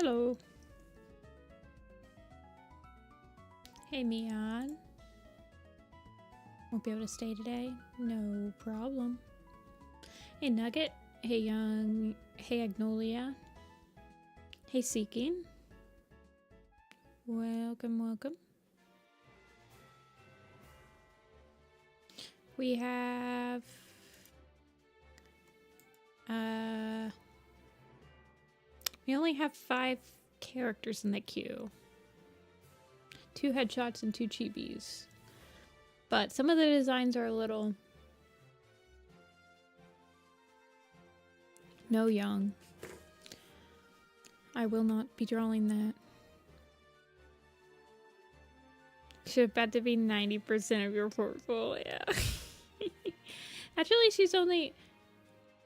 Hello. Hey, Mian. Won't be able to stay today? No problem. Hey, Nugget. Hey, Young. Hey, Agnolia. Hey, Seeking. Welcome, welcome. We have... we only have 5 characters in the queue. 2 headshots and 2 chibis. But some of the designs are a little... No, Young. I will not be drawing that. Should about to be 90% of your portfolio. Actually, she's only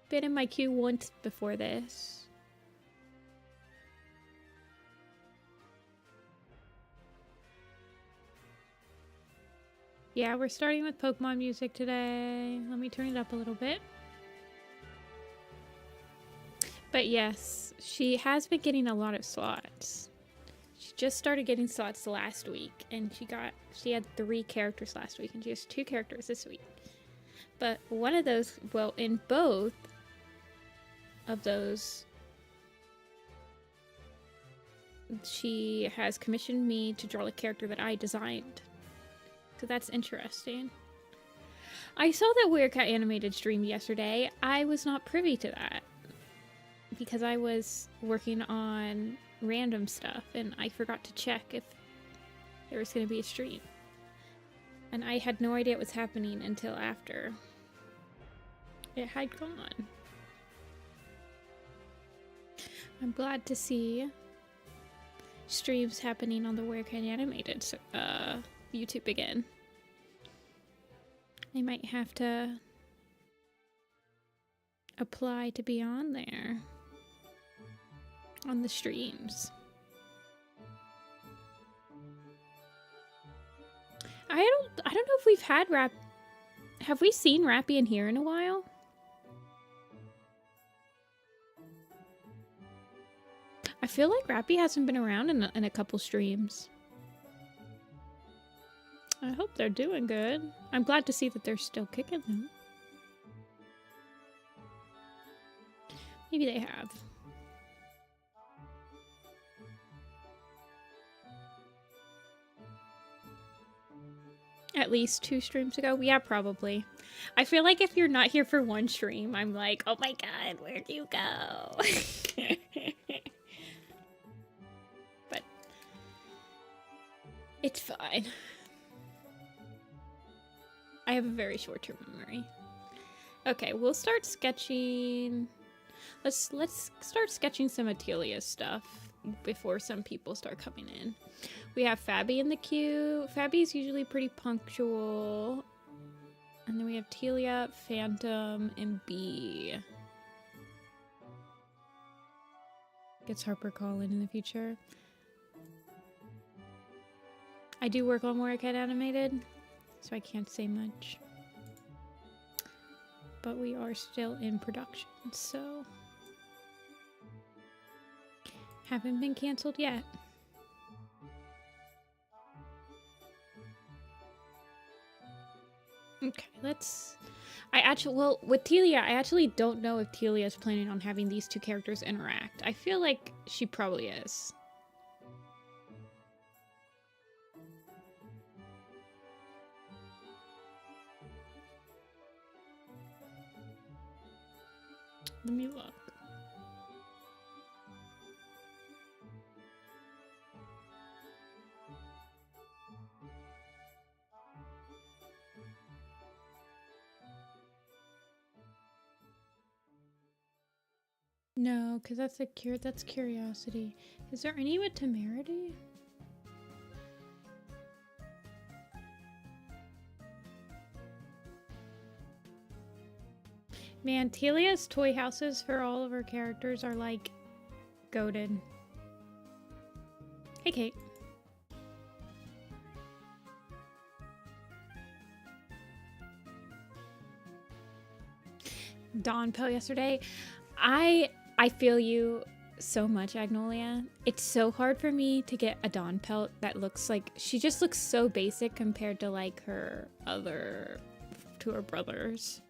been in my queue once before this. Yeah, we're starting with Pokemon music today. Let me turn it up a little bit. But yes, she has been getting a lot of slots. She just started getting slots last week, and she had 3 characters last week, and she has 2 characters this week. But one of those, well, in both of those, she has commissioned me to draw the character that I designed. So that's interesting. I saw that Weird Cat Animated stream yesterday. I was not privy to that because I was working on random stuff and I forgot to check if there was going to be a stream. And I had no idea what was happening until after it had gone. I'm glad to see streams happening on the Weird Cat Animated YouTube again. I might have to apply to be on there on the streams. I don't know if we've had have we seen Rappy in here in a while? I feel like Rappy hasn't been around in a couple streams. I hope they're doing good. I'm glad to see that they're still kicking them. Maybe they have. At least 2 streams ago? Yeah, probably. I feel like if you're not here for 1 stream, I'm like, oh my god, where'd you go? But it's fine. I have a very short-term memory. Okay, we'll start sketching. Let's start sketching some Atelia's stuff before some people start coming in. We have Fabi in the queue. Fabi's usually pretty punctual. And then we have Telia, Phantom, and B. Gets Harper calling in the future. I do work on Weird Cat Animated, so I can't say much. But we are still in production, so haven't been canceled yet. Okay, well, with Telia, I actually don't know if Telia is planning on having these 2 characters interact. I feel like she probably is. Let me look. No, because that's curiosity. Is there any with temerity? Man, Telia's toy houses for all of her characters are like goated. Hey, Kate. Dawn Pill yesterday. I feel you. so much, Agnolia. It's so hard for me to get a Dawn pelt that looks like, she just looks so basic compared to like her other, to her brothers.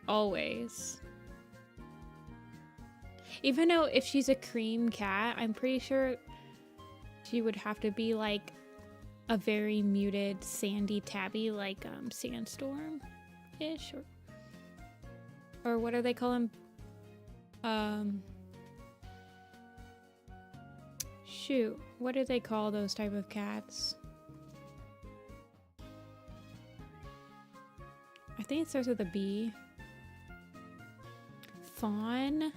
Always. Even though if she's a cream cat, I'm pretty sure she would have to be like a very muted sandy tabby, like Sandstorm-ish, or what do they call them? Shoot, what do they call those type of cats? I think it starts with a B. Fawn?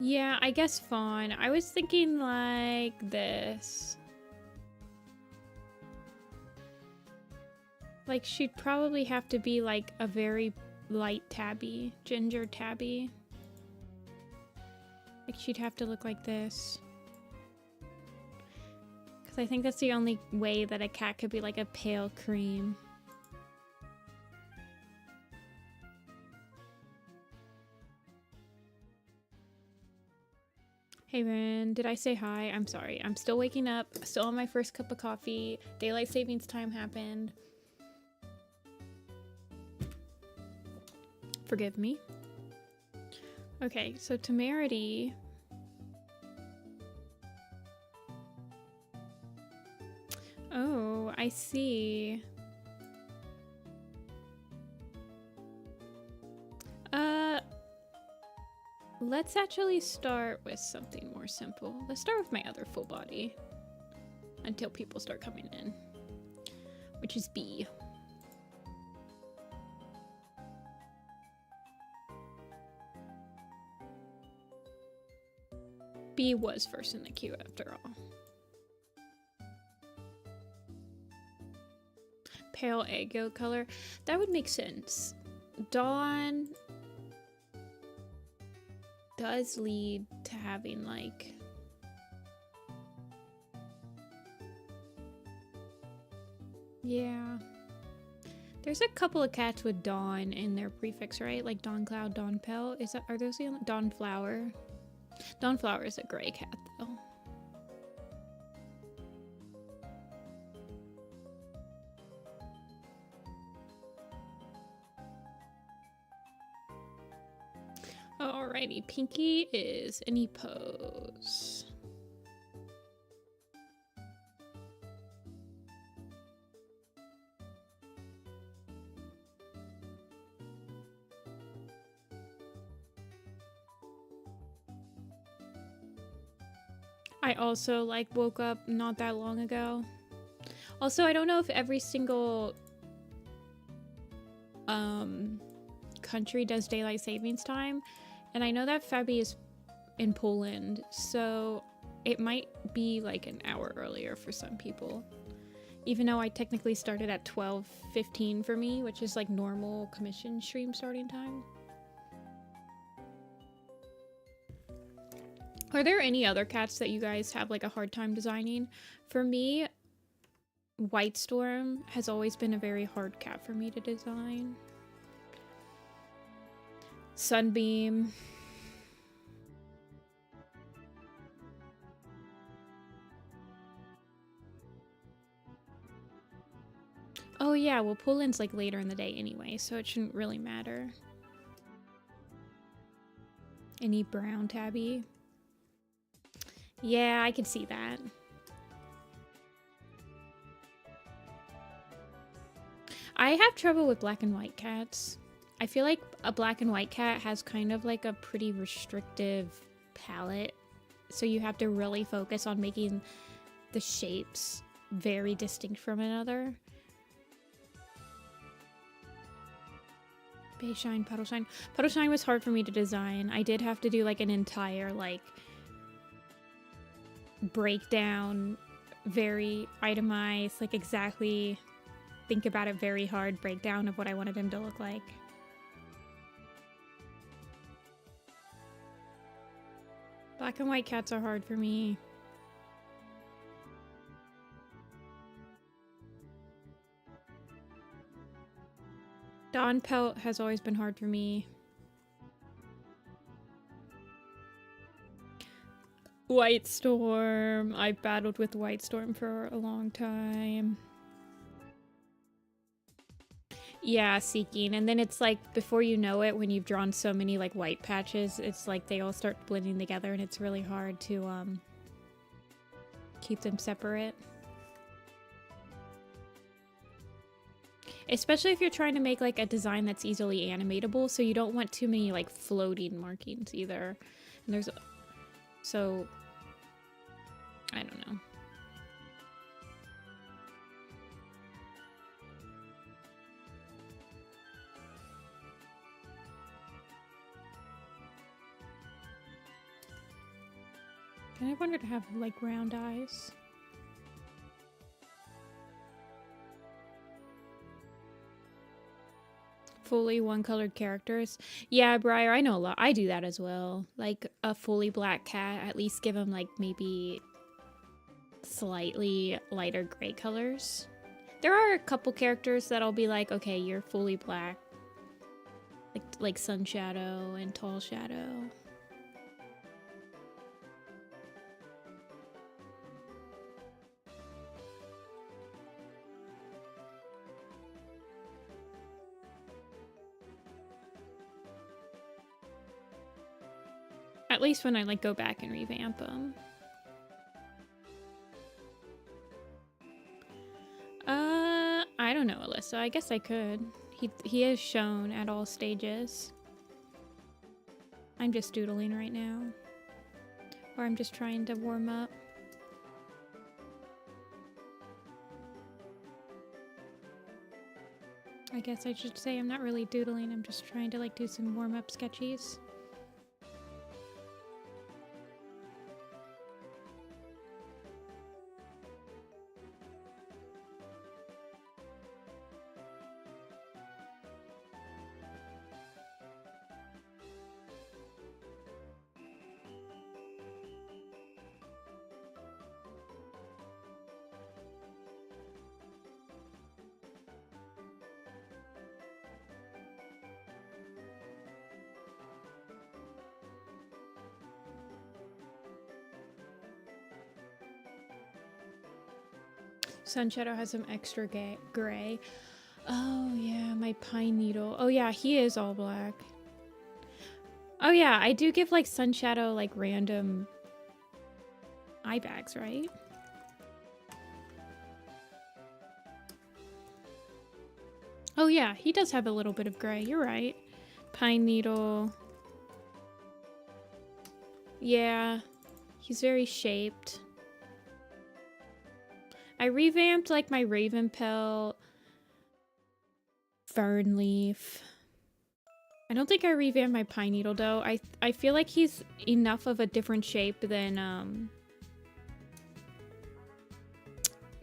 Yeah, I guess fawn. I was thinking like this. Like she'd probably have to be like a very light tabby, ginger tabby. Like she'd have to look like this. Because I think that's the only way that a cat could be like a pale cream. Hey man, did I say hi? I'm sorry. I'm still waking up, still on my first cup of coffee. Daylight savings time happened. Forgive me. Okay, so temerity. Oh, I see. Let's actually start with something more simple. Let's start with my other full body until people start coming in, which is B. B was first in the queue after all. Pale egg yolk color. That would make sense. Dawn does lead to having like yeah, there's a couple of cats with Dawn in their prefix, right? Like Dawn Cloud, Dawn Pelt. Is that, are those the only? Dawn Flower? Dawn Flower is a gray cat though. Alrighty, Pinky is any pose. I also like woke up not that long ago. Also, I don't know if every single country does daylight savings time. And I know that Fabi is in Poland, so it might be like an hour earlier for some people. Even though I technically started at 12:15 for me, which is like normal commission stream starting time. Are there any other cats that you guys have like a hard time designing? For me, White Storm has always been a very hard cat for me to design. Sunbeam. Oh yeah, well Poland's like later in the day anyway, so it shouldn't really matter. Any brown tabby? Yeah, I can see that. I have trouble with black and white cats. I feel like a black and white cat has kind of like a pretty restrictive palette. So you have to really focus on making the shapes very distinct from another. Bayshine, Puddleshine. Puddleshine was hard for me to design. I did have to do like an entire like breakdown, very itemized, like exactly think about it very hard breakdown of what I wanted him to look like. Black and white cats are hard for me. Dawn Pelt has always been hard for me. White Storm. I've battled with White Storm for a long time. Yeah, Seeking. And then it's like, before you know it, when you've drawn so many like white patches, it's like they all start blending together and it's really hard to keep them separate. Especially if you're trying to make like a design that's easily animatable, so you don't want too many like floating markings either. And there's... So... I don't know. Kind of wanted to have like round eyes. Fully one-colored characters. Yeah, Briar, I know a lot. I do that as well. Like a fully black cat, at least give them like maybe slightly lighter gray colors. There are a couple characters that I'll be like, okay, you're fully black. Like Sun Shadow and Tall Shadow. At least when I like go back and revamp them. I don't know, Alyssa. I guess I could. He is shown at all stages. I'm just doodling right now. Or I'm just trying to warm up. I guess I should say I'm not really doodling. I'm just trying to like do some warm-up sketchies. Sun Shadow has some extra gray. Oh yeah, my Pine Needle. Oh yeah, he is all black. Oh yeah, I do give like Sun Shadow like random eye bags, right? Oh yeah, he does have a little bit of gray. You're right. Pine Needle. Yeah, he's very shaped. I revamped like my Raven Pelt, Fern Leaf. I don't think I revamped my Pine Needle though. I feel like he's enough of a different shape than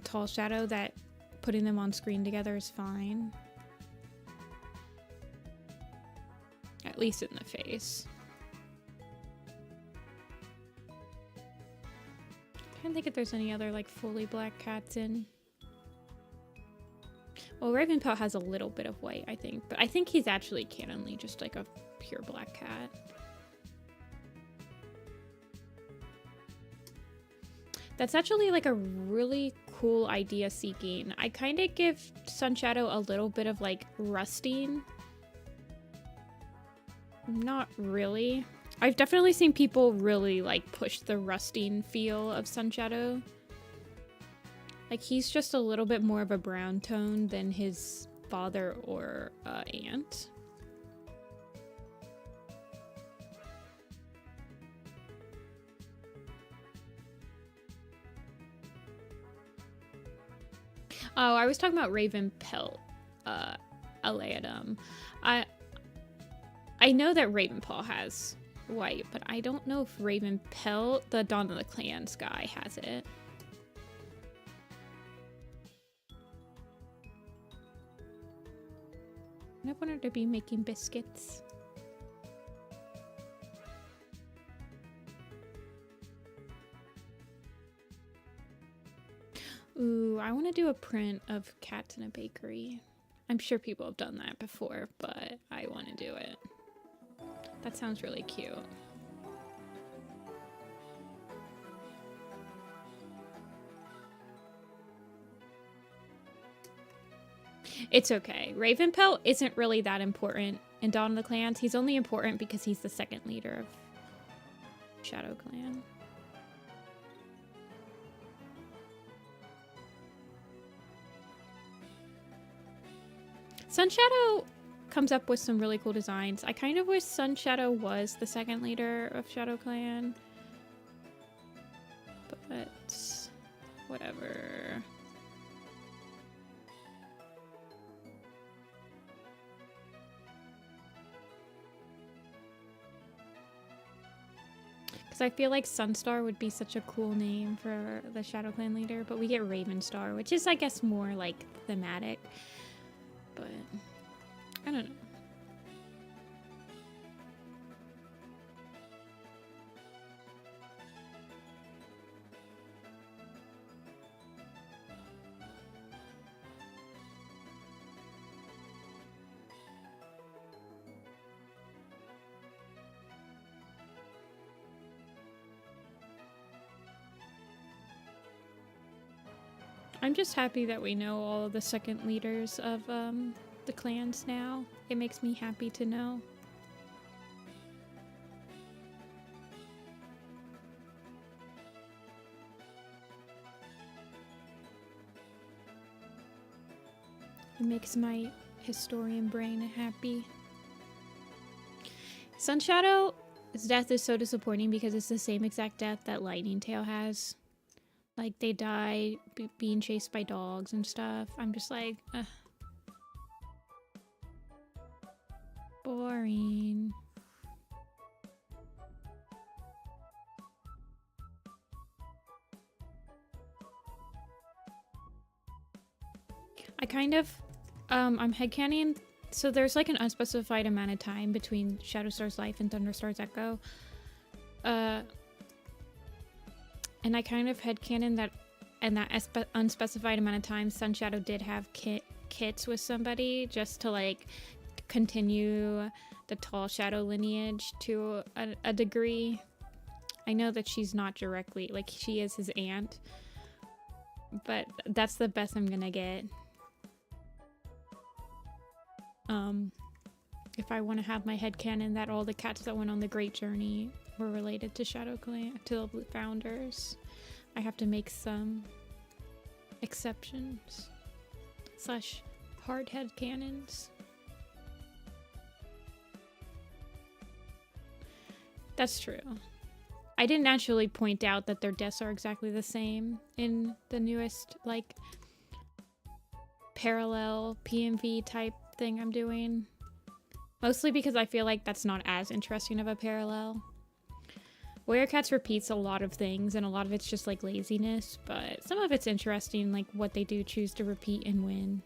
Tall Shadow that putting them on screen together is fine. At least in the face. I can't think if there's any other like fully black cats in. Well, Ravenpelt has a little bit of white, I think, but I think he's actually canonly just like a pure black cat. That's actually like a really cool idea, Seeking. I kind of give Sun Shadow a little bit of like rusting. Not really. I've definitely seen people really like push the rusting feel of Sun Shadow. Like he's just a little bit more of a brown tone than his father or aunt. Oh, I was talking about Ravenpelt, Aleadum. I know that Ravenpaw has white, but I don't know if Ravenpelt, the Dawn of the Clans guy, has it. I wanted to be making biscuits. Ooh, I want to do a print of cats in a bakery. I'm sure people have done that before, but I want to do it. That sounds really cute. It's okay. Ravenpelt isn't really that important in Dawn of the Clans. He's only important because he's the second leader of Shadow Clan. Sunshadow comes up with some really cool designs. I kind of wish Sunshadow was the second leader of Shadow Clan. But whatever. Because I feel like Sunstar would be such a cool name for the Shadow Clan leader, but we get Ravenstar, which is, I guess, more like thematic. But I don't know. I'm just happy that we know all of the second leaders of the clans now. It makes me happy to know. It makes my historian brain happy. Sunshadow's death is so disappointing because it's the same exact death that Lightning Tail has. Like, they die being chased by dogs and stuff. I'm just like, ugh. Boring. I kind of, I'm headcanon. So there's like an unspecified amount of time between Shadowstar's life and Thunderstar's Echo. And I kind of headcanon that in that unspecified amount of time, Sunshadow did have kits with somebody just to like continue the Tall Shadow lineage to a degree. I know that she's not directly, like she is his aunt, but that's the best I'm gonna get. If I want to have my headcanon that all the cats that went on the Great Journey were related to Shadow Clan, to the founders, I have to make some exceptions / hard headcanons. That's true. I didn't actually point out that their deaths are exactly the same in the newest, like, parallel PMV type thing I'm doing. Mostly because I feel like that's not as interesting of a parallel. Warrior Cats repeats a lot of things, and a lot of it's just like laziness, but some of it's interesting, like what they do choose to repeat and win.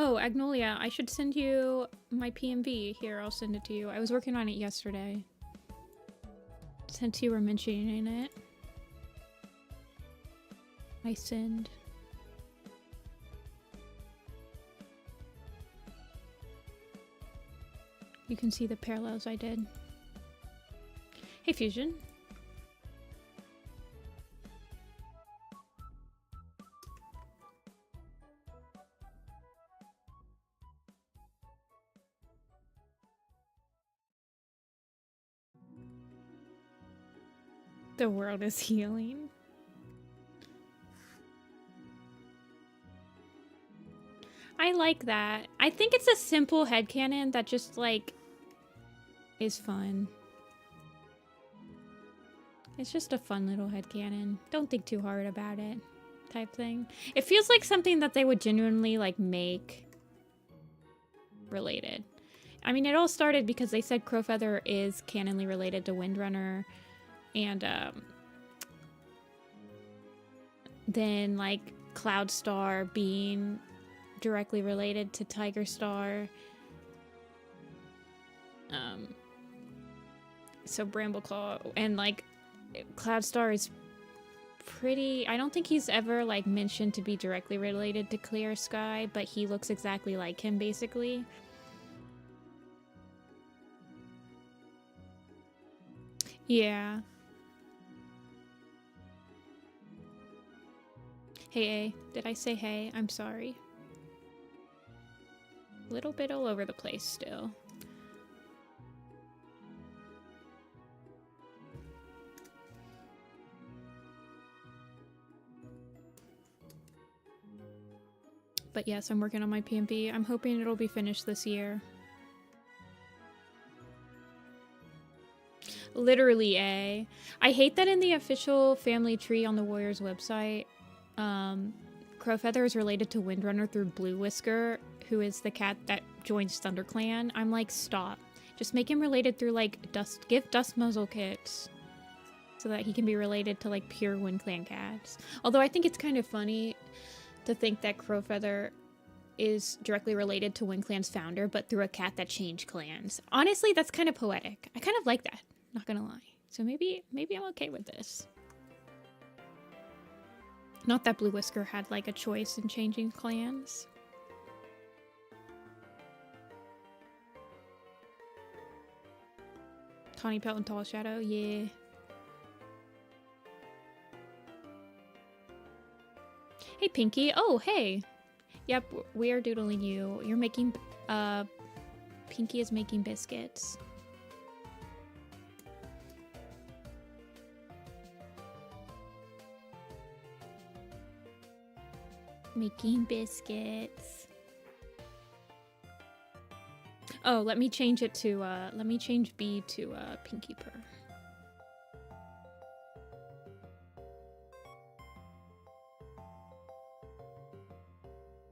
Oh, Agnolia, I should send you my PMV. Here, I'll send it to you. I was working on it yesterday. Since you were mentioning it. I send. You can see the parallels I did. Hey, Fusion. The world is healing. I like that. I think it's a simple headcanon that just, like, is fun. It's just a fun little headcanon. Don't think too hard about it type thing. It feels like something that they would genuinely, like, make related. I mean, it all started because they said Crowfeather is canonly related to Windrunner, and then like Cloudstar being directly related to Tigerstar. So Brambleclaw and like Cloudstar is pretty, I don't think he's ever like mentioned to be directly related to Clear Sky, but he looks exactly like him basically. Yeah. Hey, did I say hey? I'm sorry. A little bit all over the place still. But yes, I'm working on my PMP. I'm hoping it'll be finished this year. Literally, I hate that in the official family tree on the Warriors website, Crowfeather is related to Windrunner through Blue Whisker, who is the cat that joins ThunderClan. I'm like, stop. Just make him related through like give Dust Muzzle kits so that he can be related to like pure Wind Clan cats. Although I think it's kind of funny to think that Crowfeather is directly related to Wind Clan's founder, but through a cat that changed clans. Honestly, that's kind of poetic. I kind of like that, not gonna lie. So maybe I'm okay with this. Not that Blue Whisker had like a choice in changing clans. Tawny Pelt and Tall Shadow, yeah. Hey, Pinky. Oh, hey. Yep, we are doodling you. You're making, Pinky is making biscuits. Making biscuits. Oh, let me change it to, let me change B to, Pinky Purr.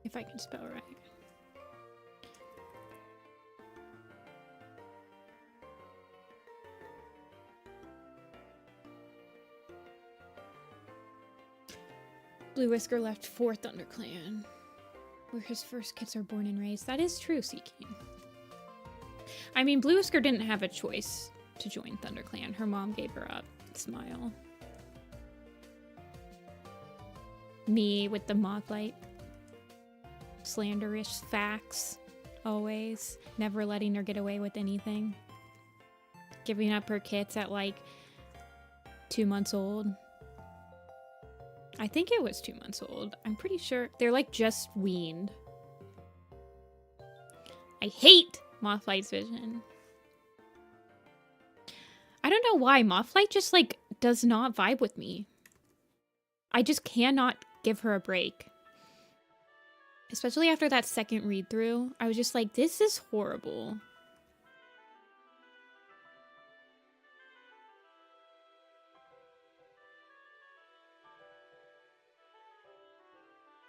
If I can spell right. Blue Whisker left for ThunderClan, where his first kids are born and raised. That is true, Seeking. I mean, Blue Whisker didn't have a choice to join ThunderClan. Her mom gave her up. Smile. Me with the Mothlight. Slanderish facts. Always. Never letting her get away with anything. Giving up her kits at like 2 months old. I think it was 2 months old. I'm pretty sure. They're like just weaned. I hate Mothlight's vision. I don't know why. Mothlight just like does not vibe with me. I just cannot give her a break. Especially after that second read through. I was just like, this is horrible.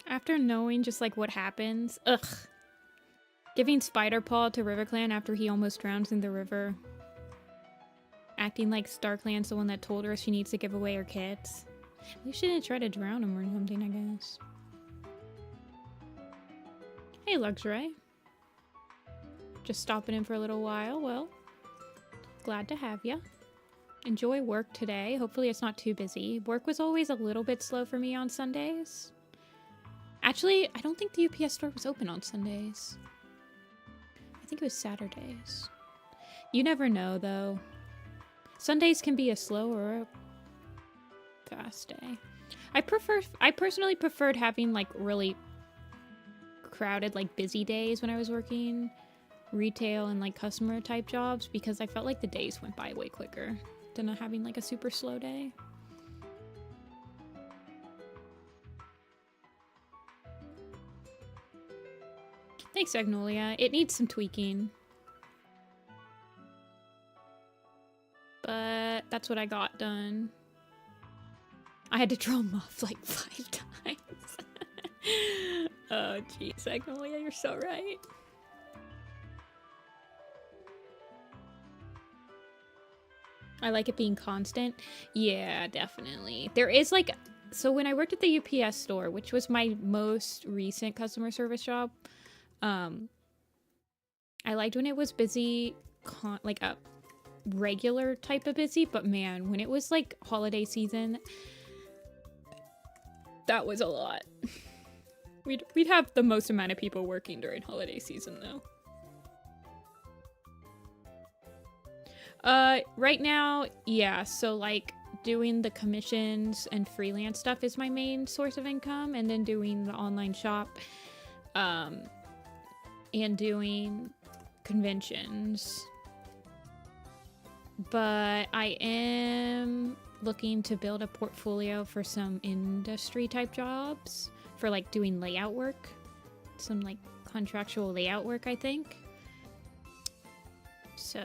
After knowing just like what happens, ugh. Giving Spider Paw to RiverClan after he almost drowns in the river. Acting like StarClan's the one that told her she needs to give away her kits. We shouldn't try to drown him or something, I guess. Hey, Luxray. Just stopping in for a little while. Well, glad to have ya. Enjoy work today. Hopefully it's not too busy. Work was always a little bit slow for me on Sundays. Actually, I don't think the UPS store was open on Sundays. I think it was Saturdays. You never know, though. Sundays can be a slow or a fast day. I personally preferred having like really crowded, like busy days when I was working retail and like customer type jobs because I felt like the days went by way quicker than having like a super slow day. Thanks, Agnolia. It needs some tweaking. But that's what I got done. I had to draw them off like 5 times. Oh, jeez, Agnolia, you're so right. I like it being constant. Yeah, definitely. There is like, so when I worked at the UPS store, which was my most recent customer service job, I liked when it was busy, like a regular type of busy, but man, when it was like holiday season, that was a lot. We'd have the most amount of people working during holiday season though. Right now, yeah, so like doing the commissions and freelance stuff is my main source of income, and then doing the online shop, and doing conventions. But I am looking to build a portfolio for some industry type jobs for like doing layout work, some like contractual layout work, I think. So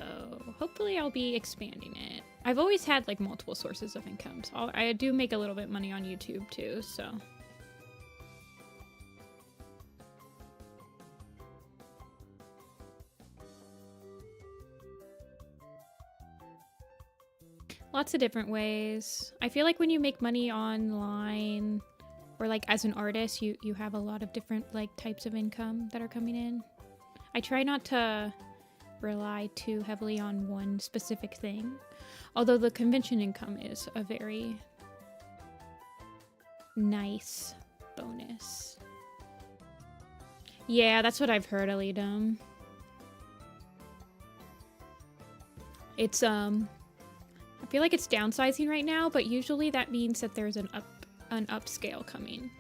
hopefully I'll be expanding it. I've always had like multiple sources of income. So I do make a little bit of money on YouTube too, so. Lots of different ways. I feel like when you make money online or like as an artist, you have a lot of different like types of income that are coming in. I try not to rely too heavily on one specific thing, although the convention income is a very nice bonus. Yeah, that's what I've heard, Alidum. It's I feel like it's downsizing right now, but usually that means that there's an upscale coming.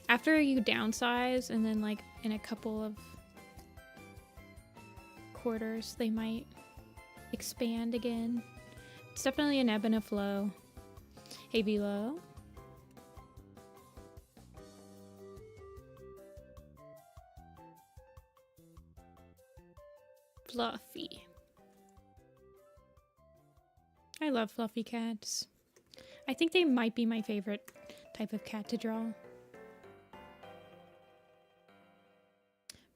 After you downsize and then like in a couple of quarters they might expand again. It's definitely an ebb and a flow. Hey Velo. Fluffy. I love fluffy cats. I think they might be my favorite type of cat to draw. I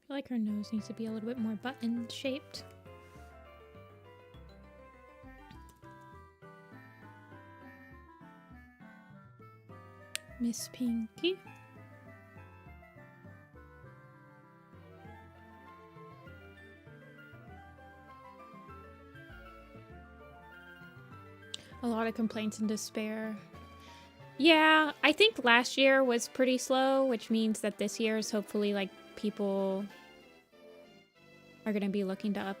feel like her nose needs to be a little bit more button shaped. Miss Pinky. A lot of complaints and despair. Yeah, I think last year was pretty slow, which means that this year is hopefully like people are going to be looking to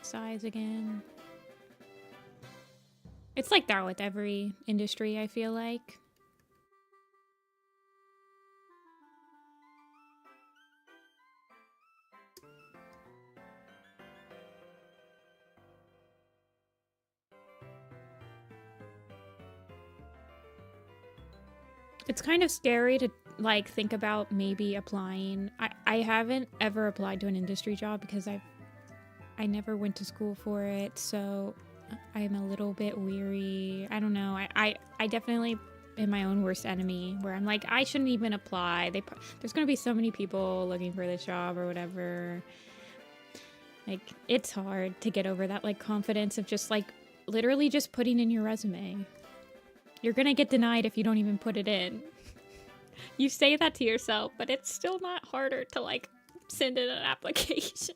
upsize again. It's like that with every industry, I feel like. It's kind of scary to like think about maybe applying. I haven't ever applied to an industry job because I never went to school for it, so I'm a little bit weary. I don't know. I definitely am my own worst enemy where I'm like, I shouldn't even apply. There's gonna be so many people looking for this job or whatever. Like, it's hard to get over that like confidence of just like literally just putting in your resume. You're gonna get denied if you don't even put it in. You say that to yourself, but it's still not harder to like send in an application.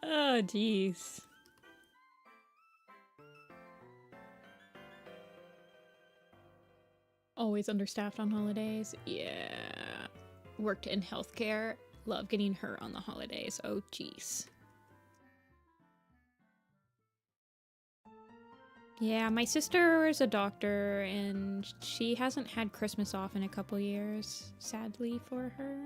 Oh, jeez. Always understaffed on holidays. Yeah. Worked in healthcare. Love getting hurt on the holidays. Oh, jeez. Yeah, my sister is a doctor, and she hasn't had Christmas off in a couple years, sadly for her.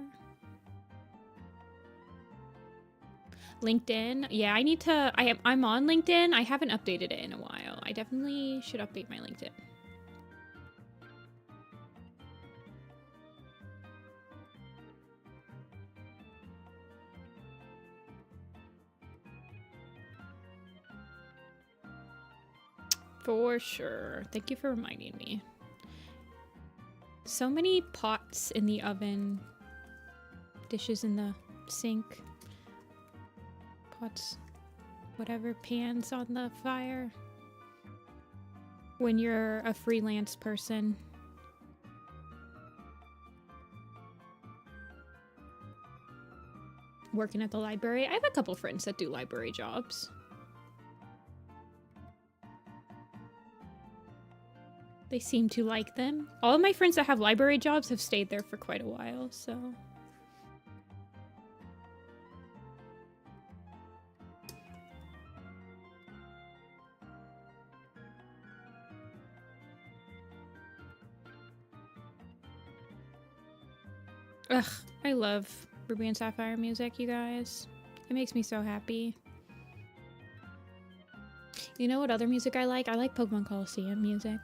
LinkedIn. Yeah, I need to... I'm on LinkedIn. I haven't updated it in a while. I definitely should update my LinkedIn. For sure. Thank you for reminding me. So many pots in the oven. Dishes in the sink. Pots whatever pans on the fire when you're a freelance person. Working at the library. I have a couple friends that do library jobs. They seem to like them. All of my friends that have library jobs have stayed there for quite a while, so... Ugh, I love Ruby and Sapphire music, you guys. It makes me so happy. You know what other music I like? I like Pokemon Coliseum music.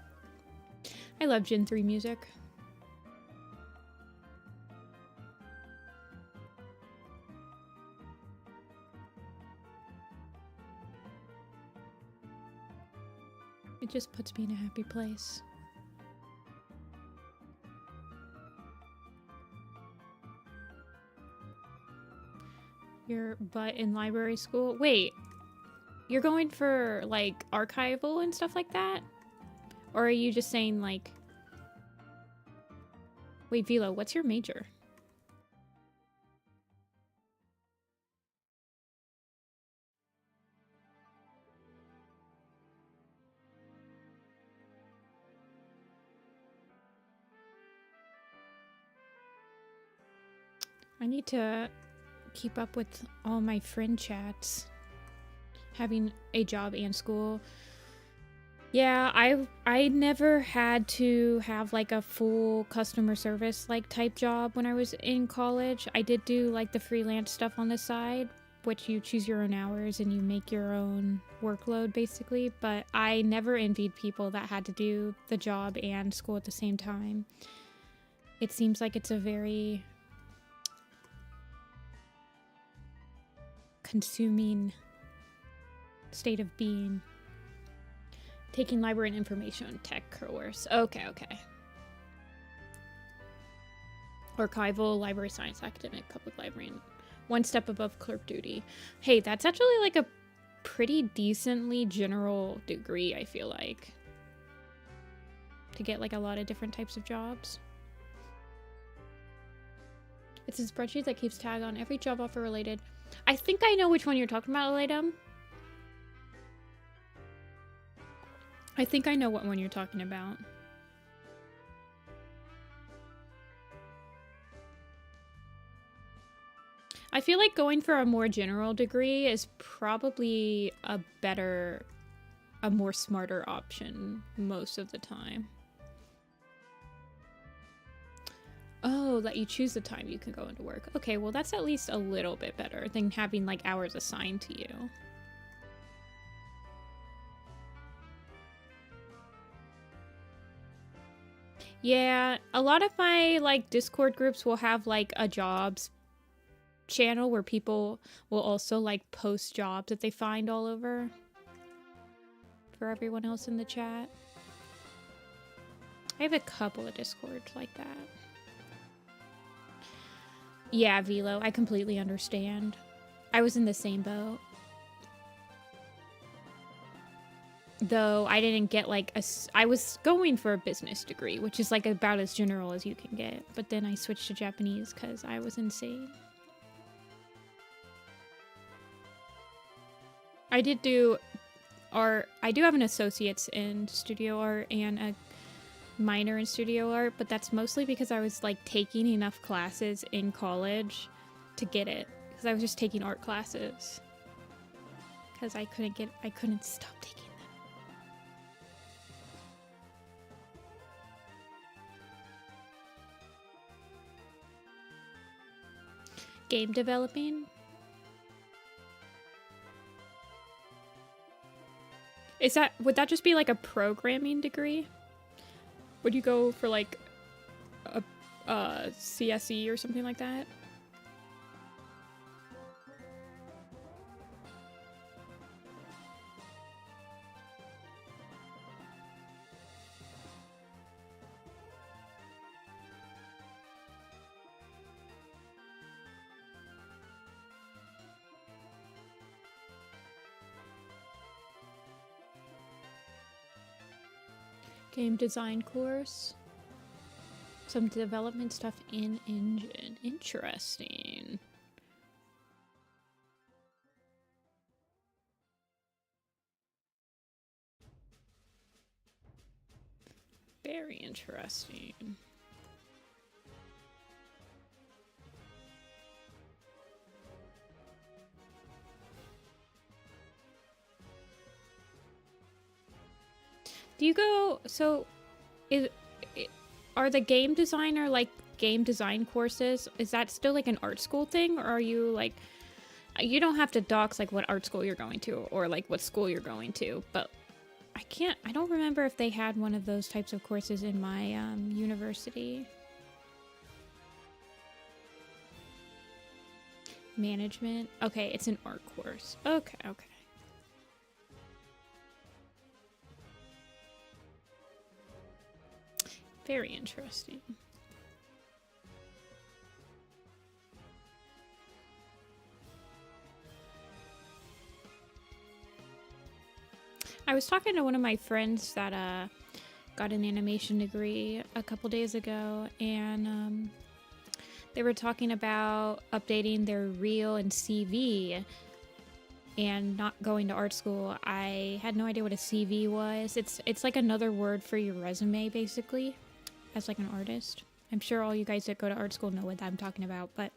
I love Gen 3 music. It just puts me in a happy place. Your butt in library school? Wait, you're going for like archival and stuff like that? Or are you just saying like... Wait, Velo, what's your major? I need to keep up with all my friend chats. Having a job and school. Yeah, I never had to have like a full customer service like type job when I was in college. I did do like the freelance stuff on the side, which you choose your own hours and you make your own workload basically, but I never envied people that had to do the job and school at the same time. It seems like it's a very consuming state of being. Taking library and information tech course. Okay, okay. Archival, library science, academic, public library, and one step above clerk duty. Hey, that's actually like a pretty decently general degree, I feel like. To get like a lot of different types of jobs. It's a spreadsheet that keeps tag on every job offer related. I think I know which one you're talking about, Elatum. I think I know what one you're talking about. I feel like going for a more general degree is probably a more smarter option most of the time. Oh, let you choose the time you can go into work. Okay, well that's at least a little bit better than having like hours assigned to you. Yeah, a lot of my like Discord groups will have like a jobs channel where people will also like post jobs that they find all over for everyone else in the chat. I have a couple of Discords like that. Yeah, Velo, I completely understand. I was in the same boat. Though I didn't get like I was going for a business degree, which is like about as general as you can get. But then I switched to Japanese because I was insane. I did do art. I do have an associate's in studio art and a minor in studio art, but that's mostly because I was like taking enough classes in college to get it. Because I was just taking art classes. Because I couldn't stop taking them. Game developing? Would that just be like a programming degree? Would you go for like a CSE or something like that? Game design course. Some development stuff in engine. Interesting. Very interesting. Do you go, so are the game designer, like game design courses, is that still like an art school thing, or are you like, you don't have to dox like what art school you're going to or like what school you're going to, but I don't remember if they had one of those types of courses in my university. Management. Okay, it's an art course. Okay, okay. Very interesting. I was talking to one of my friends that got an animation degree a couple days ago, and they were talking about updating their reel and CV and not going to art school. I had no idea what a CV was. It's like another word for your resume, basically, as like an artist. I'm sure all you guys that go to art school know what I'm talking about, but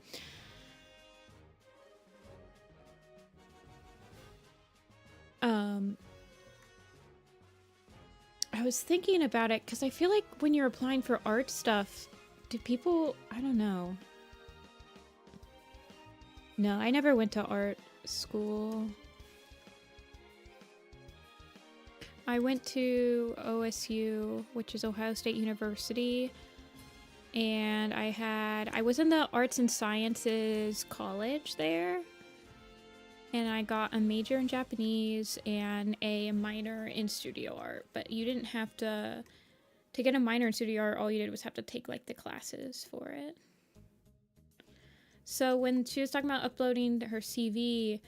I was thinking about it because I feel like when you're applying for art stuff, do people, I don't know. No, I never went to art school. I went to OSU, which is Ohio State University, and I was in the arts and sciences college there, and I got a major in Japanese and a minor in studio art, but you didn't have to get a minor in studio art, all you did was have to take like the classes for it. So when she was talking about uploading her CV,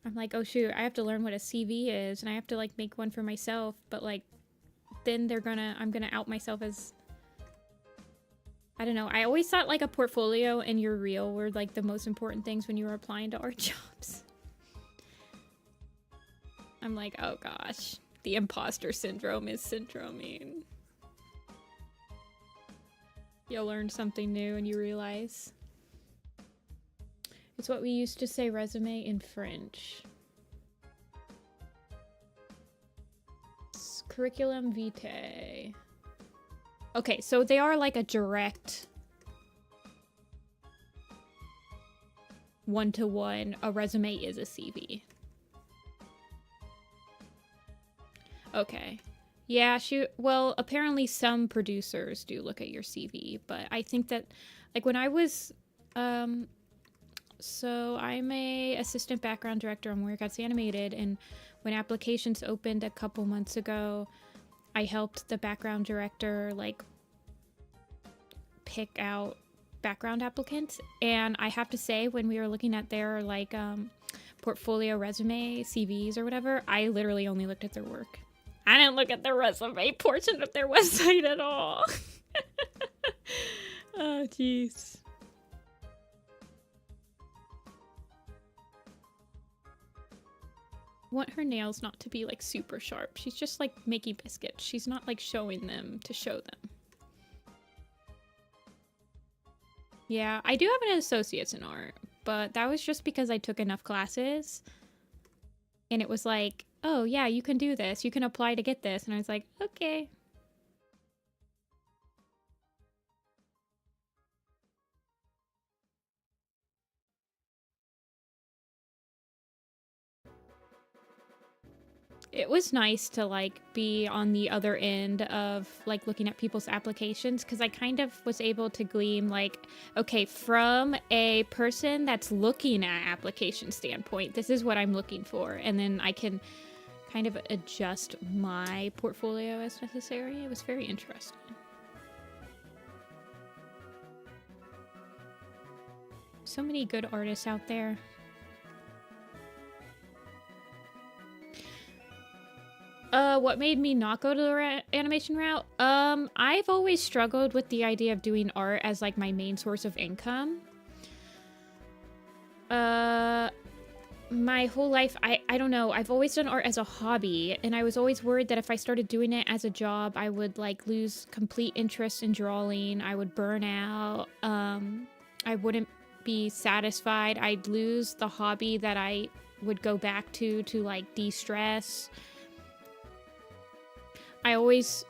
I'm like, oh shoot, I have to learn what a CV is, and I have to like make one for myself, but like then I'm gonna out myself as, I don't know. I always thought like a portfolio and your reel were like the most important things when you were applying to art jobs. I'm like, oh gosh, the imposter syndrome is syndroming. You'll learn something new and you realize. It's what we used to say resume in French. Curriculum vitae. Okay, so they are like a direct one-to-one. A resume is a CV. Okay. Yeah, well, apparently some producers do look at your CV, but I think that, like, when I was, so I'm a assistant background director on Warrior Animated, and when applications opened a couple months ago, I helped the background director, like, pick out background applicants, and I have to say, when we were looking at their, like, portfolio resume, CVs or whatever, I literally only looked at their work. I didn't look at the resume portion of their website at all. Oh, jeez. Want her nails not to be like super sharp. She's just like making biscuits. She's not like showing them to show them. Yeah, I do have an associate's in art, but that was just because I took enough classes. And it was like, oh yeah, you can do this. You can apply to get this. And I was like, okay. It was nice to like be on the other end of like looking at people's applications, because I kind of was able to glean like, okay, from a person that's looking at application standpoint, this is what I'm looking for, and then I can kind of adjust my portfolio as necessary. It was very interesting. So many good artists out there. What made me not go to the animation route? I've always struggled with the idea of doing art as like my main source of income. My whole life, I don't know, I've always done art as a hobby, and I was always worried that if I started doing it as a job, I would like lose complete interest in drawing. I would burn out. I wouldn't be satisfied. I'd lose the hobby that I would go back to like de-stress. I always,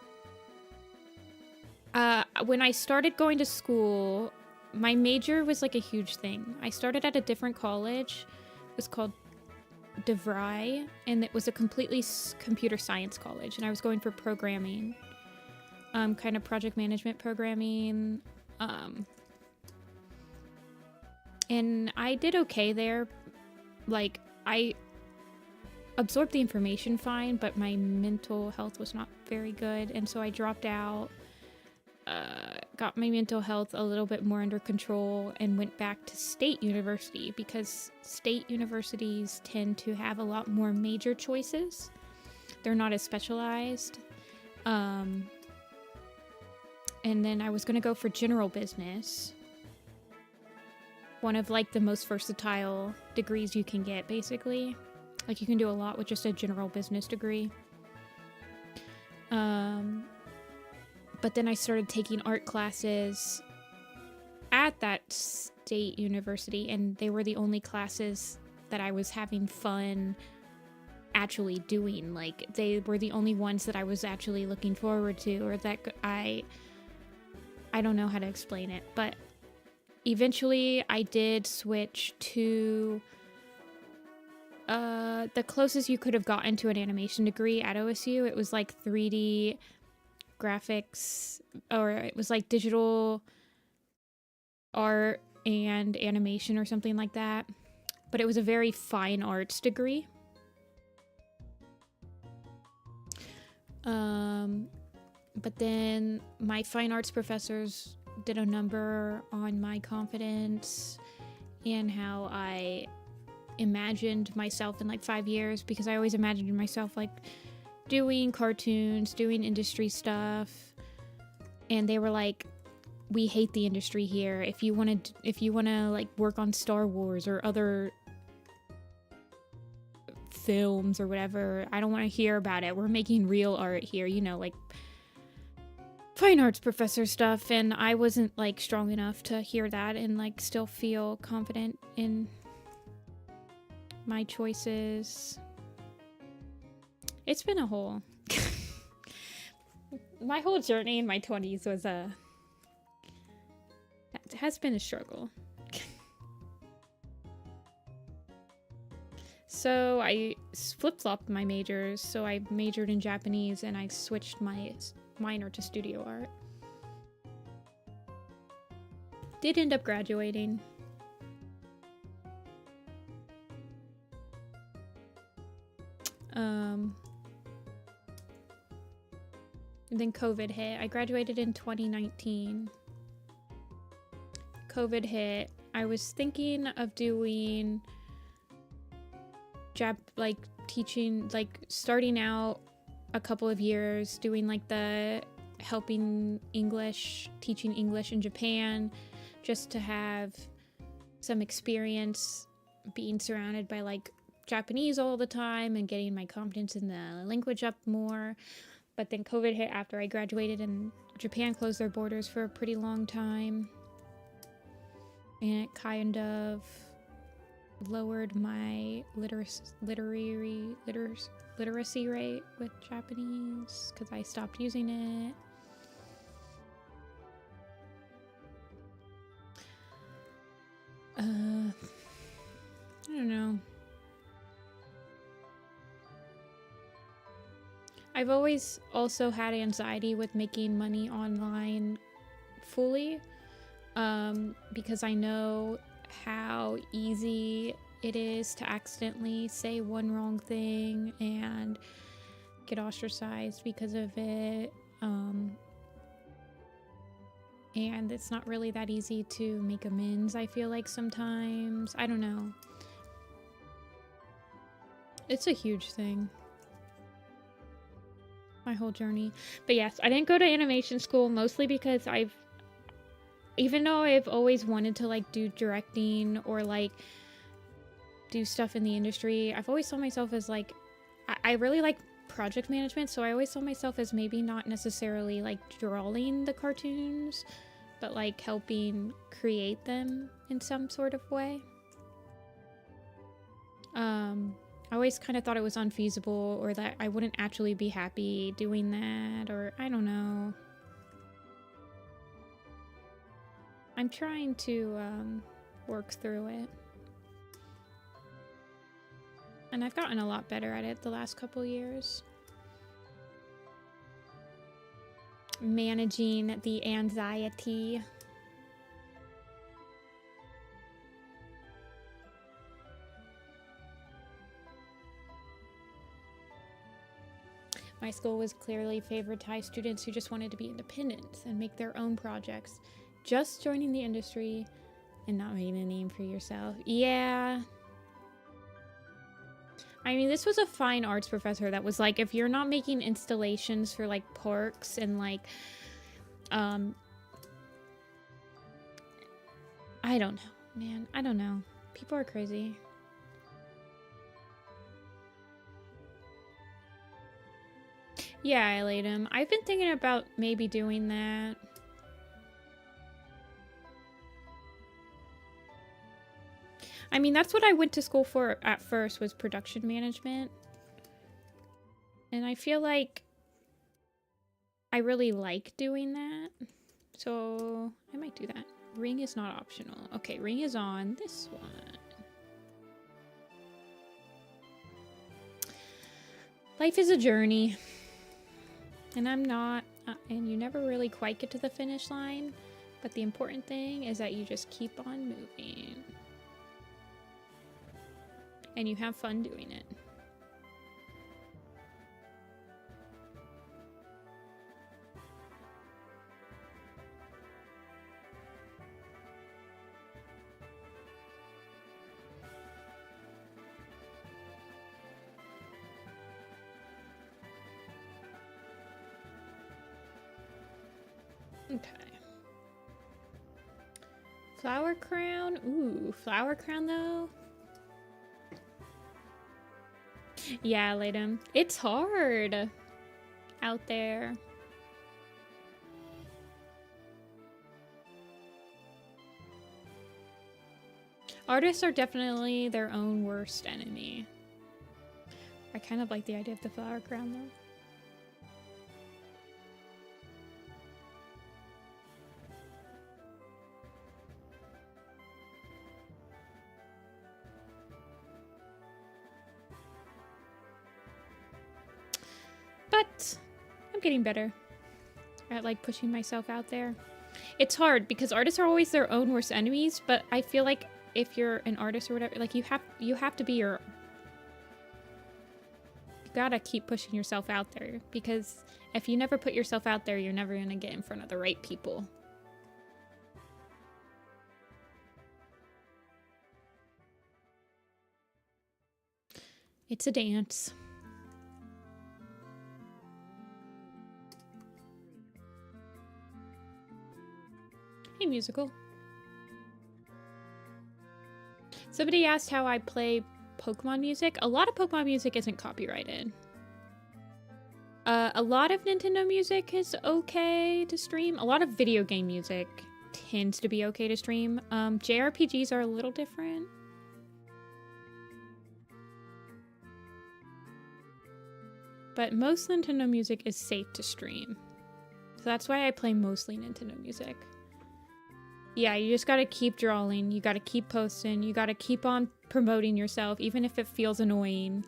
when I started going to school, my major was like a huge thing. I started at a different college. It was called DeVry, and it was a completely computer science college, and I was going for programming, kind of project management programming, and I did okay there. Like, I absorbed the information fine, but my mental health was not very good, and so I dropped out, got my mental health a little bit more under control, and went back to state university, because state universities tend to have a lot more major choices. They're not as specialized. And then I was going to go for general business, one of like the most versatile degrees you can get, basically. Like, you can do a lot with just a general business degree. But then I started taking art classes at that state university, and they were the only classes that I was having fun actually doing. Like, they were the only ones that I was actually looking forward to, or that I don't know how to explain it, but eventually I did switch to the closest you could have gotten to an animation degree at OSU. It was like 3D graphics, or it was like digital art and animation or something like that. But it was a very fine arts degree. But then my fine arts professors did a number on my confidence and how I imagined myself in like 5 years, because I always imagined myself like doing cartoons, doing industry stuff, and they were like, we hate the industry here. If you want to like work on Star Wars or other films or whatever, I don't want to hear about it. We're making real art here, you know, like fine arts professor stuff. And I wasn't like strong enough to hear that and like still feel confident in my choices. It's been a whole my whole journey in my 20s was it has been a struggle. So I flip-flopped my majors. So I majored in Japanese and I switched my minor to studio art. Did end up graduating. And then COVID hit. I graduated in 2019. COVID hit. I was thinking of doing teaching, like starting out a couple of years doing like the helping English, teaching English in Japan, just to have some experience being surrounded by like Japanese all the time and getting my confidence in the language up more. But then COVID hit after I graduated, and Japan closed their borders for a pretty long time, and it kind of lowered my literacy rate with Japanese because I stopped using it. I don't know. I've always also had anxiety with making money online fully, because I know how easy it is to accidentally say one wrong thing and get ostracized because of it. And it's not really that easy to make amends, I feel like sometimes. I don't know. It's a huge thing. my whole journey. But yes, I didn't go to animation school mostly because even though I've always wanted to like do directing or like do stuff in the industry, I've always saw myself as like, I really like project management, so I always saw myself as maybe not necessarily like drawing the cartoons, but like helping create them in some sort of way. I always kind of thought it was unfeasible, or that I wouldn't actually be happy doing that, or I don't know. I'm trying to work through it. And I've gotten a lot better at it the last couple years. Managing the anxiety. My school was clearly favoritized students who just wanted to be independent and make their own projects. Just joining the industry and not making a name for yourself. Yeah. I mean, this was a fine arts professor that was like, if you're not making installations for like parks and like, I don't know, man. I don't know. People are crazy. Yeah, I laid him. I've been thinking about maybe doing that. I mean, that's what I went to school for at first, was production management. And I feel like I really like doing that. So I might do that. Ring is not optional. Okay, ring is on this one. Life is a journey. And I'm not, and you never really quite get to the finish line. But the important thing is that you just keep on moving. And you have fun doing it. Okay. Flower crown. Ooh, flower crown though. Yeah, Latham. It's hard out there. Artists are definitely their own worst enemy. I kind of like the idea of the flower crown though. But I'm getting better at like pushing myself out there. It's hard because artists are always their own worst enemies, but I feel like if you're an artist or whatever, like you have to be you gotta keep pushing yourself out there, because if you never put yourself out there, you're never gonna get in front of the right people. It's a dance. Hey, musical. Somebody asked how I play Pokemon music. A lot of Pokemon music isn't copyrighted. A lot of Nintendo music is okay to stream. A lot of video game music tends to be okay to stream. JRPGs are a little different. But most Nintendo music is safe to stream. So that's why I play mostly Nintendo music. Yeah, you just gotta keep drawing, you gotta keep posting, you gotta keep on promoting yourself, even if it feels annoying.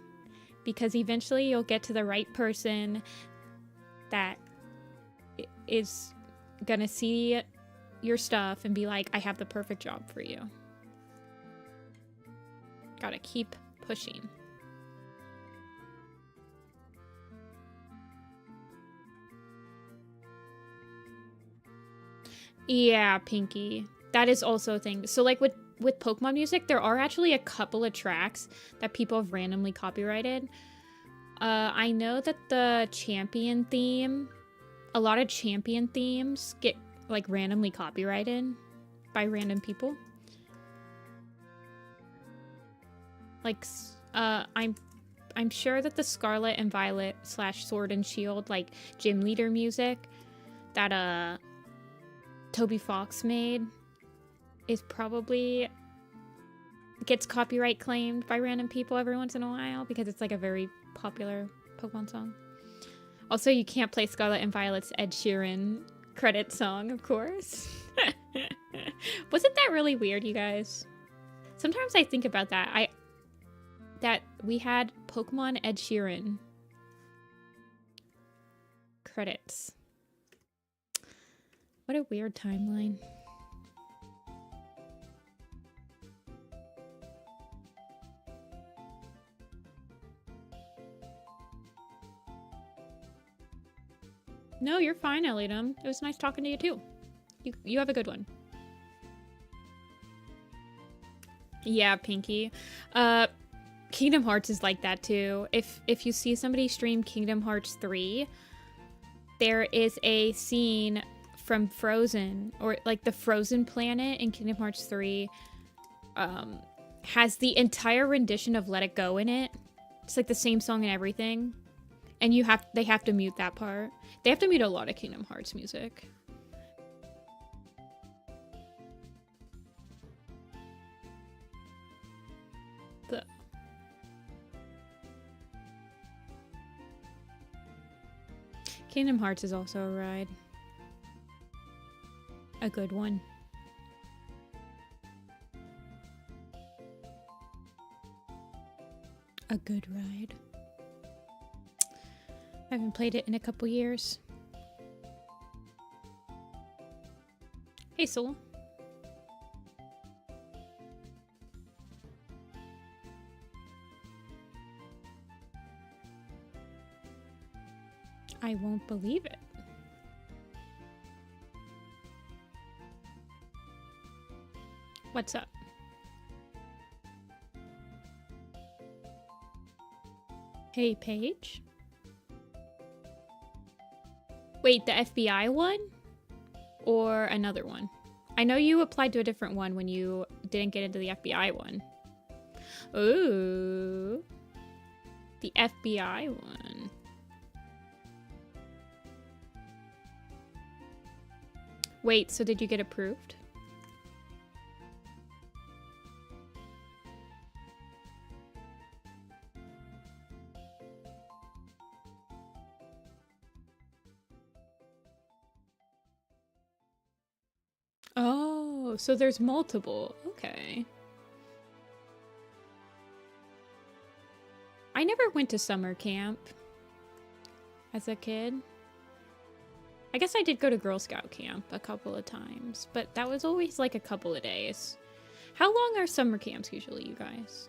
Because eventually you'll get to the right person that is gonna see your stuff and be like, I have the perfect job for you. Gotta keep pushing. Yeah, Pinky. That is also a thing. So like with Pokemon music, there are actually a couple of tracks that people have randomly copyrighted. I know that the champion theme, a lot of champion themes get like randomly copyrighted by random people. Like, I'm sure that the Scarlet and Violet / Sword and Shield like gym leader music that Toby Fox made is probably gets copyright claimed by random people every once in a while because it's like a very popular Pokemon song. Also, you can't play Scarlet and Violet's Ed Sheeran credit song, of course. Wasn't that really weird, you guys? Sometimes I think about that. That we had Pokemon Ed Sheeran credits. What a weird timeline. No, you're fine, Elliot. It was nice talking to you too. You have a good one. Yeah, Pinky. Kingdom Hearts is like that too. If you see somebody stream Kingdom Hearts 3, there is a scene from Frozen, or like the Frozen planet in Kingdom Hearts 3 has the entire rendition of Let It Go in it. It's like the same song and everything. And they have to mute that part. They have to mute a lot of Kingdom Hearts music. Kingdom Hearts is also a ride. A good one. A good ride. I haven't played it in a couple years. Hey, Soul. I won't believe it. What's up? Hey, Paige? Wait, the FBI one? Or another one? I know you applied to a different one when you didn't get into the FBI one. Ooh. The FBI one. Wait, so did you get approved? Oh, so there's multiple. Okay. I never went to summer camp as a kid. I guess I did go to Girl Scout camp a couple of times, but that was always like a couple of days. How long are summer camps usually, you guys?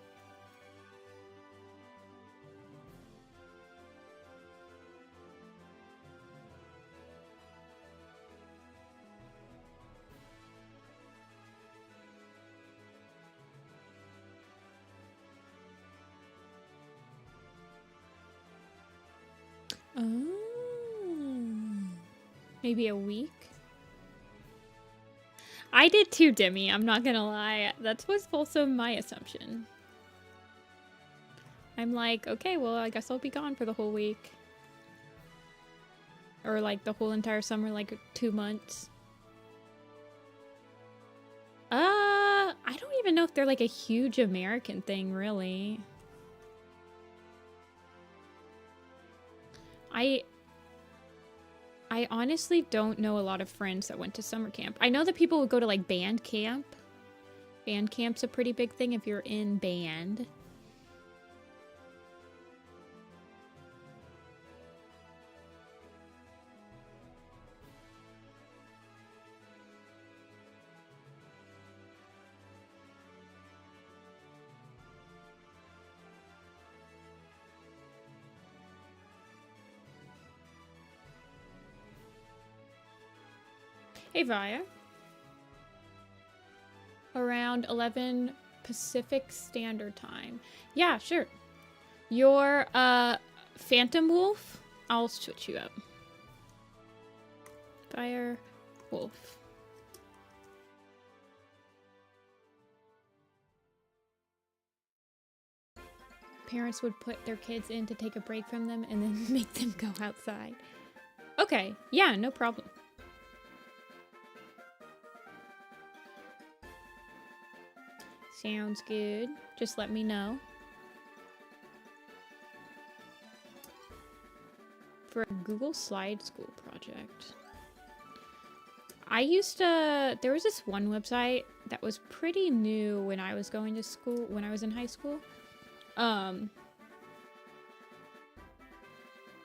Oh. Maybe a week? I did too, Demi. I'm not gonna lie. That was also my assumption. I'm like, okay, well, I guess I'll be gone for the whole week. Or like the whole entire summer, like 2 months. I don't even know if they're like a huge American thing, really. I honestly don't know a lot of friends that went to summer camp. I know that people would go to like band camp. Band camp's a pretty big thing if you're in band. Hey, Vaya. Around 11 Pacific Standard Time. Yeah, sure. Your Phantom Wolf? I'll switch you up. Fire Wolf. Parents would put their kids in to take a break from them and then make them go outside. Okay, yeah, no problem. Sounds good. Just let me know. For a Google Slide School project. I used to, there was this one website that was pretty new when I was going to school, when I was in high school.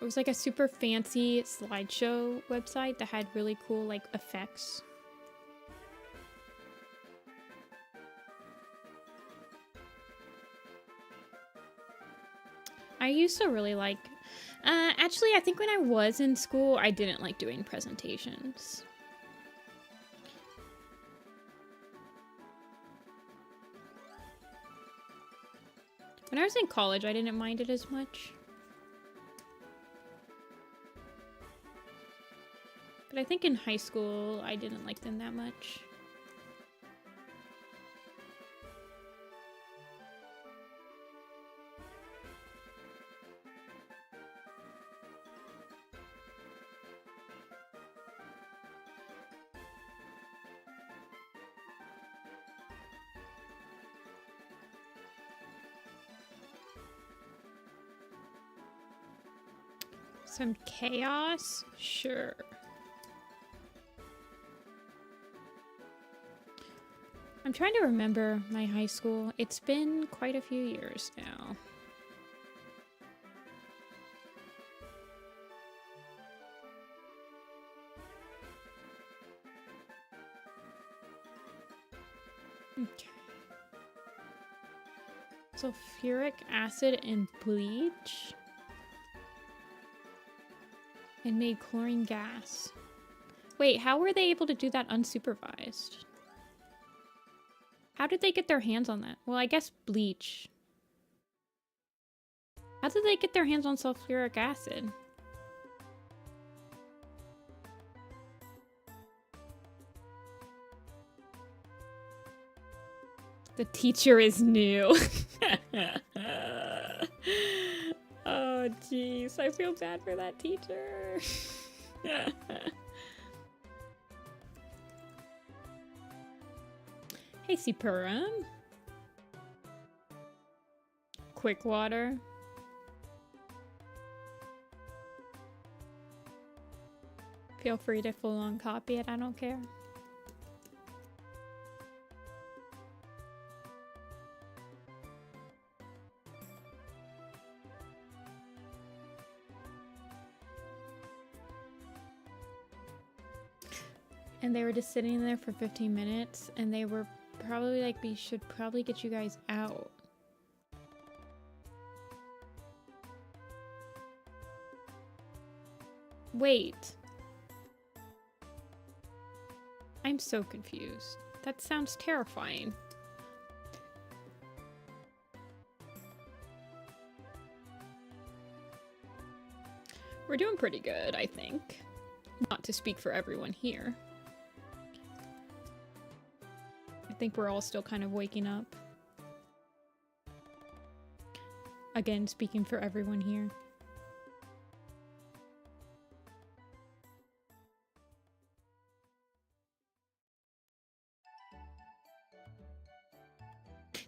It was like a super fancy slideshow website that had really cool like effects. I used to really like, actually I think when I was in school I didn't like doing presentations. When I was in college I didn't mind it as much. But I think in high school I didn't like them that much. Some chaos? Sure. I'm trying to remember my high school. It's been quite a few years now. Okay. Sulfuric acid and bleach. And made chlorine gas. Wait, how were they able to do that unsupervised? How did they get their hands on that? Well, I guess bleach. How did they get their hands on sulfuric acid? The teacher is new. Oh, jeez. I feel bad for that teacher. Hey, Sipurum. Quick water. Feel free to full-on copy it. I don't care. And they were just sitting there for 15 minutes, and they were probably like, we should probably get you guys out. Wait. I'm so confused. That sounds terrifying. We're doing pretty good, I think. Not to speak for everyone here. I think we're all still kind of waking up. Again, speaking for everyone here.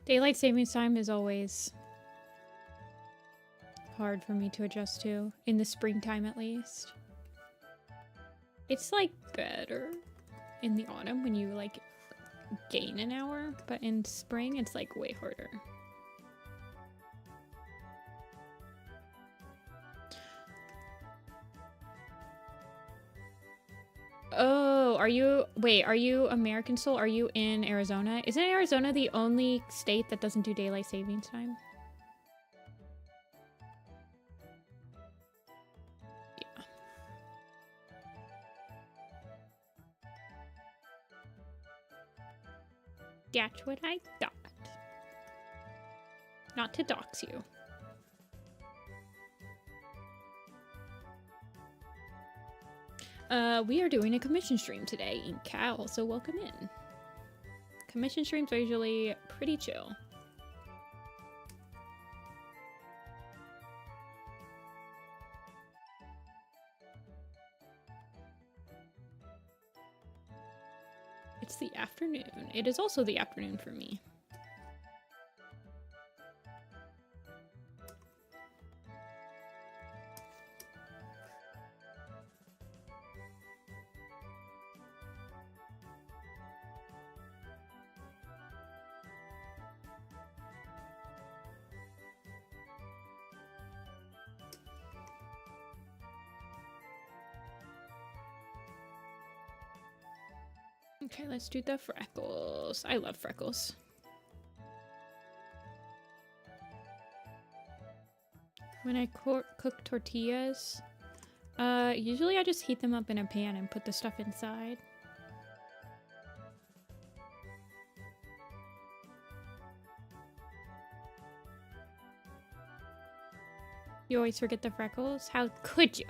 Daylight savings time is always hard for me to adjust to, in the springtime at least. It's like better in the autumn when you like gain an hour, but in spring it's like way harder. Oh, are you, wait, are you American Soul? Are you in Arizona? Isn't Arizona the only state that doesn't do daylight savings time? Yeah. That's what I thought. Not to dox you. We are doing a commission stream today, Inka, so welcome in. Commission streams are usually pretty chill. It's the afternoon. It is also the afternoon for me. Okay, let's do the freckles. I love freckles. When I cook tortillas, usually I just heat them up in a pan and put the stuff inside. You always forget the freckles? How could you?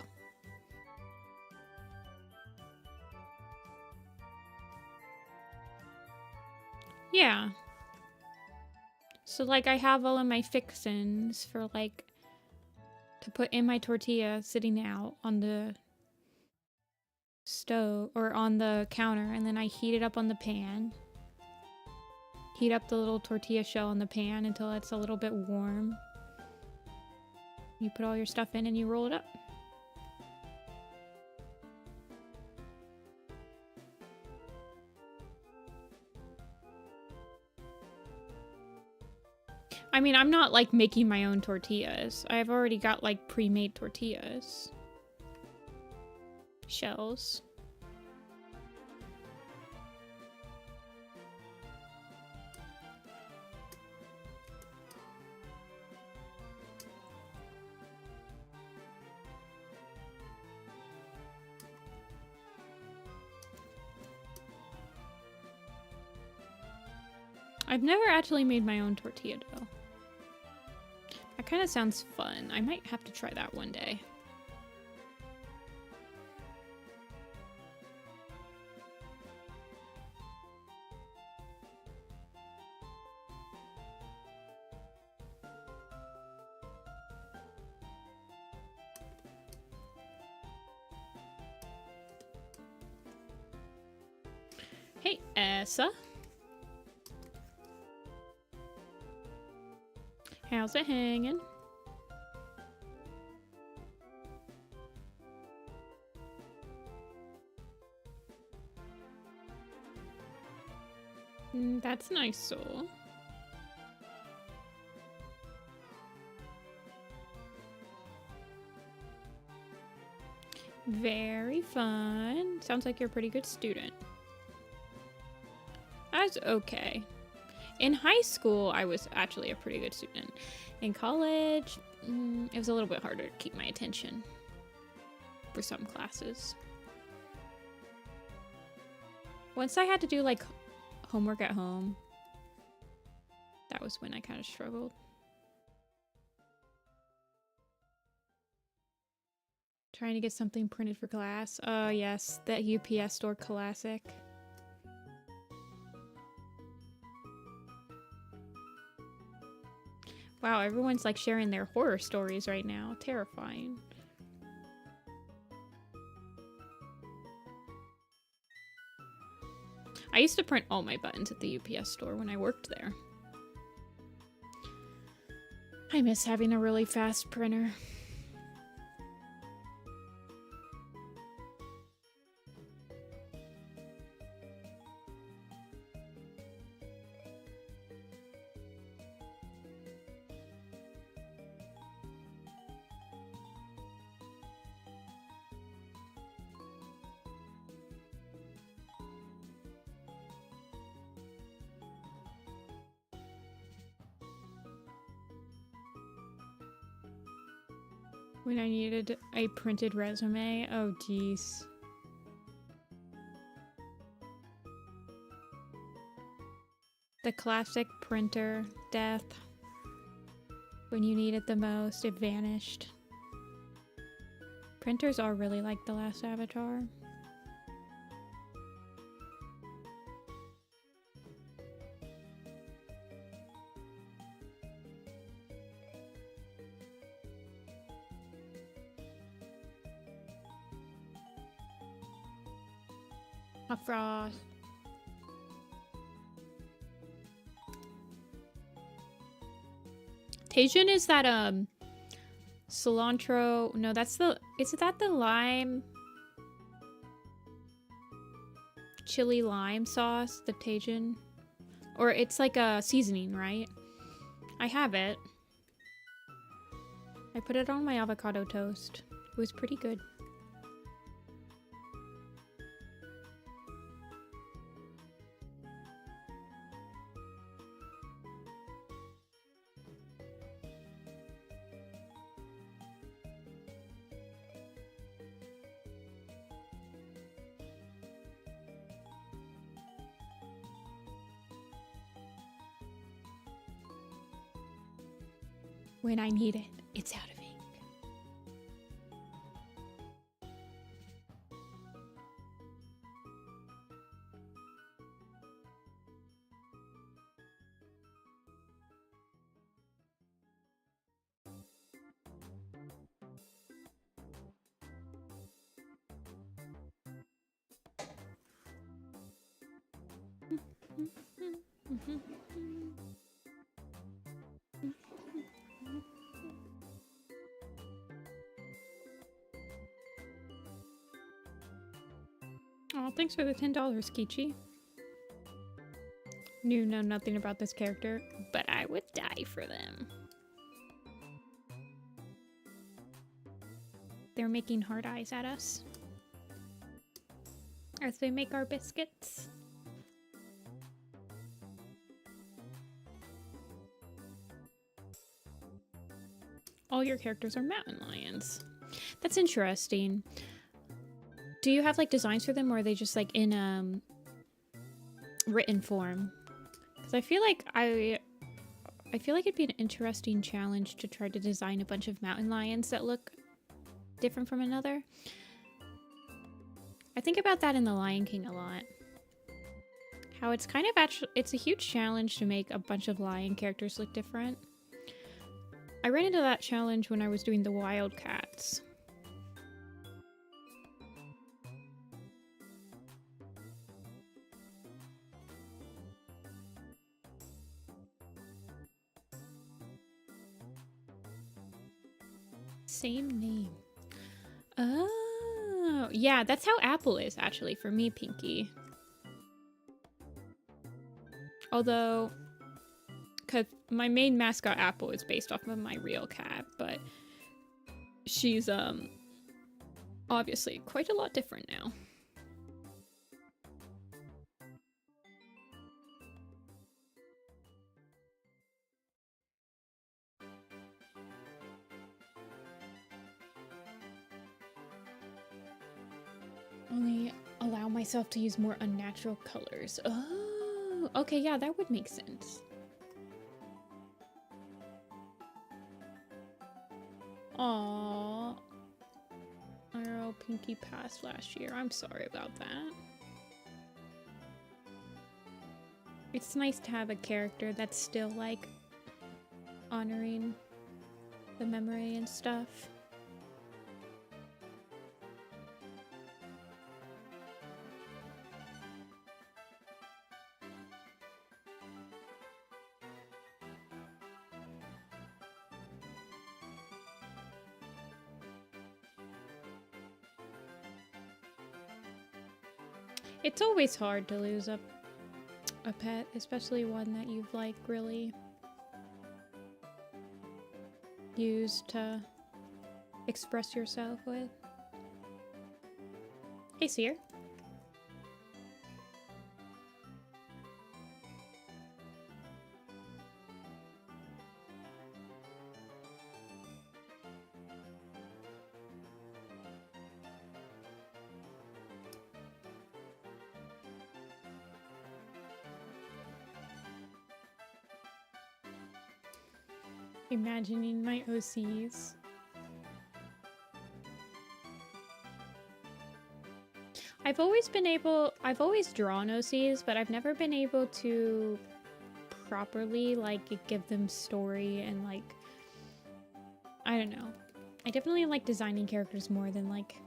Yeah. So like I have all of my fixins for like to put in my tortilla sitting out on the stove or on the counter, and then I heat it up on the pan. Heat up the little tortilla shell on the pan until it's a little bit warm. You put all your stuff in and you roll it up. I mean, I'm not like making my own tortillas. I've already got like pre-made tortillas. Shells. I've never actually made my own tortilla dough. That kind of sounds fun. I might have to try that one day. Hey, Essa. How's it hanging? That's nice, Soul. Very fun. Sounds like you're a pretty good student. That's okay. In high school, I was actually a pretty good student. In college, it was a little bit harder to keep my attention for some classes. Once I had to do like homework at home, that was when I kind of struggled. Trying to get something printed for class. Oh yes, that UPS store classic. Wow, everyone's like sharing their horror stories right now. Terrifying. I used to print all my buttons at the UPS store when I worked there. I miss having a really fast printer. When I needed a printed resume, oh geez. The classic printer death. When you need it the most, it vanished. Printers are really like the last avatar. A frost. Tajin is that cilantro. No, that's the. Is that the lime? Chili lime sauce, the Tajin? Or it's like a seasoning, right? I have it. I put it on my avocado toast. It was pretty good. When I need it, it's out of ink. Oh, thanks for the $10, Kichi. Knew nothing about this character, but I would die for them. They're making hard eyes at us as they make our biscuits. All your characters are mountain lions. That's interesting. Do you have like designs for them, or are they just like in written form? Because I feel like it'd be an interesting challenge to try to design a bunch of mountain lions that look different from another. I think about that in The Lion King a lot. How it's kind of it's a huge challenge to make a bunch of lion characters look different. I ran into that challenge when I was doing the Wildcats. Same name. Oh, yeah, that's how Apple is actually for me, Pinky. Although, because my main mascot Apple is based off of my real cat, but she's obviously quite a lot different now. Only allow myself to use more unnatural colors. Oh, okay, yeah, that would make sense. Aww. IRL Pinky passed last year. I'm sorry about that. It's nice to have a character that's still, like, honoring the memory and stuff. It's always hard to lose a pet, especially one that you've like really used to express yourself with. Hey, Seer. Imagining my OCs. I've always drawn OCs, but I've never been able to properly, like, give them story and, like, I don't know. I definitely like designing characters more than, like,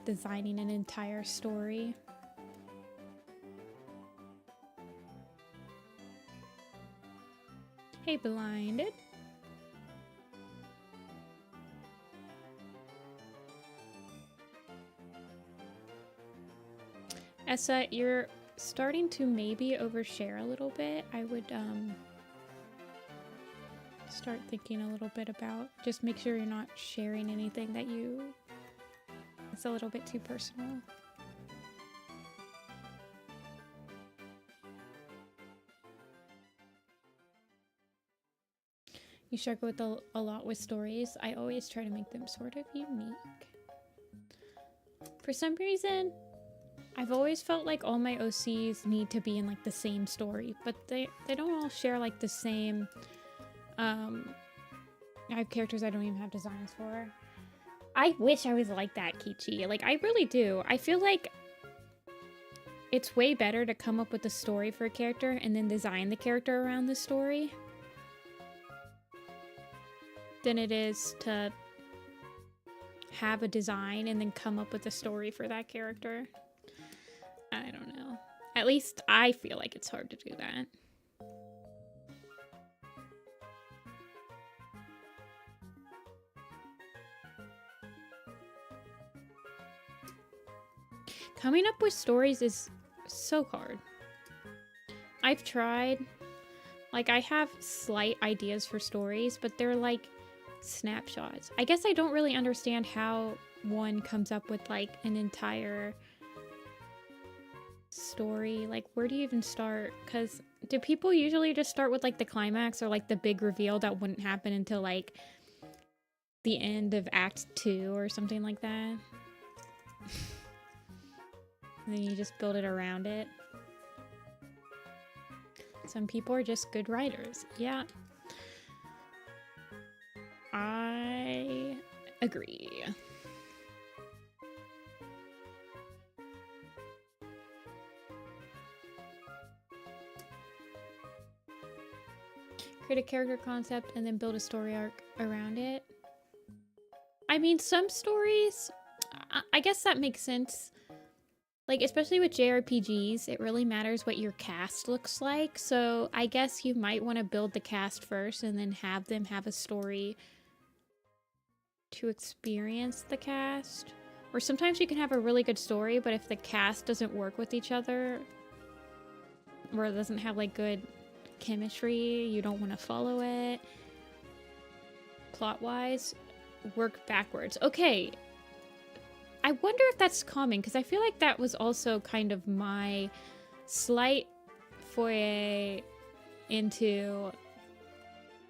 designing an entire story. Hey, Blinded. Essa, you're starting to maybe overshare a little bit. I would start thinking a little bit about, just make sure you're not sharing anything that it's a little bit too personal. You struggle with a lot with stories. I always try to make them sort of unique. For some reason, I've always felt like all my OCs need to be in like the same story, but they don't all share like the same. I have characters I don't even have designs for. I wish I was like that, Kichi. Like, I really do. I feel like it's way better to come up with a story for a character and then design the character around the story than it is to have a design and then come up with a story for that character. I don't know. At least I feel like it's hard to do that. Coming up with stories is so hard. I've tried. Like, I have slight ideas for stories, but they're like snapshots. I guess I don't really understand how one comes up with like an entire story. Like, where do you even start? Because do people usually just start with like the climax or like the big reveal that wouldn't happen until like the end of Act 2 or something like that? And then you just build it around it. Some people are just good writers. Yeah. I agree. Create a character concept and then build a story arc around it. I mean, some stories, I guess that makes sense. Like, especially with JRPGs, it really matters what your cast looks like. So I guess you might want to build the cast first and then have them have a story to experience the cast. Or sometimes you can have a really good story, but if the cast doesn't work with each other, or it doesn't have like good chemistry, you don't want to follow it. Plot-wise, work backwards. Okay. I wonder if that's common, because I feel like that was also kind of my slight foray into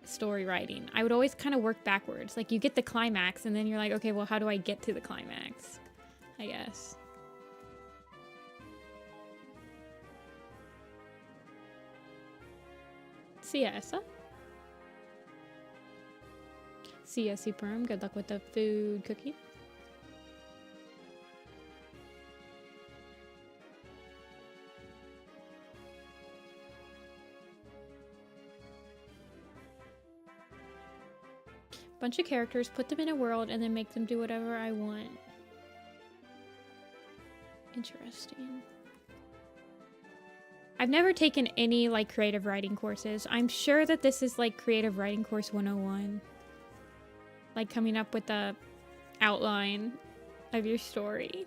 story writing. I would always kind of work backwards. Like, you get the climax, and then you're like, okay, well, how do I get to the climax? I guess. See ya, Essa. See ya, Superm. Good luck with the food cookie. Bunch of characters, put them in a world, and then make them do whatever I want. Interesting. I've never taken any, like, creative writing courses. I'm sure that this is, like, creative writing course 101. Like, coming up with the outline of your story.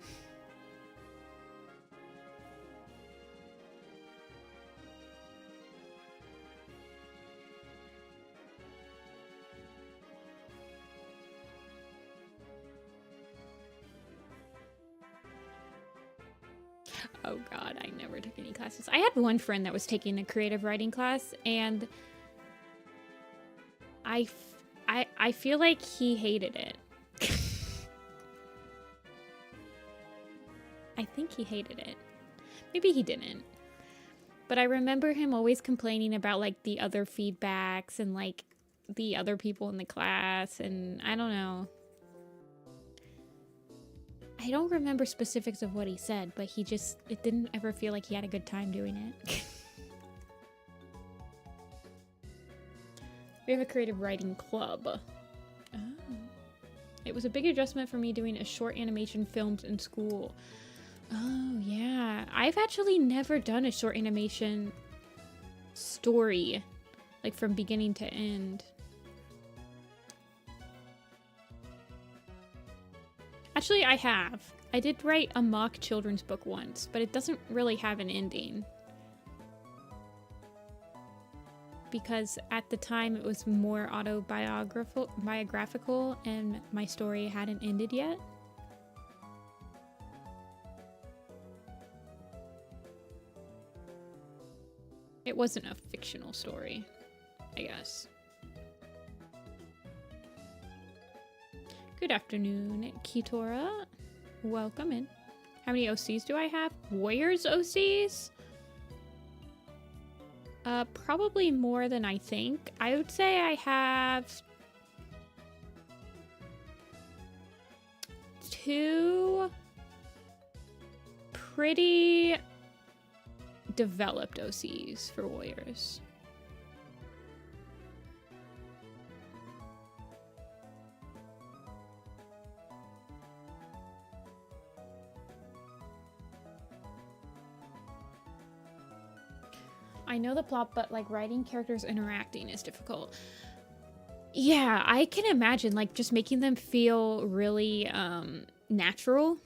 Oh god, I never took any classes. I had one friend that was taking a creative writing class, and I feel like he hated it. I think he hated it. Maybe he didn't. But I remember him always complaining about, like, the other feedbacks and, like, the other people in the class, and I don't know. I don't remember specifics of what he said, but it didn't ever feel like he had a good time doing it. We have a creative writing club. Oh. It was a big adjustment for me doing a short animation filmed in school. Oh, yeah. I've actually never done a short animation story like from beginning to end. Actually, I have. I did write a mock children's book once, but it doesn't really have an ending. Because at the time it was more autobiographical and my story hadn't ended yet. It wasn't a fictional story, I guess. Good afternoon, Kitora. Welcome in. How many OCs do I have? Warriors OCs? Probably more than I think. I would say I have 2 pretty developed OCs for warriors. I know the plot, but like writing characters interacting is difficult. Yeah, I can imagine like just making them feel really natural,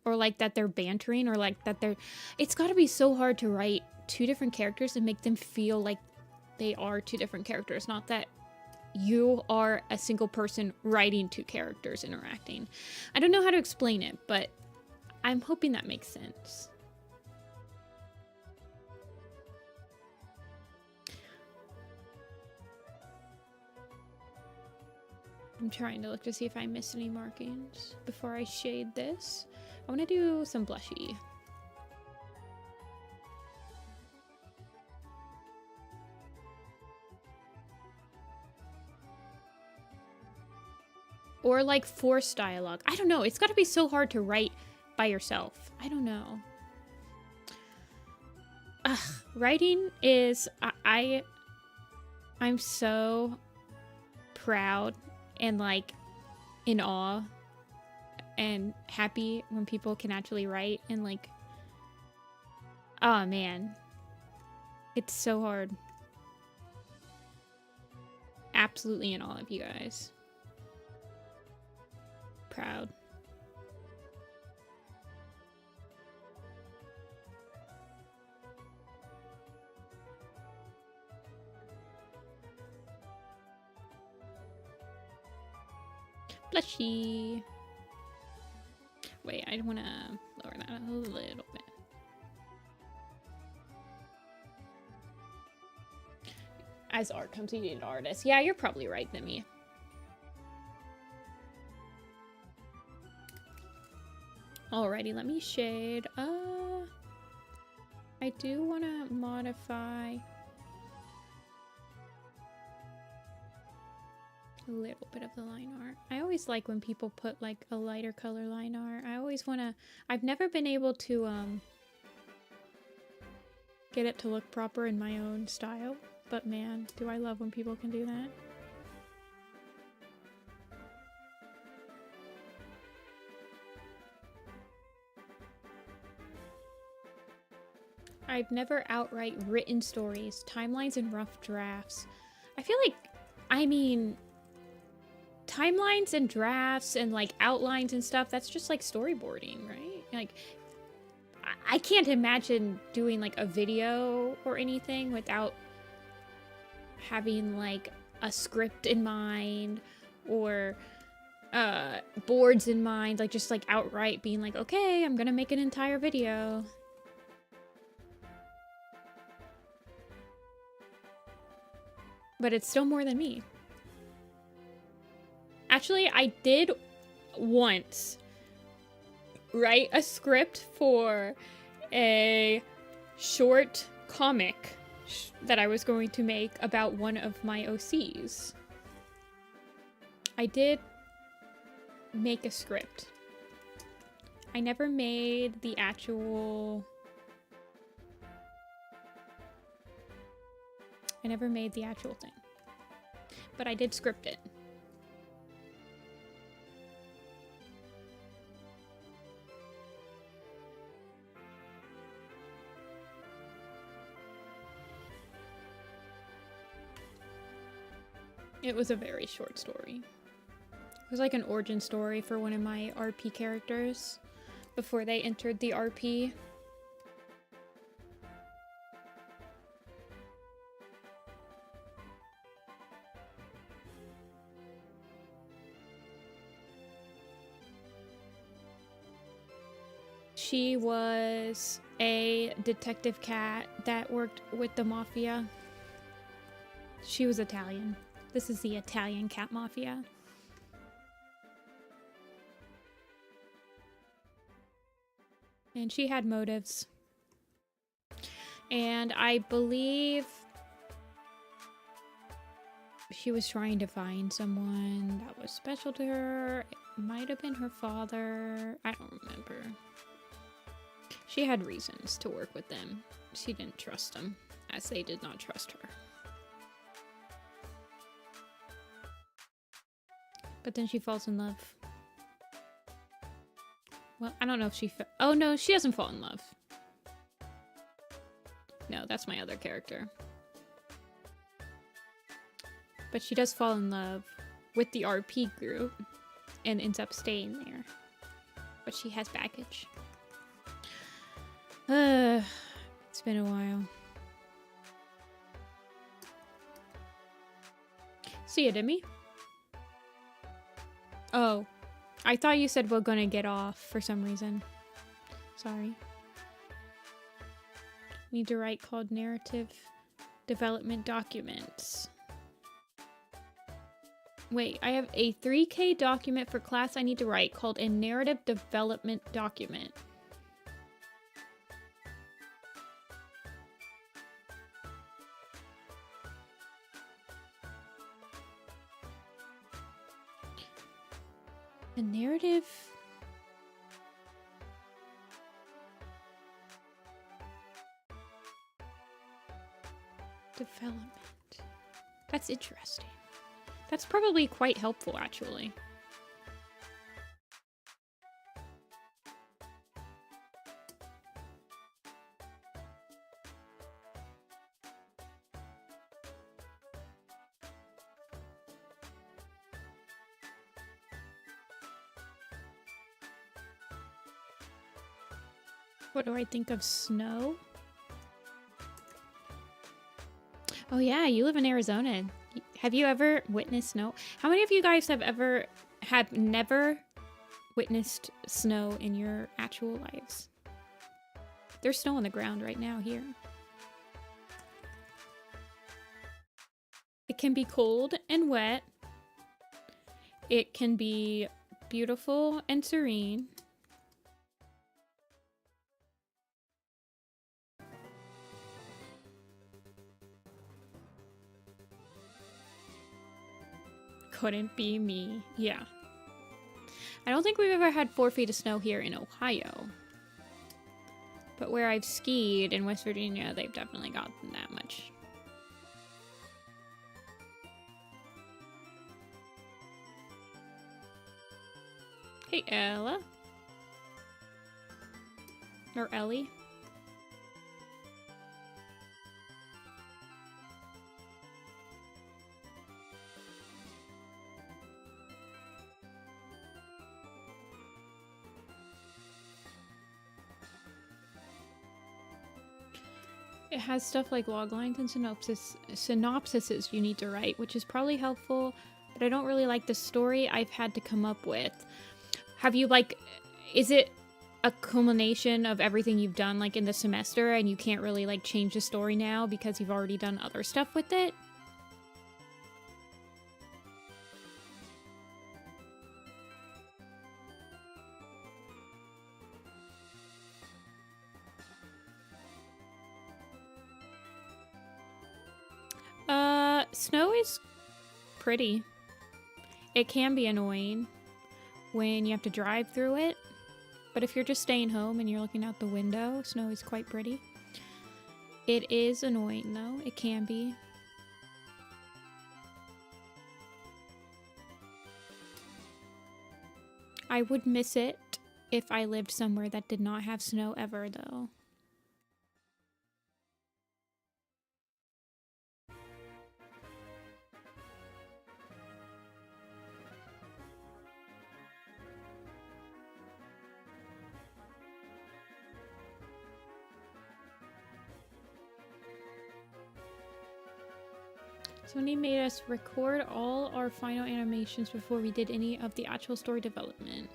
or like that they're bantering, or like that they're, it's got to be so hard to write 2 different characters and make them feel like they are 2 different characters, not that you are a single person writing 2 characters interacting. I don't know how to explain it, but I'm hoping that makes sense. I'm trying to look to see if I missed any markings before I shade this. I want to do some blushy. Or like forced dialogue. I don't know. It's got to be so hard to write by yourself. I don't know. Ugh, writing is... I'm so proud and like in awe and happy when people can actually write, and like, oh man, it's so hard. Absolutely in awe of you guys. Proud. Blushy. Wait, I want to lower that a little bit. As art comes, you need an artist. Yeah, you're probably right, Demi. Alrighty, let me shade. I do want to modify a little bit of the line art. I always like when people put like a lighter color line art. I always want to... I've never been able to get it to look proper in my own style, but man, do I love when people can do that. I've never outright written stories, timelines, and rough drafts. I feel like, I mean, timelines and drafts and like outlines and stuff, that's just like storyboarding, right? Like, I can't imagine doing like a video or anything without having like a script in mind or boards in mind, like just like outright being like, okay, I'm gonna make an entire video. But it's still more than me. Actually, I did once write a script for a short comic that I was going to make about one of my OCs. I did make a script. I never made the actual... thing. But I did script it. It was a very short story. It was like an origin story for one of my RP characters before they entered the RP. She was a detective cat that worked with the mafia. She was Italian. This is the Italian cat mafia. And she had motives. And I believe she was trying to find someone that was special to her. It might have been her father. I don't remember. She had reasons to work with them. She didn't trust them, as they did not trust her. But then she falls in love. Well, I don't know if she oh no, she doesn't fall in love. No, that's my other character. But she does fall in love with the RP group and ends up staying there. But she has baggage. It's been a while. See ya, Demi. Oh, I thought you said we're gonna get off for some reason. Sorry. Need to write called narrative development documents. Wait, I have a 3K document for class I need to write called a narrative development document. A narrative development. That's interesting. That's probably quite helpful, actually. What do I think of snow? Oh yeah, you live in Arizona. Have you ever witnessed snow? How many of you guys have never witnessed snow in your actual lives? There's snow on the ground right now here. It can be cold and wet. It can be beautiful and serene. Couldn't be me. Yeah. I don't think we've ever had 4 feet of snow here in Ohio. But where I've skied in West Virginia, they've definitely gotten that much. Hey, Ella. Or Ellie. It has stuff like loglines and synopsises you need to write, which is probably helpful, but I don't really like the story I've had to come up with. Have you, like, is it a culmination of everything you've done, like, in the semester, and you can't really, like, change the story now because you've already done other stuff with it? Snow is pretty. It can be annoying when you have to drive through it, but if you're just staying home and you're looking out the window, snow is quite pretty. It is annoying though, it can be. I would miss it if I lived somewhere that did not have snow ever though. Somebody made us record all our final animations before we did any of the actual story development.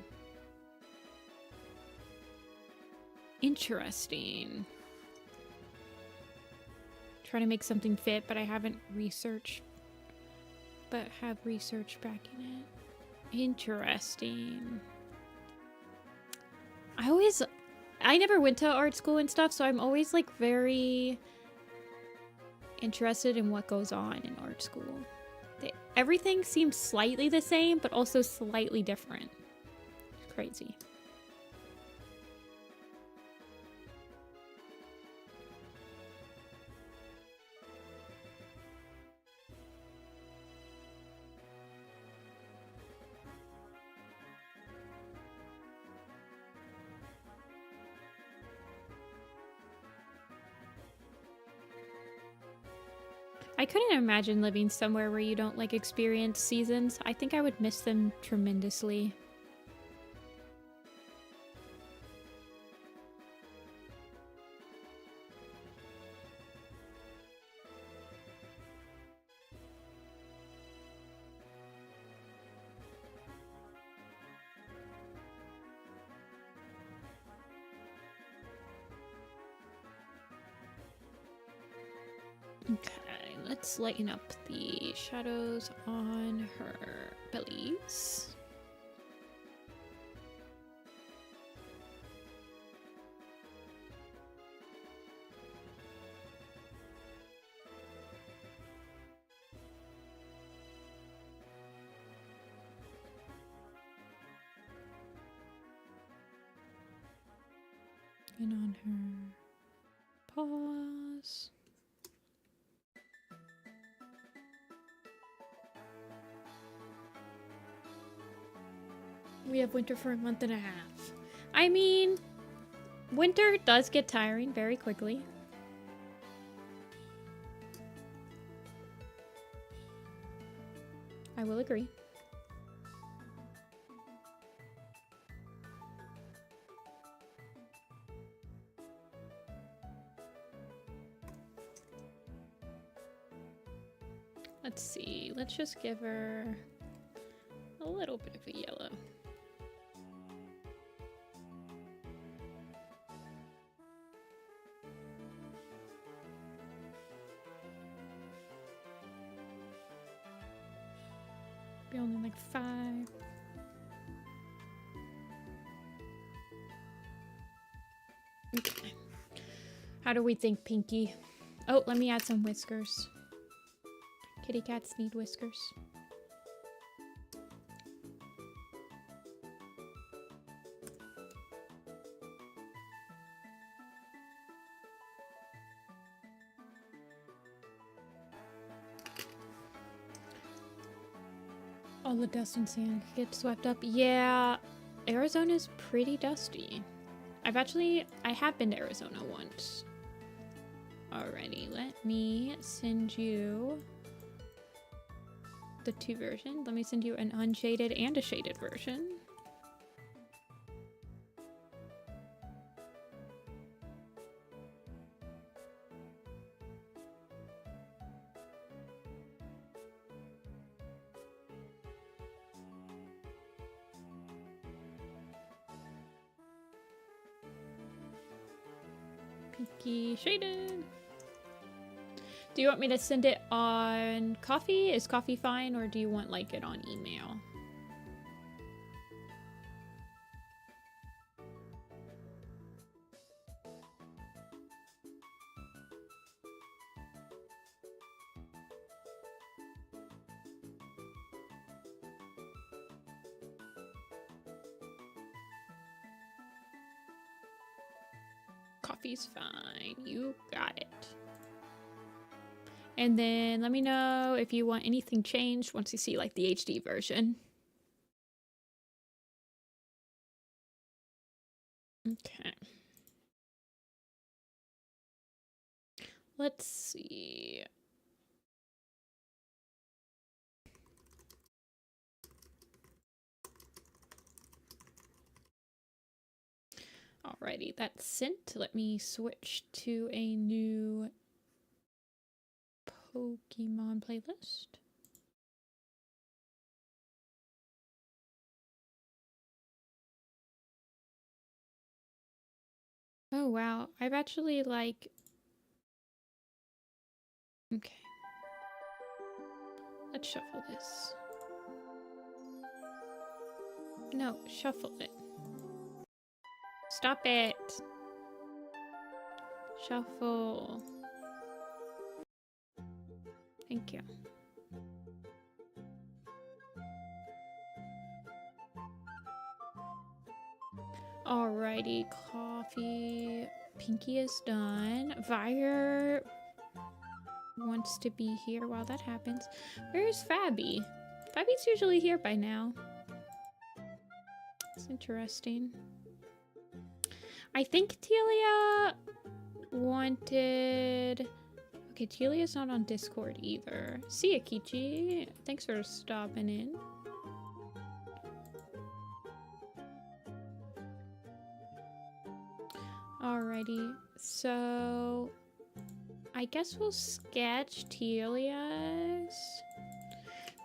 Interesting. Try to make something fit, but I haven't researched. But have research backing it. Interesting. I never went to art school and stuff, so I'm always like very interested in what goes on in art school. Everything seems slightly the same, but also slightly different. It's crazy. I couldn't imagine living somewhere where you don't like experience seasons. I think I would miss them tremendously. Okay, let's lighten up the shadows on her bellies. And on her paws. We have winter for a month and a half. I mean, winter does get tiring very quickly. I will agree. Let's see. Let's just give her a little bit of a yellow. Be only like 5. Okay. How do we think, Pinky? Oh, let me add some whiskers. Kitty cats need whiskers. All the dust and sand get swept up. Yeah, Arizona's pretty dusty. I have been to Arizona once. Alrighty, let me send you the 2 versions. Let me send you an unshaded and a shaded version. Pinky shaded. Do you want me to send it on coffee? Is coffee fine, or do you want like it on email? Coffee's fine. You got it. And then let me know if you want anything changed once you see like the HD version. Okay. Let's see. Alrighty, that's sent. Let me switch to a new Pokemon playlist. Oh wow, I've actually like... Okay. Let's shuffle this. No, shuffle it. Stop it. Shuffle. Thank you. Alrighty, coffee. Pinky is done. Vire wants to be here while that happens. Where's Fabby? Fabby's usually here by now. It's interesting. I think Telia wanted... Okay, Telia's not on Discord either. See ya, Kichi. Thanks for stopping in. Alrighty, so I guess we'll sketch Telia's.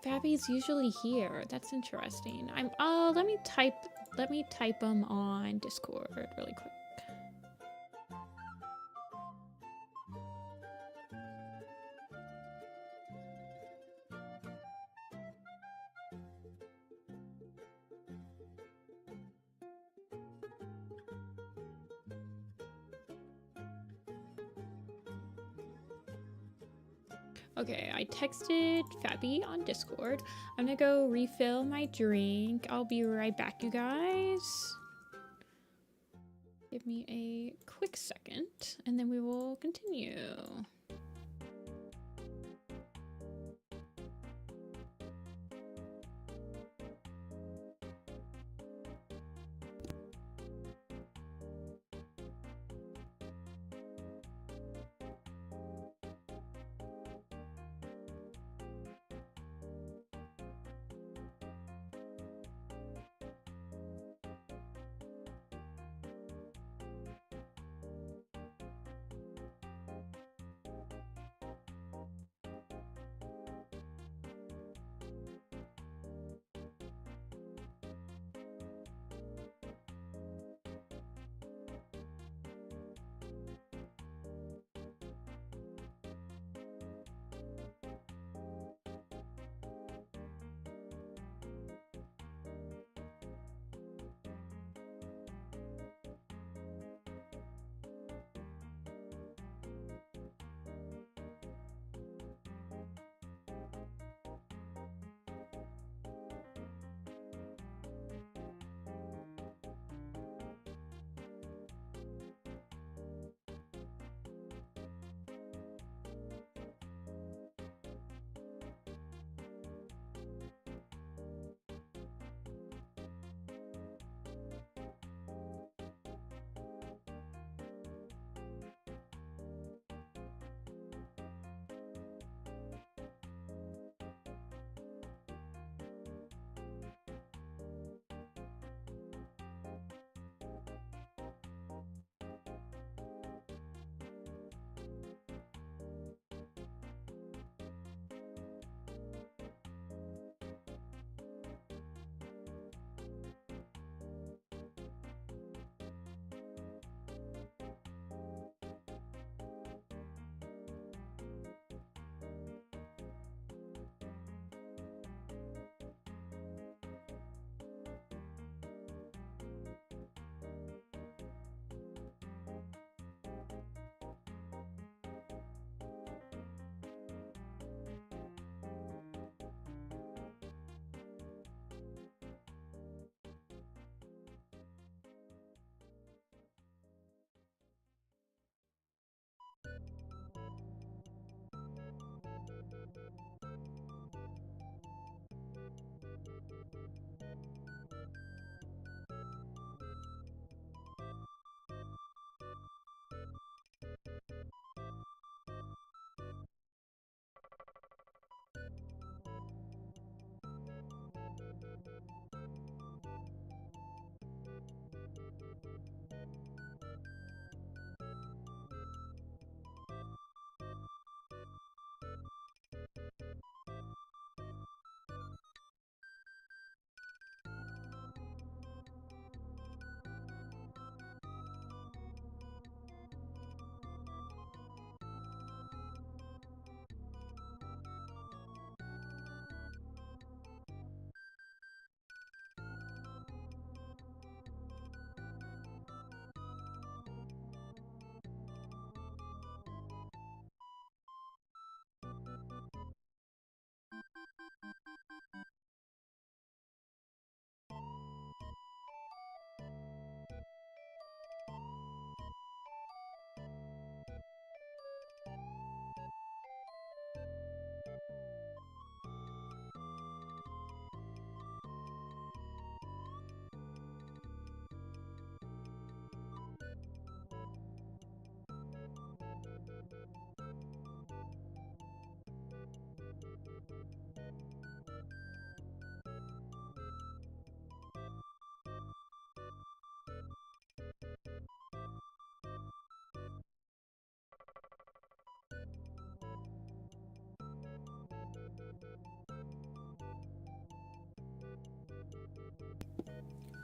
Fabby's usually here. That's interesting. Let me type them on Discord really quick. Okay, I texted Fabby on Discord. I'm gonna go refill my drink. I'll be right back, you guys. Give me a quick second, and then we will continue.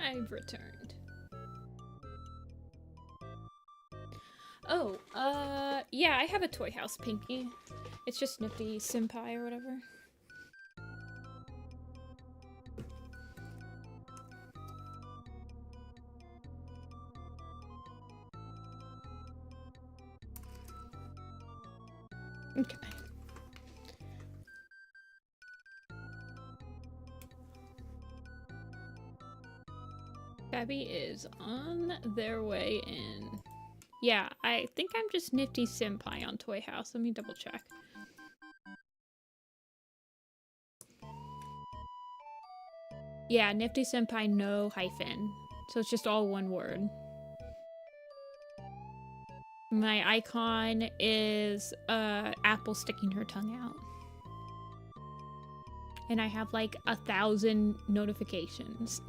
I've returned. Oh, yeah, I have a toy house pinky. It's just Nifty-Senpai or whatever. Okay. Gabby is on their way in. Yeah, I think I'm just Nifty-Senpai on Toy House. Let me double check. Yeah, Nifty-Senpai, no hyphen. So it's just all one word. My icon is Apple sticking her tongue out. And I have like 1,000 notifications.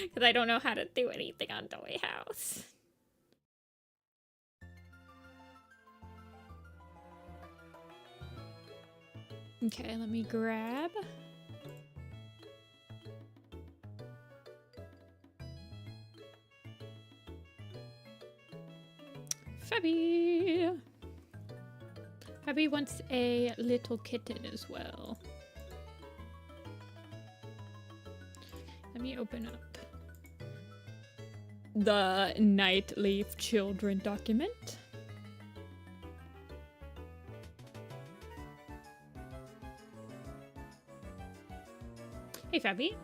Because I don't know how to do anything on Toy House. Okay, let me grab. Fabby! Fabby wants a little kitten as well. Let me open up the Nightleaf Children document. Hey, Fabby.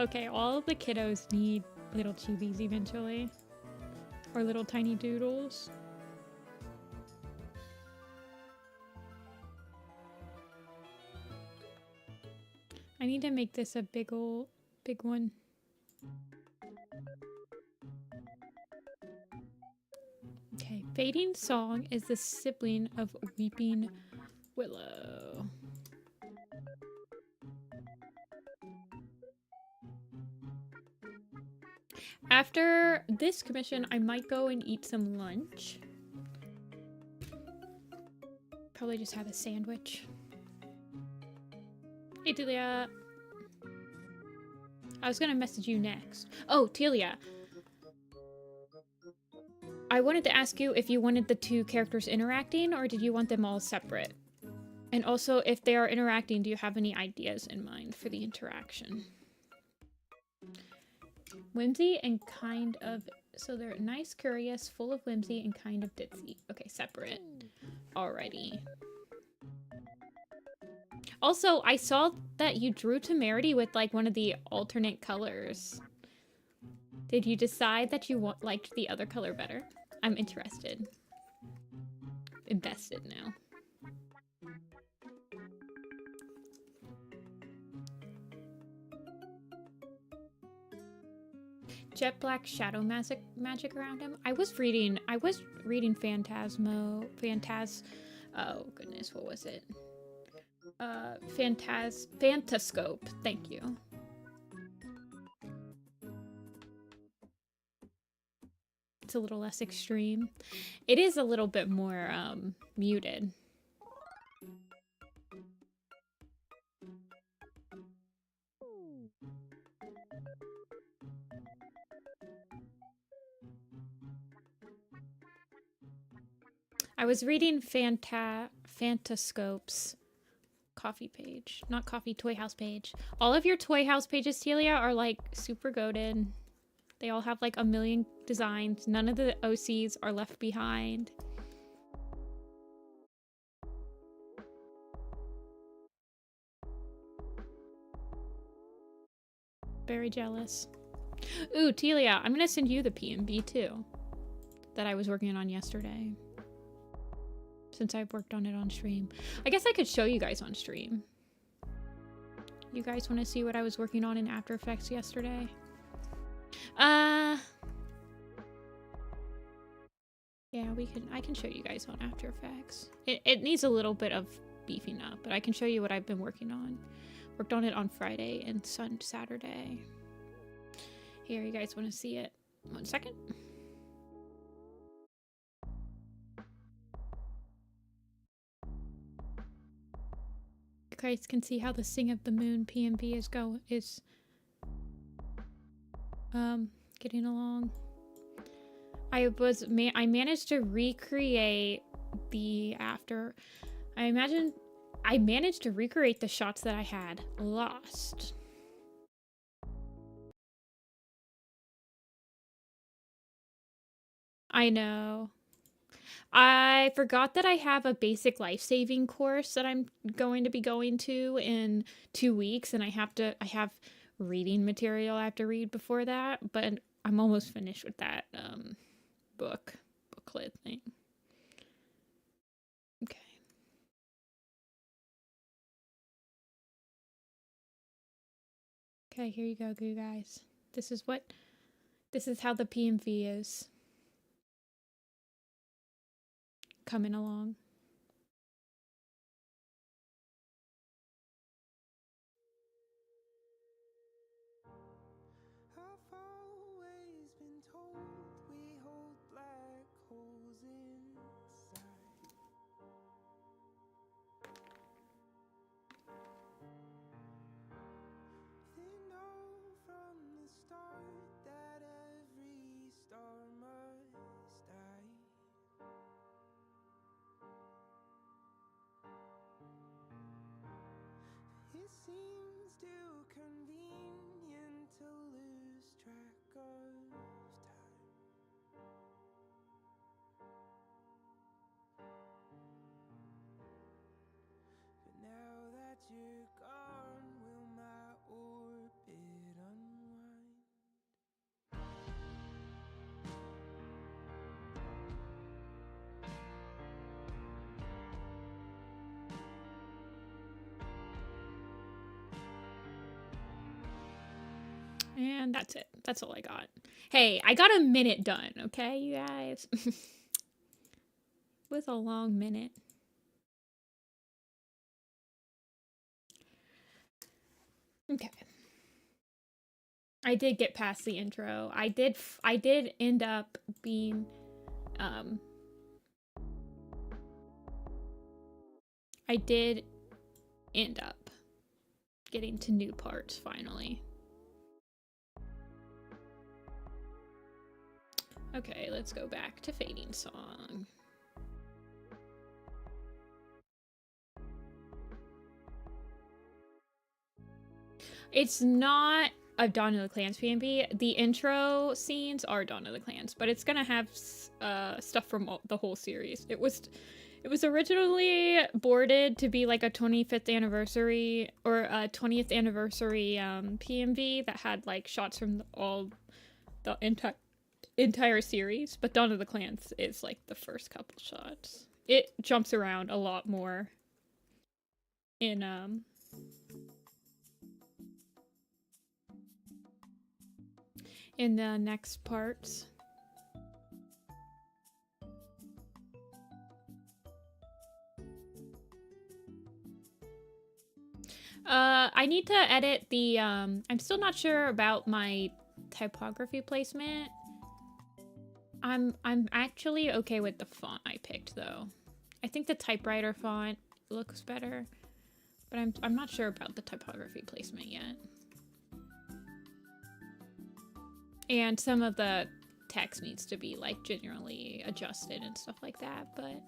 Okay, all of the kiddos need little chubbies eventually. Or little tiny doodles. I need to make this a big one. Okay, Fading Song is the sibling of Weeping Willow. After this commission, I might go and eat some lunch. Probably just have a sandwich. Hey, Telia. I was gonna message you next. Oh, Telia. I wanted to ask you if you wanted the two characters interacting or did you want them all separate? And also, if they are interacting, do you have any ideas in mind for the interaction? Whimsy and kind of... So they're nice, curious, full of whimsy, and kind of ditzy. Okay, separate. Alrighty. Also, I saw that you drew Temerity with, like, one of the alternate colors. Did you decide that you liked the other color better? I'm interested. Invested now. Jet black shadow magic around him. I was reading oh goodness, what was it? Phantascope. Thank you. It's a little less extreme. It is a little bit more muted. I was reading Phantascope's coffee page. Not coffee, Toy House page. All of your Toy House pages, Celia, are like super goated. They all have like a million designs. None of the OCs are left behind. Very jealous. Ooh, Telia, I'm gonna send you the PNB too. That I was working on yesterday. Since I've worked on it on stream. I guess I could show you guys on stream. You guys want to see what I was working on in After Effects yesterday? Yeah, I can show you guys on After Effects. It needs a little bit of beefing up, but I can show you what I've been working on. Worked on it on Friday and Saturday. Here, you guys want to see it? 1 second. guys can see how the Sing of the Moon PMV is getting along. I managed to recreate the after. I managed to recreate the shots that I had lost. I know. I forgot that I have a basic life-saving course that I'm going to be going to in 2 weeks, and I have reading material I have to read before that, but I'm almost finished with that booklet thing. Okay. Okay, here you go, you guys. This is how the PMV is coming along. I've always been told we hold black holes inside. They know from the start that every star must die. It seems too convenient to lose track of time. But now that you're gone, will my orbit unwind? And that's it. That's all I got. Hey, I got a minute done, okay, you guys? It was a long minute. Okay. I did get past the intro. I did end up being I did end up getting to new parts finally. Okay, let's go back to Fading Song. It's not a Dawn of the Clans PMV. The intro scenes are Dawn of the Clans, but it's gonna have stuff from the whole series. It was originally boarded to be like a 25th anniversary or a 20th anniversary PMV that had like shots from the entire series, but Dawn of the Clans is like the first couple shots. It jumps around a lot more in the next parts. I need to edit the I'm still not sure about my typography placement. I'm actually okay with the font I picked though. I think the typewriter font looks better, but I'm not sure about the typography placement yet. And some of the text needs to be like generally adjusted and stuff like that, but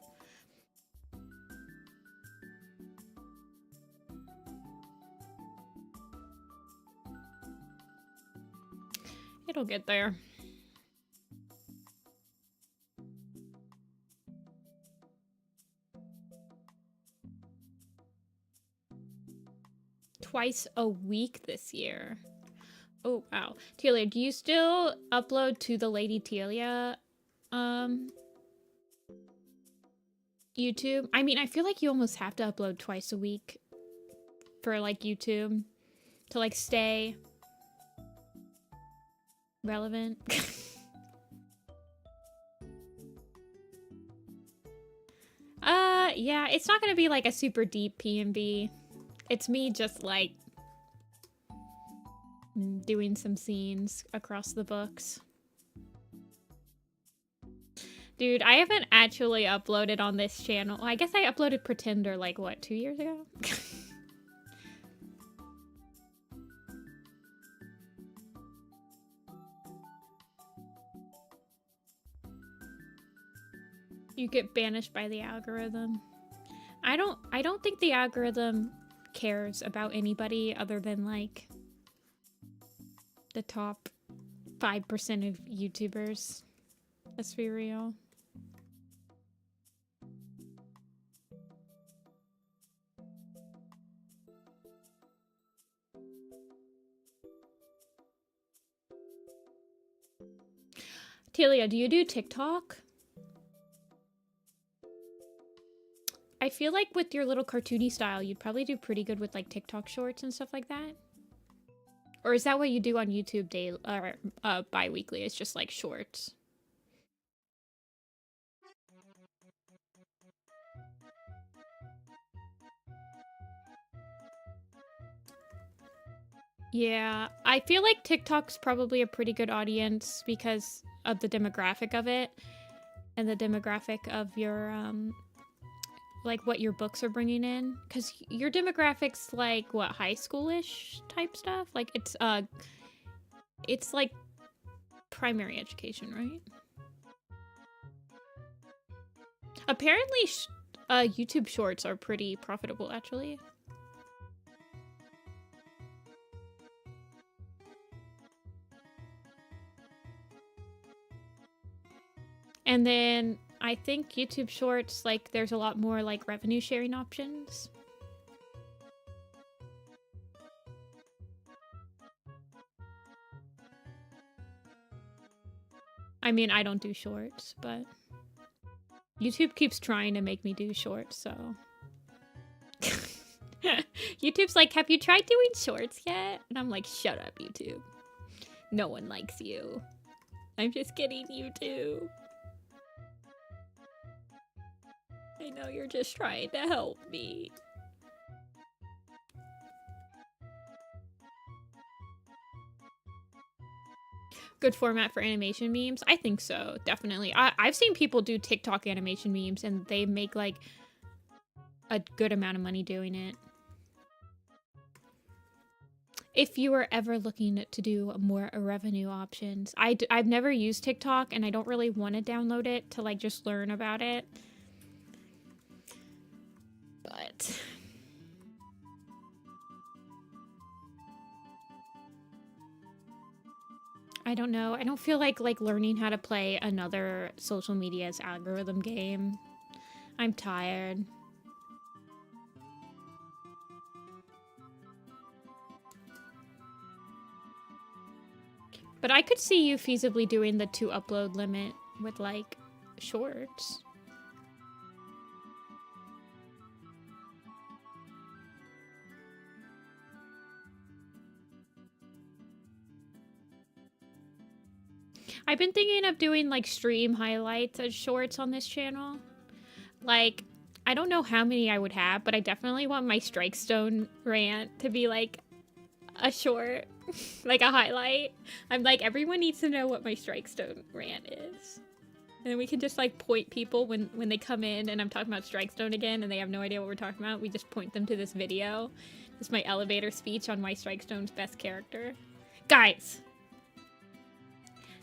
it'll get there. Twice a week this year. Oh, wow. Telia, do you still upload to the Lady Telia YouTube? I mean, I feel like you almost have to upload twice a week for like YouTube to like stay relevant. Yeah, it's not gonna be like a super deep PMV. It's me just like doing some scenes across the books. Dude, I haven't actually uploaded on this channel. I guess I uploaded Pretender like, what, 2 years ago? You get banished by the algorithm. I don't think the algorithm cares about anybody other than like the top 5% of YouTubers. Let's be real. Talia, do you do TikTok? I feel like with your little cartoony style, you'd probably do pretty good with like TikTok shorts and stuff like that. Or is that what you do on YouTube daily or bi-weekly? It's just like shorts. Yeah, I feel like TikTok's probably a pretty good audience because of the demographic of it and the demographic of your like what your books are bringing in, because your demographics like what, high schoolish type stuff, like it's like primary education, right? Apparently YouTube shorts are pretty profitable actually. And then I think YouTube shorts, like there's a lot more like revenue sharing options. I mean, I don't do shorts, but YouTube keeps trying to make me do shorts, so. YouTube's like, have you tried doing shorts yet? And I'm like, shut up, YouTube. No one likes you. I'm just kidding, YouTube. I know you're just trying to help me. Good format for animation memes? I think so, definitely. I've seen people do TikTok animation memes and they make like a good amount of money doing it. If you were ever looking to do more revenue options, I've never used TikTok and I don't really want to download it to like just learn about it. But I don't know. I don't feel like learning how to play another social media's algorithm game. I'm tired. But I could see you feasibly doing the 2 upload limit with like shorts. I've been thinking of doing like stream highlights as shorts on this channel. Like, I don't know how many I would have, but I definitely want my Strike Stone rant to be like a short, like a highlight. I'm like, everyone needs to know what my Strike Stone rant is. And then we can just like point people when they come in and I'm talking about Strike Stone again and they have no idea what we're talking about. We just point them to this video. This is my elevator speech on my Strike Stone's best character. Guys!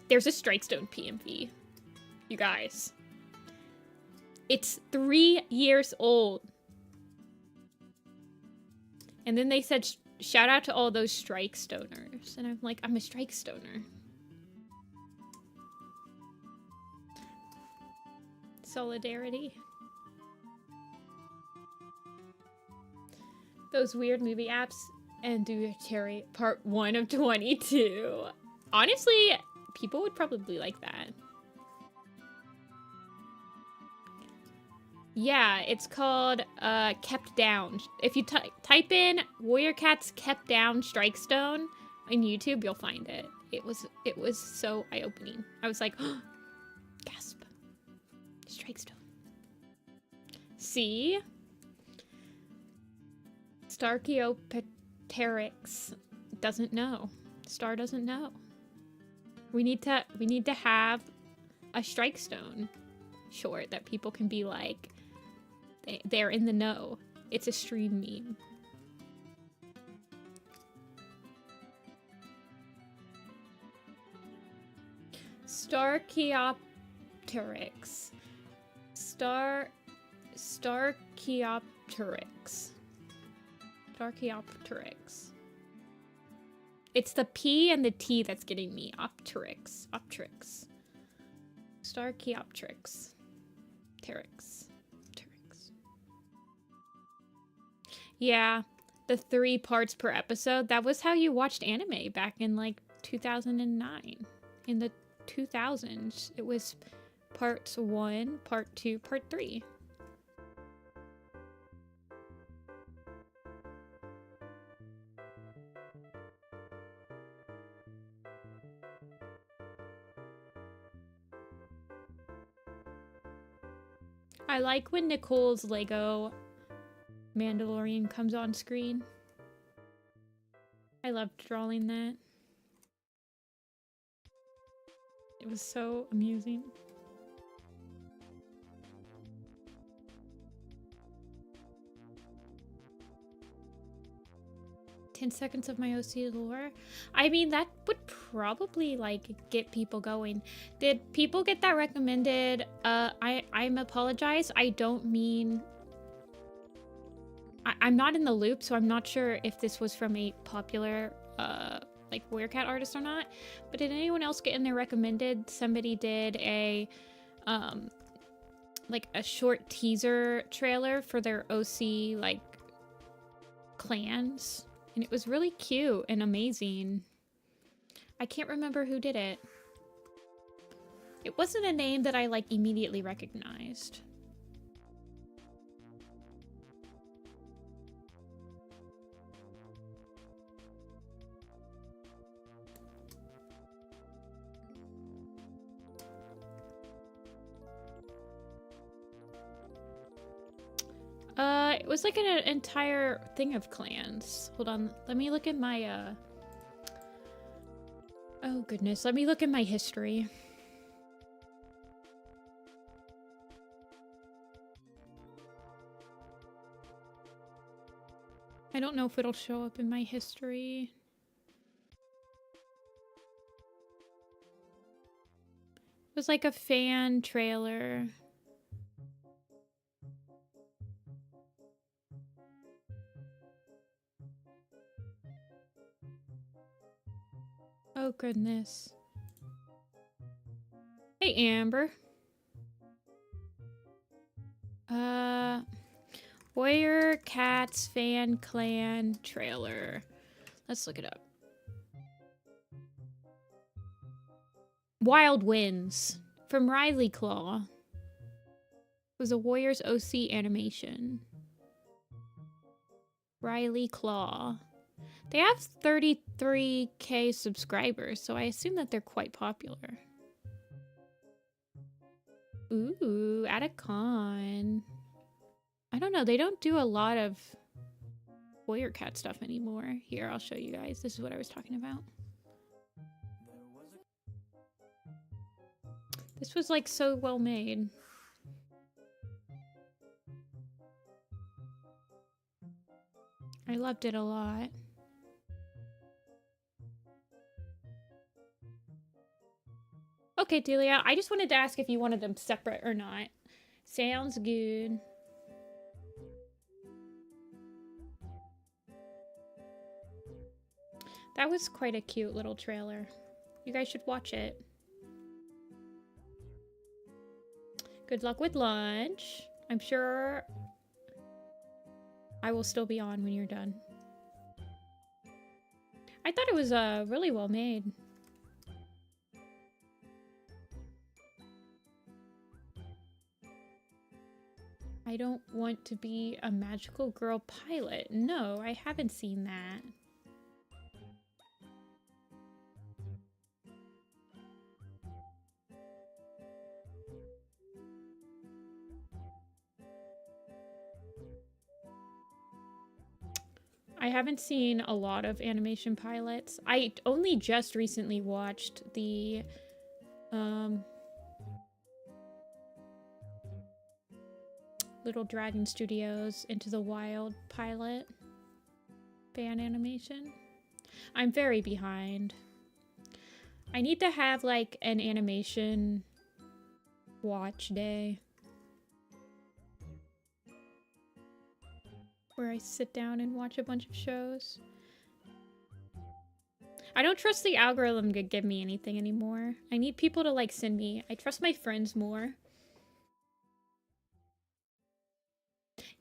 There's a Strike Stone PMV. You guys. It's 3 years old. And then they said, shout out to all those Strike Stoners. And I'm like, I'm a Strike Stoner. Solidarity. Those weird movie apps and do Terry part 1 of 22. Honestly, people would probably like that. Yeah, it's called Kept Down. If you type in Warrior Cats Kept Down Strike Stone on YouTube, you'll find it. It was so eye-opening. I was like, oh, gasp. Strike Stone. See? Starchiopteryx doesn't know. Star doesn't know. We need to have a Strike Stone short that people can be like, they're in the know. It's a stream meme. Starchiopteryx. Starchiopteryx. Starchiopteryx. It's the P and the T that's getting me. Opteryx. Opteryx. Starchiopteryx. Pteryx. Pteryx. Yeah, the 3 parts per episode. That was how you watched anime back in like 2009. In the 2000s, it was parts 1, part 2, part 3. I like when Nicole's Lego Mandalorian comes on screen. I loved drawing that. It was so amusing. "10 seconds of my OC lore." I mean, that would probably like get people going. Did people get that recommended? I'm apologize. I don't mean. I'm not in the loop, so I'm not sure if this was from a popular like Werecat artist or not. But did anyone else get in their recommended? Somebody did a like a short teaser trailer for their OC like clans. And it was really cute and amazing. I can't remember who did it. It wasn't a name that I like immediately recognized. It was like an entire thing of clans. Hold on, let me look at my, oh goodness, let me look at my history. I don't know if it'll show up in my history. It was like a fan trailer. Oh goodness. Hey Amber. Warrior Cats fan clan trailer. Let's look it up. Wild Winds from Riley Claw. It was a Warriors OC animation. Riley Claw. They have 33K subscribers, so I assume that they're quite popular. Ooh, at a con. I don't know, they don't do a lot of Warrior Cat stuff anymore. Here, I'll show you guys. This is what I was talking about. This was like so well made. I loved it a lot. Okay, Delia, I just wanted to ask if you wanted them separate or not. Sounds good. That was quite a cute little trailer. You guys should watch it. Good luck with lunch. I'm sure I will still be on when you're done. I thought it was really well made. I don't want to be a magical girl pilot. No, I haven't seen that. I haven't seen a lot of animation pilots. I only just recently watched the Little Dragon Studios Into the Wild pilot fan animation. I'm very behind. I need to have like an animation watch day. where I sit down and watch a bunch of shows. I don't trust the algorithm to give me anything anymore. I need people to like send me. I trust my friends more.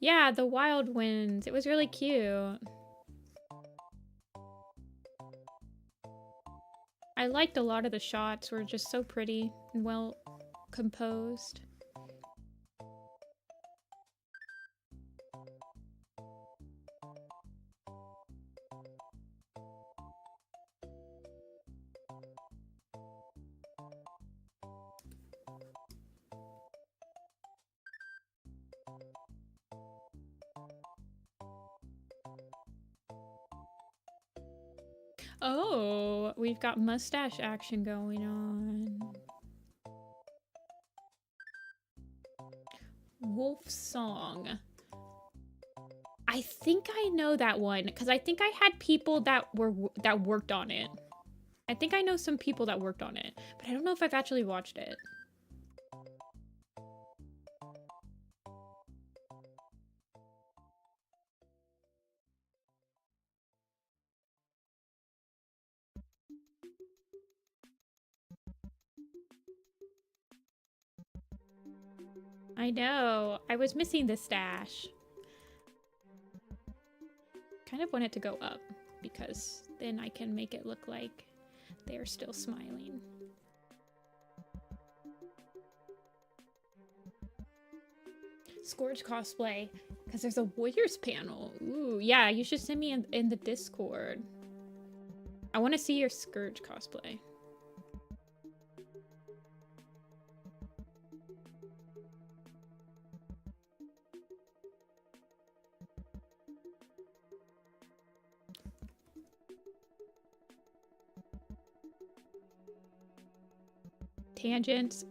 Yeah, the wild winds. It was really cute. I liked a lot of the shots, were just so pretty and well composed. Oh, we've got mustache action going on. Wolf Song. I think I know that one because I think I had people that worked on it. I think I know some people that worked on it, but I don't know if I've actually watched it. I know. I was missing the stash. Kind of want it to go up because then I can make it look like they're still smiling. Scourge cosplay, because there's a Warriors panel. Ooh, yeah, you should send me in the Discord. I want to see your Scourge cosplay. Tangents.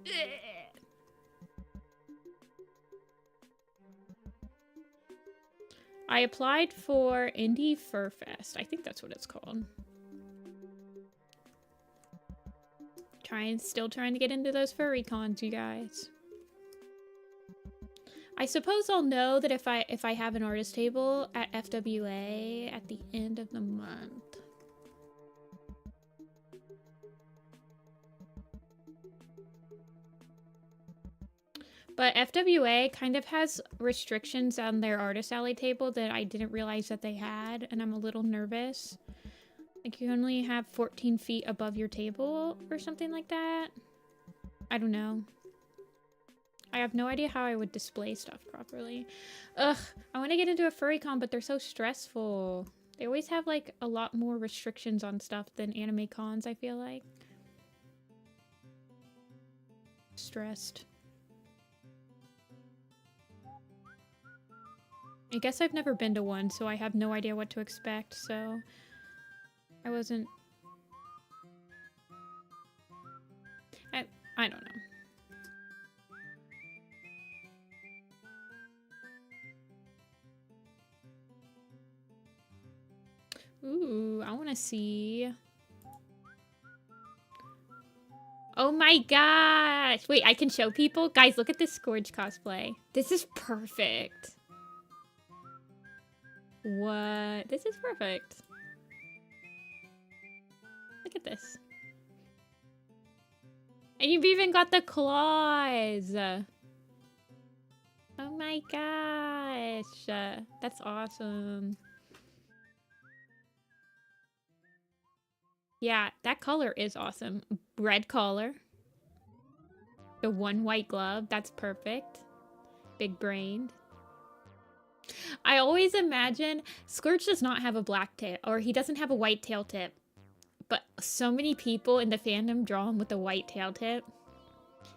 I applied for Indie Fur Fest. I think that's what it's called. Still trying to get into those furry cons, you guys. I suppose I'll know that if I have an artist table at FWA at the end of the month. But FWA kind of has restrictions on their artist alley table that I didn't realize that they had, and I'm a little nervous. Like, you only have 14 feet above your table or something like that. I don't know. I have no idea how I would display stuff properly. Ugh, I want to get into a furry con, but they're so stressful. They always have, like, a lot more restrictions on stuff than anime cons, I feel like. Stressed. I guess I've never been to one, so I have no idea what to expect, so I wasn't... I don't know. Ooh, I want to see... Oh my gosh! Wait, I can show people? Guys, look at this Scourge cosplay. This is perfect. What? This is perfect. Look at this. And you've even got the claws. Oh my gosh. That's awesome. Yeah, that color is awesome. Red collar. The one white glove. That's perfect. Big brained. I always imagine Scourge does not have a black tail, or he doesn't have a white tail tip. But so many people in the fandom draw him with a white tail tip.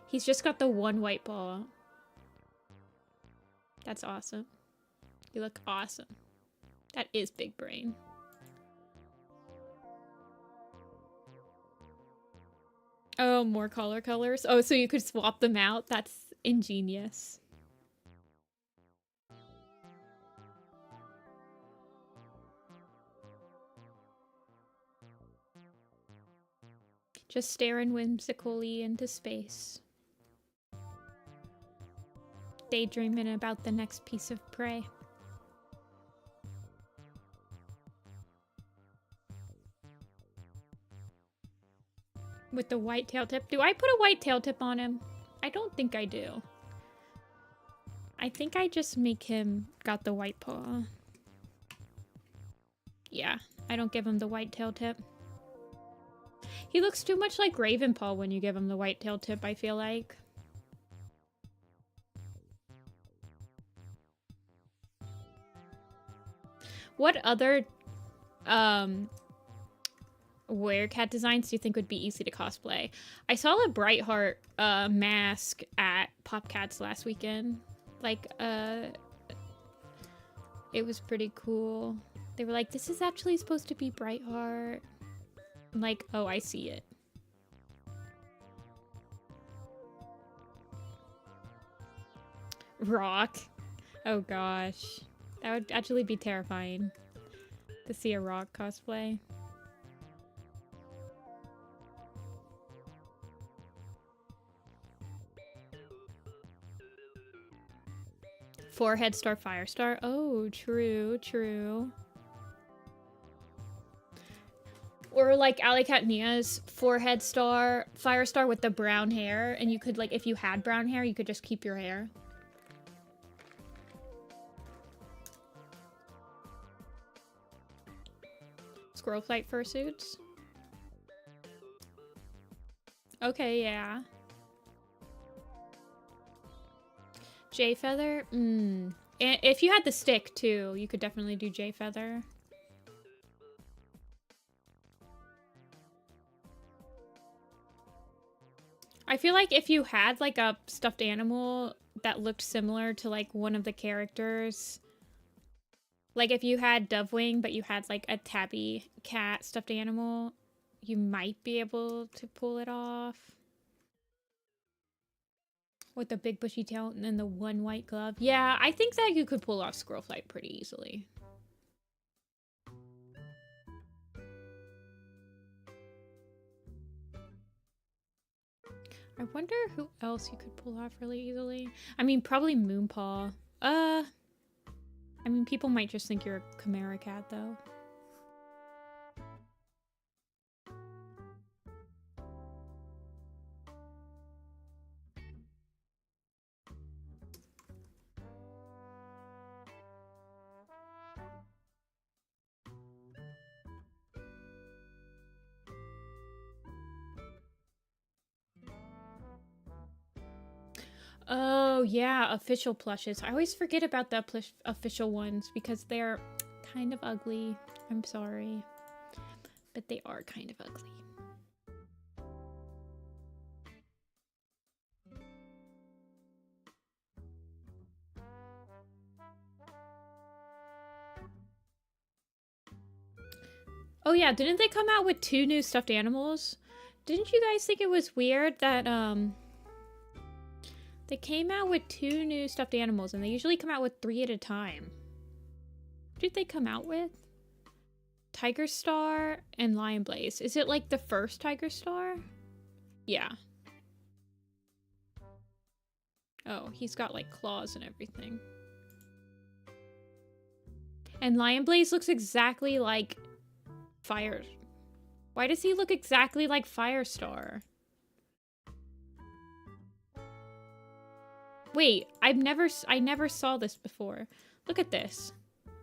He's just got the one white ball. That's awesome. You look awesome. That is big brain. Oh, more colors. Oh, so you could swap them out? That's ingenious. Just staring whimsically into space. Daydreaming about the next piece of prey. With the white tail tip. Do I put a white tail tip on him? I don't think I do. I think I just make him got the white paw. Yeah, I don't give him the white tail tip. He looks too much like Ravenpaw when you give him the white tail tip, I feel like. What other werecat designs do you think would be easy to cosplay? I saw a Brightheart mask at PopCats last weekend. Like, it was pretty cool. They were like, this is actually supposed to be Brightheart. I'm like, oh, I see it. Rock. Oh gosh. That would actually be terrifying to see a Rock cosplay. Forehead star, Firestar. Oh, true, true. Or like Alley Cat Nia's forehead star, Firestar with the brown hair, and you could like, if you had brown hair, you could just keep your hair. Squirrel flight fursuits. Okay, yeah. Jay Feather? And if you had the stick too, you could definitely do Jay Feather. I feel like if you had like a stuffed animal that looked similar to like one of the characters, like if you had Dovewing but you had like a tabby cat stuffed animal, you might be able to pull it off. With the big bushy tail and then the one white glove. Yeah, I think that you could pull off Squirrel Flight pretty easily. I wonder who else you could pull off really easily. I mean, probably Moonpaw. I mean, people might just think you're a Chimera Cat, though. Oh, yeah, official plushes. I always forget about the official ones because they're kind of ugly. I'm sorry. But they are kind of ugly. Oh yeah, didn't they come out with 2 new stuffed animals? Didn't you guys think it was weird that, they came out with 2 new stuffed animals, and they usually come out with 3 at a time. What did they come out with? Tiger Star and Lion Blaze. Is it like the first Tiger Star? Yeah. Oh, he's got like claws and everything. And Lion Blaze looks exactly like Fire. Why does he look exactly like Firestar? Wait, I never saw this before. Look at this.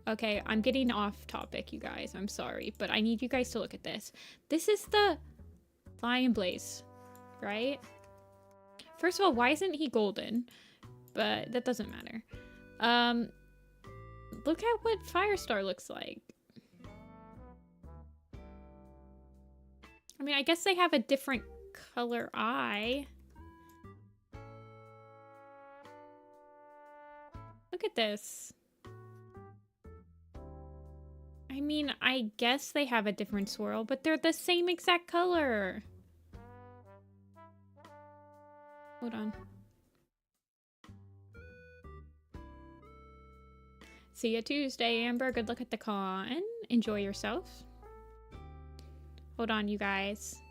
Okay, I'm getting off topic, you guys. I'm sorry, but I need you guys to look at this. This is the Lion Blaze, right? First of all, why isn't he golden? But that doesn't matter. Look at what Firestar looks like. I mean, I guess they have a different color eye. Look at this. I mean, I guess they have a different swirl, but they're the same exact color. Hold on. See ya Tuesday, Amber. Good luck at the con. Enjoy yourself. Hold on, you guys.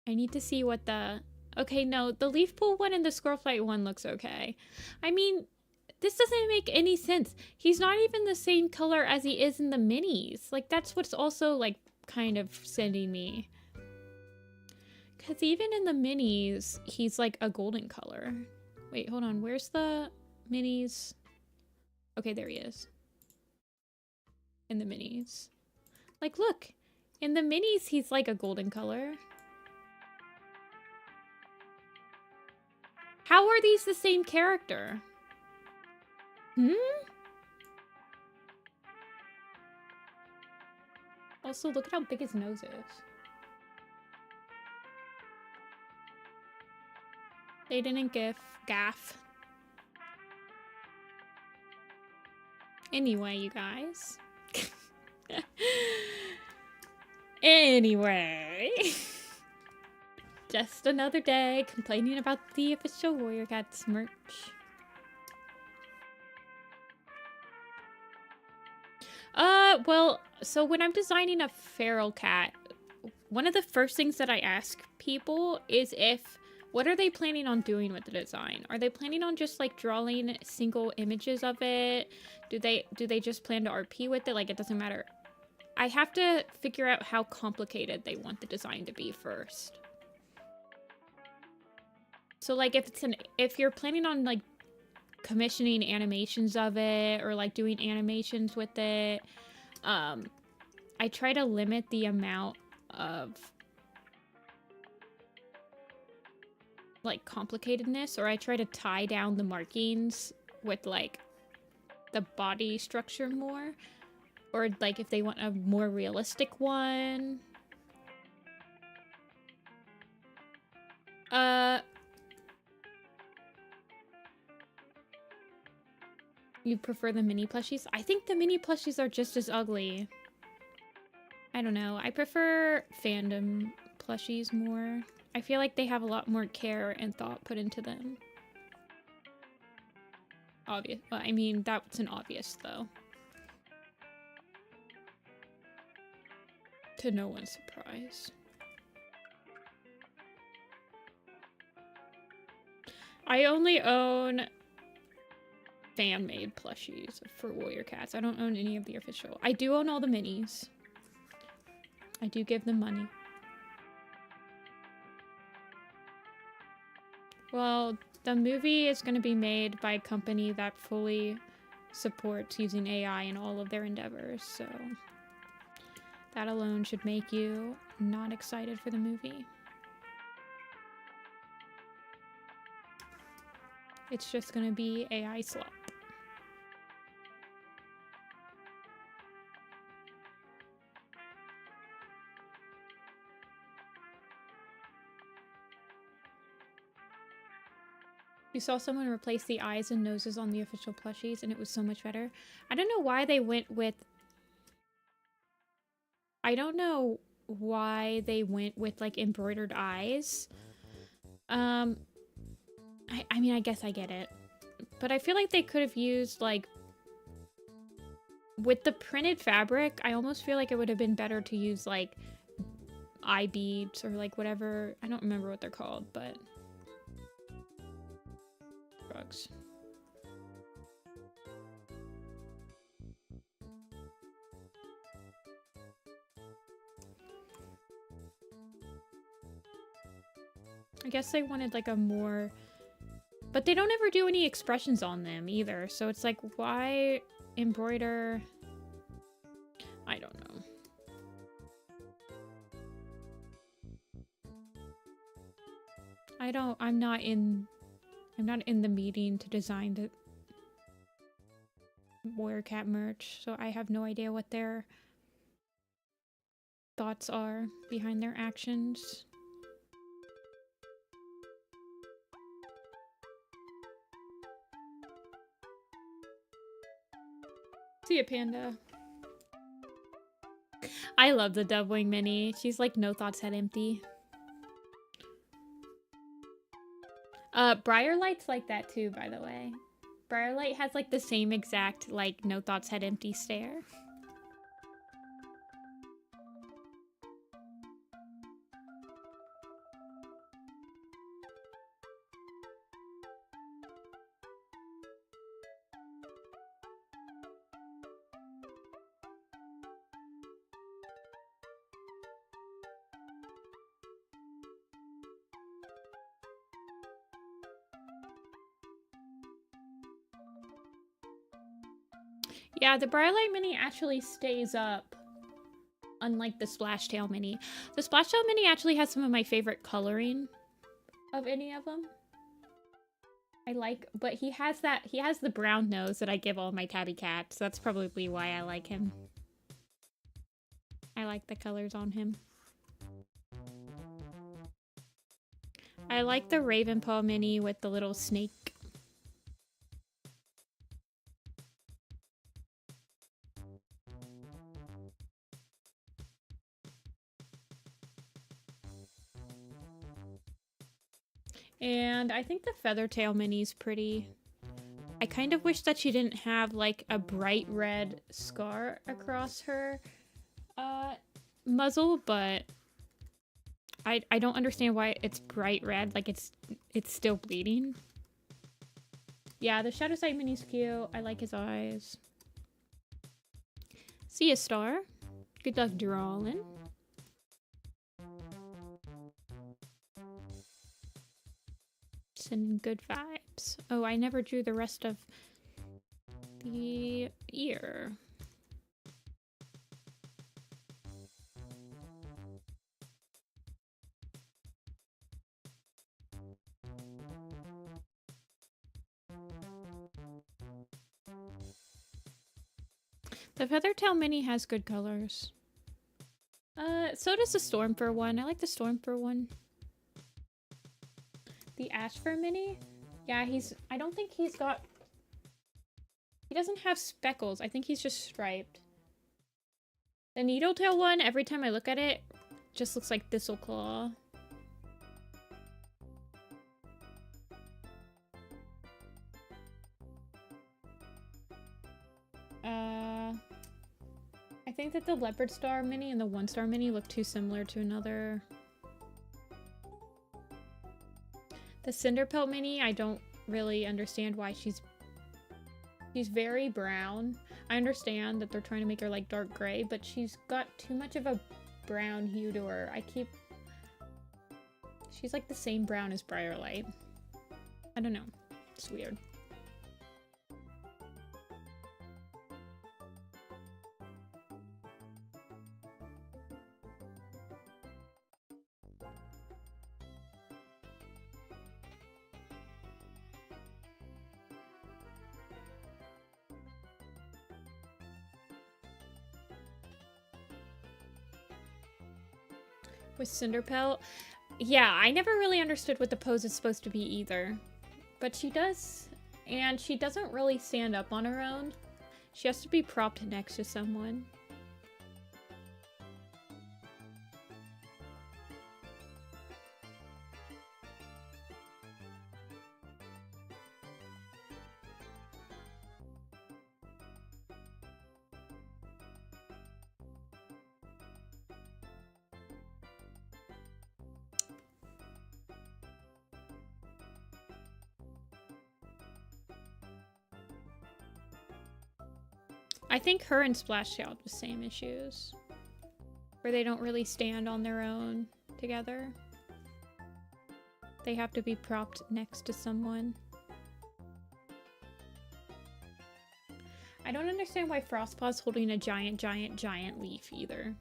I need to see what the... Okay, no, the leaf pool one and the squirrel flight one looks okay. I mean, this doesn't make any sense. He's not even the same color as he is in the minis. Like, that's what's also, like, kind of sending me. Because even in the minis, he's like a golden color. Wait, hold on. Where's the minis? Okay, there he is. In the minis. Like, look. In the minis, he's like a golden color. How are these the same character? Hmm? Also, look at how big his nose is. They didn't gaff. Anyway, you guys. Anyway. Just another day complaining about the official Warrior Cats merch. Well, so when I'm designing a feral cat, one of the first things that I ask people is what are they planning on doing with the design? Are they planning on just like drawing single images of it? Do they just plan to RP with it? Like, it doesn't matter. I have to figure out how complicated they want the design to be first. So like if you're planning on like commissioning animations of it or like doing animations with it, I try to limit the amount of like complicatedness, or I try to tie down the markings with like the body structure more, or like if they want a more realistic one. You prefer the mini plushies? I think the mini plushies are just as ugly. I don't know. I prefer Fandom plushies more. I feel like they have a lot more care and thought put into them. Obvious. Well, I mean, that's an obvious, though. To no one's surprise. I only own fan-made plushies for Warrior Cats. I don't own any of the official. I do own all the minis. I do give them money. Well, the movie is going to be made by a company that fully supports using AI in all of their endeavors, so that alone should make you not excited for the movie. It's just going to be AI slop. You saw someone replace the eyes and noses on the official plushies, and it was so much better. I don't know why they went with... I don't know why they went with, like, embroidered eyes. I mean, I guess I get it. But I feel like they could have used, like... With the printed fabric, I almost feel like it would have been better to use, like, eye beads or, like, whatever. I don't remember what they're called, but... Drugs. I guess they wanted like a more, but they don't ever do any expressions on them either, so it's like, why embroider? I don't know. I'm not in the meeting to design the Warrior Cat merch, so I have no idea what their thoughts are behind their actions. See ya, Panda. I love the Dovewing Mini. She's like no thoughts head empty. Briarlight's like that too, by the way. Briarlight has like the same exact like no thoughts head empty stare. Yeah, the Briarlight Mini actually stays up, unlike the Splashtail Mini. The Splashtail Mini actually has some of my favorite coloring of any of them. I like, but he has the brown nose that I give all my tabby cats. That's probably why I like him. I like the colors on him. I like the Ravenpaw Mini with the little snake. And I think the Feathertail Mini's pretty. I kind of wish that she didn't have like a bright red scar across her muzzle, but I don't understand why it's bright red, like it's still bleeding. Yeah, the Shadow Side Mini's cute. I like his eyes. See a star. Good luck drawing. Sending good vibes. Oh, I never drew the rest of the ear. The Feathertail Mini has good colors. So does the Stormfur one. I like the Stormfur one. The Ashfur Mini? Yeah, I don't think he doesn't have speckles. I think he's just striped. The Needletail one, every time I look at it, just looks like Thistleclaw. I think that the Leopard Star Mini and the One Star Mini look too similar to another. The Cinderpelt Mini, I don't really understand why she's very brown. I understand that they're trying to make her like dark gray, but she's got too much of a brown hue to her. She's like the same brown as Briarlight. I don't know. It's weird. With Cinderpelt, yeah, I never really understood what the pose is supposed to be either. But she does, and she doesn't really stand up on her own. She has to be propped next to someone. I think her and Splashtail have the same issues, where they don't really stand on their own together. They have to be propped next to someone. I don't understand why Frostpaw's holding a giant leaf either.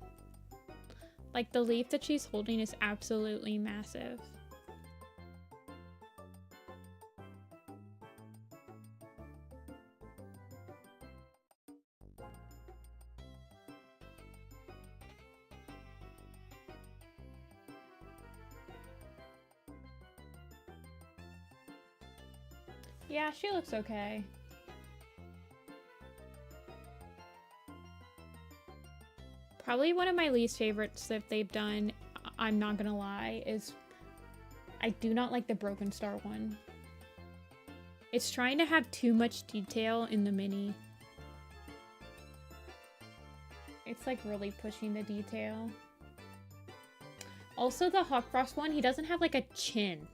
Like, the leaf that she's holding is absolutely massive. Yeah, she looks okay. Probably one of my least favorites that they've done, I'm not gonna lie, is I do not like the Broken Star one. It's trying to have too much detail in the mini. It's like really pushing the detail. Also, the Hawkfrost one, he doesn't have like a chin.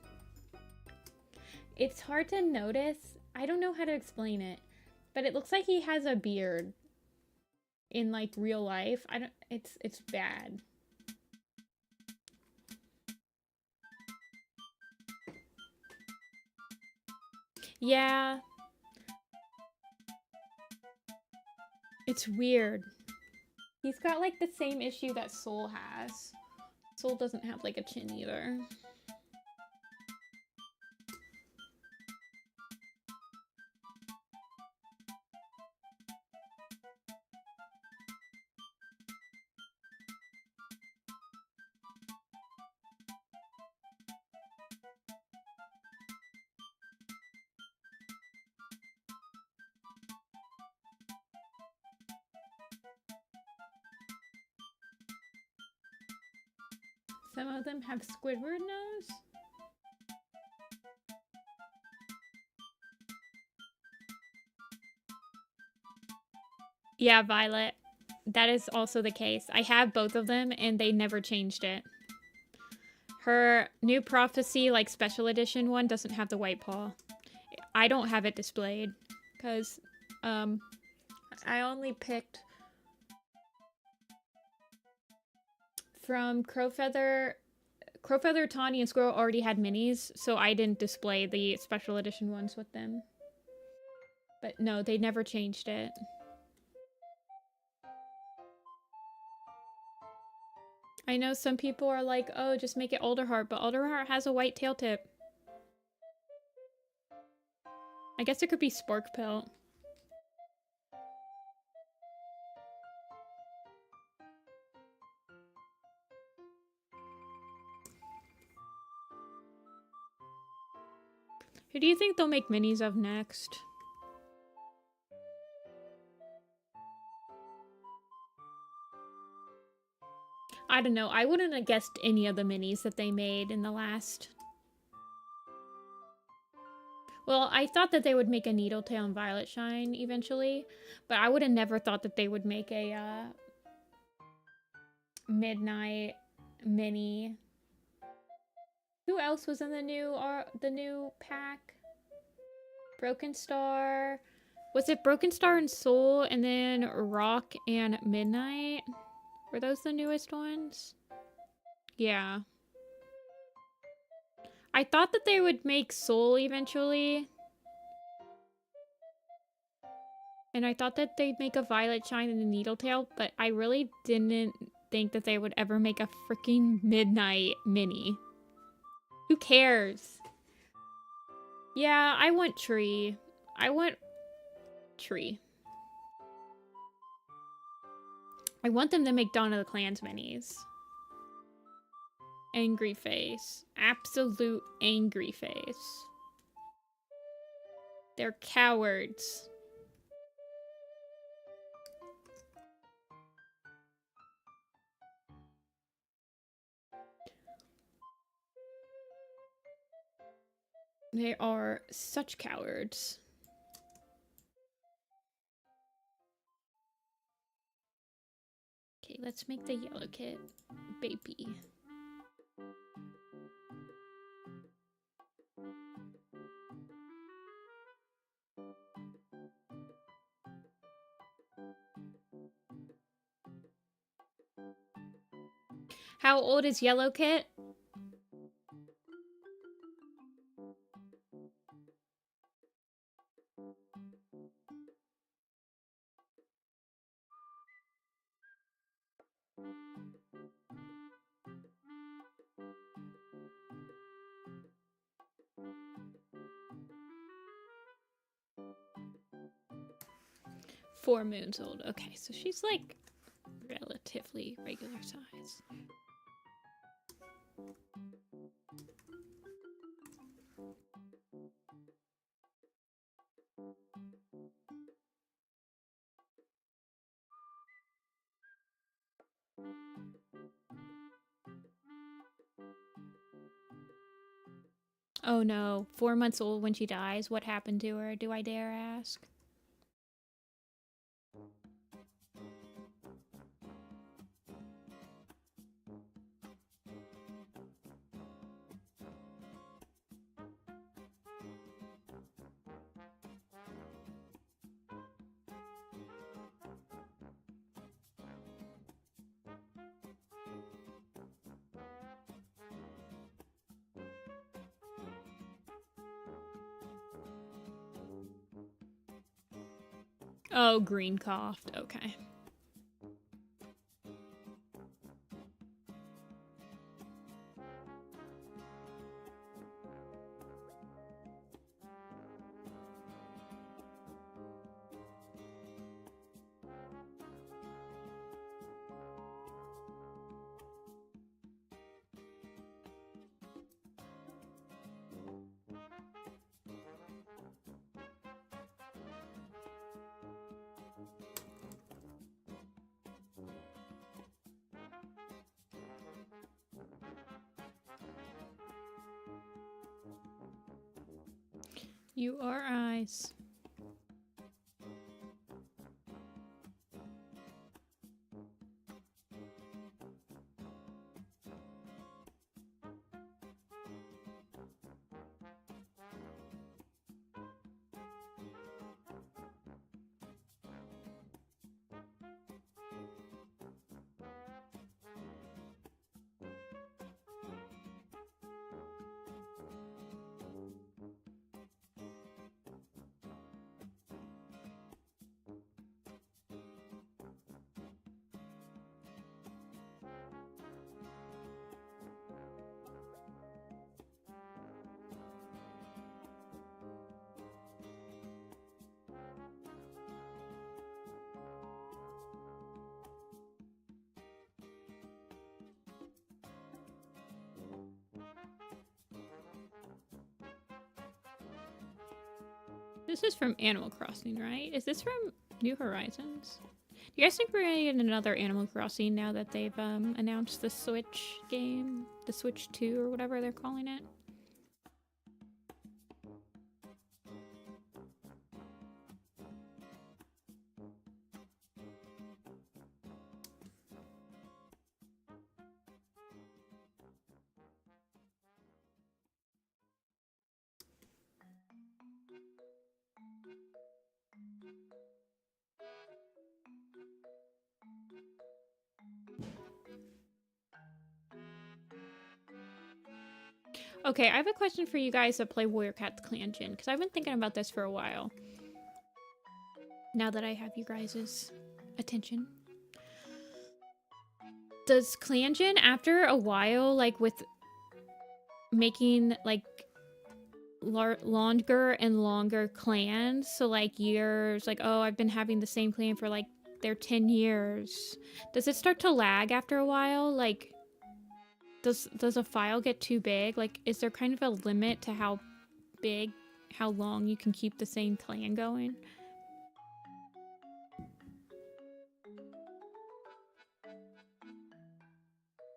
It's hard to notice. I don't know how to explain it, but it looks like he has a beard in like real life. It's bad. Yeah. It's weird. He's got like the same issue that Soul has. Soul doesn't have like a chin either. Some of them have Squidward nose. Yeah, Violet. That is also the case. I have both of them and they never changed it. Her New Prophecy, like special edition one, doesn't have the white paw. I don't have it displayed because I only picked from Crowfeather, Tawny, and Squirrel already had minis, so I didn't display the special edition ones with them. But no, they never changed it. I know some people are like, oh, just make it Alderheart, but Alderheart has a white tail tip. I guess it could be Sporkpelt. Who do you think they'll make minis of next? I don't know. I wouldn't have guessed any of the minis that they made in the last. Well, I thought that they would make a Needletail and Violet Shine eventually, but I would have never thought that they would make a Midnight mini. Who else was in the new pack? Broken Star. Was it Broken Star and Soul and then Rock and Midnight? Were those the newest ones? Yeah. I thought that they would make Soul eventually. And I thought that they'd make a Violet Shine and a Needletail, but I really didn't think that they would ever make a freaking Midnight mini. Who cares? Yeah, I want Tree. I want Tree. I want them to make Dawn of the Clans minis. Angry face. Absolute angry face. They're cowards. They are such cowards. Okay, let's make the yellow kit baby. How old is Yellow Kit? Four moons old. Okay, so she's like relatively regular size. Oh no, 4 months old when she dies. What happened to her? Do I dare ask? Oh, green coughed. Okay. You are eyes. This is from Animal Crossing, right? Is this from New Horizons? Do you guys think we're gonna get another Animal Crossing now that they've announced the Switch game? The Switch 2 or whatever they're calling it? Okay, I have a question for you guys that play Warrior Cat's Clan Gen, because I've been thinking about this for a while. Now that I have you guys' attention. Does Clan Gen, after a while, like with making like longer and longer clans, so like years, like, oh, I've been having the same clan for like their 10 years, does it start to lag after a while? Like, does a file get too big? Like, is there kind of a limit to how long you can keep the same clan going?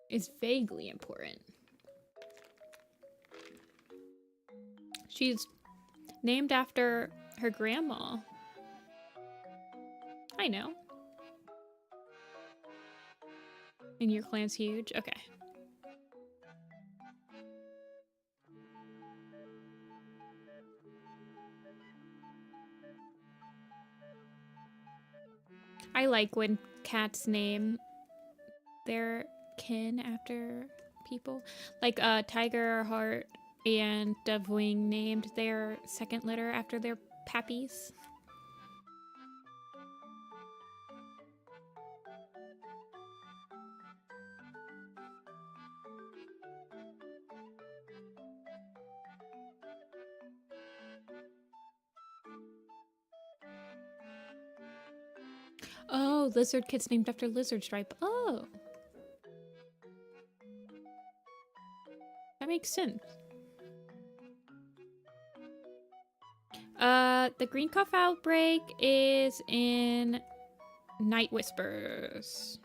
It's vaguely important. She's named after her grandma. I know. And your clan's huge? Okay. I like when cats name their kin after people. Like Tiger Heart and Dovewing named their second litter after their pappies. Oh, Lizard Kid's named after Lizard Stripe. Oh. That makes sense. The Green Cough outbreak is in Night Whispers.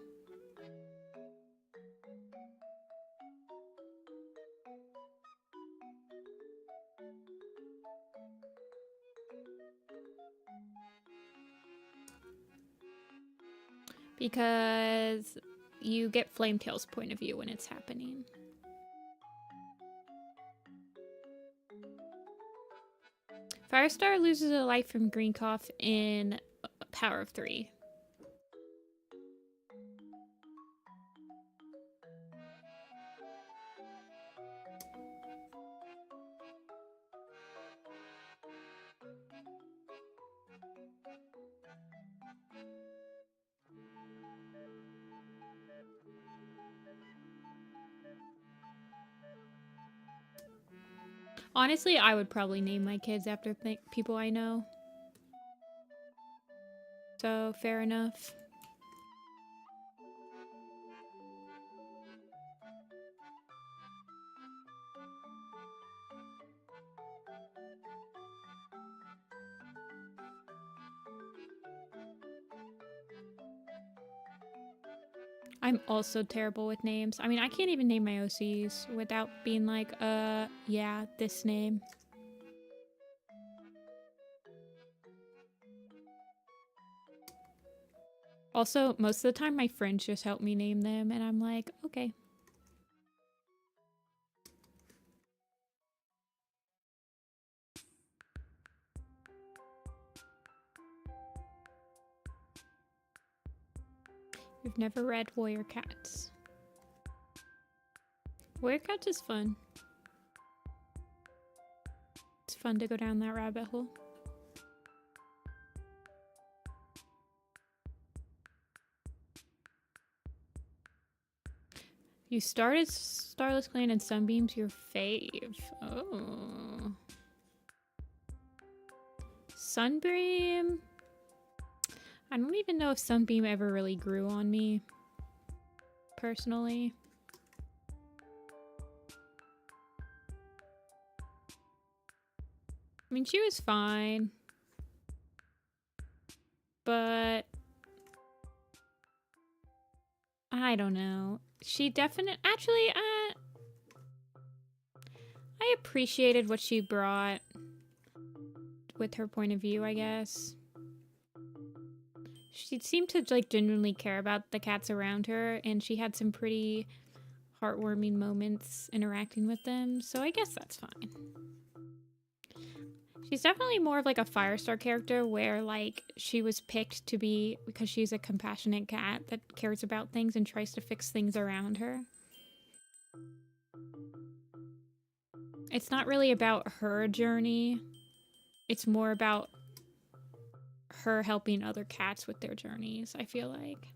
Because you get Flametail's point of view when it's happening. Firestar loses a life from Green Cough in Power of 3. Honestly, I would probably name my kids after people I know. So, fair enough. I'm also terrible with names. I mean, I can't even name my OCs without being like, yeah, this name. Also, most of the time my friends just help me name them and I'm like, okay. You've never read Warrior Cats. Warrior Cats is fun. It's fun to go down that rabbit hole. You started Starless Clan and Sunbeam's your fave. Oh. Sunbeam. I don't even know if Sunbeam ever really grew on me, personally. I mean, she was fine. But I don't know. She definitely... Actually, I appreciated what she brought with her point of view, I guess. She seemed to, like, genuinely care about the cats around her, and she had some pretty heartwarming moments interacting with them, so I guess that's fine. She's definitely more of, like, a Firestar character where, like, she was picked to be because she's a compassionate cat that cares about things and tries to fix things around her. It's not really about her journey. It's more about her helping other cats with their journeys, I feel like.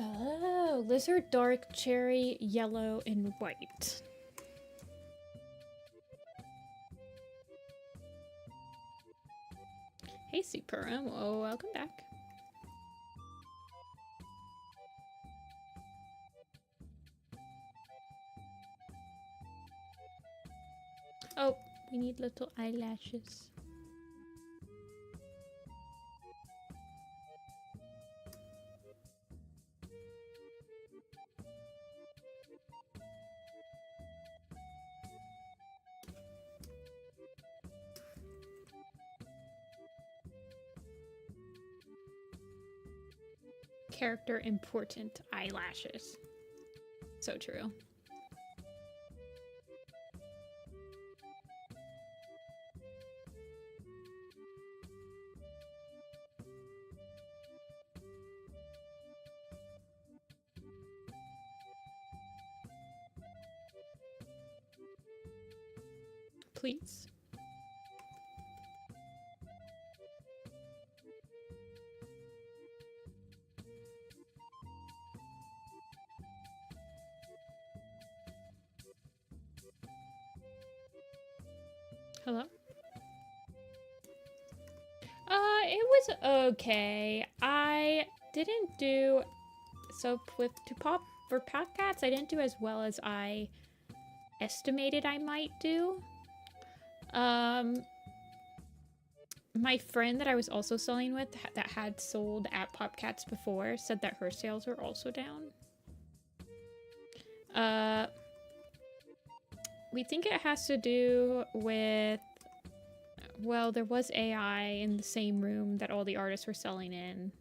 Oh, lizard, dark, cherry, yellow, and white. Hey, Super. Oh, welcome back. Oh, we need little eyelashes. Character important eyelashes. So true. Please. Hello? It was okay. I didn't do... So, for podcasts, I didn't do as well as I estimated I might do. My friend that I was also selling with that had sold at Popcats before said that her sales were also down. We think it has to do with, well, there was AI in the same room that all the artists were selling in.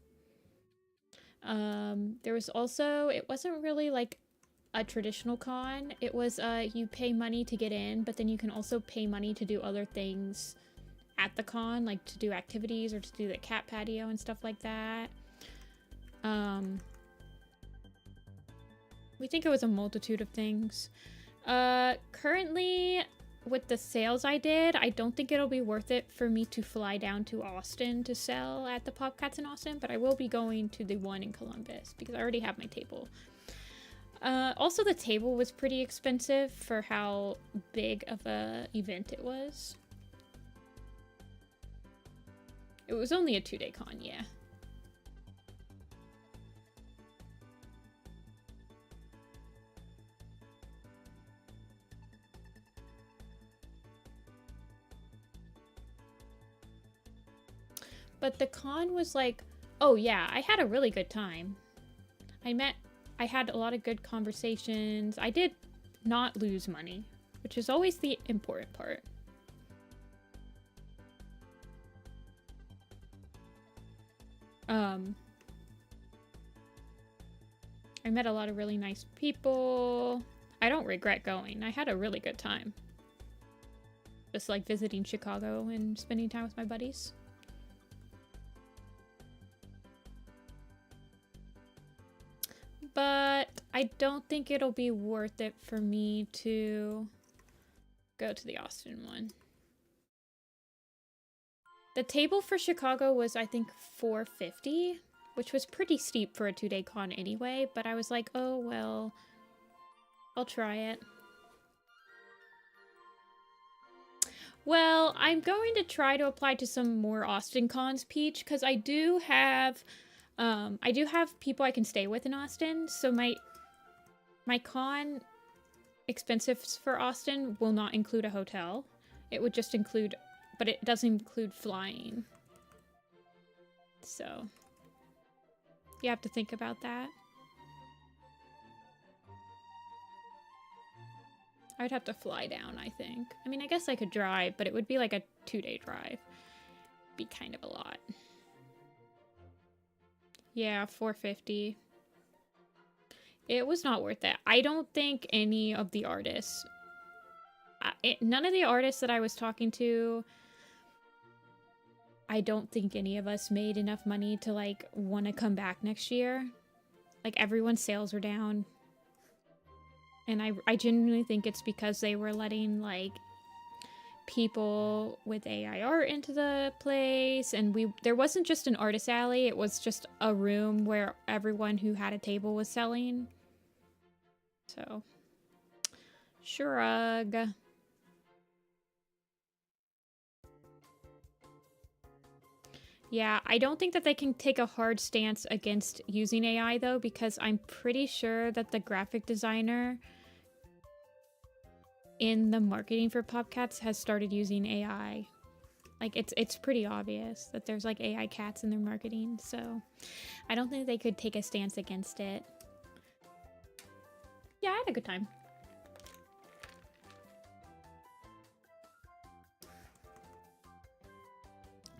There was also, it wasn't really like a traditional con. It was you pay money to get in, but then you can also pay money to do other things at the con, like to do activities or to do the cat patio and stuff like that. We think it was a multitude of things. Currently, with the sales I did, I don't think it'll be worth it for me to fly down to Austin to sell at the Popcats in Austin, but I will be going to the one in Columbus because I already have my table. Also, the table was pretty expensive for how big of a event it was. It was only a 2-day con, yeah. But the con was like, oh yeah, I had a really good time. I had a lot of good conversations. I did not lose money, which is always the important part. I met a lot of really nice people. I don't regret going. I had a really good time. Just like visiting Chicago and spending time with my buddies. But I don't think it'll be worth it for me to go to the Austin one. The table for Chicago was, I think, $450, which was pretty steep for a 2-day con anyway, but I was like, oh, well, I'll try it. Well, I'm going to try to apply to some more Austin cons, Peach, because I do have people I can stay with in Austin, so my con expenses for Austin will not include a hotel. It would just include, but it doesn't include flying. So you have to think about that. I would have to fly down, I think. I mean, I guess I could drive, but it would be like a 2-day drive. Be kind of a lot. Yeah, $450. It was not worth it. I don't think any of the artists... none of the artists that I was talking to... I don't think any of us made enough money to, like, want to come back next year. Like, everyone's sales are down. And I genuinely think it's because they were letting, like, people with AI art into the place, and there wasn't just an artist alley, it was just a room where everyone who had a table was selling. So, shrug. Yeah, I don't think that they can take a hard stance against using AI though, because I'm pretty sure that the graphic designer in the marketing for Popcats has started using AI. Like, it's pretty obvious that there's like AI cats in their marketing, so I don't think they could take a stance against it. Yeah, I had a good time.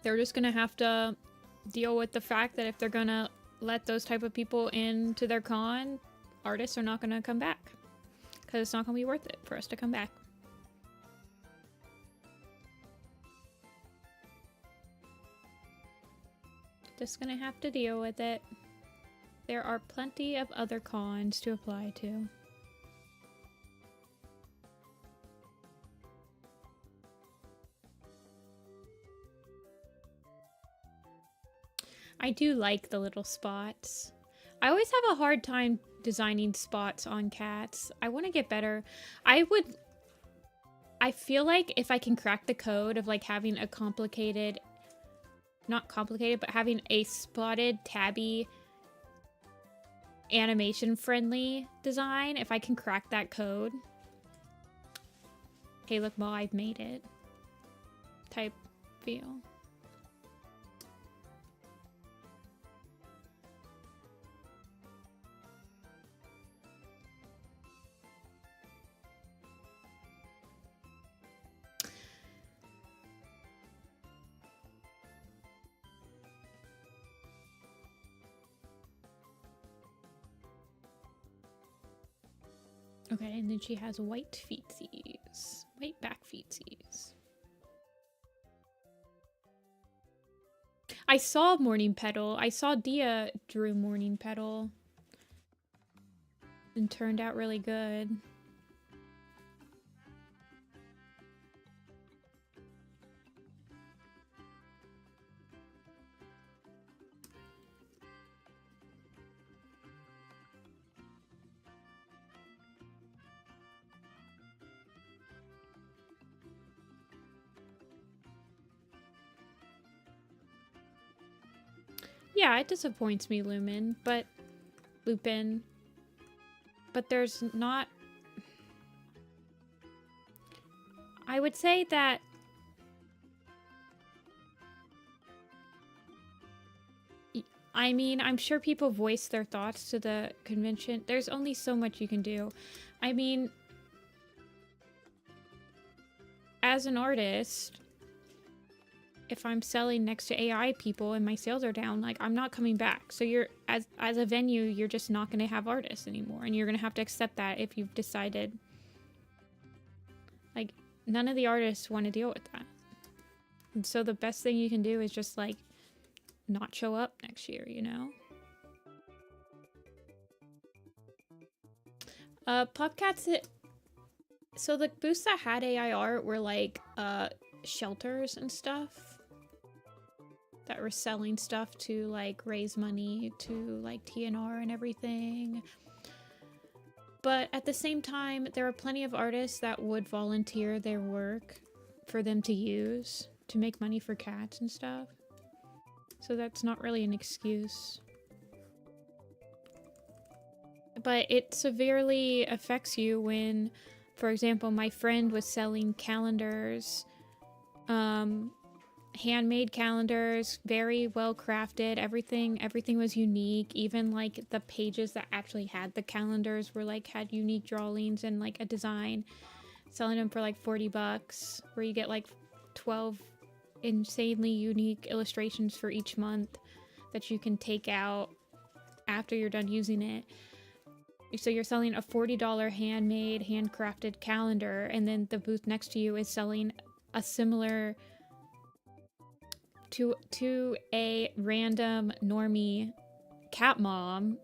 They're just gonna have to deal with the fact that if they're gonna let those type of people into their con, artists are not gonna come back. Because it's not gonna be worth it for us to come back. Just gonna have to deal with it. There are plenty of other cons to apply to. I do like the little spots. I always have a hard time designing spots on cats. I want to get better. I feel like if I can crack the code of like having a complicated, not complicated, but having a spotted tabby animation friendly design, if I can crack that code, hey look, well, I've made it type feel. Okay, and then she has white feetsies. White back feetsies. I saw Morning Petal. I saw Dia drew Morning Petal. And turned out really good. Yeah, it disappoints me, Lupin, but there's not... I would say that I mean, I'm sure people voice their thoughts to the convention. There's only so much you can do. I mean, as an artist, if I'm selling next to AI people and my sales are down, like, I'm not coming back. So you're, as a venue, you're just not going to have artists anymore. And you're going to have to accept that if you've decided. Like, none of the artists want to deal with that. And so the best thing you can do is just, like, not show up next year, you know? Popcats, so the booths that had AI art were, like, shelters and stuff that were selling stuff to, like, raise money to, like, TNR and everything. But at the same time, there are plenty of artists that would volunteer their work for them to use to make money for cats and stuff. So that's not really an excuse. But it severely affects you when, for example, my friend was selling calendars, handmade calendars, very well crafted. Everything was unique. Even like the pages that actually had the calendars were like had unique drawings and like a design. Selling them for like $40, where you get like 12 insanely unique illustrations for each month that you can take out after you're done using it. So you're selling a $40 handmade, handcrafted calendar, and then the booth next to you is selling a similar to a random normie cat mom.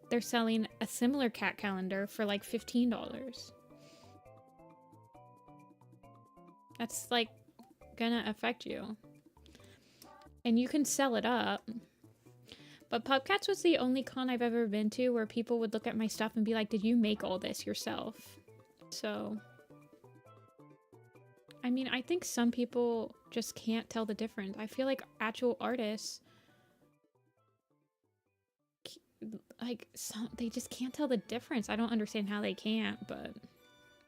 They're selling a similar cat calendar for like $15. That's like gonna affect you. And you can sell it up. But Pupcats was the only con I've ever been to where people would look at my stuff and be like, did you make all this yourself? So, I mean, I think some people just can't tell the difference. I feel like actual artists, like, they just can't tell the difference. I don't understand how they can't, but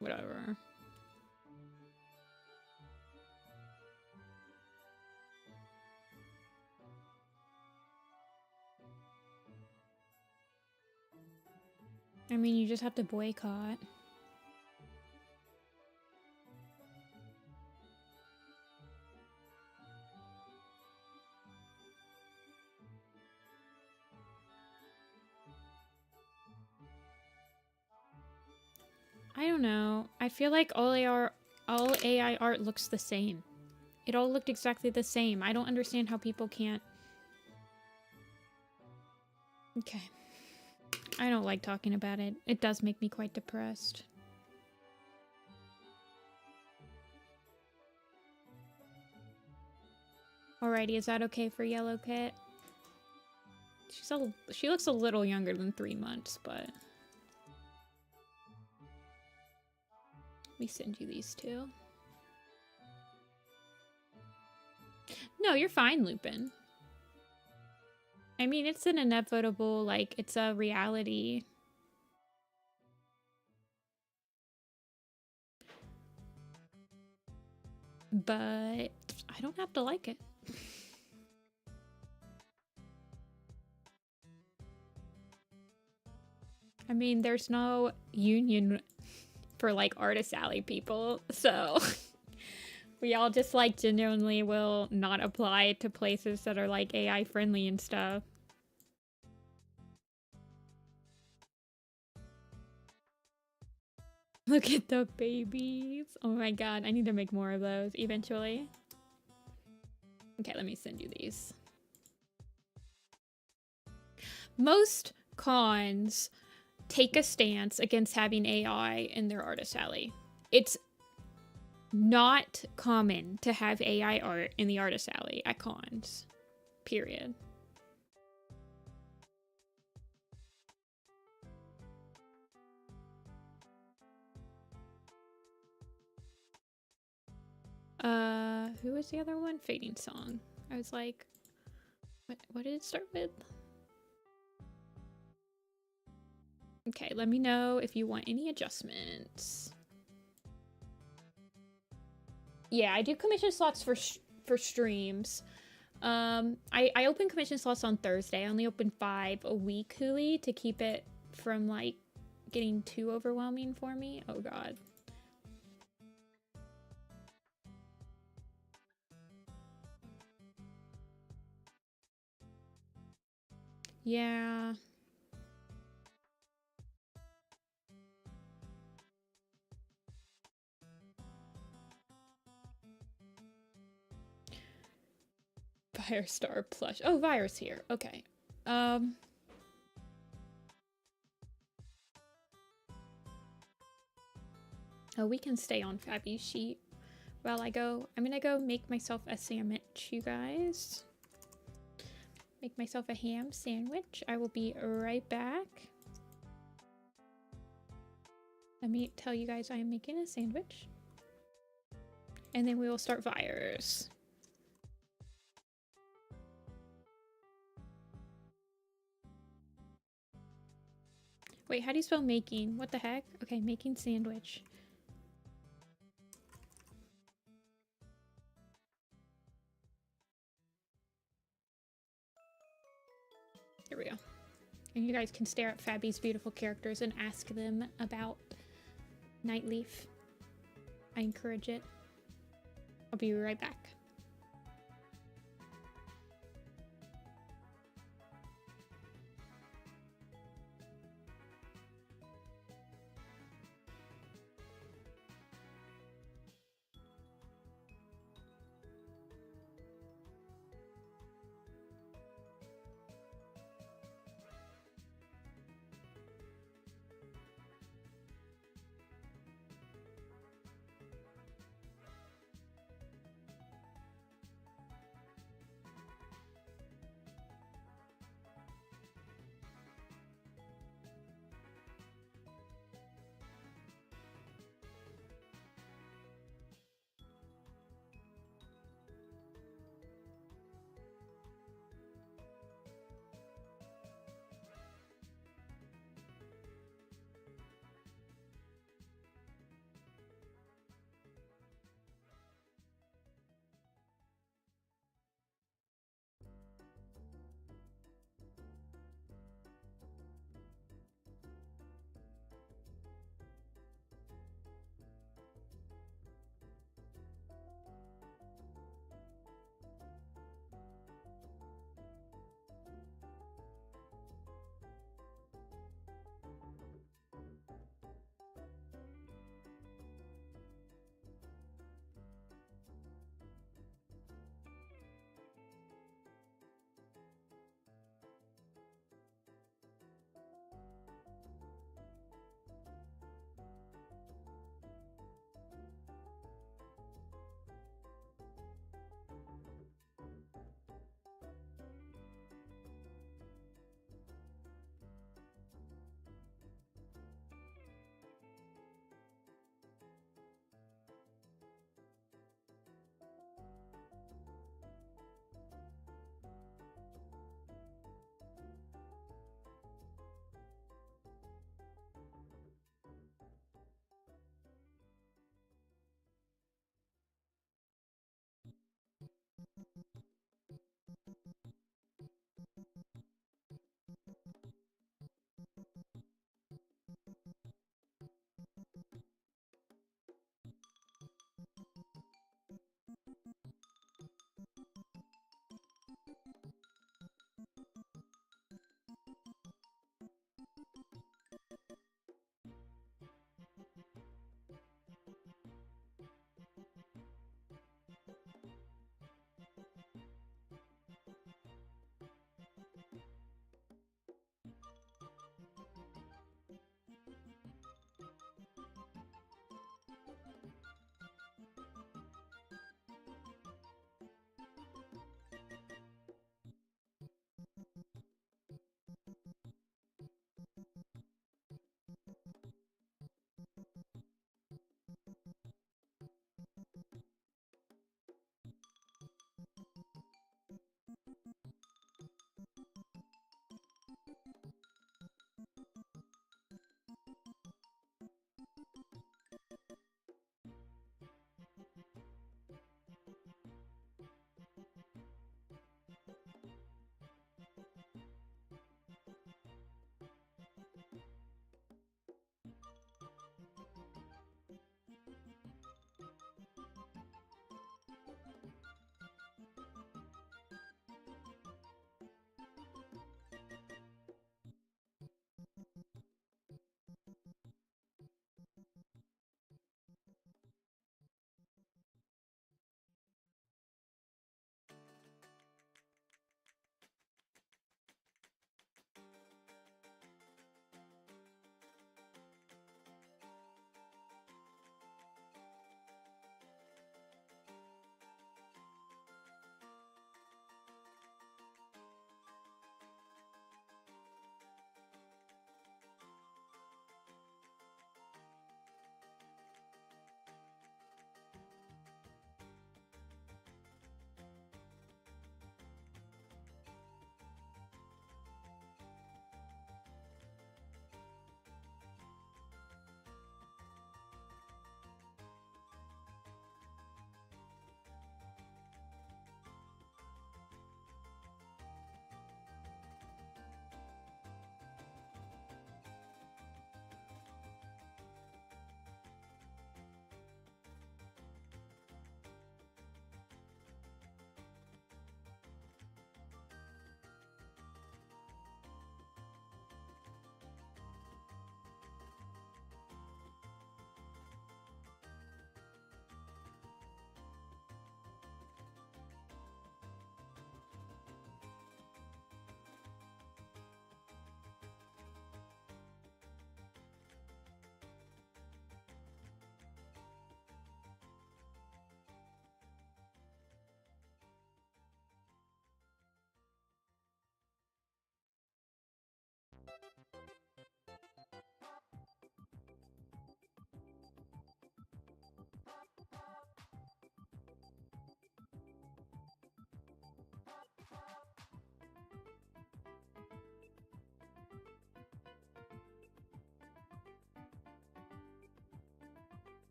whatever. I mean, you just have to boycott. I don't know. I feel like all AI art looks the same. It all looked exactly the same. I don't understand how people can't. Okay. I don't like talking about it. It does make me quite depressed. Alrighty, is that okay for Yellow Kit? She looks a little younger than 3 months, but... Let me send you these two. No, you're fine, Lupin. I mean, it's an inevitable, like, it's a reality. But I don't have to like it. I mean, there's no union for, like, Artist Alley people, so... We all just, like, genuinely will not apply to places that are, like, AI friendly and stuff. Look at the babies. Oh my god, I need to make more of those eventually. Okay, let me send you these. Most cons take a stance against having AI in their artist alley. It's not common to have AI art in the artist alley at cons. Period. Who was the other one? Fading Song. I was like, what did it start with? Okay, let me know if you want any adjustments. Yeah, I do commission slots for streams. I open commission slots on Thursday. I only open 5 a week, Huli, to keep it from like getting too overwhelming for me. Oh god. Yeah. Firestar plush. Oh, Vire's here. Okay. Oh, we can stay on Fabby's sheet while I go. I'm gonna go make myself a sandwich, you guys. Make myself a ham sandwich. I will be right back. Let me tell you guys I am making a sandwich. And then we will start Vires. Wait, how do you spell making? What the heck? Okay, making sandwich. Here we go. And you guys can stare at Fabby's beautiful characters and ask them about Nightleaf. I encourage it. I'll be right back.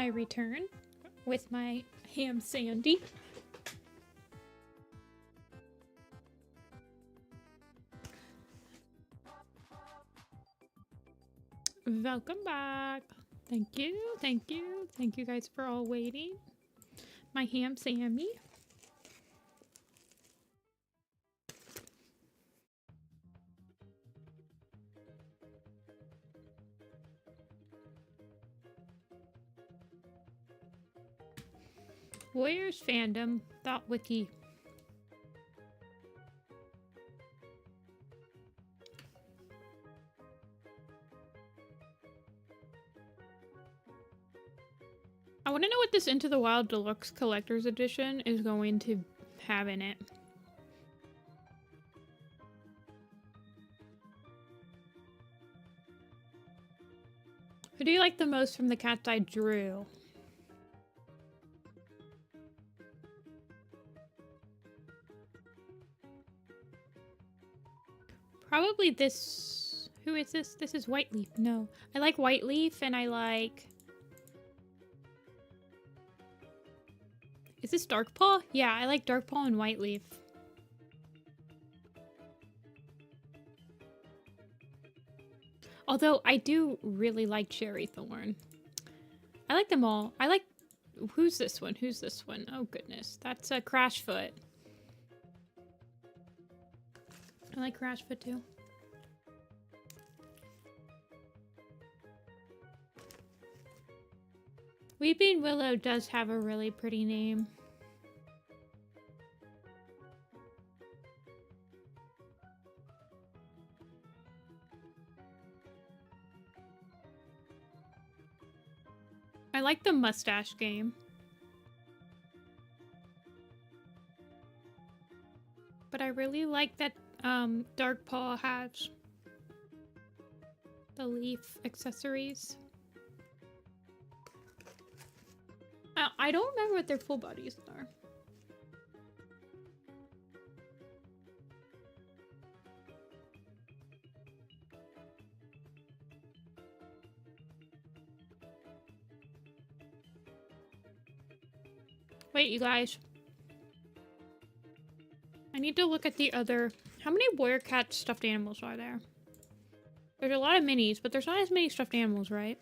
I return with my ham sandy. Welcome back. Thank you, thank you, thank you guys for all waiting. My ham Sammy. Where's Fandom? .wiki. I want to know what this Into the Wild Deluxe Collector's Edition is going to have in it. Who do you like the most from the cats I drew? Probably this. Who is this? This is Whiteleaf. No. I like Whiteleaf and I like... Is this Darkpaw? Yeah, I like Darkpaw and Whiteleaf. Although I do really like Cherry Thorn. I like them all. I like... Who's this one? Who's this one? Oh goodness. That's a Crashfoot. I like Crashfoot too. Weeping Willow does have a really pretty name. I like the mustache game. But I really like that Darkpaw has the leaf accessories. I don't remember what their full bodies are. Wait, you guys. I need to look at the other... How many Warrior Cat stuffed animals are there? There's a lot of minis, but there's not as many stuffed animals, right?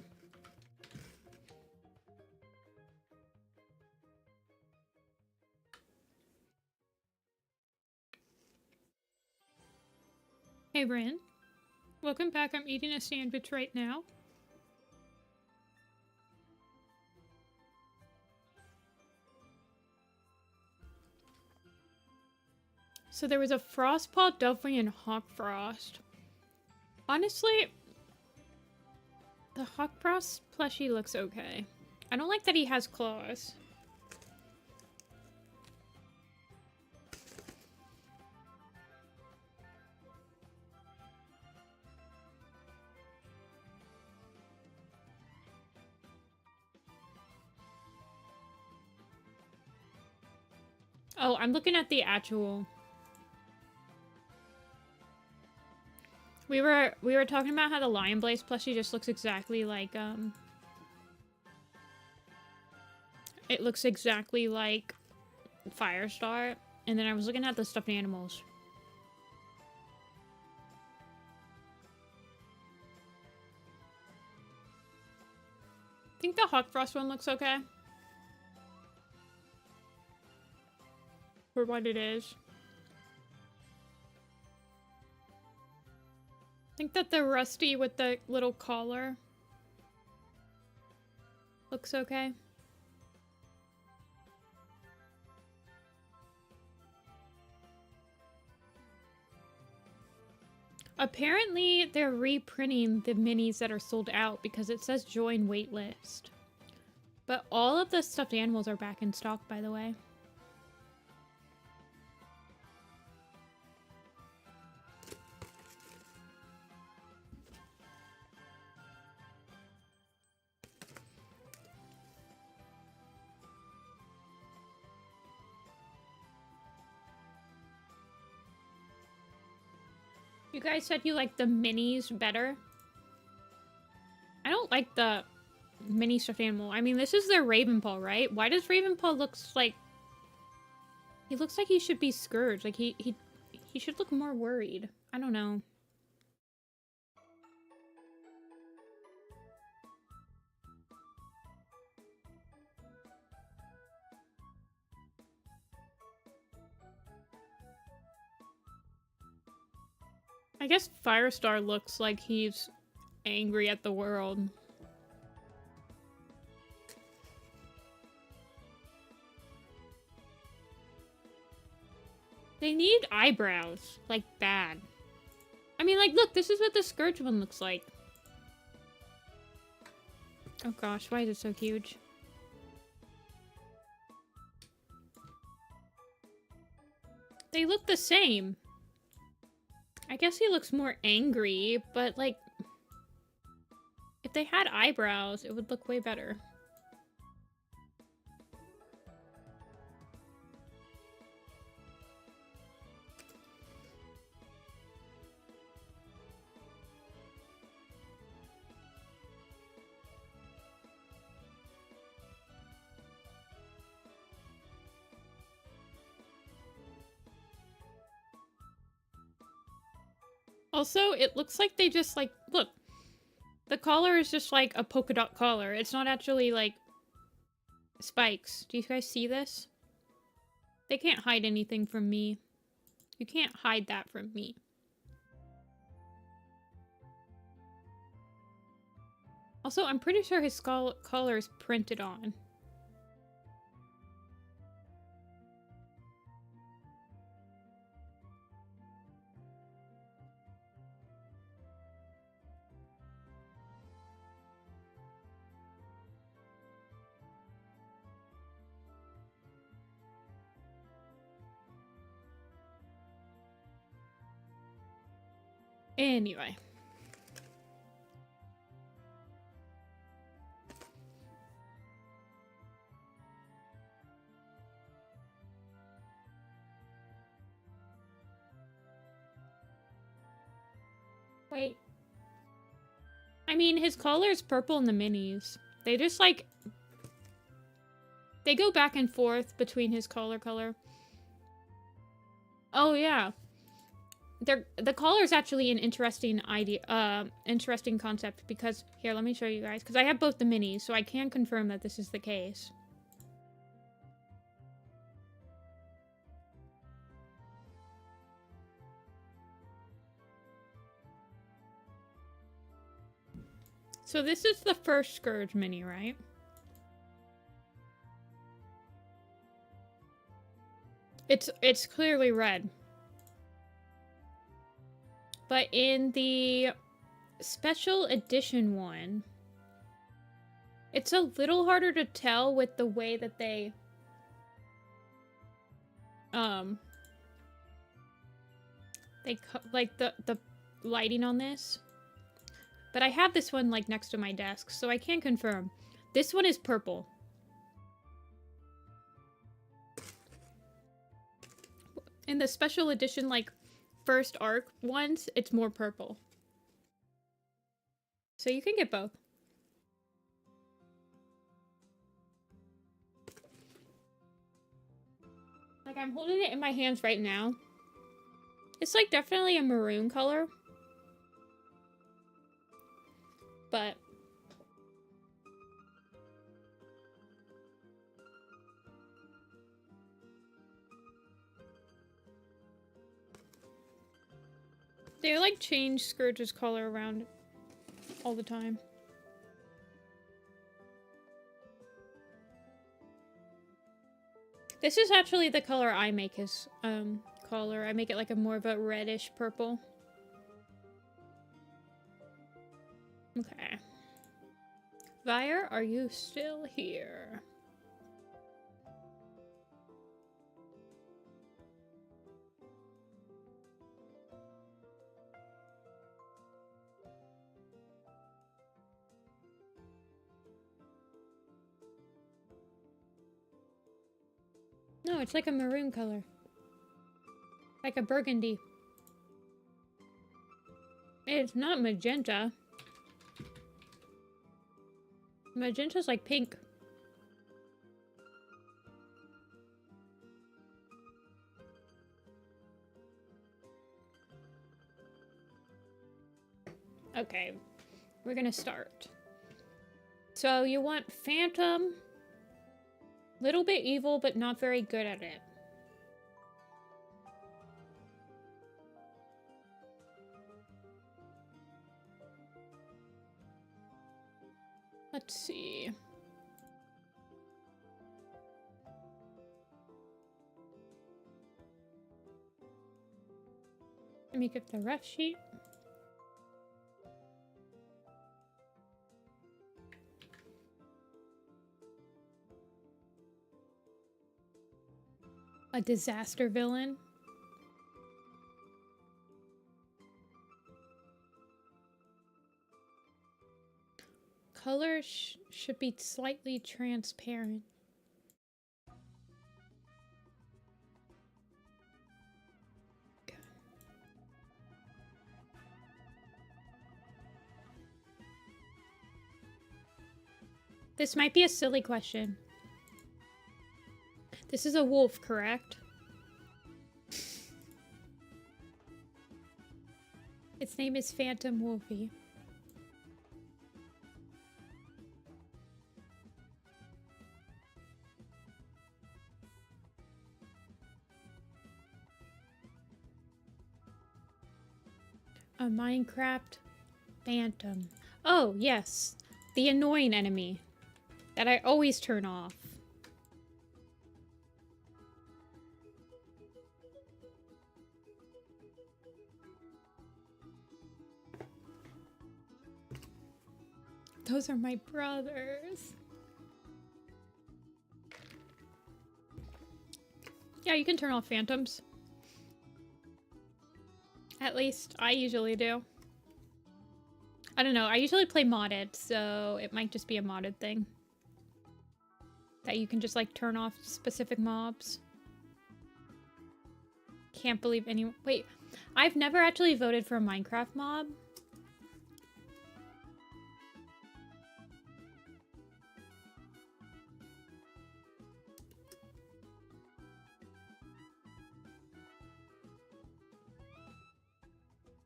Hey, Bryn. Welcome back. I'm eating a sandwich right now. So there was a Frostpaw, Dovey, and Hawk Frost. Honestly, the Hawk Frost plushie looks okay. I don't like that he has claws. Oh, I'm looking at the actual... We were talking about how the Lion Blaze plushie just looks exactly like, it looks exactly like Firestar, and then I was looking at the stuffed animals. I think the Hawk Frost one looks okay. For what it is. I think that the Rusty with the little collar looks okay. Apparently, they're reprinting the minis that are sold out because it says join waitlist. But all of the stuffed animals are back in stock, by the way. You guys said you like the minis better. I don't like the mini stuffed animal. I mean, this is their Ravenpaw, right? Why does Ravenpaw looks like... He looks like he should be Scourge. Like, he should look more worried. I don't know. I guess Firestar looks like he's angry at the world. They need eyebrows. Like, bad. I mean, like, look, this is what the Scourge one looks like. Oh gosh, why is it so huge? They look the same. I guess he looks more angry, but, like, if they had eyebrows, it would look way better. Also, it looks like they just, like, look. The collar is just, like, a polka dot collar. It's not actually, like, spikes. Do you guys see this? They can't hide anything from me. You can't hide that from me. Also, I'm pretty sure his collar is printed on. Anyway. Wait. I mean, his color is purple in the minis. They just, like... They go back and forth between his collar. Oh, yeah. The collar is actually an interesting idea, interesting concept, because... Here, let me show you guys. Because I have both the minis, so I can confirm that this is the case. So this is the first Scourge mini, right? It's clearly red. But in the special edition one, it's a little harder to tell with the way that they like the lighting on this. But I have this one, like, next to my desk, so I can confirm. This one is purple. In the special edition, like, first arc ones, it's more purple. So you can get both. Like, I'm holding it in my hands right now. It's, like, definitely a maroon color. But they, like, change Scourge's color around all the time. This is actually the color I make his collar. I make it like a more of a reddish purple. Okay. Vire, are you still here? No, it's like a maroon color. Like a burgundy. It's not magenta. Magenta's like pink. Okay, we're gonna start. So you want Phantom, little bit evil, but not very good at it. Let's see. Let me get the ref sheet. A disaster villain. Color should be slightly transparent. Okay. This might be a silly question. This is a wolf, correct? Its name is Phantom Wolfie. A Minecraft Phantom. Oh, yes. The annoying enemy that I always turn off. Those are my brothers. Yeah, you can turn off phantoms. At least I usually do. I don't know, I usually play modded, so it might just be a modded thing. That you can just like turn off specific mobs. Can't believe anyone. Wait, I've never actually voted for a Minecraft mob.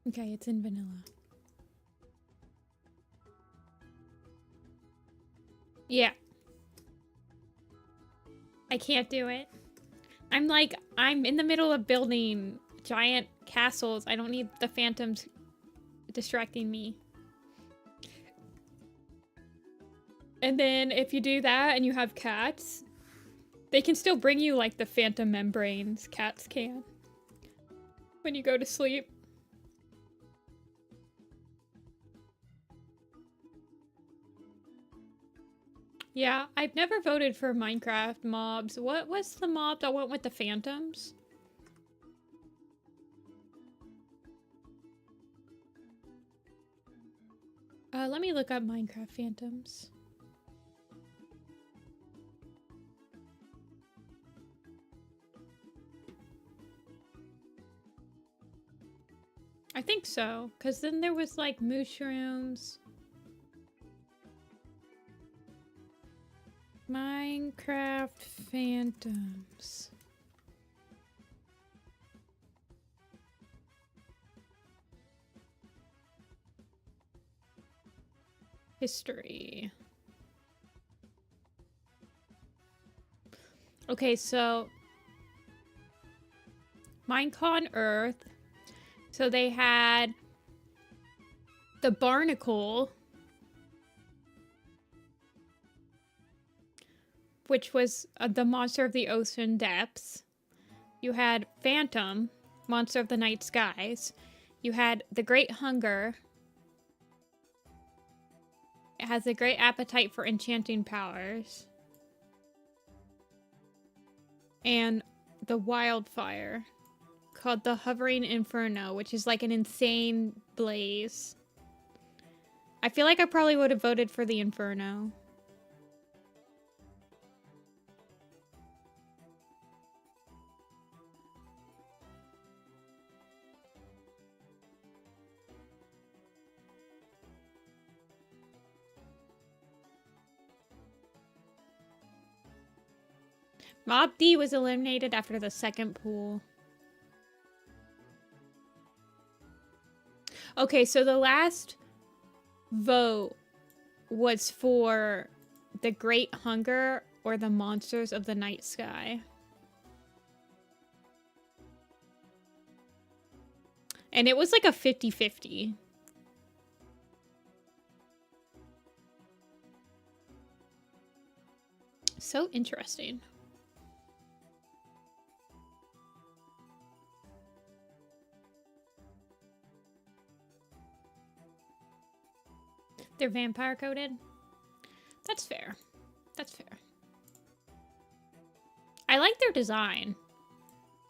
Okay, it's in vanilla. Yeah. I can't do it. I'm in the middle of building giant castles. I don't need the phantoms distracting me. And then if you do that and you have cats, they can still bring you like the phantom membranes. Cats can. When you go to sleep. Yeah, I've never voted for Minecraft mobs. What was the mob that went with the phantoms? Let me look up Minecraft phantoms. I think so, because then there was like mushrooms. Minecraft phantoms. History. Okay, so Minecon Earth. So they had the barnacle, which was the monster of the ocean depths. You had Phantom, monster of the night skies. You had the Great Hunger. It has a great appetite for enchanting powers. And the Wildfire, called the Hovering Inferno, which is like an insane blaze. I feel like I probably would have voted for the Inferno. Mob D was eliminated after the second pool. Okay, so the last vote was for the Great Hunger or the Monsters of the Night Sky. And it was like a 50-50. So interesting. They're vampire coded? That's fair. That's fair. I like their design.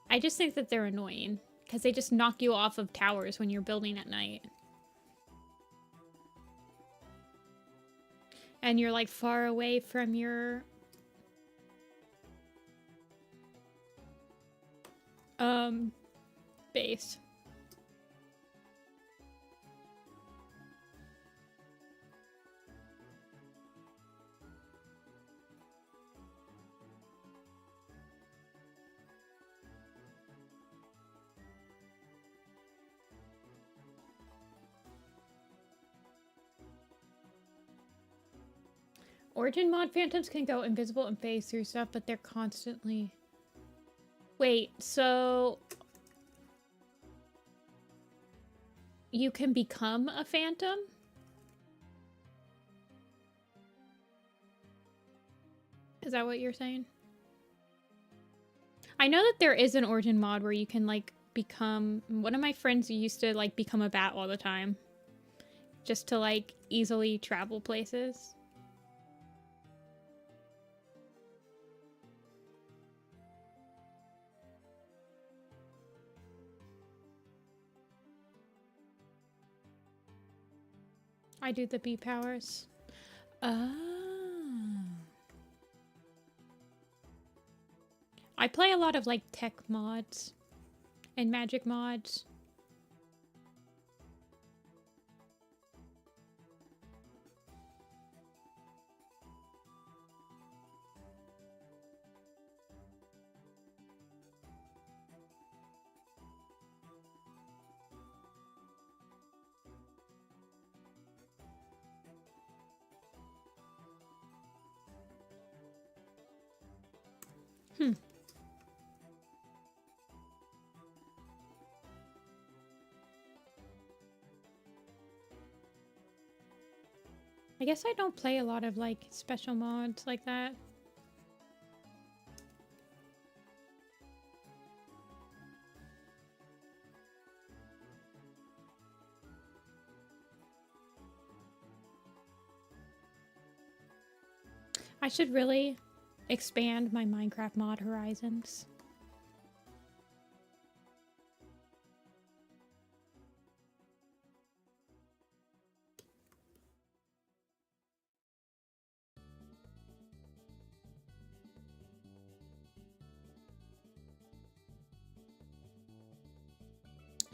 I just think that they're annoying because they just knock you off of towers when you're building at night. And you're like far away from your base. Origin mod phantoms can go invisible and phase through stuff, but they're constantly... Wait, so... You can become a phantom? Is that what you're saying? I know that there is an Origin mod where you can, like, become... One of my friends used to, like, become a bat all the time. Just to, like, easily travel places. I do the bee powers. Oh. I play a lot of like tech mods and magic mods. I guess I don't play a lot of like special mods like that. I should really expand my Minecraft mod horizons.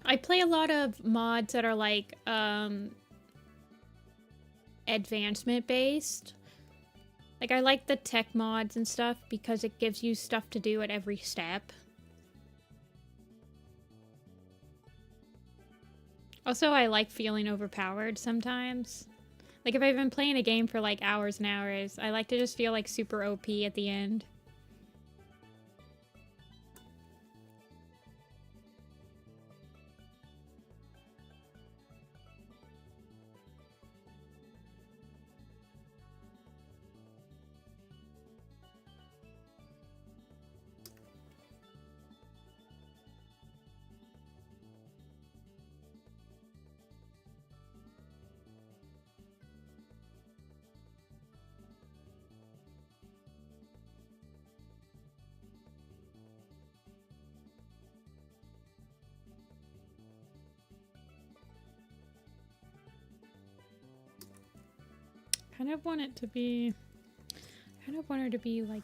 I play a lot of mods that are like advancement based. Like I like the tech mods and stuff because it gives you stuff to do at every step. Also, I like feeling overpowered sometimes. Like if I've been playing a game for like hours and hours, I like to just feel like super OP at the end. Kind of want it to be... kind of want her to be like...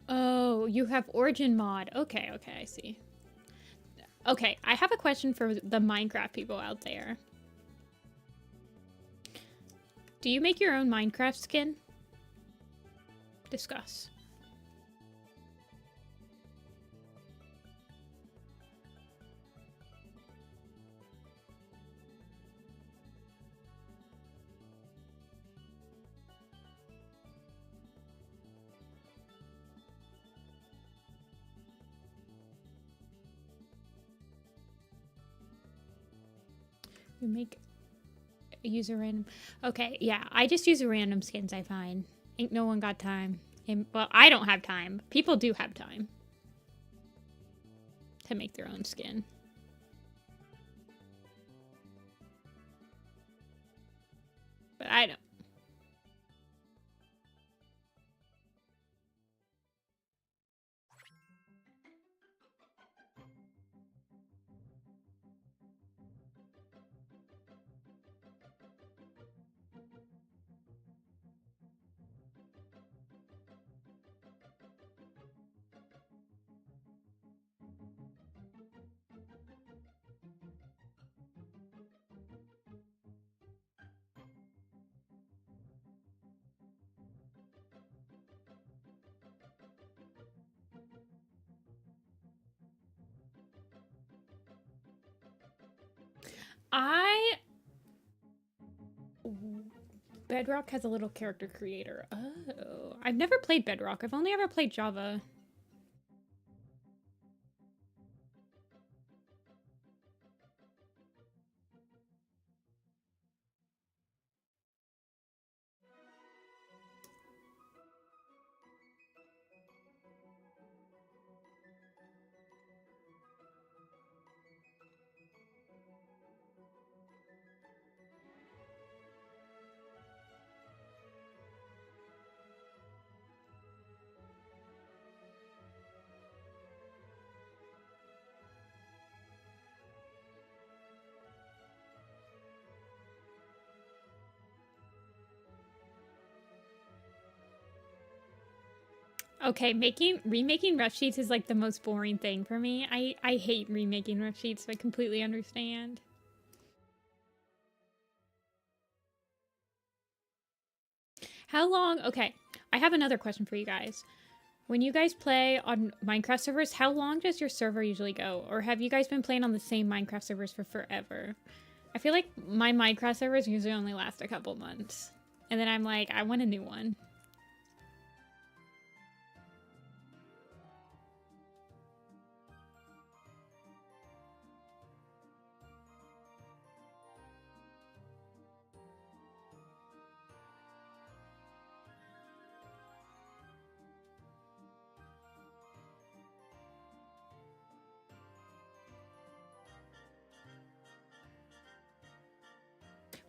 Oh, you have Origin mod. Okay, okay, I see. Okay, I have a question for the Minecraft people out there. Do you make your own Minecraft skin? Discuss. You make use a random. Okay, yeah, I just use a random skins. I find ain't no one got time. And, well, I don't have time. People do have time to make their own skin. But I don't. Bedrock has a little character creator. Oh, I've never played Bedrock. I've only ever played Java. Okay, remaking rough sheets is like the most boring thing for me. I hate remaking rough sheets, so I completely understand. How long? Okay, I have another question for you guys. When you guys play on Minecraft servers, how long does your server usually go? Or have you guys been playing on the same Minecraft servers for forever? I feel like my Minecraft servers usually only last a couple months. And then I'm like, I want a new one.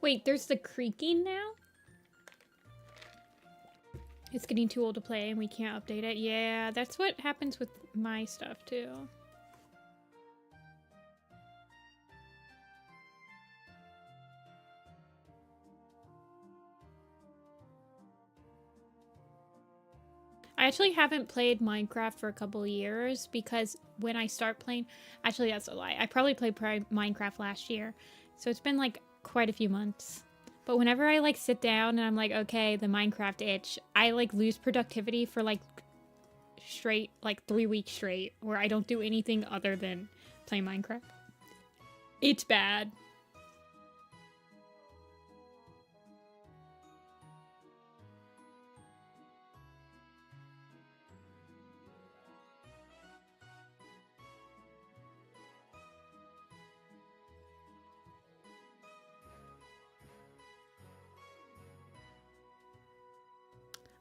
Wait, there's the creaking now? It's getting too old to play and we can't update it. Yeah, that's what happens with my stuff too. I actually haven't played Minecraft for a couple of years because when I start playing, actually that's a lie. I probably played Minecraft last year. So it's been like quite a few months. But whenever I like sit down and I'm like, okay, the Minecraft itch, I like lose productivity for like straight, like 3 weeks straight where I don't do anything other than play Minecraft. It's bad.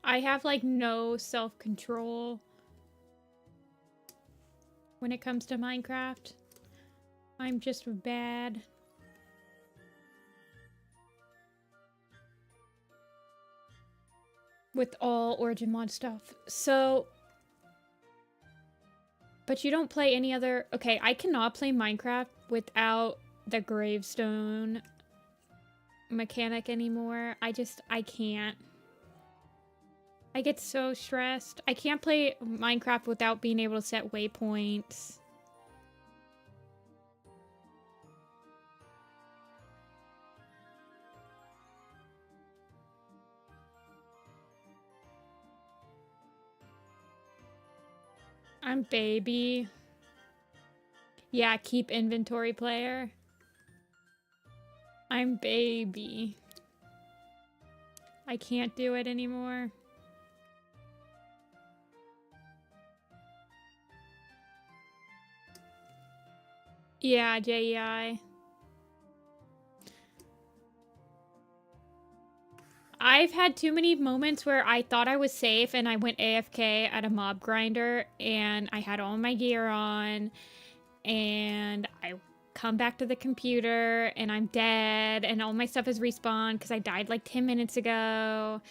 I have like no self-control when it comes to Minecraft. I'm just bad. With all Origin mod stuff. So, but you don't play any other... Okay, I cannot play Minecraft without the gravestone mechanic anymore. I can't. I get so stressed. I can't play Minecraft without being able to set waypoints. I'm baby. Yeah, keep inventory player. I'm baby. I can't do it anymore. Yeah, JEI. I've had too many moments where I thought I was safe and I went AFK at a mob grinder and I had all my gear on and I come back to the computer and I'm dead and all my stuff is respawned because I died like 10 minutes ago.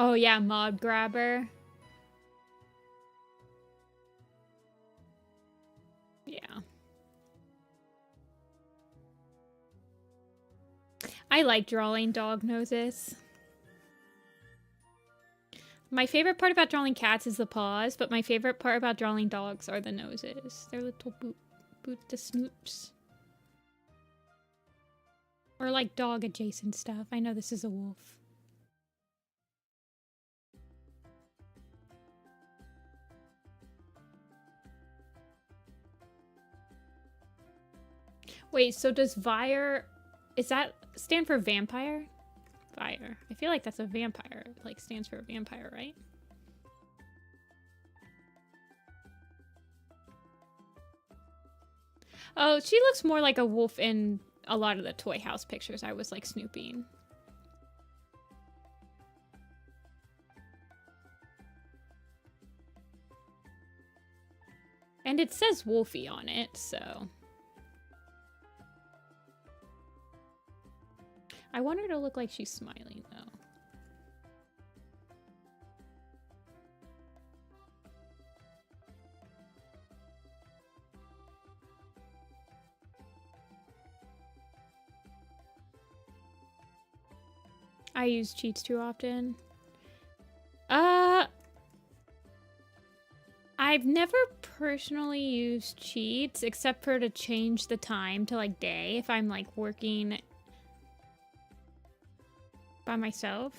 Oh yeah, mob grabber. Yeah. I like drawing dog noses. My favorite part about drawing cats is the paws, but my favorite part about drawing dogs are the noses. They're little boot the snoops. Or like dog adjacent stuff. I know this is a wolf. Wait, so does Vire... Is that stand for vampire? Vire. I feel like that's a vampire. Like, stands for vampire, right? Oh, she looks more like a wolf in a lot of the Toy House pictures I was, like, snooping. And it says Wolfie on it, so... I want her to look like she's smiling, though. I use cheats too often. I've never personally used cheats, except for to change the time to, like, day, if I'm, like, working... by myself.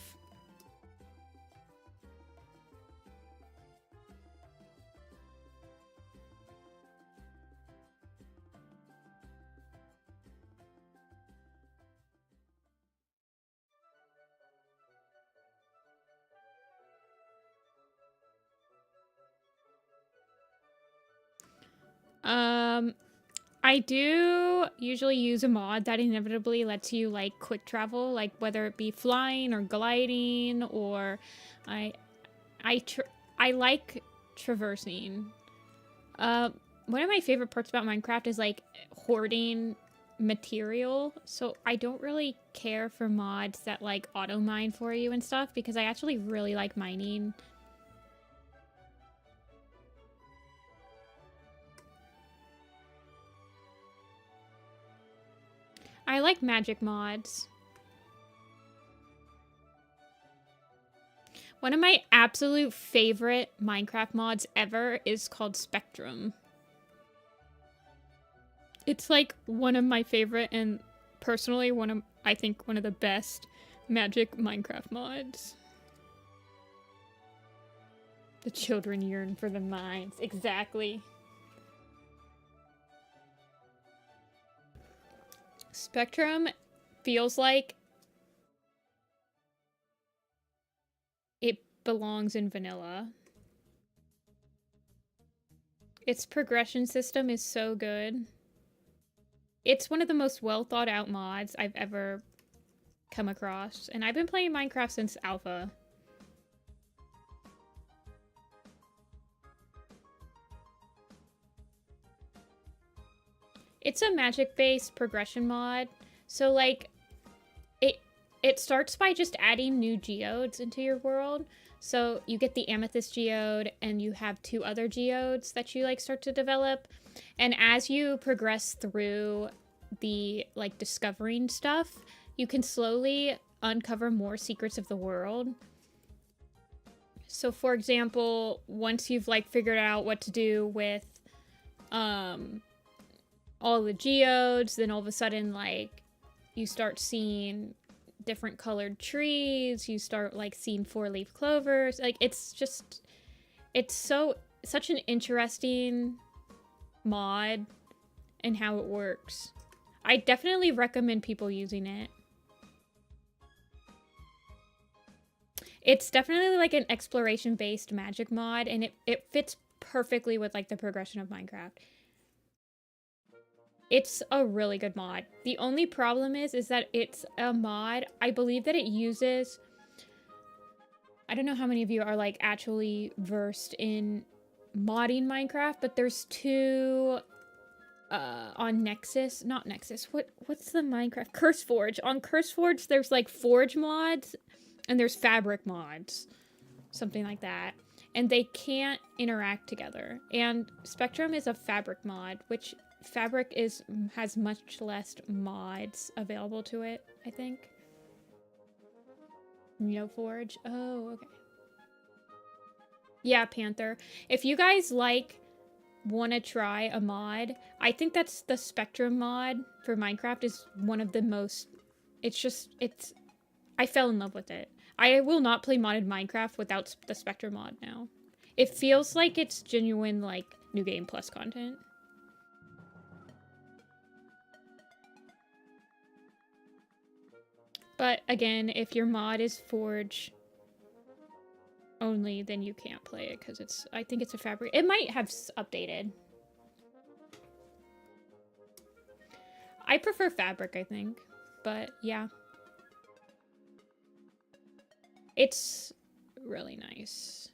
I do usually use a mod that inevitably lets you like quick travel, like whether it be flying or gliding, or I like traversing. One of my favorite parts about Minecraft is like hoarding material, so I don't really care for mods that like auto mine for you and stuff because I actually really like mining. I like magic mods. One of my absolute favorite Minecraft mods ever is called Spectrum. It's like one of my favorite and personally I think one of the best magic Minecraft mods. The children yearn for the mines. Exactly. Spectrum feels like it belongs in vanilla. Its progression system is so good. It's one of the most well thought out mods I've ever come across, and I've been playing Minecraft since alpha. It's a magic-based progression mod, so like it starts by just adding new geodes into your world. So you get the amethyst geode and you have 2 other geodes that you like start to develop. And as you progress through the like discovering stuff, you can slowly uncover more secrets of the world. So for example, once you've like figured out what to do with all the geodes, then all of a sudden like you start seeing different colored trees, you start like seeing 4-leaf clovers. Like it's such an interesting mod and how it works. I definitely recommend people using it. It's definitely like an exploration-based magic mod, and it fits perfectly with like the progression of Minecraft. It's a really good mod. The only problem is that it's a mod, I believe that it uses, I don't know how many of you are like actually versed in modding Minecraft, but there's two on Nexus, not Nexus, what's the Minecraft? CurseForge. On CurseForge, there's like Forge mods, and there's Fabric mods. Something like that. And they can't interact together. And Spectrum is a Fabric mod, which Fabric has much less mods available to it, I think. No Forge. Oh, okay. Yeah, Panther. If you guys want to try a mod, I think that's the Spectrum mod for Minecraft is one of the most, I fell in love with it. I will not play modded Minecraft without the Spectrum mod now. It feels like it's genuine like New Game Plus content. But again, if your mod is Forge only, then you can't play it because I think it's a Fabric. It might have updated. I prefer Fabric, I think, but yeah. It's really nice.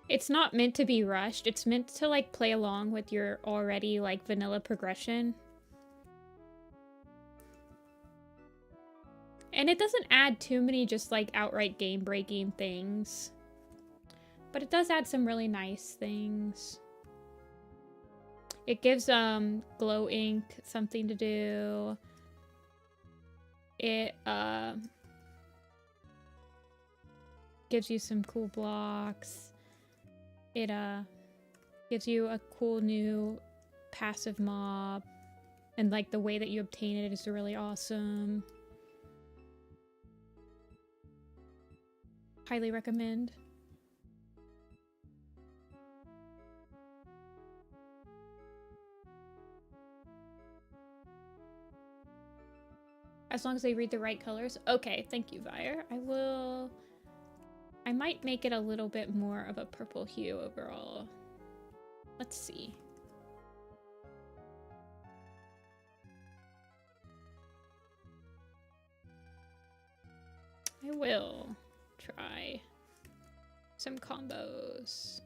It's not meant to be rushed. It's meant to like play along with your already like vanilla progression. And it doesn't add too many just like outright game breaking things. But it does add some really nice things. It gives glow ink something to do. It gives you some cool blocks. It gives you a cool new passive mob, and like the way that you obtain it is really awesome. Highly recommend. As long as they read the right colors. Okay, thank you, Vire. I might make it a little bit more of a purple hue overall. Let's see. I will try some combos.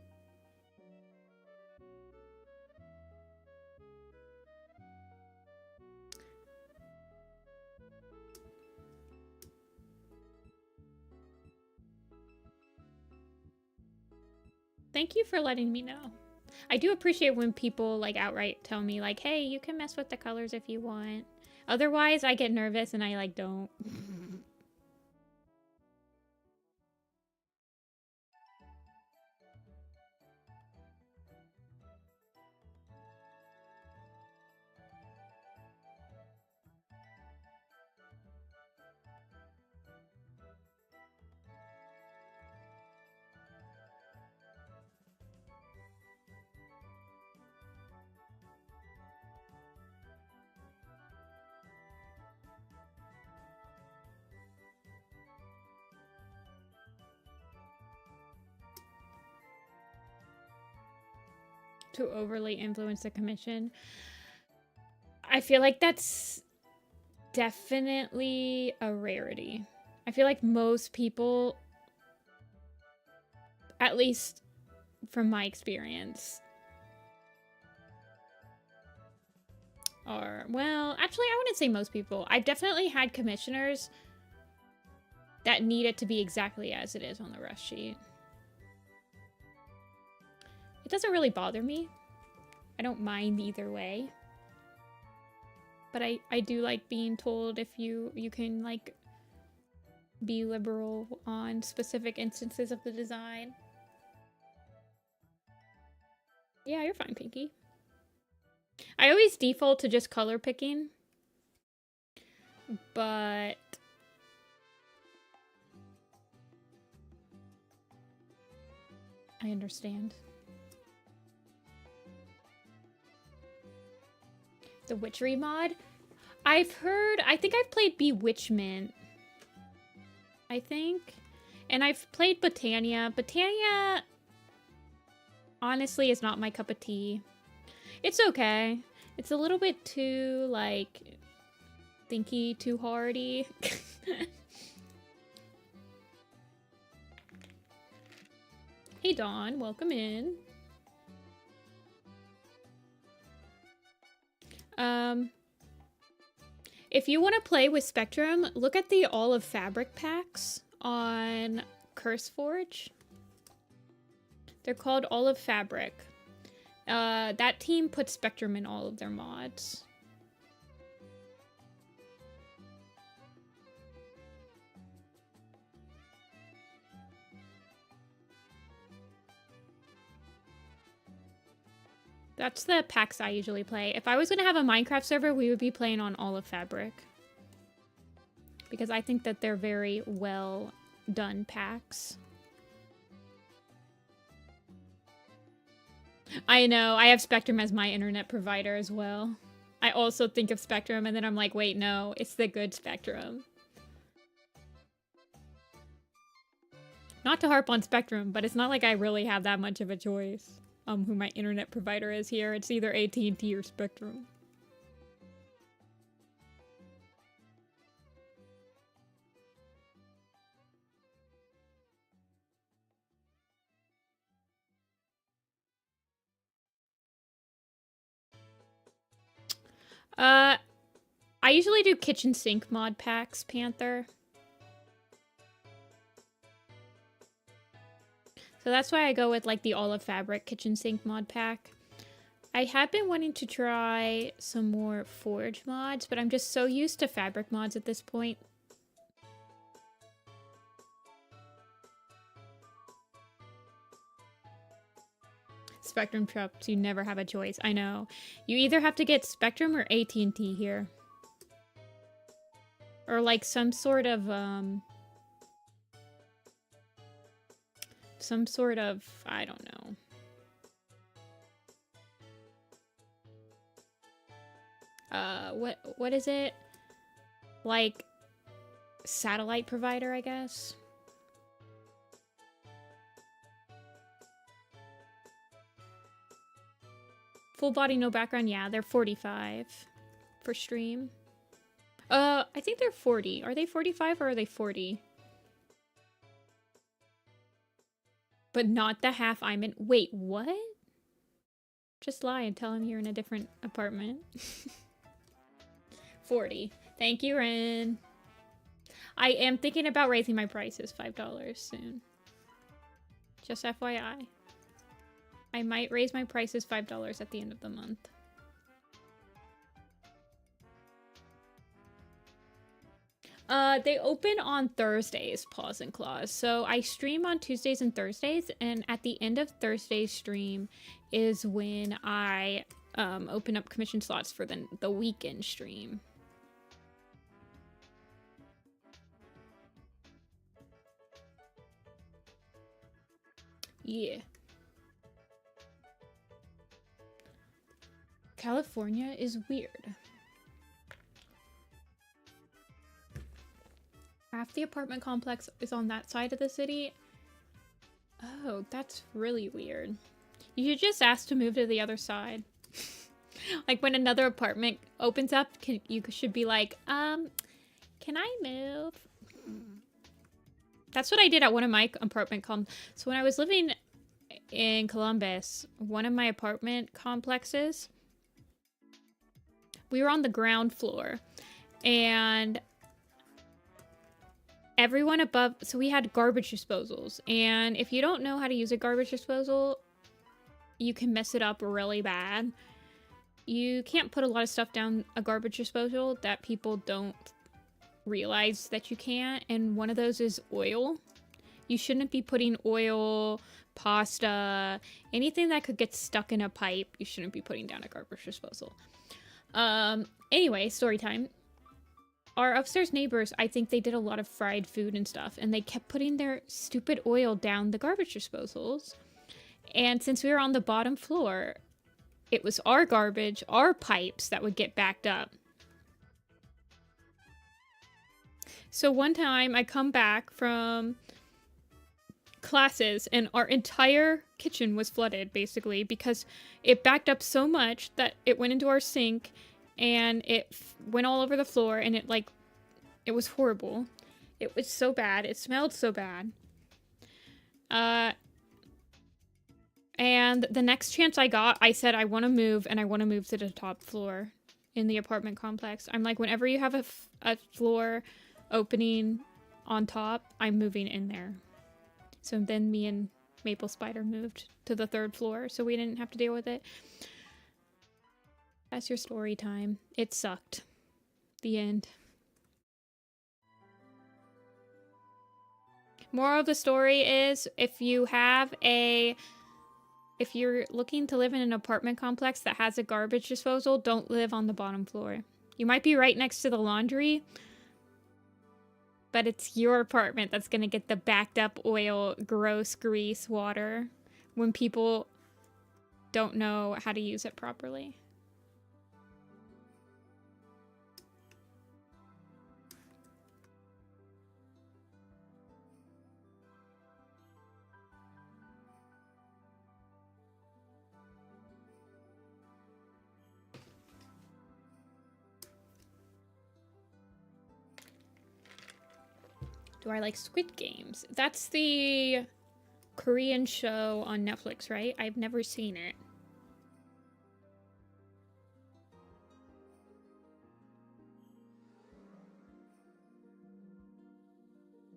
Thank you for letting me know. I do appreciate when people like outright tell me like, hey, you can mess with the colors if you want. Otherwise, I get nervous and I like don't. To overly influence the commission. I feel like that's definitely a rarity. I feel like most people, at least from my experience, are, well, actually I wouldn't say most people. I've definitely had commissioners that need it to be exactly as it is on the rest sheet. It doesn't really bother me. I don't mind either way. But I do like being told if you can like be liberal on specific instances of the design. Yeah, you're fine, Pinky. I always default to just color picking. But I understand. The witchery mod? I've heard, I think I've played Bewitchment. I think. And I've played Botania. Botania, honestly, is not my cup of tea. It's okay. It's a little bit too, like, thinky, too hardy. Hey, Dawn. Welcome in. If you want to play with Spectrum, look at the All of Fabric packs on CurseForge. They're called All of Fabric. That team puts Spectrum in all of their mods. That's the packs I usually play. If I was going to have a Minecraft server, we would be playing on All of Fabric. Because I think that they're very well done packs. I know, I have Spectrum as my internet provider as well. I also think of Spectrum and then I'm like, wait, no, it's the good Spectrum. Not to harp on Spectrum, but it's not like I really have that much of a choice. Who my internet provider is here. It's either AT&T or Spectrum. I usually do kitchen sink mod packs, Panther. So that's why I go with like the All of Fabric kitchen sink mod pack. I have been wanting to try some more Forge mods, but I'm just so used to fabric mods at this point. Spectrum trucks, you never have a choice. I know. You either have to get Spectrum or AT&T here. Or like some sort of I don't know. What is it? Like satellite provider, I guess. Full body, no background. Yeah, they're 45 for stream. I think they're 40. Are they 45 or are they 40? But not the half I'm in. Wait, what? Just lie and tell him you're in a different apartment. 40. Thank you, Ren. I am thinking about raising my prices $5 soon. Just FYI. I might raise my prices $5 at the end of the month. They open on Thursdays, Pause and Claws. So I stream on Tuesdays and Thursdays, and at the end of Thursday's stream is when I open up commission slots for the weekend stream. Yeah. California is weird. Half the apartment complex is on that side of the city. Oh, that's really weird. You should just ask to move to the other side. Like when another apartment opens up, you should be like, can I move? That's what I did at one of my apartment So when I was living in Columbus, one of my apartment complexes, we were on the ground floor, and everyone above, so we had garbage disposals, and if you don't know how to use a garbage disposal, you can mess it up really bad. You can't put a lot of stuff down a garbage disposal that people don't realize that you can't, and one of those is oil. You shouldn't be putting oil, pasta, anything that could get stuck in a pipe, you shouldn't be putting down a garbage disposal. Anyway, story time. Our upstairs neighbors, I think they did a lot of fried food and stuff, and they kept putting their stupid oil down the garbage disposals. And since we were on the bottom floor, it was our garbage, our pipes that would get backed up. So one time I come back from classes and our entire kitchen was flooded, basically, because it backed up so much that it went into our sink and it went all over the floor, and it was horrible. It was so bad. It smelled so bad. And the next chance I got, I said I want to move, and I want to move to the top floor in the apartment complex. I'm like, whenever you have a floor opening on top, I'm moving in there. So then me and Maple Spider moved to the 3rd floor, so we didn't have to deal with it. That's your story time. It sucked. The end. Moral of the story is, if you're looking to live in an apartment complex that has a garbage disposal, don't live on the bottom floor. You might be right next to the laundry, but it's your apartment that's gonna get the backed up oil, gross grease, water when people don't know how to use it properly. Do I like Squid Games? That's the Korean show on Netflix, right? I've never seen it.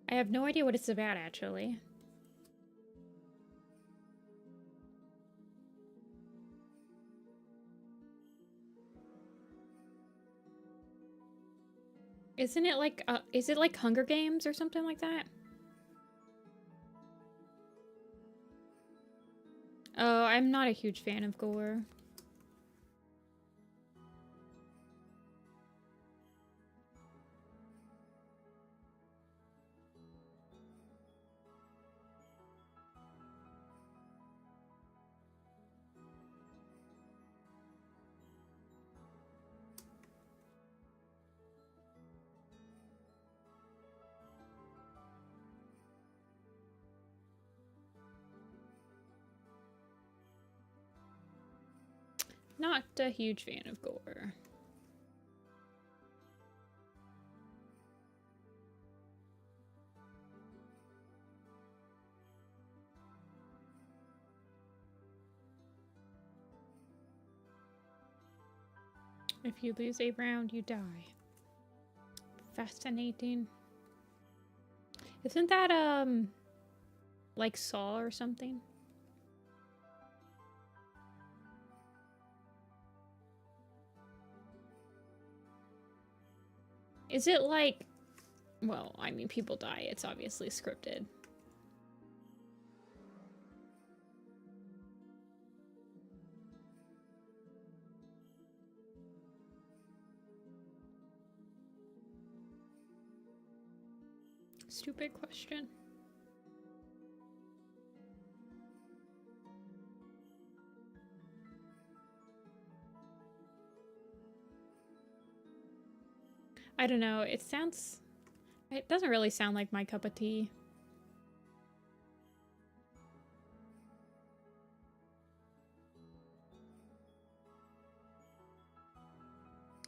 I have no idea what it's about, actually. Isn't it like, is it like Hunger Games or something like that? Oh, I'm not a huge fan of gore. Not a huge fan of gore. If you lose a round, you die. Fascinating. Isn't that, like Saw or something? Is it like... Well, I mean, people die. It's obviously scripted. Stupid question. I don't know. It doesn't really sound like my cup of tea.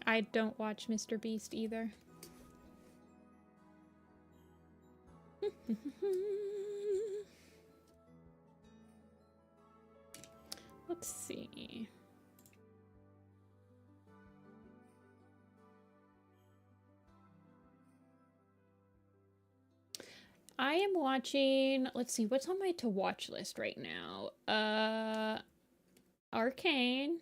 I don't watch Mr. Beast either. Let's see. I am watching, let's see, what's on my to watch list right now? Arcane.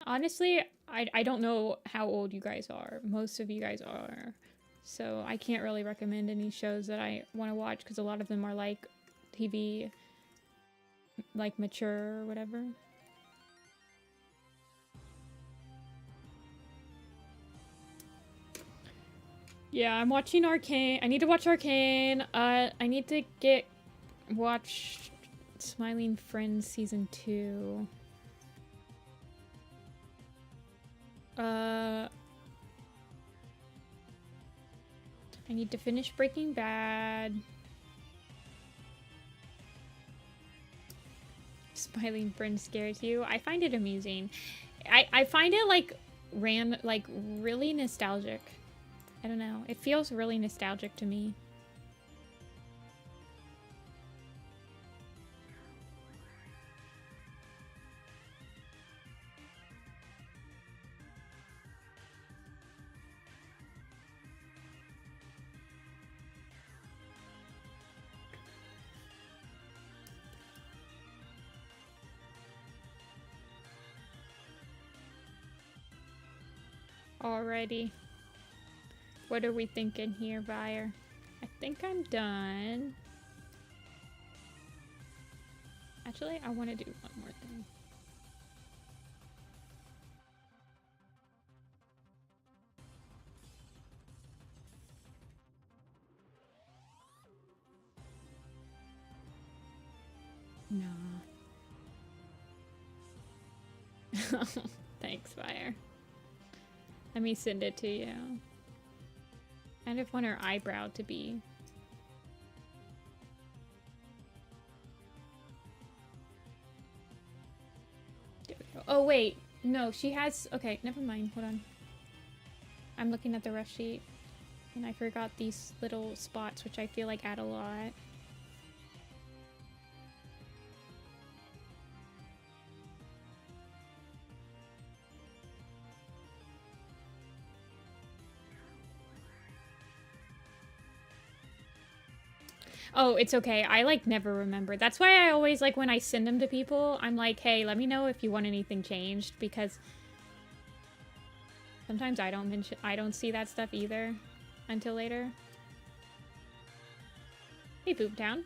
Honestly, I don't know how old you guys are. Most of you guys are. So I can't really recommend any shows that I want to watch because a lot of them are like TV, like mature or whatever. Yeah, I'm watching Arcane. I need to watch Arcane. I need to watch Smiling Friends Season 2. I need to finish Breaking Bad. Smiling Friends scares you. I find it amusing. I find it like really nostalgic. I don't know. It feels really nostalgic to me. Alrighty. What are we thinking here, Vire? I think I'm done. Actually, I want to do one more thing. No. Thanks, Fire. Let me send it to you. I kind of want her eyebrow to be... There we go. Oh, wait. No, she has... Okay, never mind. Hold on. I'm looking at the rough sheet. And I forgot these little spots, which I feel like add a lot. Oh, it's okay. I, like, never remember. That's why I always, like, when I send them to people, I'm like, hey, let me know if you want anything changed, because sometimes I don't see that stuff either until later. Hey, Boomtown.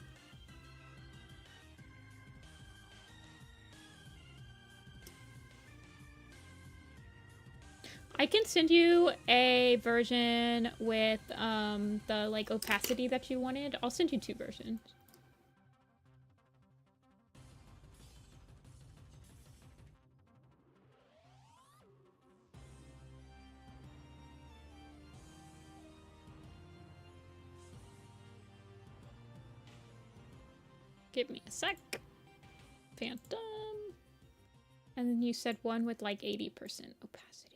I can send you a version with the like opacity that you wanted. I'll send you 2 versions. Give me a sec. Phantom. And then you said one with like 80% opacity.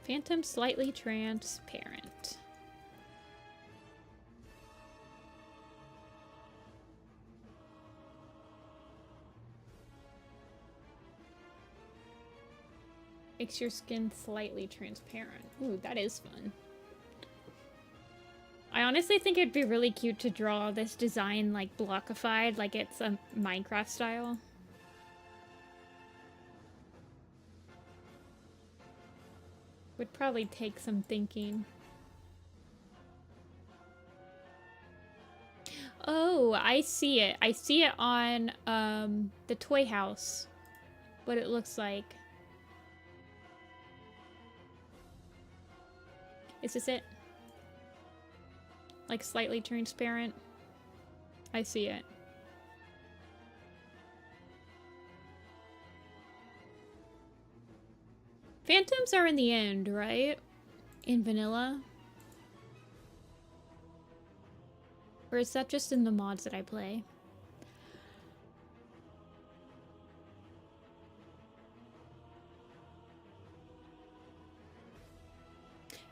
Phantom slightly transparent. Makes your skin slightly transparent. Ooh, that is fun. I honestly think it'd be really cute to draw this design like blockified, like it's a Minecraft style. Would probably take some thinking. Oh, I see it. I see it on the toy house. What it looks like. Is this it? Like slightly transparent? I see it. Phantoms are in the end, right? In vanilla? Or is that just in the mods that I play?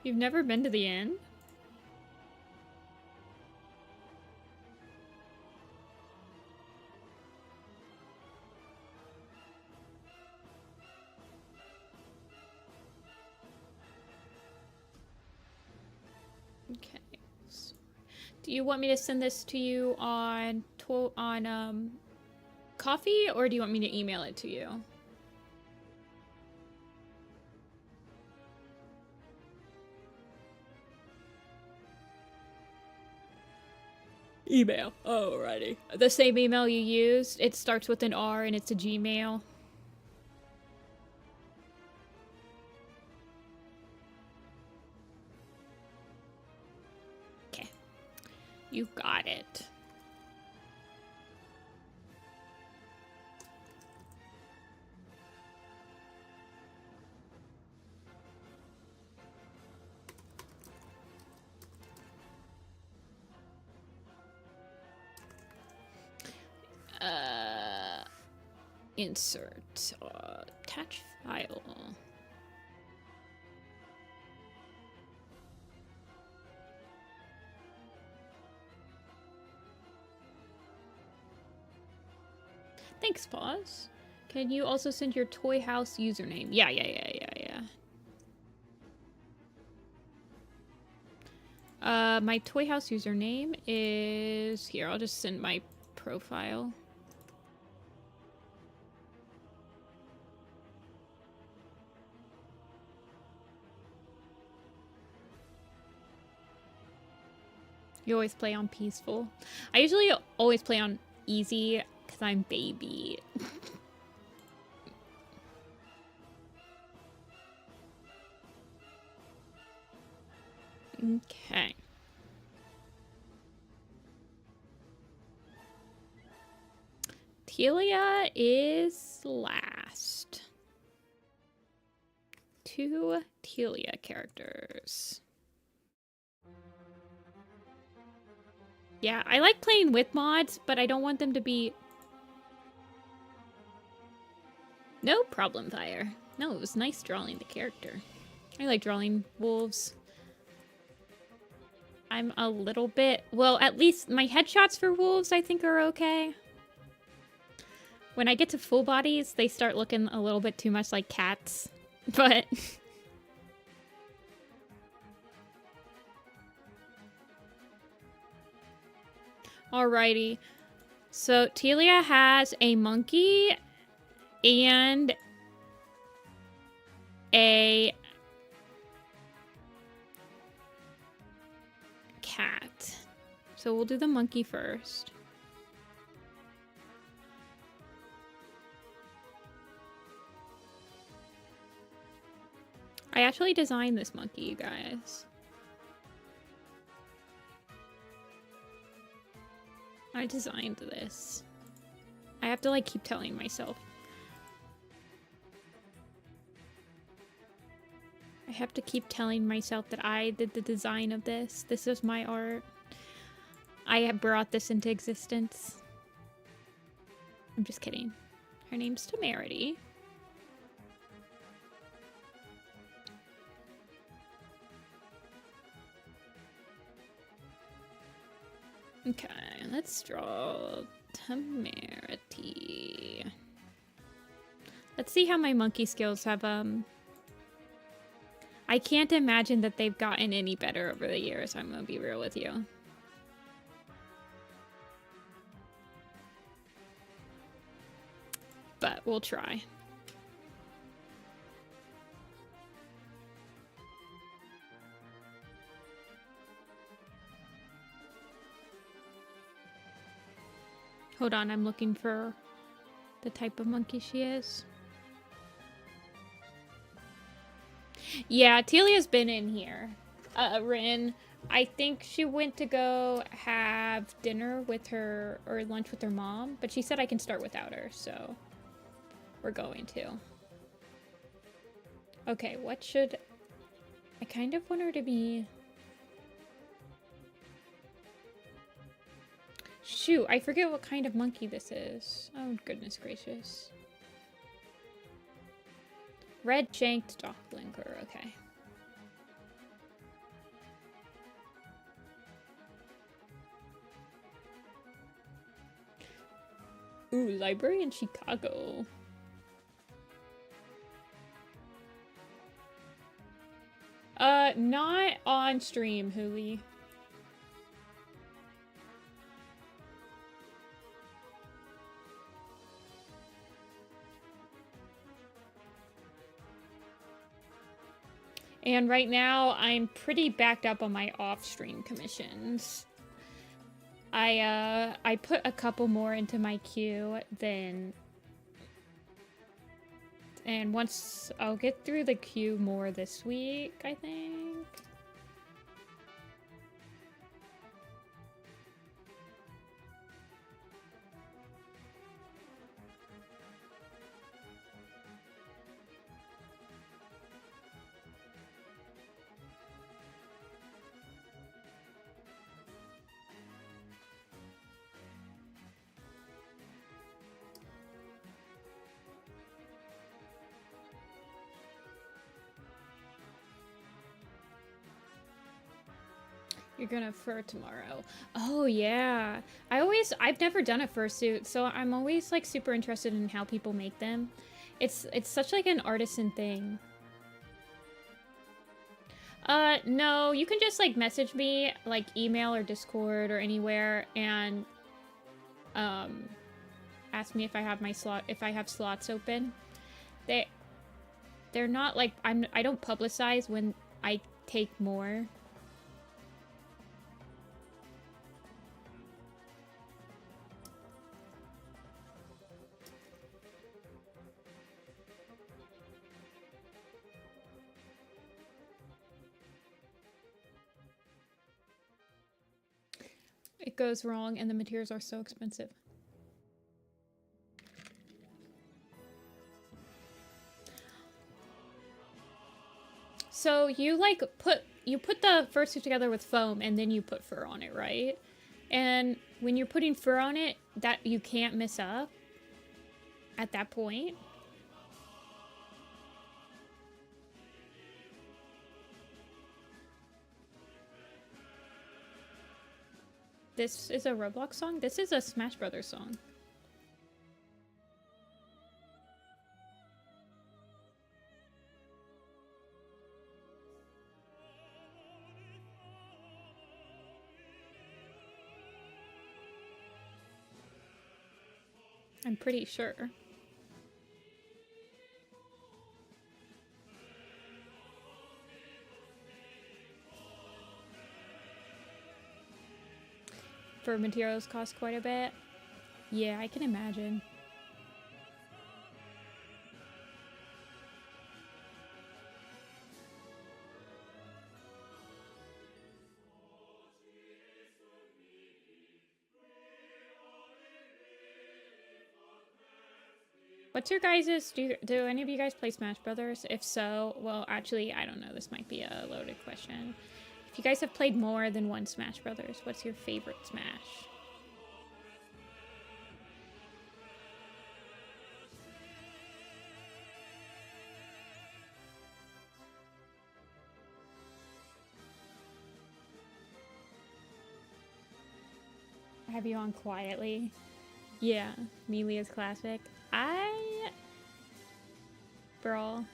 You've never been to the end? Do you want me to send this to you on coffee, or do you want me to email it to you? Email. Alrighty. The same email you used. It starts with an R and it's a Gmail. Okay. You got it. Insert. Attach file. Thanks, Pause. Can you also send your Toy House username? Yeah. My Toy House username is... Here, I'll just send my profile. You always play on peaceful. I usually always play on easy because I'm baby. Okay. Telia is last. 2 Telia characters. Yeah, I like playing with mods, but I don't want them to be... No problem, Fire. No, it was nice drawing the character. I like drawing wolves. I'm a little bit... Well, at least my headshots for wolves I think are okay. When I get to full bodies, they start looking a little bit too much like cats. But... Alrighty. So Telia has a monkey and a cat. So we'll do the monkey first. I actually designed this monkey, you guys. I designed this. I have to like keep telling myself. I have to keep telling myself that I did the design of this. This is my art. I have brought this into existence. I'm just kidding. Her name's Temerity. Okay, let's draw Temerity. Let's see how my monkey skills have, I can't imagine that they've gotten any better over the years, I'm gonna be real with you. But we'll try. Hold on, I'm looking for the type of monkey she is. Yeah, Telia's been in here. Rin, I think she went to go have dinner with her, or lunch with her mom, but she said I can start without her, so we're going to. Okay, what should... I kind of want her to be... Shoot, I forget what kind of monkey this is. Oh, goodness gracious. Red-shanked doppelganger, okay. Ooh, library in Chicago. Not on stream, Huli. And right now, I'm pretty backed up on my off-stream commissions. I put a couple more into my queue than... And once... I'll get through the queue more this week, I think. You're gonna fur tomorrow. Oh yeah. I've never done a fursuit, so I'm always like super interested in how people make them. It's such like an artisan thing. No, you can just like message me, like email or Discord or anywhere, and ask me if I have slots open. They're not like I don't publicize when I take more. It goes wrong and the materials are so expensive. So you like put the fursuit together with foam and then you put fur on it, right? And when you're putting fur on it, that you can't mess up at that point. This is a Roblox song? This is a Smash Brothers song. I'm pretty sure. Fur materials cost quite a bit. Yeah, I can imagine. What's your guys's, do any of you guys play Smash Brothers? If so, well, actually, I don't know, this might be a loaded question. If you guys have played more than one Smash Brothers, what's your favorite Smash? I have you on quietly. Yeah, Melee is classic. Brawl.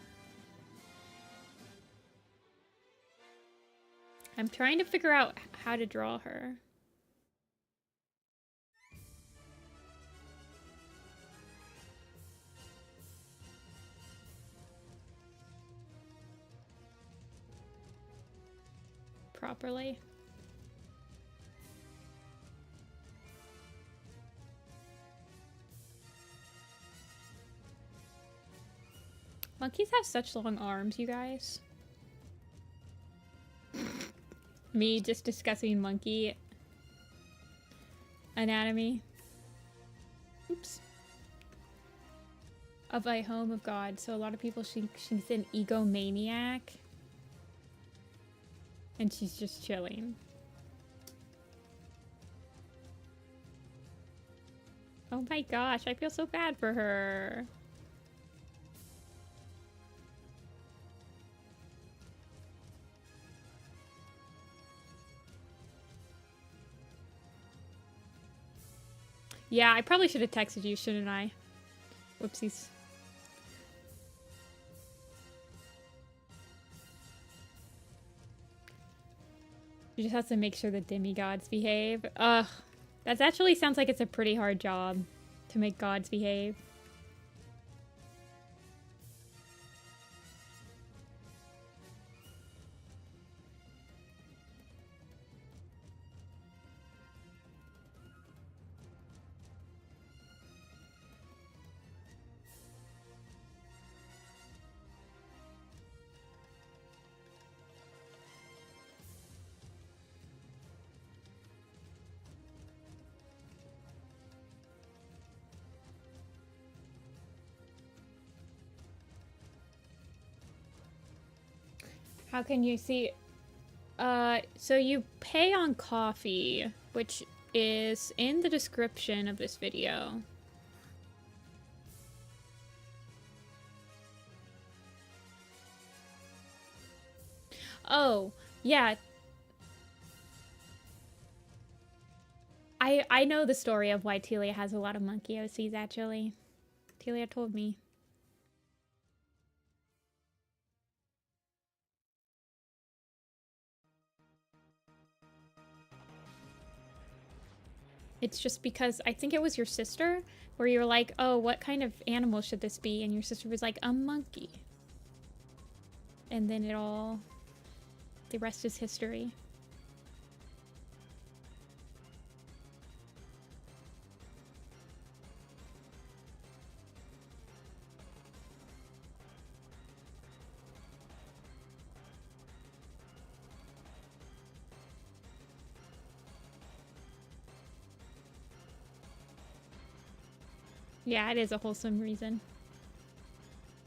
I'm trying to figure out how to draw her. Properly. Monkeys have such long arms, you guys. Me just discussing monkey anatomy. Oops. Of a home of God. So a lot of people she's an egomaniac. And she's just chilling. Oh my gosh, I feel so bad for her. Yeah, I probably should have texted you, shouldn't I? Whoopsies. You just have to make sure the demigods behave. Ugh. That actually sounds like it's a pretty hard job to make gods behave. How can you see? So you pay on coffee, which is in the description of this video. Oh, yeah. I know the story of why Telia has a lot of monkey OCs, actually. Telia told me. It's just because I think it was your sister where you were like, oh, what kind of animal should this be? And your sister was like, a monkey. And then the rest is history. Yeah, it is a wholesome reason.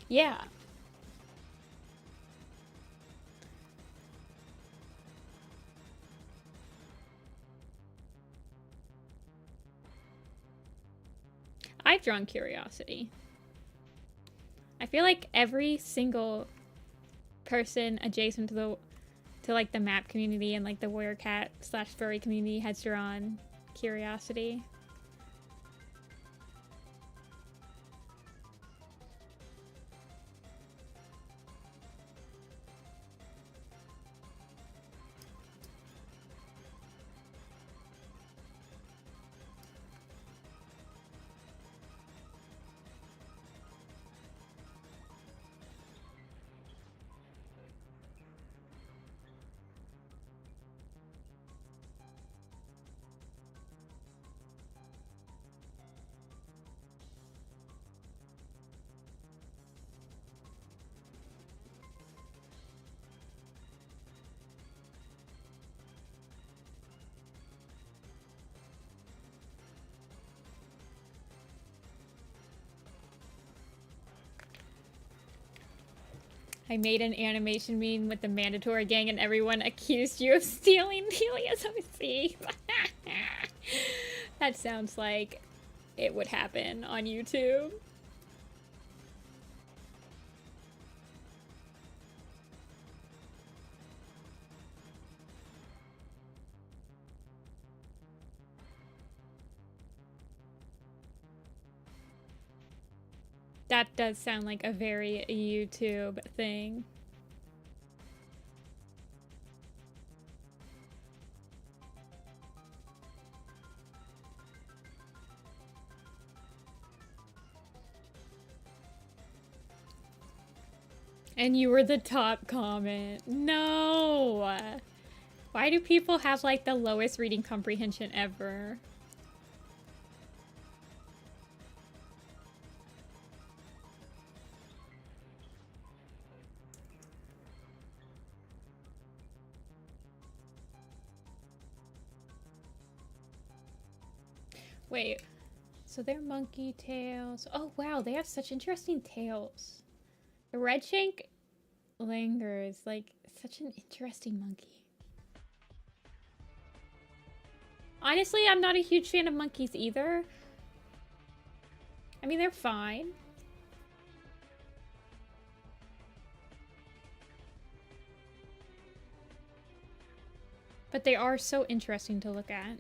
Yeah. I've drawn curiosity. I feel like every single person adjacent to like the map community and like the warrior cat / furry community has drawn curiosity. I made an animation meme with the mandatory gang and everyone accused you of stealing Telia's OC. That sounds like it would happen on YouTube. That does sound like a very YouTube thing. And you were the top comment. No! Why do people have like the lowest reading comprehension ever? Wait, so they're monkey tails. Oh wow, they have such interesting tails. The red shank lingers, like such an interesting monkey. Honestly, I'm not a huge fan of monkeys either. I mean, they're fine. But they are so interesting to look at.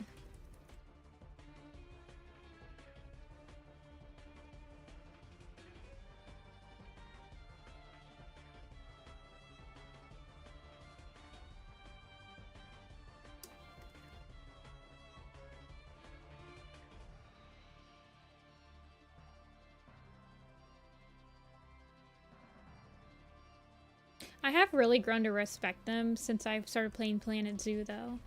I have really grown to respect them since I've started playing Planet Zoo, though.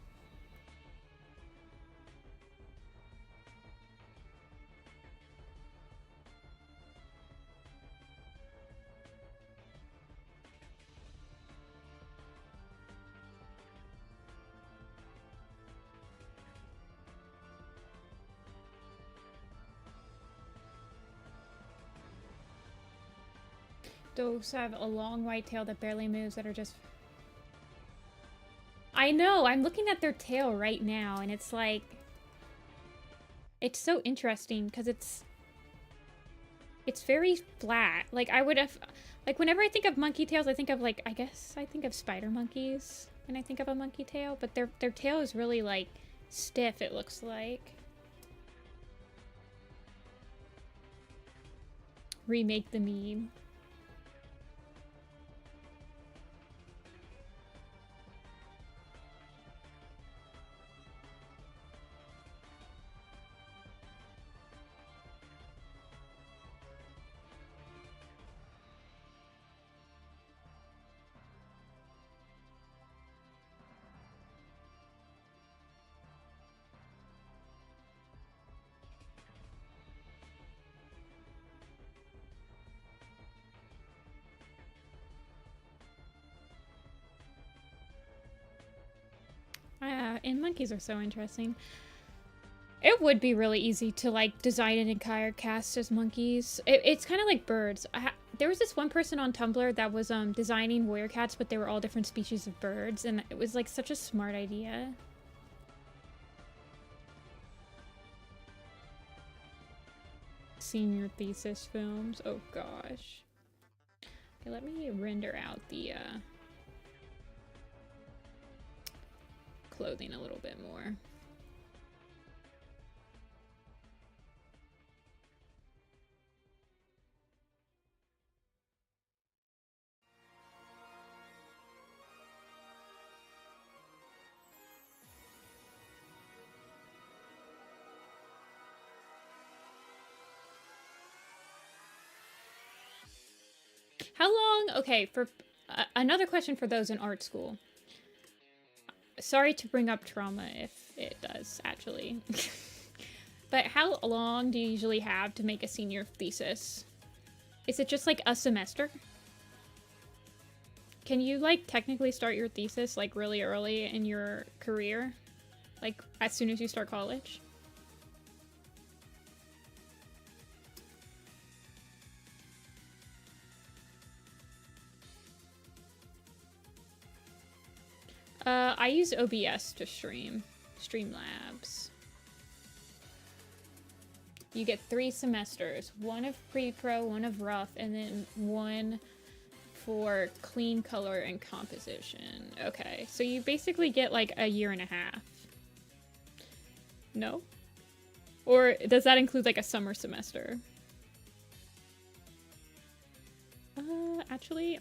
Dogs have a long white tail that barely moves that are just I know, I'm looking at their tail right now, and it's like... It's so interesting, because it's very flat. Like, I would have... Like, whenever I think of monkey tails, I think of, like, I guess I think of spider monkeys when I think of a monkey tail, but their tail is really, like, stiff, it looks like. Remake the meme. And monkeys are so interesting. It would be really easy to, like, design an entire cast as monkeys. It's kind of like birds. There was this one person on Tumblr that was designing warrior cats, but they were all different species of birds, and it was, like, such a smart idea. Senior thesis films. Oh, gosh. Okay, let me render out the, clothing a little bit more. How long? Okay, for another question for those in art school. Sorry to bring up trauma if it does, actually. But how long do you usually have to make a senior thesis? Is it just like a semester? Can you, like, technically start your thesis, like, really early in your career? Like, as soon as you start college? I use OBS to stream. Streamlabs. You get 3 semesters. 1 of pre-pro, 1 of rough, and then 1 for clean color and composition. Okay, so you basically get like a year and a half. No? Or does that include like a summer semester? Actually...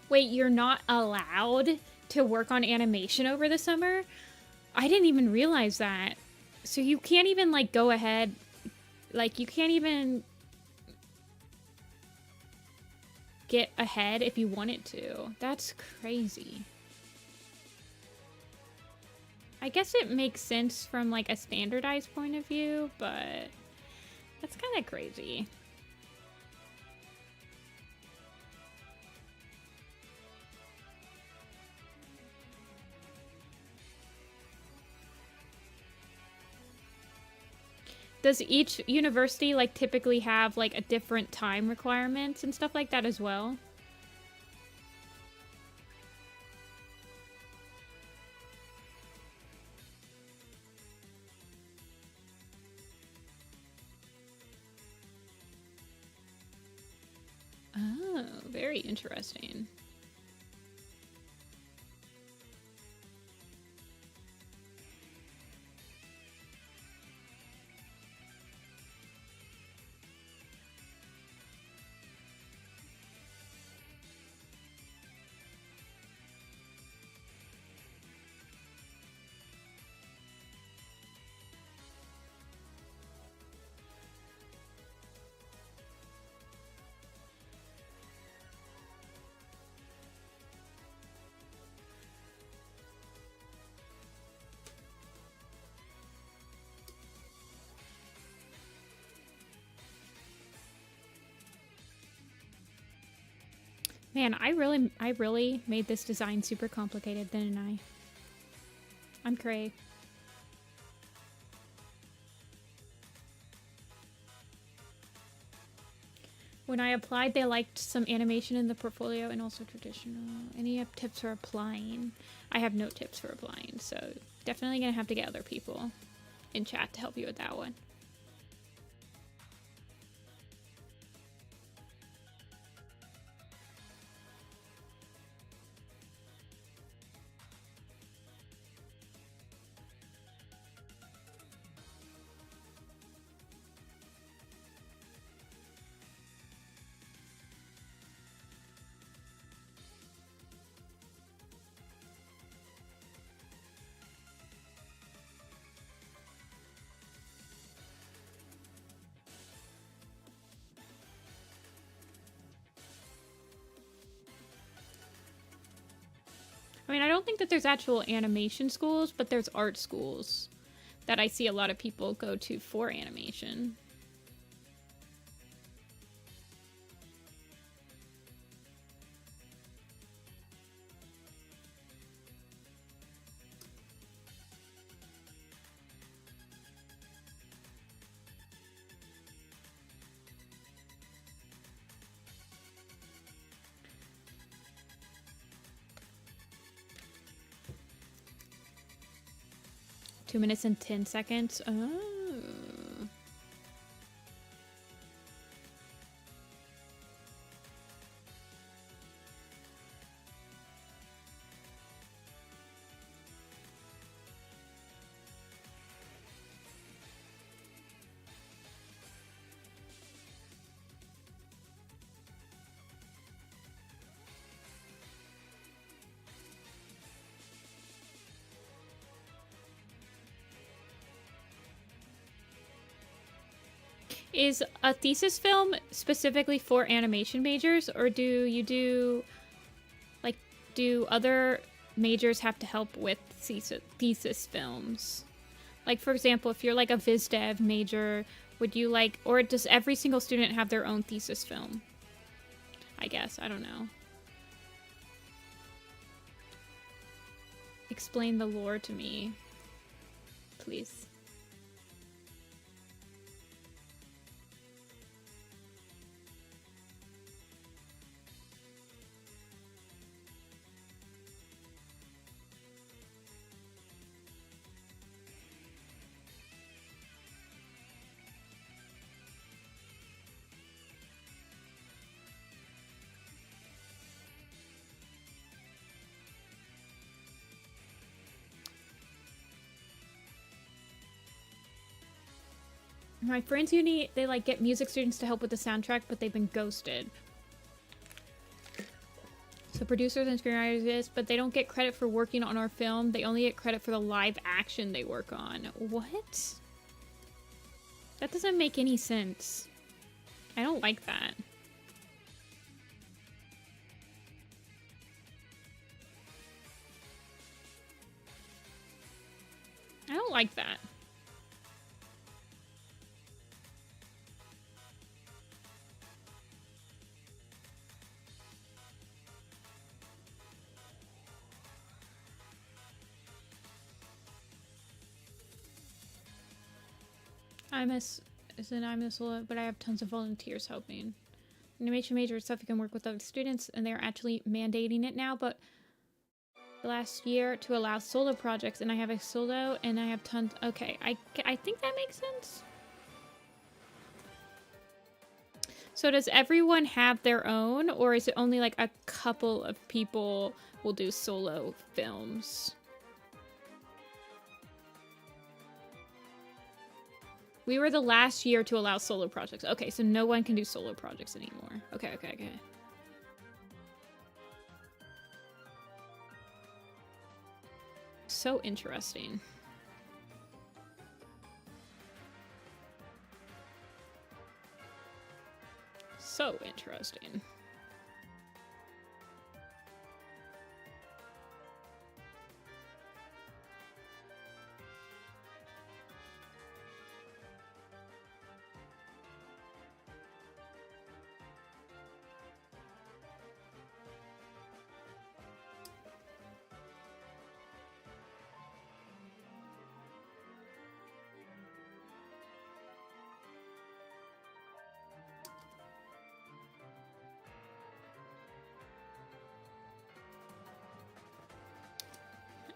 Wait, you're not allowed to work on animation over the summer? I didn't even realize that. So you can't even, like, go ahead... Like, you can't even... get ahead if you wanted to. That's crazy. I guess it makes sense from, like, a standardized point of view, but... that's kind of crazy. Does each university, like, typically have, like, a different time requirements and stuff like that as well? Oh, very interesting. Man, I really made this design super complicated, didn't I? I'm cray. When I applied, they liked some animation in the portfolio and also traditional. Any tips for applying? I have no tips for applying, so definitely gonna have to get other people in chat to help you with that one. I mean, I don't think that there's actual animation schools, but there's art schools that I see a lot of people go to for animation. Two minutes and 10 seconds. Oh. Is a thesis film specifically for animation majors, or do you do, like, do other majors have to help with thesis films? Like, for example, if you're like a viz dev major, would you like, or does every single student have their own thesis film? I guess, I don't know. Explain the lore to me, please. My friends uni, they like get music students to help with the soundtrack, but they've been ghosted. So producers and screenwriters, but they don't get credit for working on our film. They only get credit for the live action they work on. What? That doesn't make any sense. I don't like that. I don't like that. I'm a solo, but I have tons of volunteers helping. Animation major stuff you can work with other students, and they're actually mandating it now, but the last year to allow solo projects, and I have a solo, and I have tons. Okay, I think that makes sense. So does everyone have their own, or is it only like a couple of people will do solo films? We were the last year to allow solo projects. Okay, so no one can do solo projects anymore. Okay. So interesting. So interesting.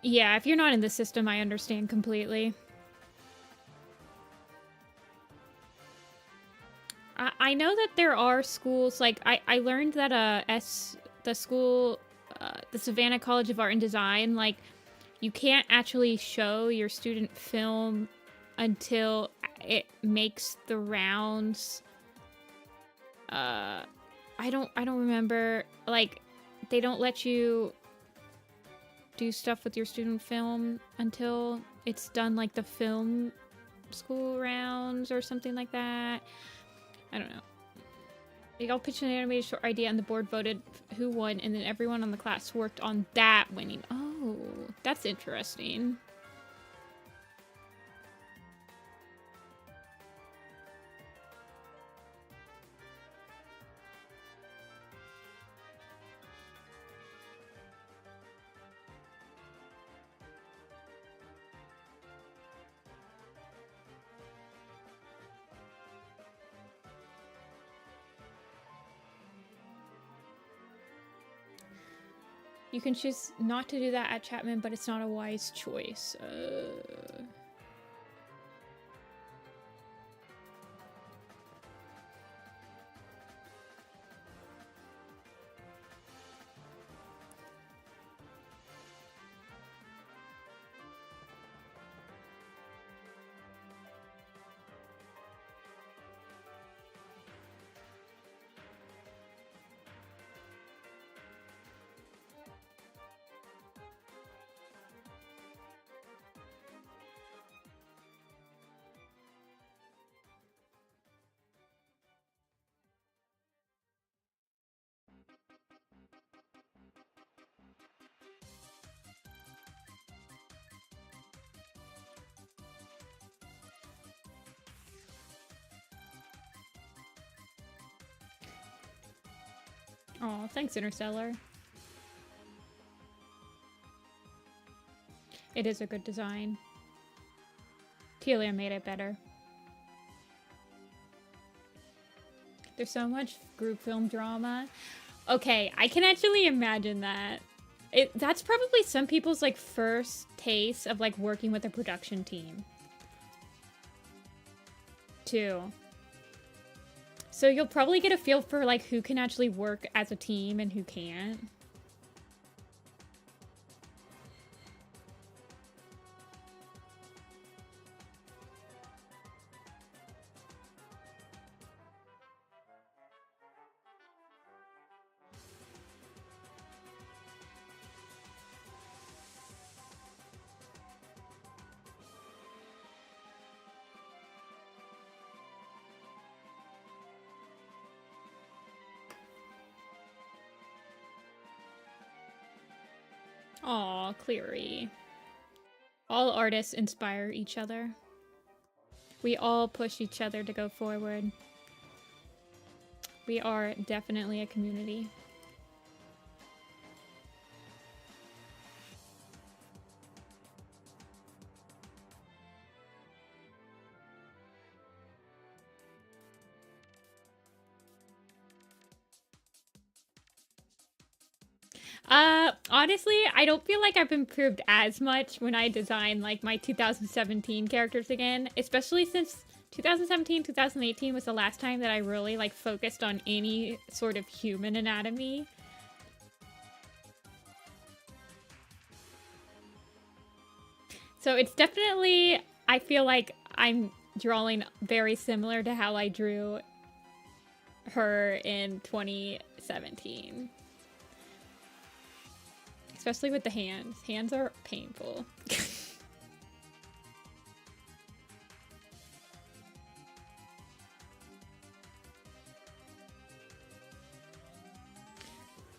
Yeah, if you're not in the system, I understand completely. I know that there are schools, like, I learned that the school, the Savannah College of Art and Design, like, you can't actually show your student film until it makes the rounds. I don't remember, like, they don't let you do stuff with your student film until it's done, like, the film school rounds or something like that. I don't know. They all pitched an animated short idea and the board voted who won, and then everyone on the class worked on that winning. Oh, that's interesting. You can choose not to do that at Chapman, but it's not a wise choice. Oh, thanks, Interstellar. It is a good design. Telia made it better. There's so much group film drama. Okay, I can actually imagine that. That's probably some people's, like, first taste of, like, working with a production team. Too. So you'll probably get a feel for, like, who can actually work as a team and who can't. Aw, Cleary. All artists inspire each other. We all push each other to go forward. We are definitely a community. Honestly, I don't feel like I've improved as much when I design, like, my 2017 characters again, especially since 2017, 2018 was the last time that I really, like, focused on any sort of human anatomy. So it's definitely, I feel like I'm drawing very similar to how I drew her in 2017. Especially with the hands. Hands are painful.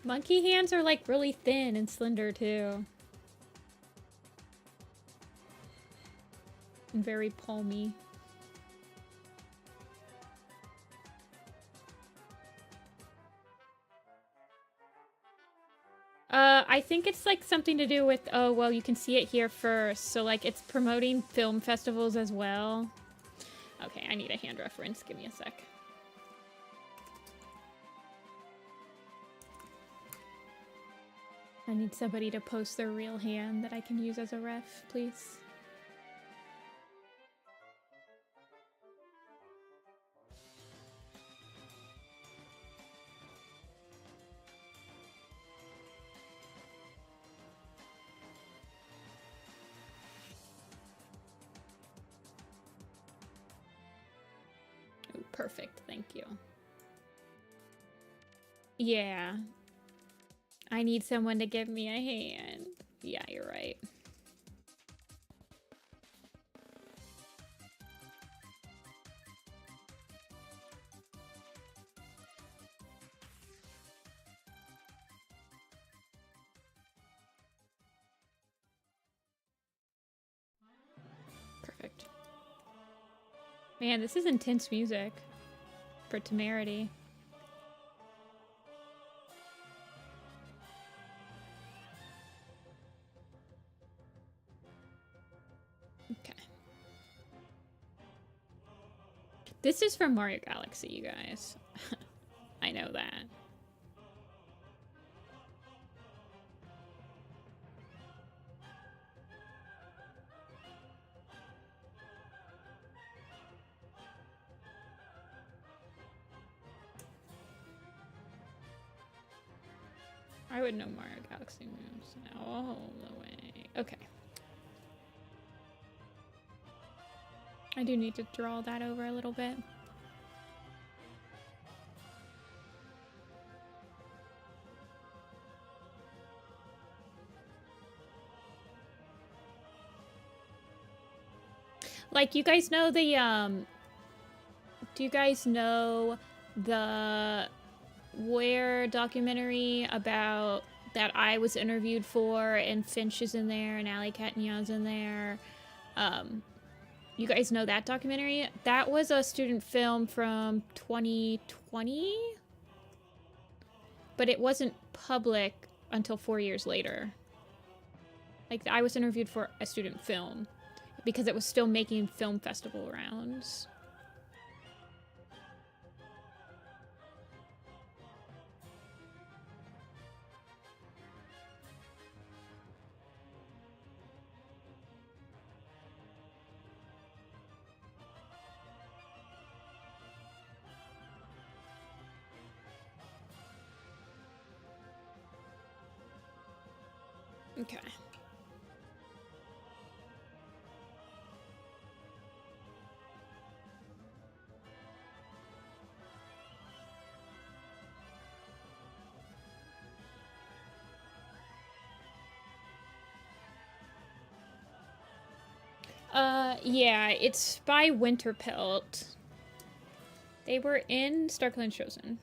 Monkey hands are, like, really thin and slender too. And very palmy. I think it's, like, something to do with, oh, well, you can see it here first. So, like, it's promoting film festivals as well. Okay, I need a hand reference. Give me a sec. I need somebody to post their real hand that I can use as a ref, please. Oh, perfect, thank you. Yeah. I need someone to give me a hand. Yeah, you're right. Perfect. Man, this is intense music for Temerity. Okay. This is from Mario Galaxy, you guys. I know that. I would know Mario Galaxy moves now all the way. Okay. I do need to draw that over a little bit. Like, you guys know the, do you guys know the Where documentary about that I was interviewed for, and Finch is in there, and Alley Catnion's in there? You guys know that documentary? That was a student film from 2020, but it wasn't public until 4 years later. Like, I was interviewed for a student film because it was still making film festival rounds. Okay. Yeah, it's by Winterpelt. They were in Starkland Chosen.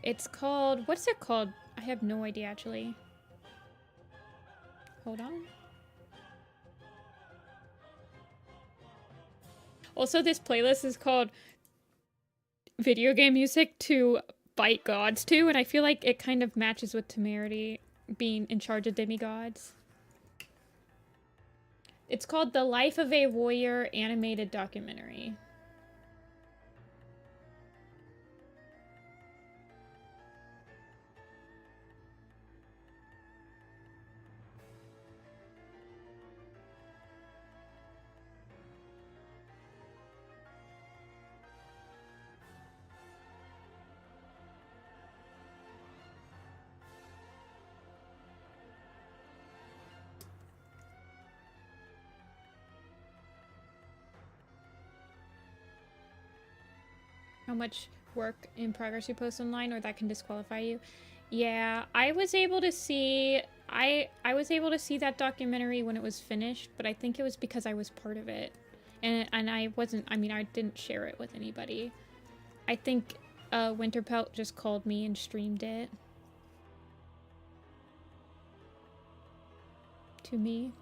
It's called, what's it called? I have no idea, actually. Hold on. Also, this playlist is called Video Game Music to Fight Gods to, and I feel like it kind of matches with Temerity being in charge of demigods. It's called The Life of a Warrior Animated Documentary. How much work in progress you post online, or that can disqualify you. Yeah, I was able to see I was able to see that documentary when it was finished, but I think it was because I was part of it. And I wasn't, I mean, I didn't share it with anybody. I think Winterpelt just called me and streamed it to me.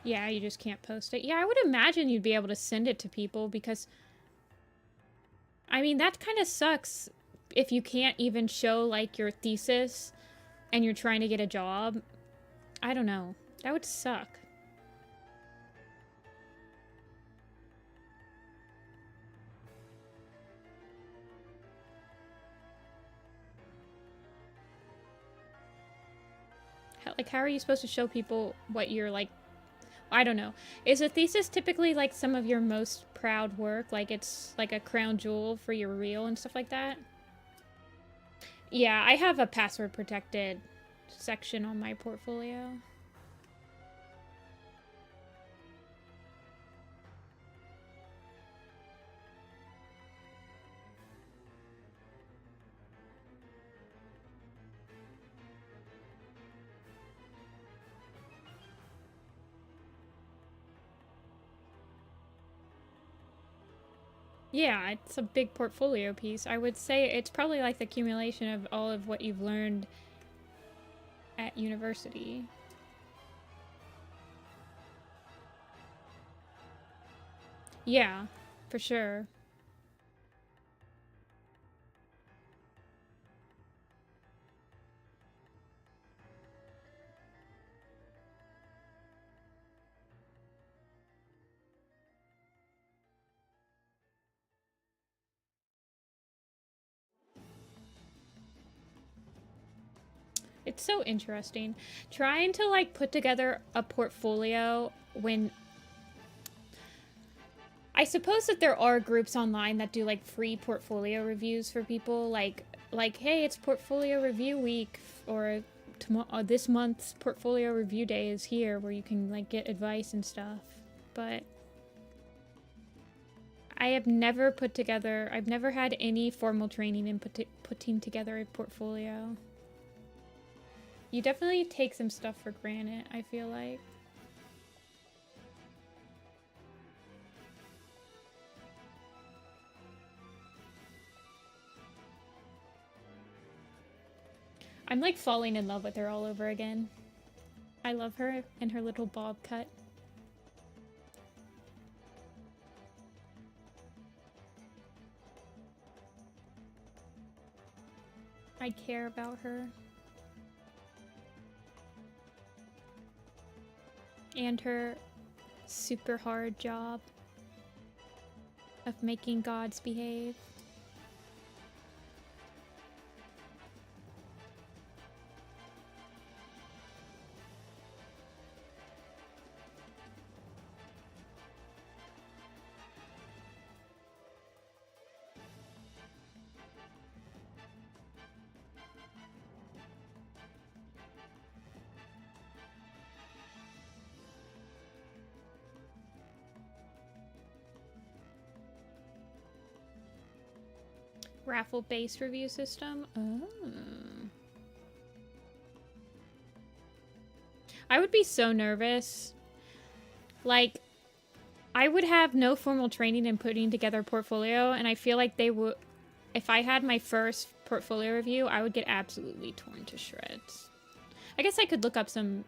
Yeah, you just can't post it. Yeah, I would imagine you'd be able to send it to people because, I mean, that kind of sucks if you can't even show like your thesis and you're trying to get a job, I don't know. That would suck. Like, how are you supposed to show people what you're like? I don't know. Is a thesis typically like some of your most proud work? Like it's like a crown jewel for your reel and stuff like that? Yeah, I have a password protected section on my portfolio. Yeah, it's a big portfolio piece. I would say it's probably like the accumulation of all of what you've learned at university. Yeah, for sure. It's so interesting. Trying to like put together a portfolio when I suppose that there are groups online that do like free portfolio reviews for people like hey, it's portfolio review week, or this month's portfolio review day is here where you can like get advice and stuff. But I have never I've never had any formal training in putting together a portfolio. You definitely take some stuff for granted, I feel like. I'm like falling in love with her all over again. I love her and her little bob cut. I care about her. And her super hard job of making gods behave. Raffle-based review system? Oh. I would be so nervous. Like, I would have no formal training in putting together a portfolio, and I feel like they would... If I had my first portfolio review, I would get absolutely torn to shreds. I guess I could look up some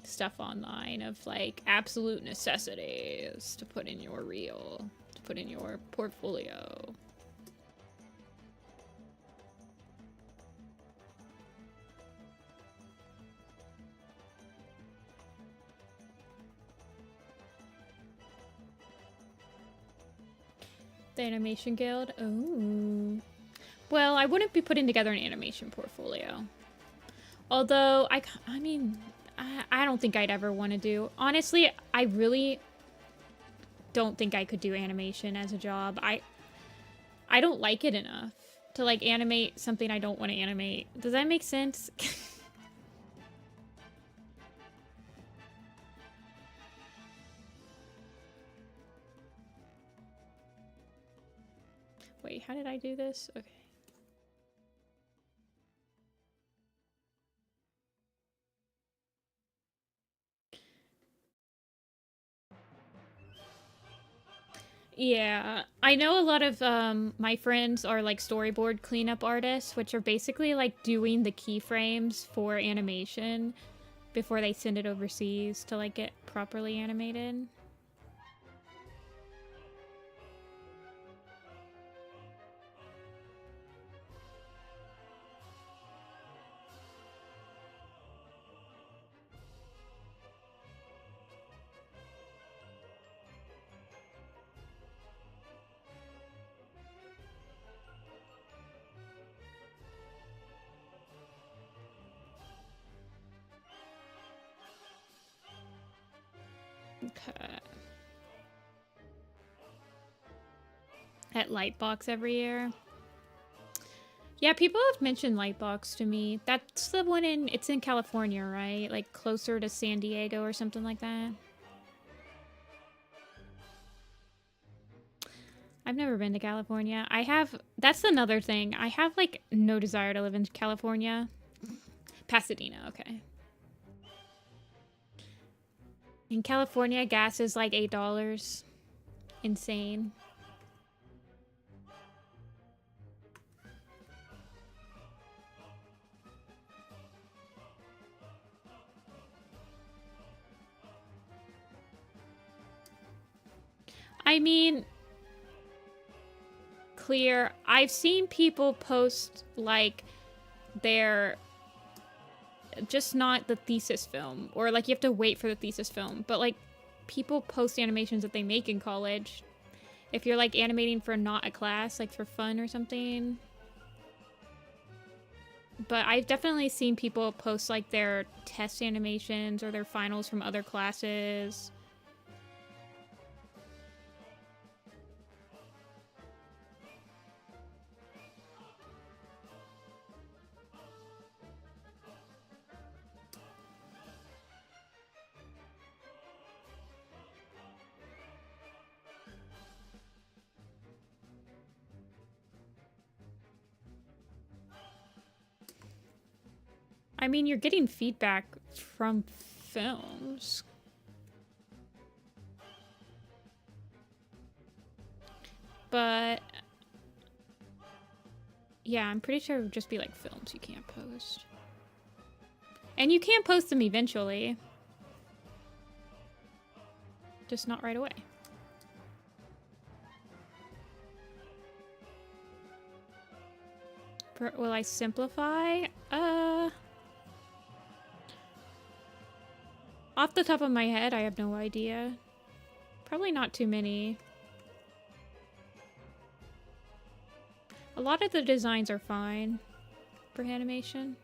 stuff online of, like, absolute necessities to put in your reel. Put in your portfolio. The Animation Guild? Oh. Well, I wouldn't be putting together an animation portfolio. Although, I mean, I don't think I'd ever want to do. Honestly, I really don't think I could do animation as a job. I don't like it enough to like animate something I don't want to animate. Does that make sense? Wait, how did I do this? Okay. Yeah, I know a lot of my friends are like storyboard cleanup artists, which are basically like doing the keyframes for animation before they send it overseas to like get properly animated. Okay. At Lightbox every year. Yeah, people have mentioned Lightbox to me. That's the one it's in California, right? Like closer to San Diego or something like that. I've never been to California. That's another thing. I have like no desire to live in California. Pasadena, okay. In California, gas is like $8. Insane. I mean, clear. I've seen people post like their just not the thesis film, or like you have to wait for the thesis film, but like people post animations that they make in college. If you're like animating for not a class, like for fun or something. But I've definitely seen people post like their test animations or their finals from other classes. I mean, you're getting feedback from films. But yeah, I'm pretty sure it would just be like films you can't post. And you can post them eventually. Just not right away. Will I simplify? Off the top of my head, I have no idea. Probably not too many. A lot of the designs are fine for animation.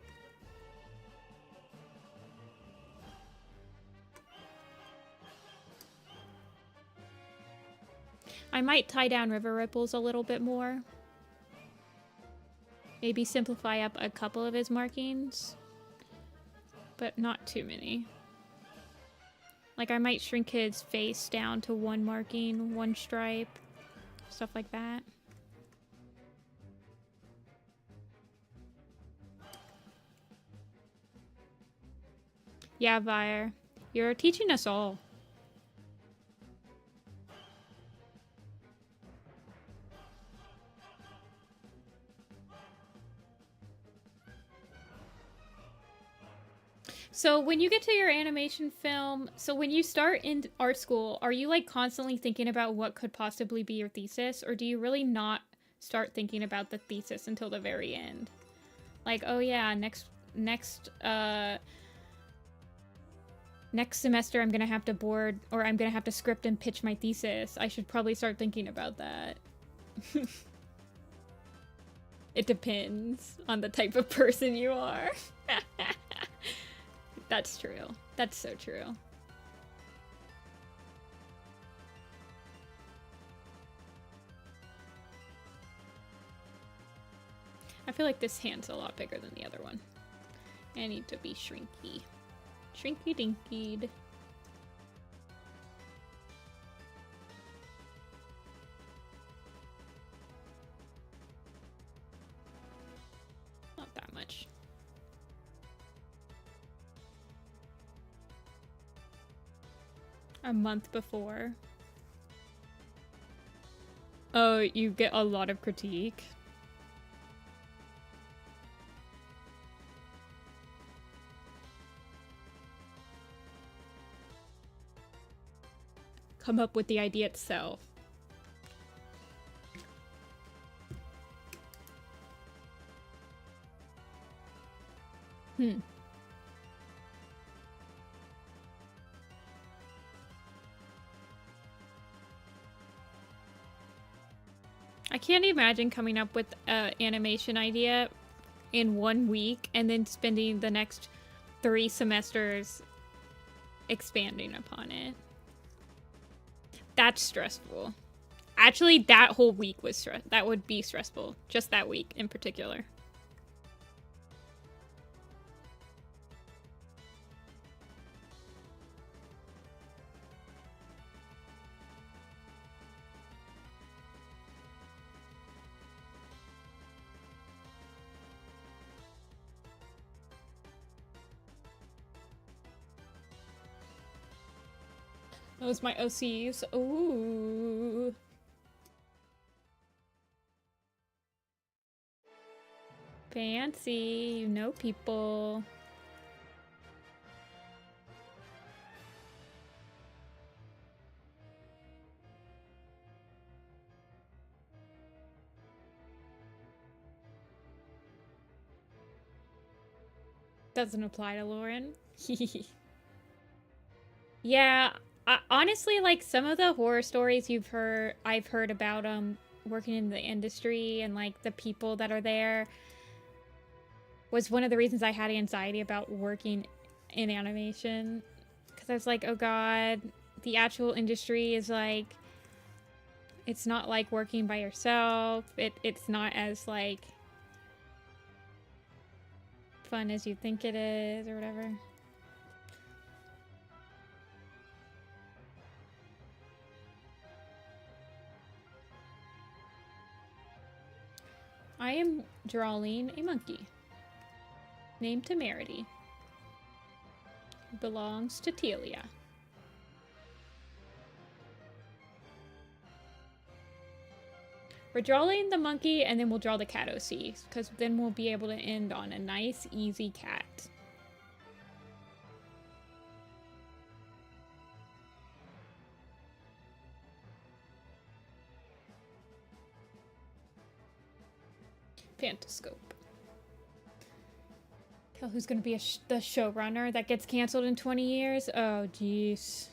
I might tie down river ripples a little bit more. Maybe simplify up a couple of his markings, but not too many. Like I might shrink his face down to one marking, one stripe, stuff like that. Yeah, Vire, you're teaching us all. So when you get to your animation film, so when you start in art school, are you like constantly thinking about what could possibly be your thesis, or do you really not start thinking about the thesis until the very end? Like, oh yeah, next semester I'm gonna have to board, or I'm gonna have to script and pitch my thesis. I should probably start thinking about that. It depends on the type of person you are. That's true. That's so true. I feel like this hand's a lot bigger than the other one. I need to be shrinky. Shrinky dinkied. Not that much. A month before. Oh, you get a lot of critique. Come up with the idea itself. I can't imagine coming up with an animation idea in 1 week and then spending the next 3 semesters expanding upon it. That's stressful. Actually, that whole week was that would be stressful. Just that week in particular. Those my OCs. Ooh. Fancy. You know people. Doesn't apply to Lauren. Yeah, honestly, like some of the horror stories I've heard about working in the industry and like the people that are there was one of the reasons I had anxiety about working in animation, because I was like, oh god, the actual industry is like, it's not like working by yourself. It's not as like fun as you think it is or whatever. I am drawing a monkey named Temerity. Belongs to Telia. We're drawing the monkey and then we'll draw the cat OC, because then we'll be able to end on a nice, easy cat. Phantascope. Tell who's gonna be the showrunner that gets canceled in 20 years? Oh, jeez.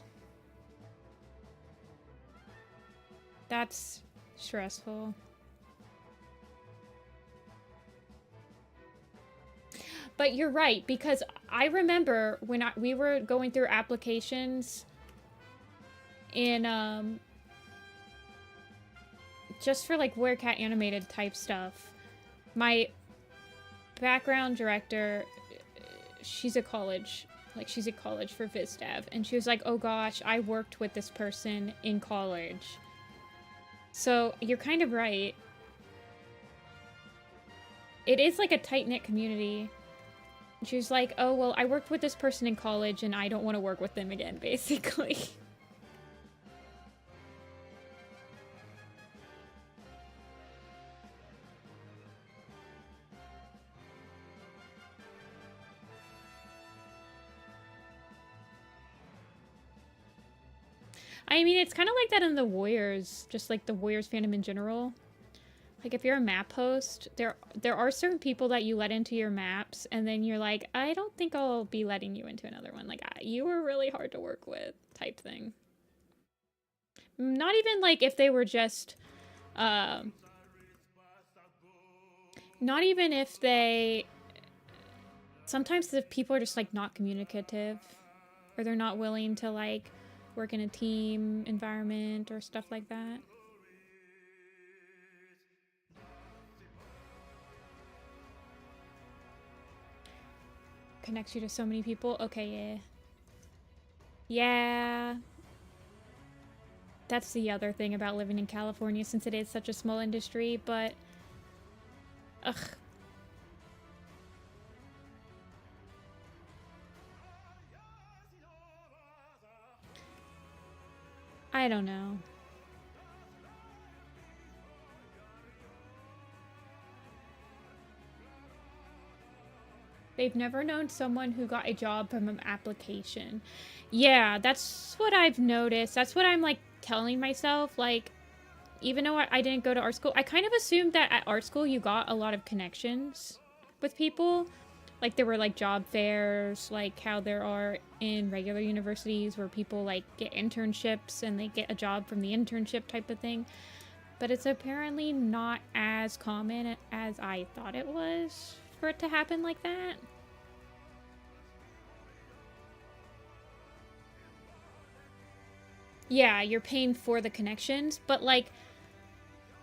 That's stressful. But you're right, because I remember when we were going through applications in, just for like Werecat animated type stuff, my background director, she's at college for Viz Dev, and she was like, oh gosh, I worked with this person in college. So you're kind of right. It is like a tight-knit community. She was like, oh, well, I worked with this person in college and I don't want to work with them again, basically. I mean, it's kind of like that in the Warriors, just like the Warriors fandom in general. Like, if you're a map host, there are certain people that you let into your maps, and then you're like, I don't think I'll be letting you into another one. Like, you were really hard to work with, type thing. Not even, like, if they were just, not even if they... Sometimes the people are just, like, not communicative, or they're not willing to, like, work in a team environment or stuff like that. Connects you to so many people. Okay, yeah. Yeah. That's the other thing about living in California, since it is such a small industry, but... Ugh. I don't know. They've never known someone who got a job from an application. Yeah, that's what I've noticed. That's what I'm, like, telling myself. Like, even though I didn't go to art school, I kind of assumed that at art school you got a lot of connections with people. Like, there were, like, job fairs, like how there are in regular universities where people, like, get internships and they get a job from the internship type of thing. But it's apparently not as common as I thought it was for it to happen like that. Yeah, you're paying for the connections, but like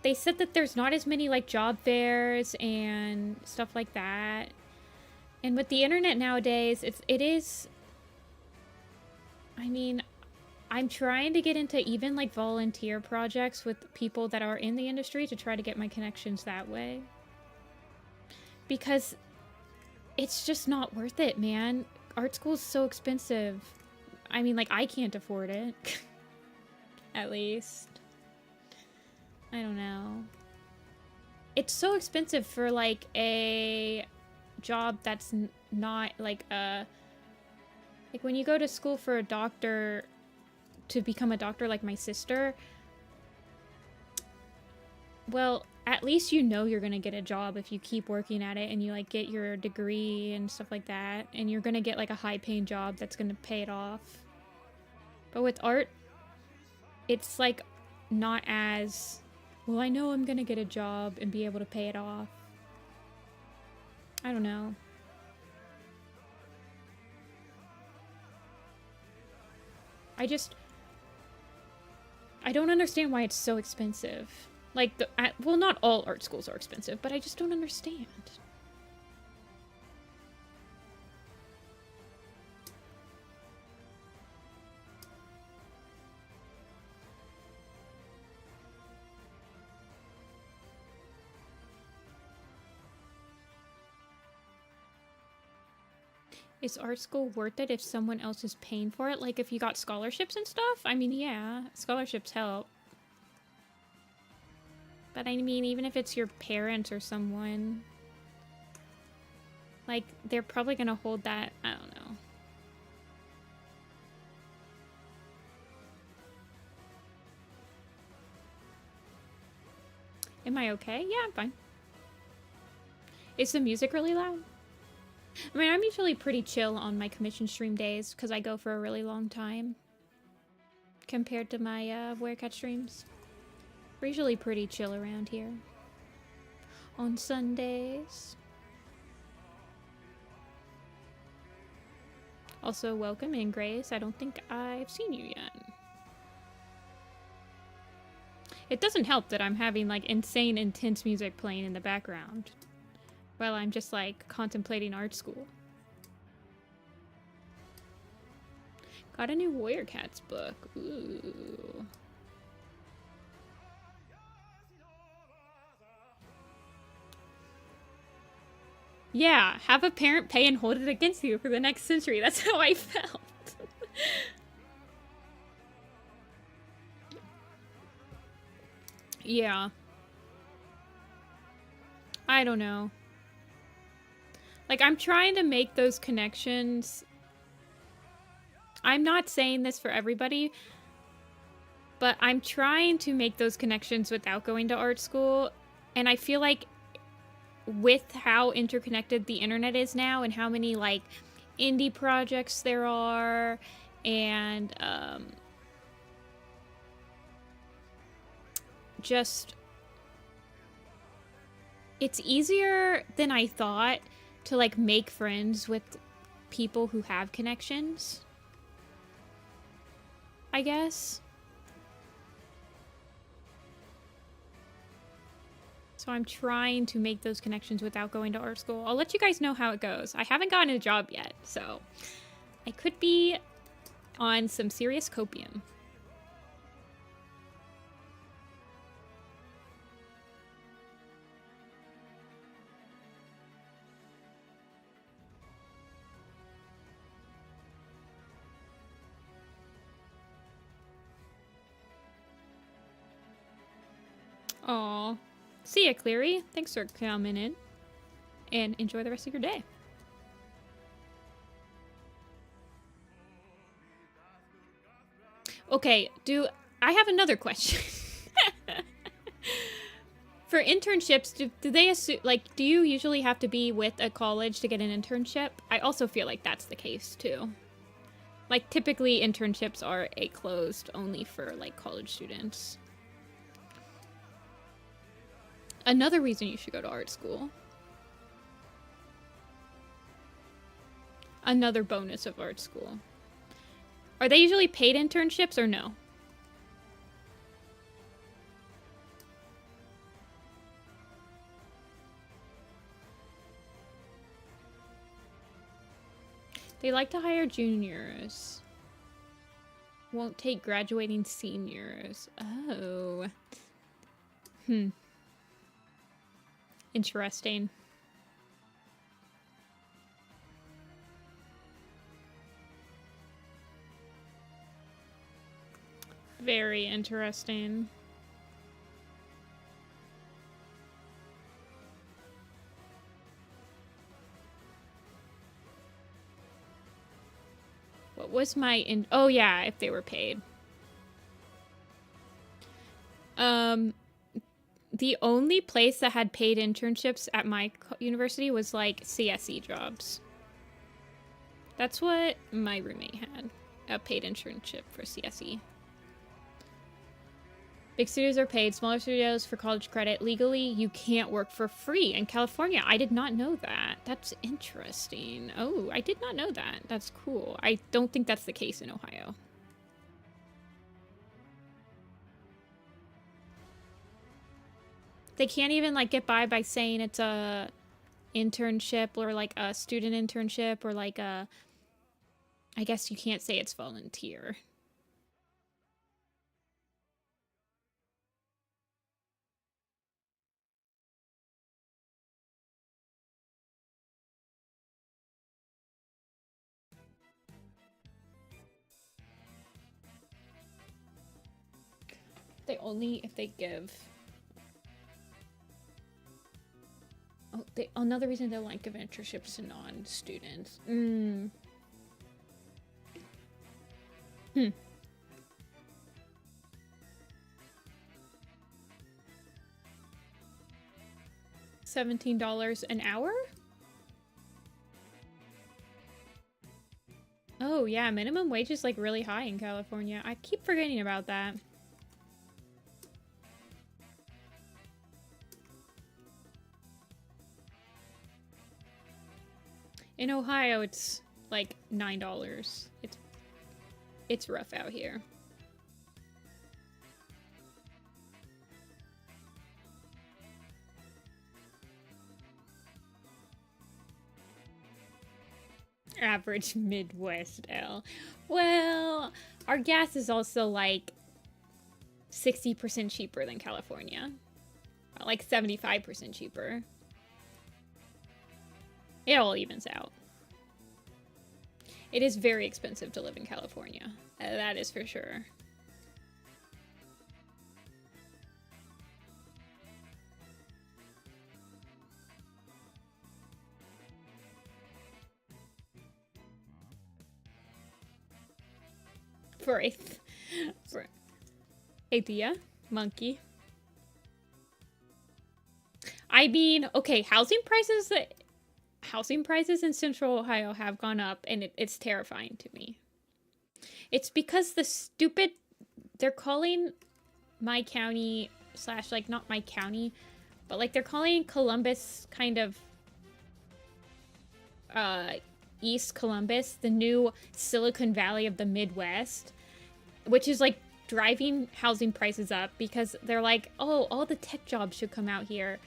they said that there's not as many like job fairs and stuff like that. And with the internet nowadays, it is, I mean, I'm trying to get into even like volunteer projects with people that are in the industry to try to get my connections that way. Because it's just not worth it, man. Art school is so expensive. I mean, like, I can't afford it. At least. I don't know. It's so expensive for like a job that's not like a... Like when you go to school for a doctor, to become a doctor like my sister, well, at least you know you're gonna get a job if you keep working at it and you like get your degree and stuff like that, and you're gonna get like a high-paying job that's gonna pay it off. But with art, it's like not as, well, I know I'm gonna get a job and be able to pay it off. I don't know. I don't understand why it's so expensive. Like, well, not all art schools are expensive, but I just don't understand. Is art school worth it if someone else is paying for it? Like if you got scholarships and stuff? I mean, yeah, scholarships help. But I mean, even if it's your parents or someone, like, they're probably gonna hold that, I don't know. Am I okay? Yeah, I'm fine. Is the music really loud? I mean, I'm usually pretty chill on my commission stream days because I go for a really long time compared to my Werecat streams. We're usually pretty chill around here on Sundays. Also, welcome in, Grace. I don't think I've seen you yet. It doesn't help that I'm having like insane, intense music playing in the background while I'm just like contemplating art school. Got a new Warrior Cats book. Ooh. Yeah, have a parent pay and hold it against you for the next century. That's how I felt. Yeah. I don't know. Like, I'm trying to make those connections. I'm not saying this for everybody, but I'm trying to make those connections without going to art school. And I feel like with how interconnected the internet is now and how many like indie projects there are, and just it's easier than I thought to like make friends with people who have connections, I guess. So I'm trying to make those connections without going to art school. I'll let you guys know how it goes. I haven't gotten a job yet, so I could be on some serious copium. Aw. See ya, Cleary. Thanks for coming in. And enjoy the rest of your day. Okay, I have another question. For internships, do they assume, like, do you usually have to be with a college to get an internship? I also feel like that's the case, too. Like, typically internships are closed only for, like, college students. Another reason you should go to art school. Another bonus of art school. Are they usually paid internships or no? They like to hire juniors. Won't take graduating seniors. Oh. Interesting. Very interesting. What was my oh yeah, if they were paid. The only place that had paid internships at my university was like CSE jobs. That's what my roommate had, a paid internship for CSE. Big studios are paid, smaller studios for college credit. Legally, you can't work for free in California. I did not know that. That's interesting. Oh, I did not know that. That's cool. I don't think that's the case in Ohio. They can't even like get by saying it's a internship or like a student internship or like a, I guess you can't say it's volunteer. They only if they give. Oh, another reason they don't like give internships to non-students. $17 an hour? Oh yeah, minimum wage is like really high in California. I keep forgetting about that. In Ohio, it's like $9. It's rough out here. Average Midwest L. Well, our gas is also like 60% cheaper than California. Like 75% cheaper. It all evens out. It is very expensive to live in California. That is for sure. For Athea, monkey. I mean, okay, housing prices in Central Ohio have gone up, and it's terrifying to me. It's because they're calling my county / like not my county, but like they're calling Columbus kind of East Columbus the new Silicon Valley of the Midwest, which is like driving housing prices up because they're like, oh, all the tech jobs should come out here.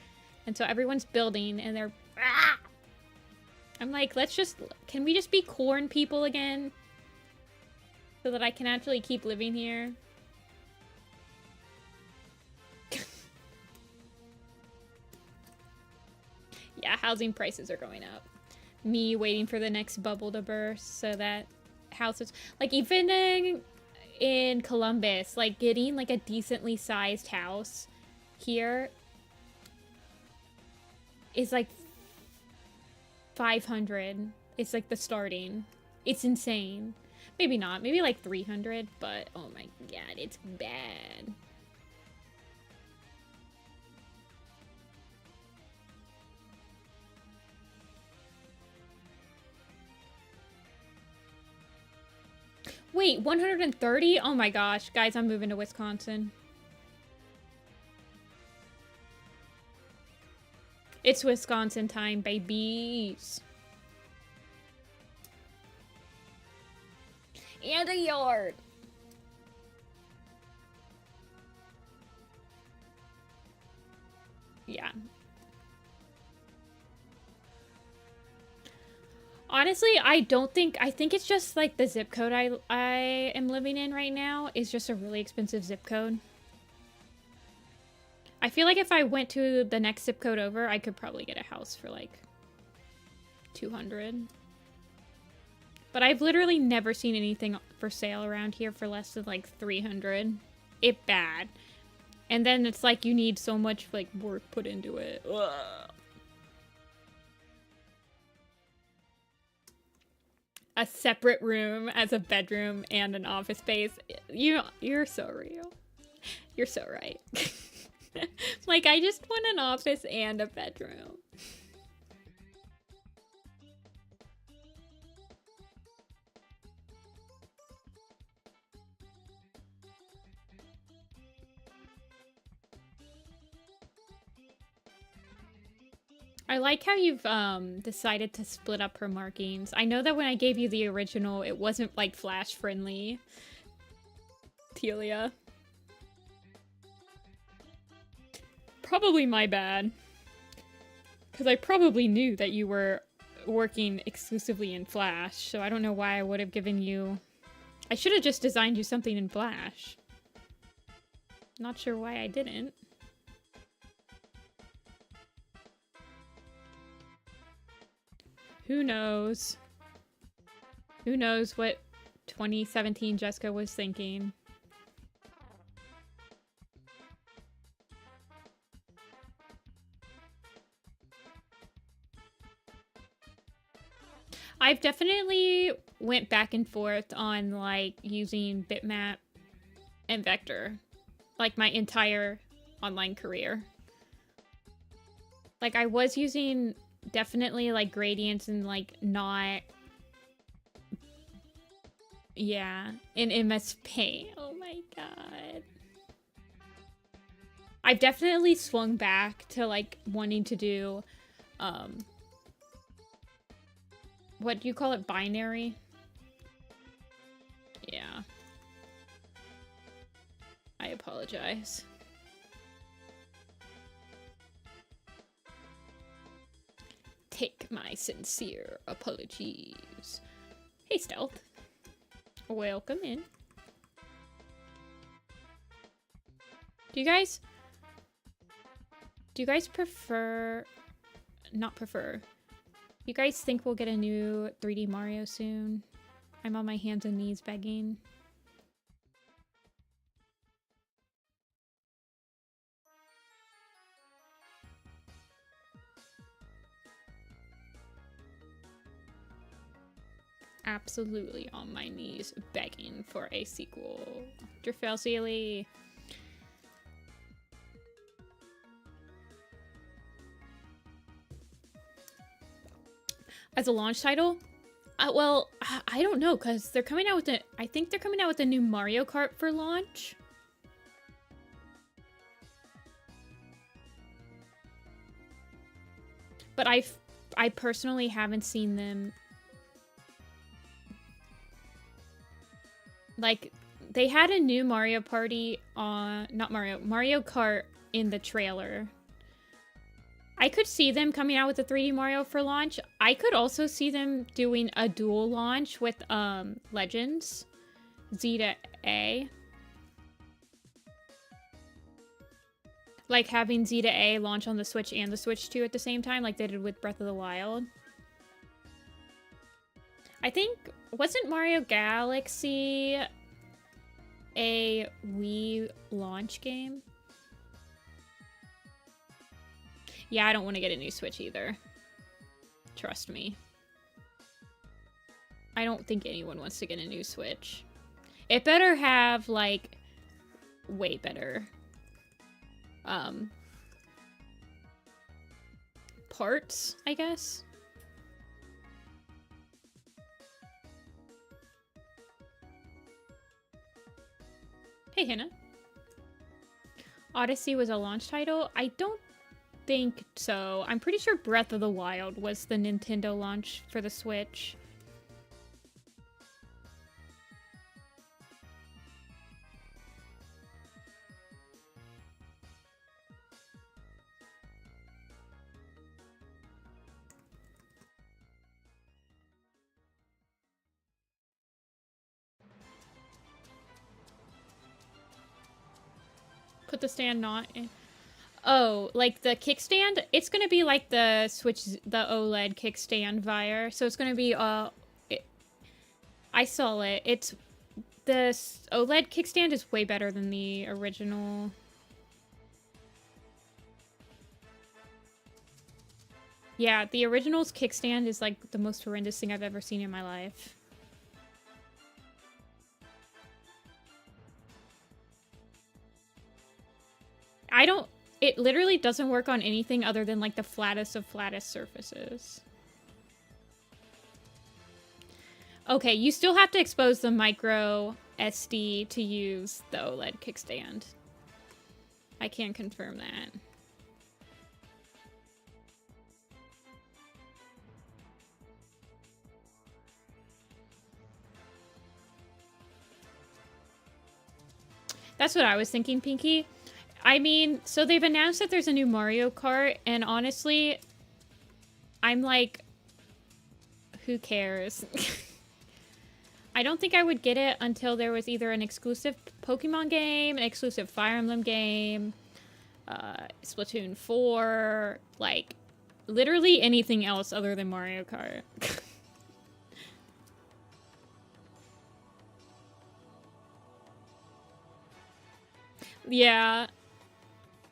And so everyone's building and they're... Ah! I'm like, can we just be corn people again? So that I can actually keep living here? Yeah, housing prices are going up. Me waiting for the next bubble to burst so that houses... Like, even in Columbus, like, getting, like, a decently sized house here is, like, 500. It's, like, the starting. It's insane. Maybe not. Maybe, like, 300, but, oh my god, it's bad. Wait, 130? Oh my gosh. Guys, I'm moving to Wisconsin. It's Wisconsin time, babies. And a yard. Yeah. Honestly, I think it's just like the zip code I am living in right now is just a really expensive zip code. I feel like if I went to the next zip code over, I could probably get a house for like 200. But I've literally never seen anything for sale around here for less than like 300. If bad. And then it's like you need so much like work put into it. Ugh. A separate room as a bedroom and an office space. You're so real. You're so right. Like, I just want an office and a bedroom. I like how you've decided to split up her markings. I know that when I gave you the original, it wasn't like flash friendly. Telia. Probably my bad. Because I probably knew that you were working exclusively in Flash, so I don't know why I would have given you... I should have just designed you something in Flash. Not sure why I didn't. Who knows? Who knows what 2017 Jessica was thinking? I've definitely went back and forth on like using bitmap and vector like my entire online career. Like I was using definitely like gradients and like not, yeah, in MS Paint. Oh my god. I've definitely swung back to like wanting to do what do you call it? Binary? Yeah. I apologize. Take my sincere apologies. Hey, Stealth. Welcome in. Do you guys prefer... Not prefer. You guys think we'll get a new 3D Mario soon? I'm on my hands and knees begging. Absolutely on my knees begging for a sequel. Drifel Sealy. As a launch title? Well, I don't know, because they're coming out with a... I think they're coming out with a new Mario Kart for launch. But I personally haven't seen them... Like, they had a new Mario Party on... Not Mario. Mario Kart in the trailer. I could see them coming out with a 3D Mario for launch. I could also see them doing a dual launch with Legends, Z to A. Like having Z to A launch on the Switch and the Switch 2 at the same time, like they did with Breath of the Wild. I think, wasn't Mario Galaxy a Wii launch game? Yeah, I don't want to get a new Switch either. Trust me. I don't think anyone wants to get a new Switch. It better have, like, way better parts, I guess. Hey, Hannah. Odyssey was a launch title? I don't think so. I'm pretty sure Breath of the Wild was the Nintendo launch for the Switch. put the stand not in? Oh, like the kickstand? It's gonna be like the the OLED kickstand Vire. So it's gonna be, I saw it. It's, the OLED kickstand is way better than the original. Yeah, the original's kickstand is like the most horrendous thing I've ever seen in my life. It literally doesn't work on anything other than like the flattest of flattest surfaces. Okay, you still have to expose the micro SD to use the OLED kickstand. I can confirm that. That's what I was thinking, Pinky. I mean, so they've announced that there's a new Mario Kart, and honestly, I'm like, who cares? I don't think I would get it until there was either an exclusive Pokemon game, an exclusive Fire Emblem game, Splatoon 4, like, literally anything else other than Mario Kart. Yeah.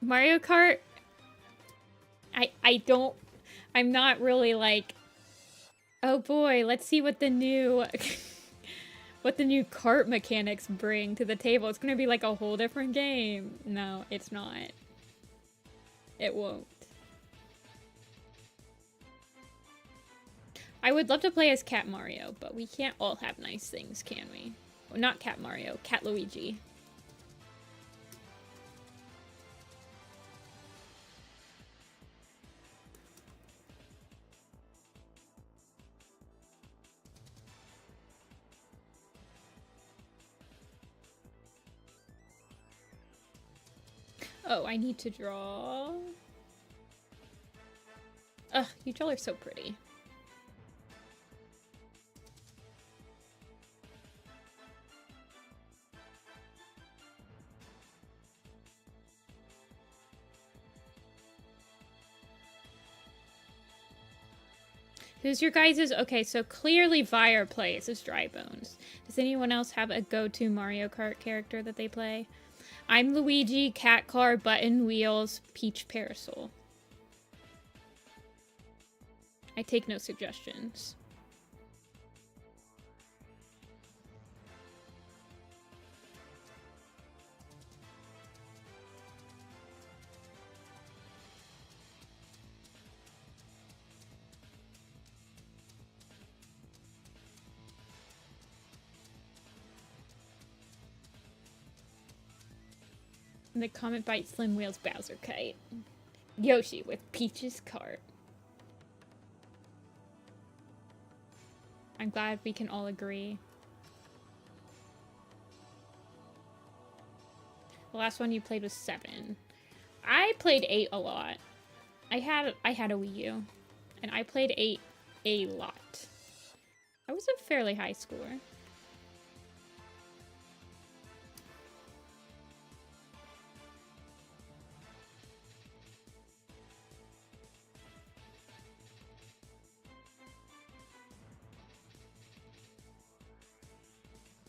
Mario Kart, I'm not really like, oh boy, let's see what the new, what the new kart mechanics bring to the table. It's gonna be like a whole different game. No, it's not. It won't. I would love to play as Cat Mario, but we can't all have nice things, can we? Well, not Cat Mario, Cat Luigi. Oh, I need to draw. Ugh, you all are so pretty. Who's your guys's? Okay, so clearly Vire plays as Dry Bones. Does anyone else have a go-to Mario Kart character that they play? I'm Luigi, Cat Car, Button, Wheels, Peach Parasol. I take no suggestions. And the Comet Bite Slim Wheels Bowser Kite. Yoshi with Peach's cart. I'm glad we can all agree. The last one you played was 7. I played 8 a lot. I had a Wii U, and I played 8 a lot. I was a fairly high score.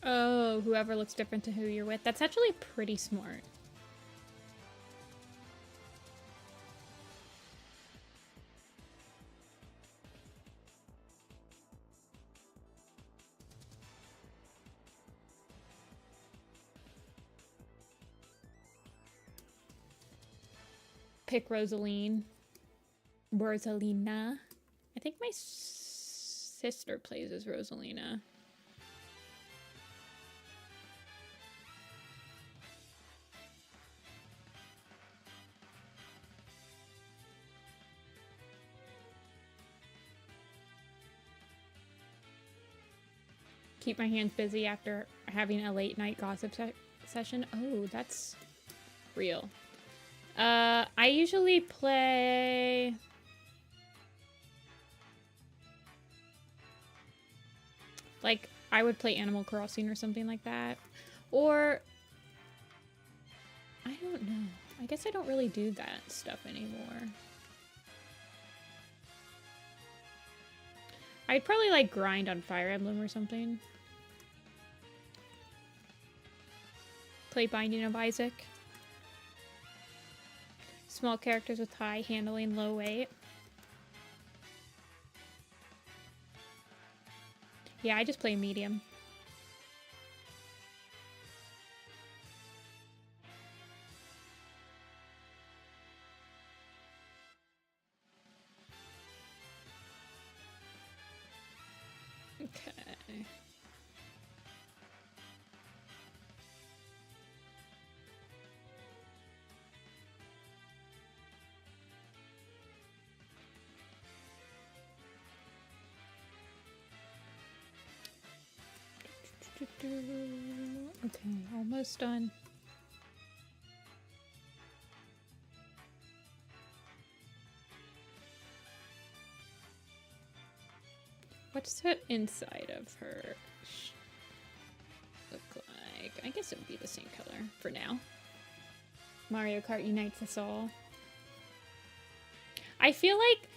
Oh, whoever looks different to who you're with. That's actually pretty smart. Pick Rosaline. Rosalina. I think my sister plays as Rosalina. Keep my hands busy after having a late night gossip session. Oh, that's real. I usually play... Like, I would play Animal Crossing or something like that. Or... I don't know. I guess I don't really do that stuff anymore. I'd probably like grind on Fire Emblem or something. Play Binding of Isaac. Small characters with high handling, low weight. Yeah, I just play medium. Okay. Okay, almost done. What's the inside of her look like? I guess it would be the same color for now. Mario Kart unites us all. I feel like...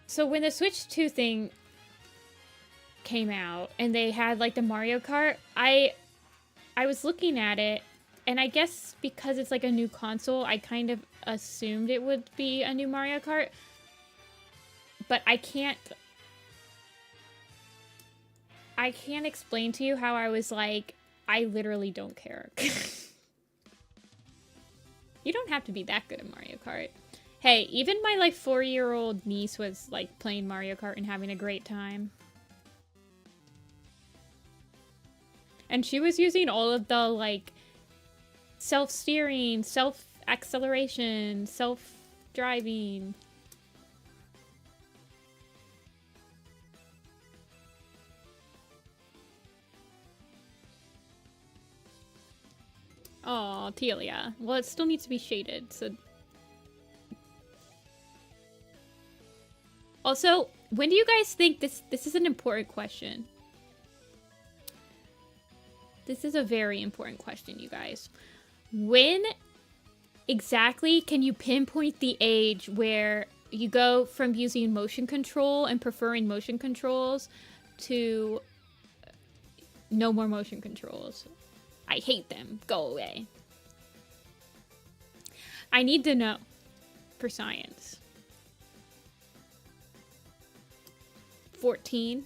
So when the Switch 2 thing came out and they had like the Mario Kart, I was looking at it, and I guess because it's like a new console, I kind of assumed it would be a new Mario Kart. But I can't explain to you how I was like, I literally don't care. You don't have to be that good at Mario Kart. Hey, even my like 4-year-old niece was like playing Mario Kart and having a great time. And she was using all of the like self-steering, self-acceleration, self-driving. Oh, Telia. Well, it still needs to be shaded, so... Also, when do you guys think this is an important question? This is a very important question, you guys. When exactly can you pinpoint the age where you go from using motion control and preferring motion controls to no more motion controls? I hate them. Go away. I need to know for science. 14.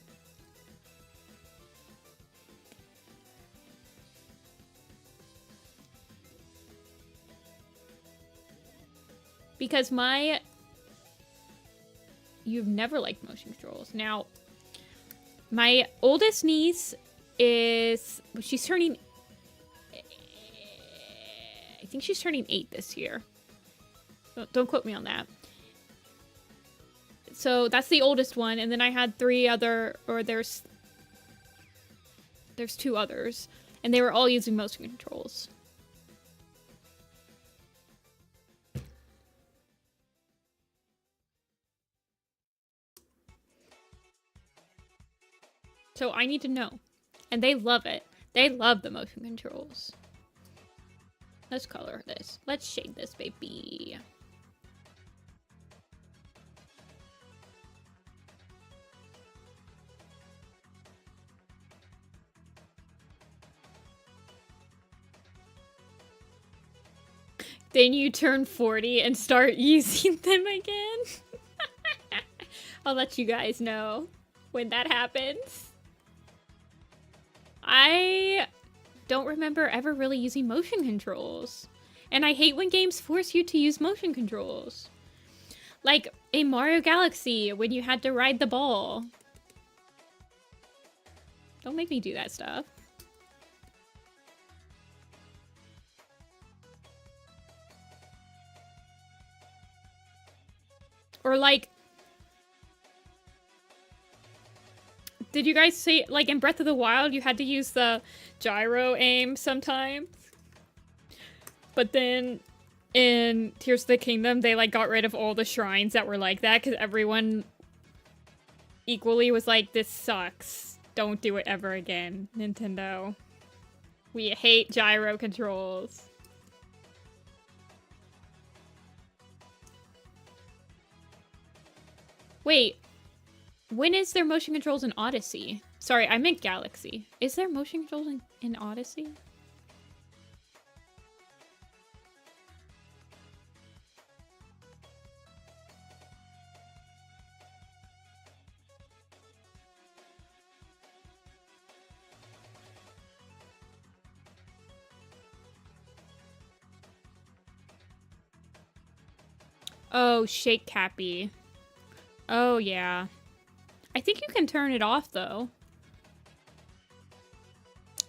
Because you've never liked motion controls. Now, my oldest niece she's turning, I think she's turning 8 this year. Don't quote me on that. So that's the oldest one, and then I had 3 other, or there's 2 others, and they were all using motion controls. So I need to know. And they love it. They love the motion controls. Let's color this. Let's shade this, baby. Then you turn 40 and start using them again. I'll let you guys know when that happens. I don't remember ever really using motion controls. And I hate when games force you to use motion controls. Like in Mario Galaxy, when you had to ride the ball. Don't make me do that stuff. Or like, did you guys say, like in Breath of the Wild, you had to use the gyro aim sometimes? But then in Tears of the Kingdom, they like got rid of all the shrines that were like that because everyone equally was like, this sucks. Don't do it ever again, Nintendo. We hate gyro controls. Wait, when is there motion controls in Odyssey? Sorry, I meant Galaxy. Is there motion controls in Odyssey? Oh, Shake Cappy. Oh, yeah. I think you can turn it off, though.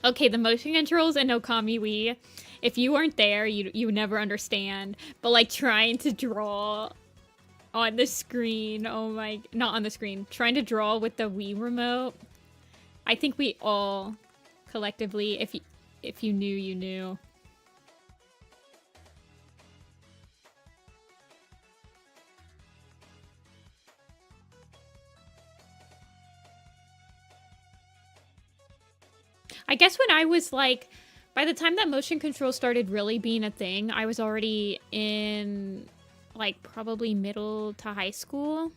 Okay, the motion controls in Okami Wii. If you weren't there, you would never understand. But, like, trying to draw on the screen. Oh my... Not on the screen. Trying to draw with the Wii remote. I think we all, collectively, if you knew, you knew. I guess when I was like, by the time that motion control started really being a thing, I was already in like probably middle to high school.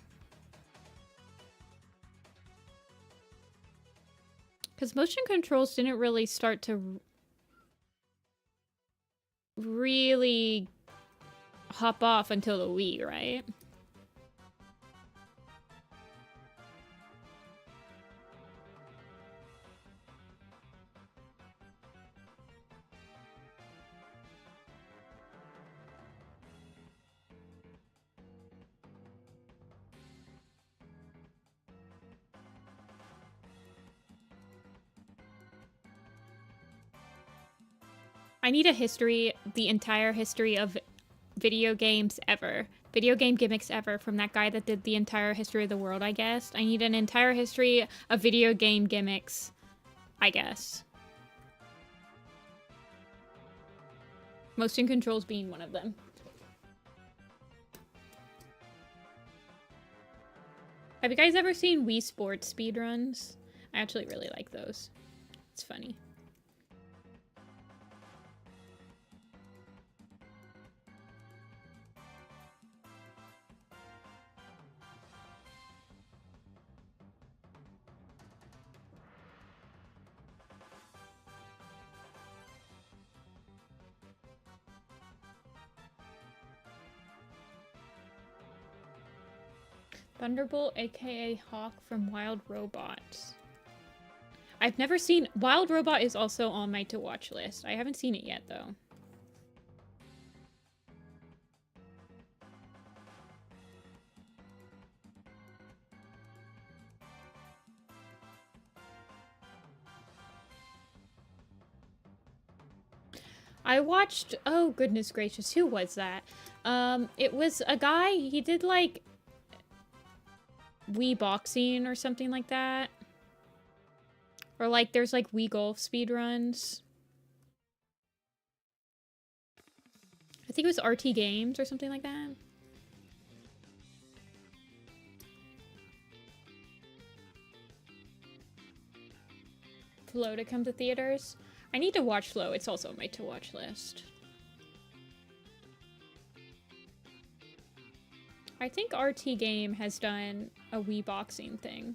Because motion controls didn't really start to really hop off until the Wii, right? I need a history, the entire history of video games ever. Video game gimmicks ever from that guy that did the entire history of the world, I guess. I need an entire history of video game gimmicks, I guess. Motion controls being one of them. Have you guys ever seen Wii Sports speedruns? I actually really like those. It's funny. Thunderbolt, aka Hawk from Wild Robots. I've never seen... Wild Robot is also on my to-watch list. I haven't seen it yet, though. I watched... Oh, goodness gracious. Who was that? It was a guy. He did, like... Wii boxing or something like that. Or like there's like Wii golf speedruns. I think it was RT Games or something like that. Flow to come to theaters. I need to watch Flow. It's also on my to watch list. I think RT Game has done a Wii boxing thing.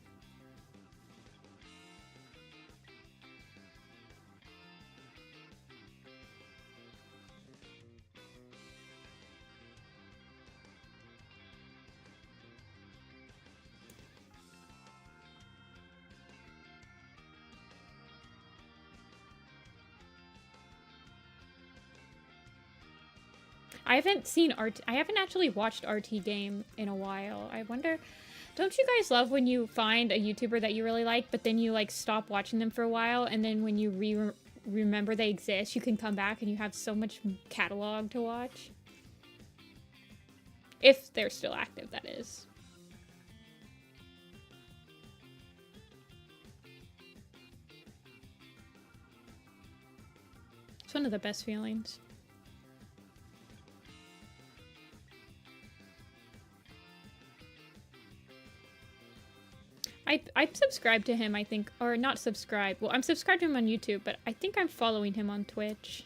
I haven't actually watched RT Game in a while. I wonder, don't you guys love when you find a YouTuber that you really like, but then you like stop watching them for a while, and then when you remember they exist, you can come back and you have so much catalog to watch? If they're still active, that is. It's one of the best feelings. I'm subscribed to him, I think. Or not subscribed. Well, I'm subscribed to him on YouTube, but I think I'm following him on Twitch.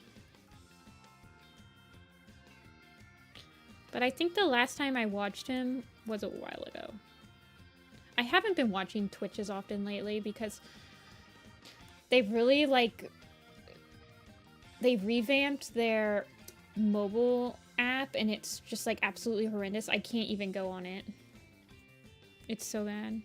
But I think the last time I watched him was a while ago. I haven't been watching Twitch as often lately because they've really, like, they've revamped their mobile app and it's just, like, absolutely horrendous. I can't even go on it. It's so bad.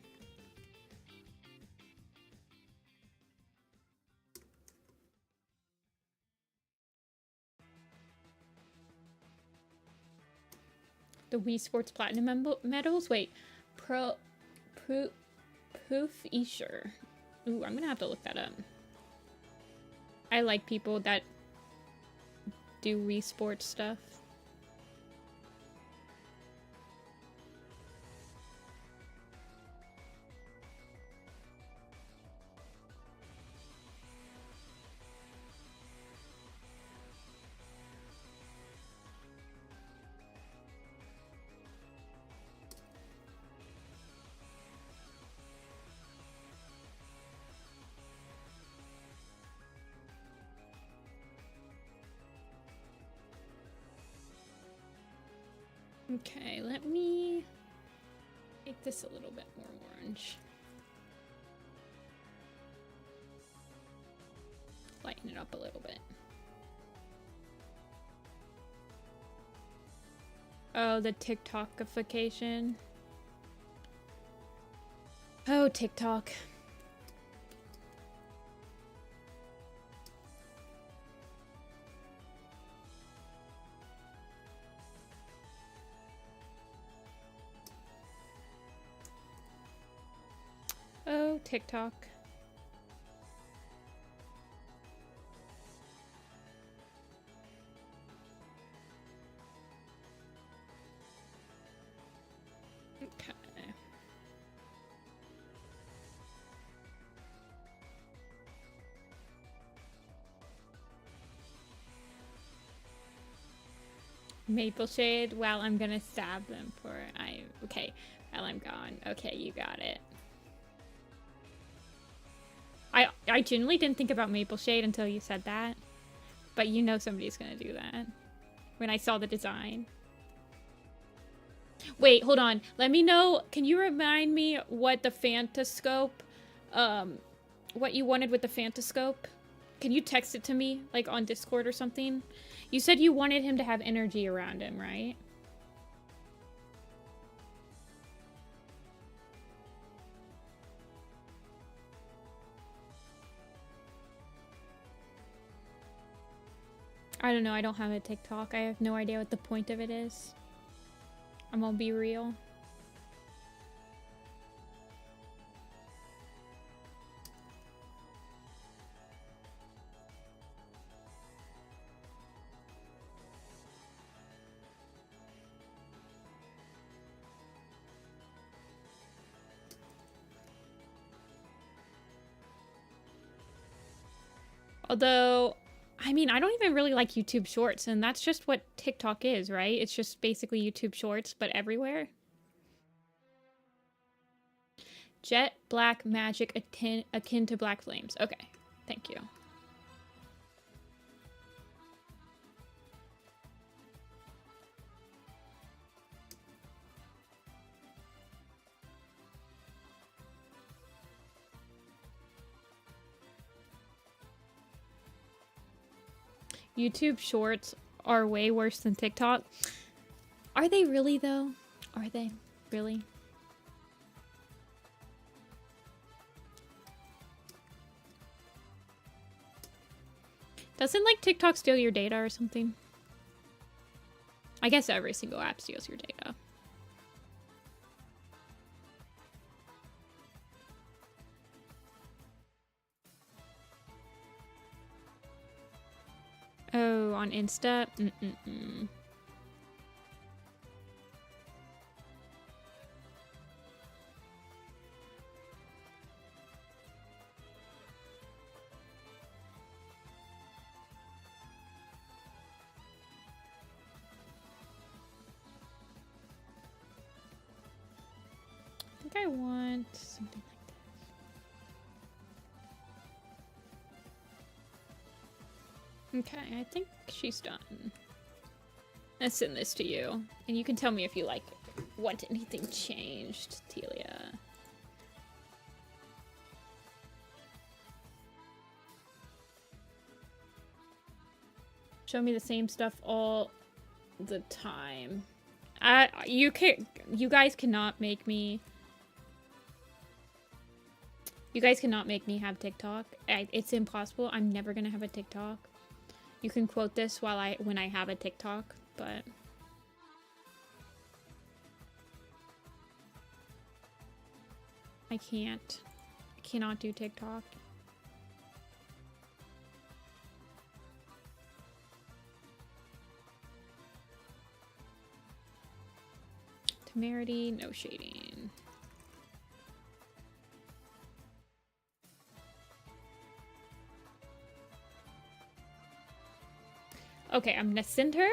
The Wii Sports Platinum medals? Wait. Poof Escher. Ooh, I'm gonna have to look that up. I like people that do Wii Sports stuff. Okay, let me make this a little bit more orange. Lighten it up a little bit. Oh, the TikTokification. Oh, TikTok. Oh, TikTok. Okay. Maple Shade? Well, I'm gonna stab them for okay. Well, I'm gone. Okay, you got it. I genuinely didn't think about Maple Shade until you said that. But you know somebody's gonna do that. When I saw the design. Wait, hold on. Let me know. Can you remind me what the Phantascope, what you wanted with the Phantascope? Can you text it to me, like on Discord or something? You said you wanted him to have energy around him, right? I don't know. I don't have a TikTok. I have no idea what the point of it is. I'm gonna be real. Although, I mean, I don't even really like YouTube Shorts, and that's just what TikTok is, right? It's just basically YouTube Shorts, but everywhere. Jet black magic akin to black flames. Okay, thank you. YouTube Shorts are way worse than TikTok. Are they really, though? Are they really? Doesn't, like, TikTok steal your data or something? I guess every single app steals your data. Oh, on Insta? Mm-mm-mm. I think I want something like okay, I think she's done. Let's send this to you. And you can tell me if you like want anything changed, Telia. Show me the same stuff all the time. You guys cannot make me. You guys cannot make me have TikTok. It's impossible. I'm never gonna have a TikTok. You can quote this when I have a TikTok, but I can't. I cannot do TikTok. Temerity, no shading. Okay, I'm gonna send her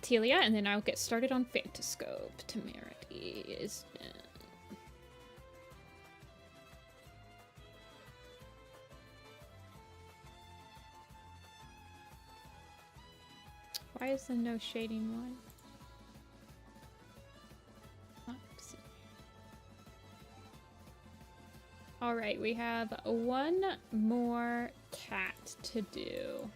Telia, and then I'll get started on Phantascope. Temerity is done. Why is the no shading one? Alright, we have one more cat to do.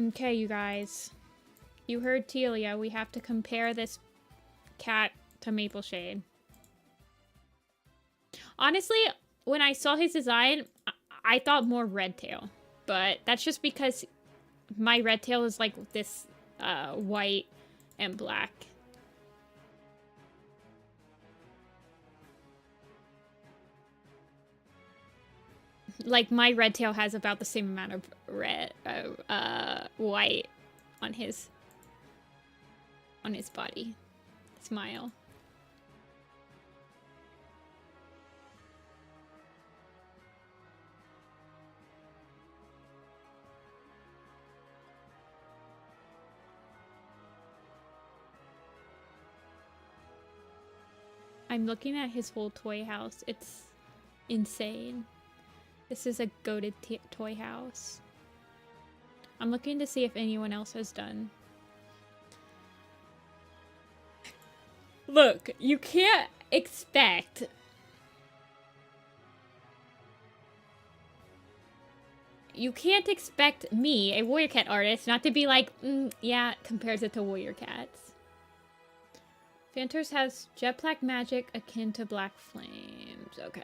Okay, you guys. You heard Telia. We have to compare this cat to Maple Shade. Honestly, when I saw his design, I thought more red tail, but that's just because my red tail is like this white and black. Like my red tail has about the same amount of white on his body. Smile. I'm looking at his whole toy house. It's insane. This is a goated toy house. I'm looking to see if anyone else has done. Look, you can't expect... You can't expect me, a warrior cat artist, not to be like, yeah, compares it to warrior cats. Phantos has jet black magic akin to black flames. Okay.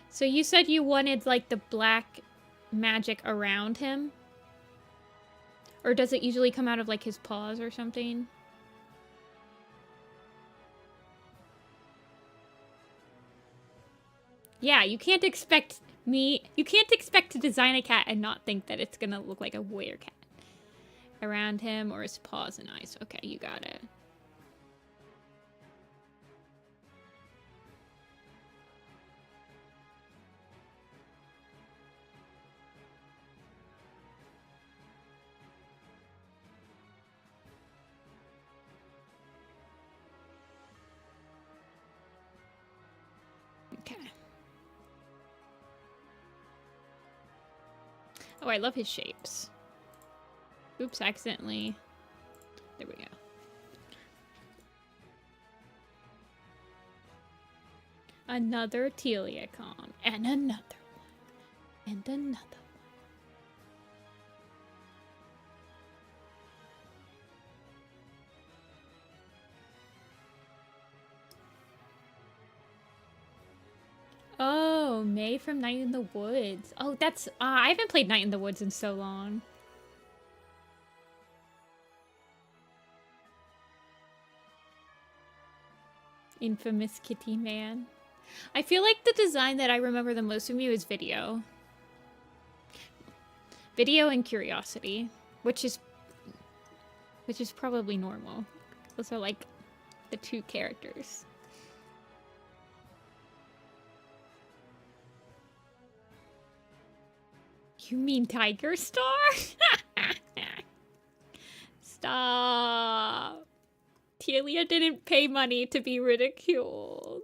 So you said you wanted, like, the black magic around him? Or does it usually come out of, like, his paws or something? Yeah, you can't expect me... You can't expect to design a cat and not think that it's gonna look like a warrior cat. Around him or his paws and eyes. Okay, you got it. Okay. Oh, I love his shapes. Oops, accidentally. There we go. Another Teliacom. And another one. And another one. Oh, May from Night in the Woods. Oh, that's... I haven't played Night in the Woods in so long. Infamous Kitty Man. I feel like the design that I remember the most from you is Video. Video and Curiosity, which is probably normal. Those are like the two characters. You mean Tiger Star? Stop. Telia didn't pay money to be ridiculed.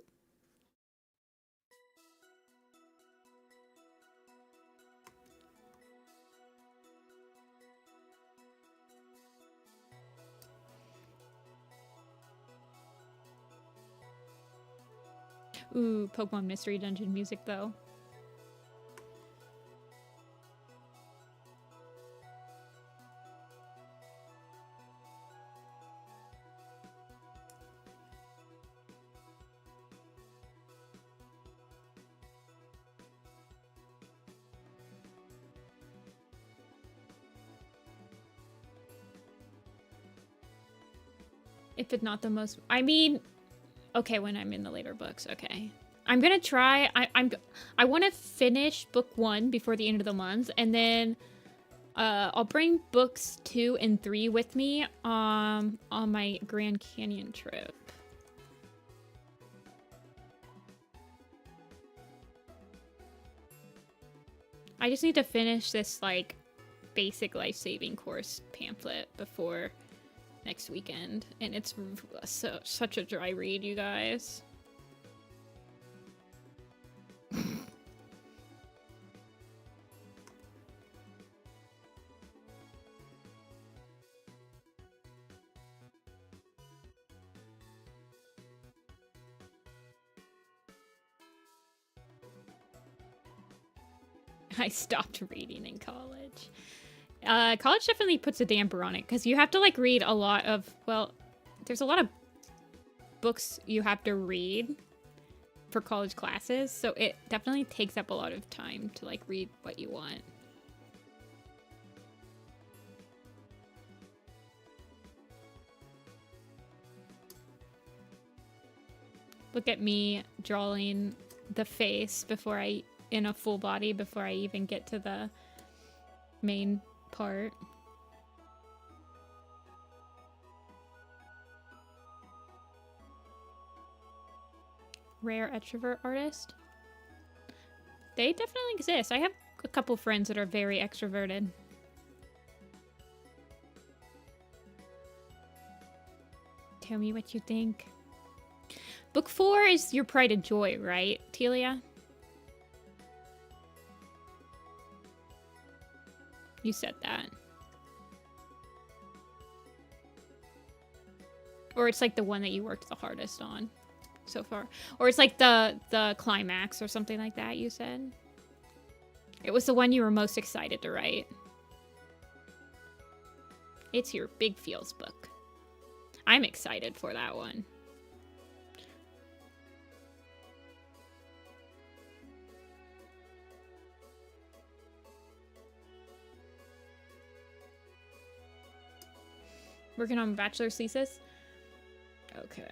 Ooh, Pokemon Mystery Dungeon music, though. If it's not the most... I mean... Okay, when I'm in the later books, okay. I'm gonna try... I want to finish book 1 before the end of the month, and then I'll bring books 2 and 3 with me on my Grand Canyon trip. I just need to finish this, like, basic life-saving course pamphlet before next weekend, and it's such a dry read, you guys. I stopped reading in college. College definitely puts a damper on it, because you have to, like, read a lot of, well, there's a lot of books you have to read for college classes, so it definitely takes up a lot of time to, like, read what you want. Look at me drawing the face before in a full body before I even get to the main part. Rare extrovert artist. They definitely exist. I have a couple friends that are very extroverted. Tell me what you think. Book 4 is Your Pride and Joy, right, Telia? You said that. Or it's like the one that you worked the hardest on so far. Or it's like the climax or something like that, you said. It was the one you were most excited to write. It's your big feels book. I'm excited for that one. Working on bachelor's thesis? Okay.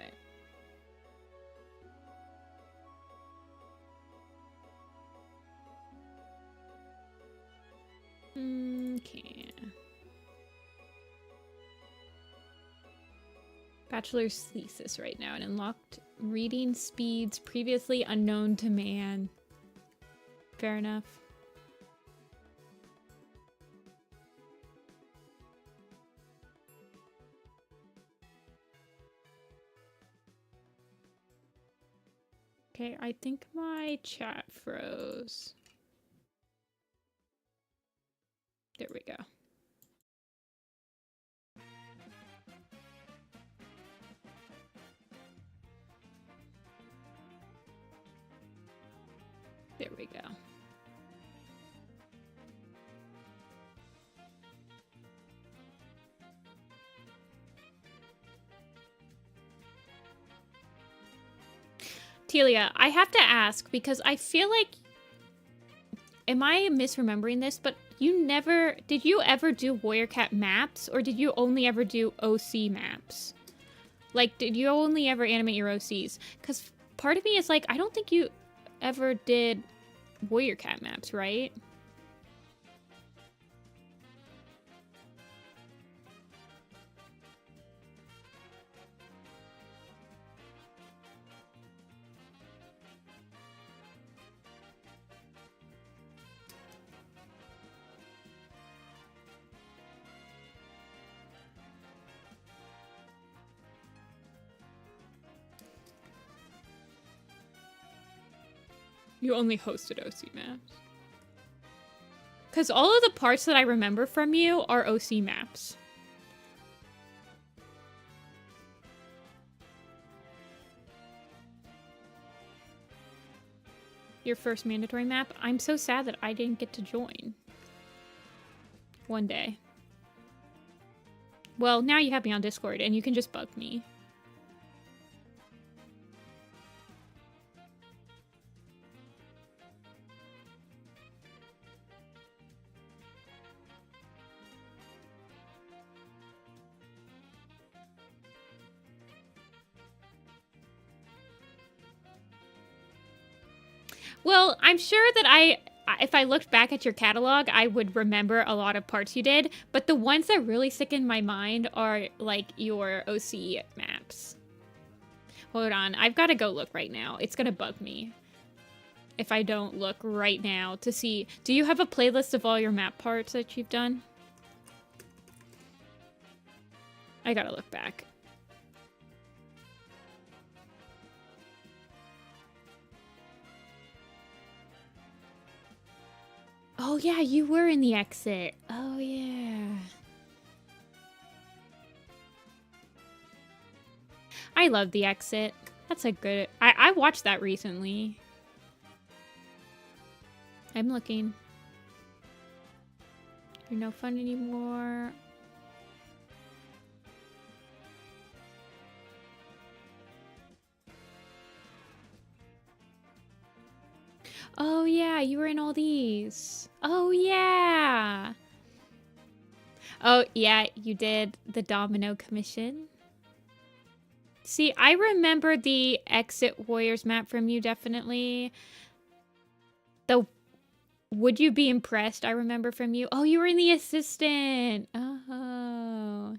Okay. Bachelor's thesis right now. And unlocked reading speeds previously unknown to man. Fair enough. Okay, I think my chat froze. There we go. There we go. Telia, I have to ask because I feel like, am I misremembering this? But did you ever do Warrior Cat maps, or did you only ever do OC maps? Like, did you only ever animate your OCs? Because part of me is like, I don't think you ever did Warrior Cat maps, right? You only hosted OC maps. Because all of the parts that I remember from you are OC maps. Your first mandatory map? I'm so sad that I didn't get to join. One day. Well, now you have me on Discord and you can just bug me. Well, I'm sure that if I looked back at your catalog, I would remember a lot of parts you did, but the ones that really stick in my mind are, like, your OC maps. Hold on, I've got to go look right now. It's gonna bug me if I don't look right now to see. Do you have a playlist of all your map parts that you've done? I gotta look back. Oh, yeah, you were in the exit. Oh, yeah. I love the exit. That's a good... I watched that recently. I'm looking. You're no fun anymore. Oh, yeah, you were in all these. Oh, yeah. Oh, yeah, you did the Domino Commission. See, I remember the Exit Warriors map from you, definitely. The Would You Be Impressed, I remember from you. Oh, you were in the Assistant. Oh.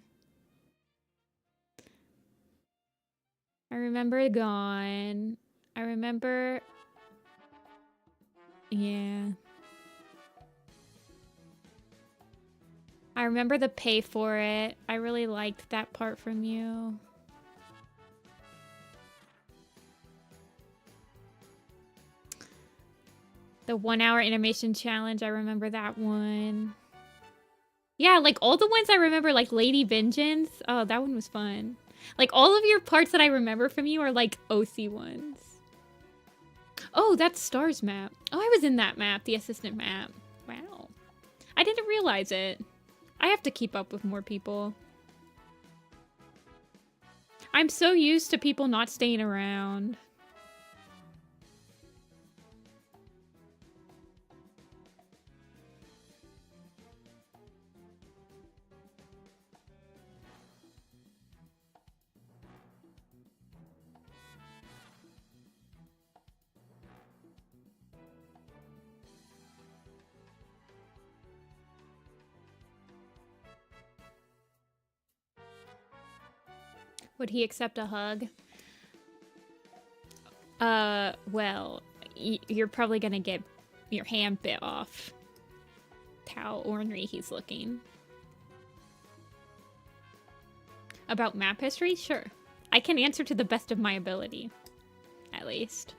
I remember Gone. I remember... Yeah. I remember the Pay For It. I really liked that part from you. The 1 hour animation challenge, I remember that one. Yeah, like all the ones I remember, like Lady Vengeance. Oh, that one was fun. Like all of your parts that I remember from you are like OC ones. Oh, that's Star's map. Oh, I was in that map, the assistant map. Wow. I didn't realize it. I have to keep up with more people. I'm so used to people not staying around. Would he accept a hug? Well, you're probably gonna get your hand bit off. How ornery he's looking. About map history? Sure. I can answer to the best of my ability. At least.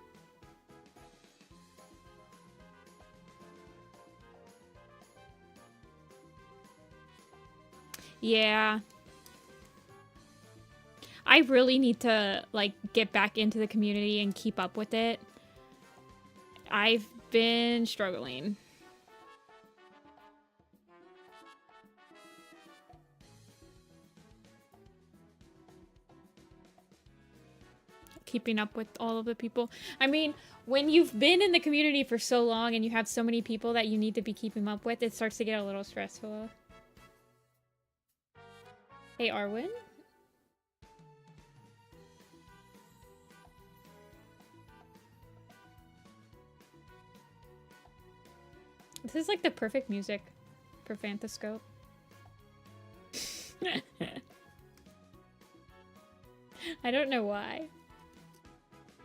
Yeah. I really need to, like, get back into the community and keep up with it. I've been struggling. Keeping up with all of the people. I mean, when you've been in the community for so long and you have so many people that you need to be keeping up with, it starts to get a little stressful. Hey, Arwen? This is like the perfect music for Phantascope. I don't know why,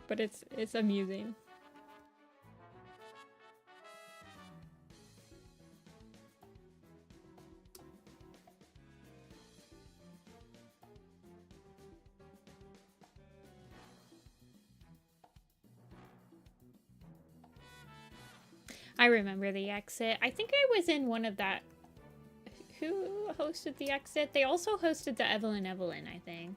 but it's amusing. I remember the exit. I think I was in one of that. Who hosted the exit? They also hosted the Evelyn, I think.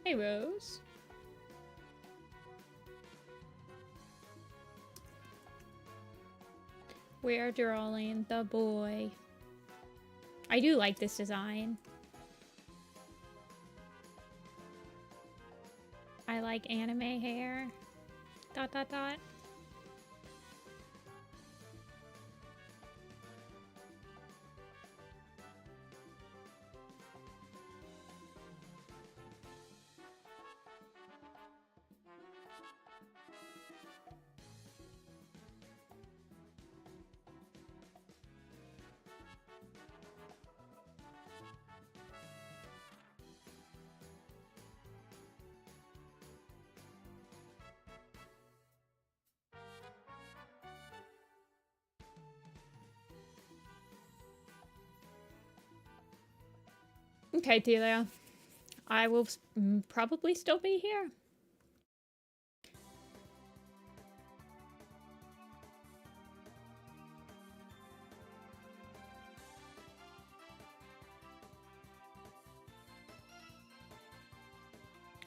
Hey, Rose. We're drawing the boy. I do like this design. I like anime hair. Dot dot dot. Okay, Delia. I will probably still be here.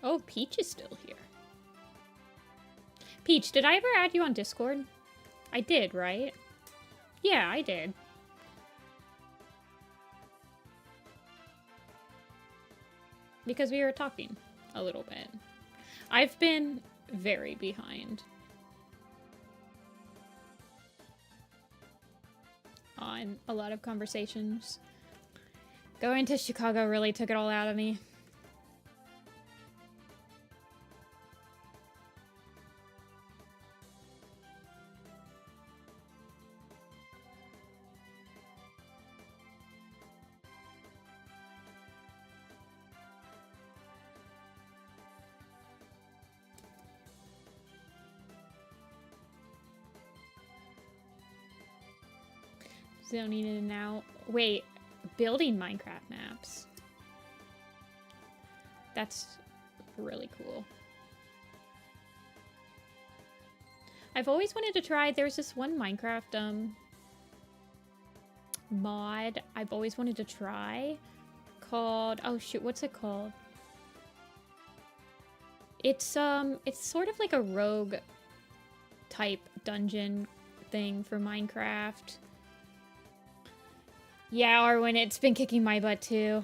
Oh, Peach is still here. Peach, did I ever add you on Discord? I did, right? Yeah, I did. Because we were talking a little bit. I've been very behind on a lot of conversations. Going to Chicago really took it all out of me. Zoning in and out. Wait, building Minecraft maps. That's really cool. I've always wanted to try, there's this one Minecraft mod I've always wanted to try called, oh shoot, what's it called? It's sort of like a rogue type dungeon thing for Minecraft. Yeah, Arwen, it's been kicking my butt too.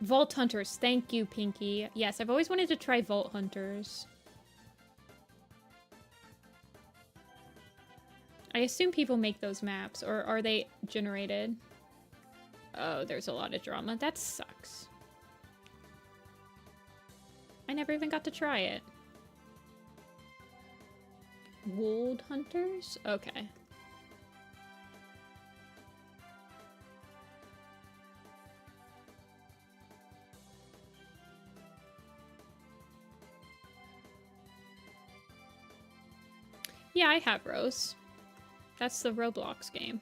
Vault Hunters, thank you, Pinky. Yes, I've always wanted to try Vault Hunters. I assume people make those maps, or are they generated? Oh, there's a lot of drama. That sucks. I never even got to try it. Wold Hunters? Okay. Yeah, I have Rose. That's the Roblox game.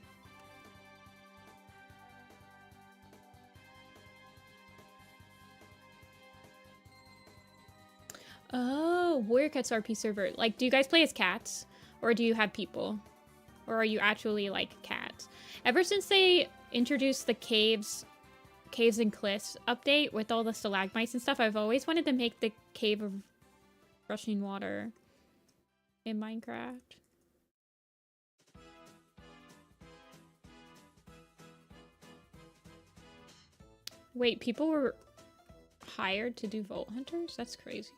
Oh, Warrior Cats RP server. Like, do you guys play as cats? Or do you have people? Or are you actually, like, cats? Ever since they introduced the Caves and Cliffs update with all the stalagmites and stuff, I've always wanted to make the Cave of Rushing Water in Minecraft. Wait, people were hired to do Vault Hunters? That's crazy.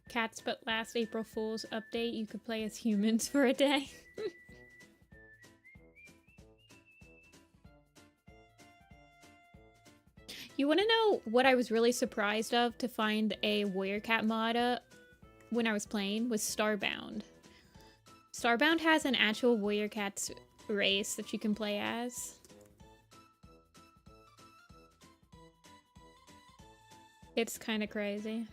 Cats, but last April Fool's update, you could play as humans for a day. You want to know what I was really surprised of to find a Warrior Cat mod when I was playing? Was Starbound. Starbound has an actual Warrior Cats race that you can play as. It's kind of crazy.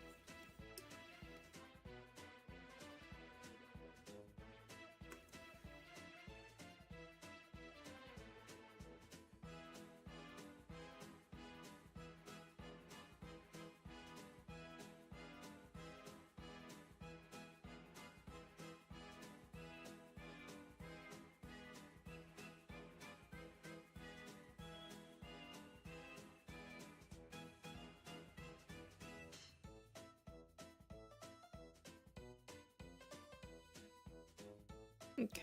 Okay.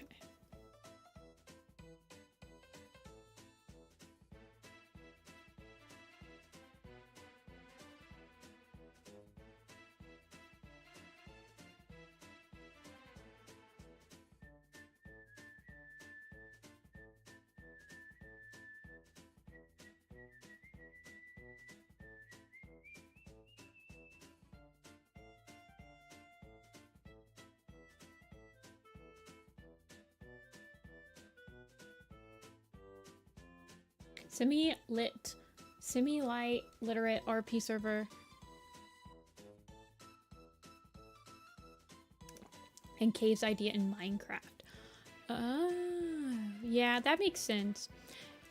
Semi-light literate RP server. And Cave's idea in Minecraft. Yeah, that makes sense.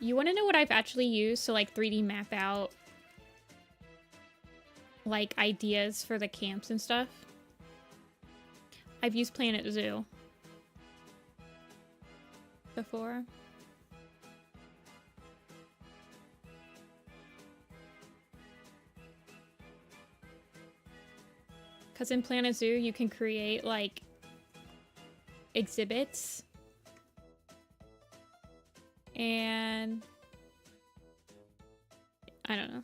You want to know what I've actually used to like 3D map out like ideas for the camps and stuff? I've used Planet Zoo before. Because in Planet Zoo, you can create, like, exhibits. And... I don't know.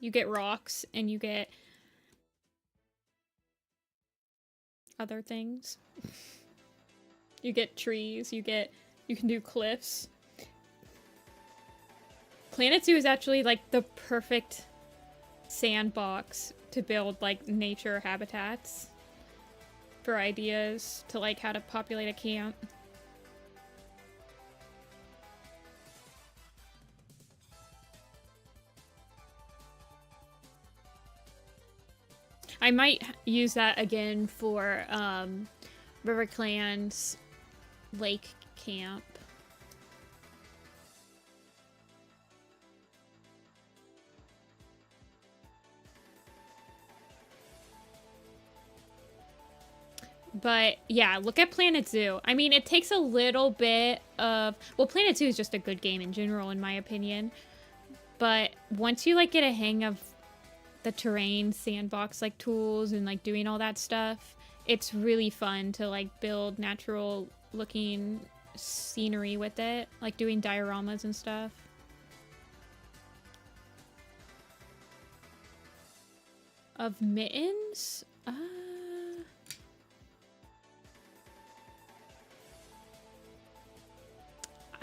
You get rocks, and you get... other things. You get trees, you can do cliffs. Planet Zoo is actually, like, the perfect sandbox to build like nature habitats for ideas to like how to populate a camp. I might use that again for River Clan's lake camp. But yeah, look at Planet Zoo. I mean, it takes a little bit of... Well, Planet Zoo is just a good game in general, in my opinion. But once you like get a hang of the terrain, sandbox like tools, and like doing all that stuff, it's really fun to like build natural looking scenery with it. Like doing dioramas and stuff. Of mittens?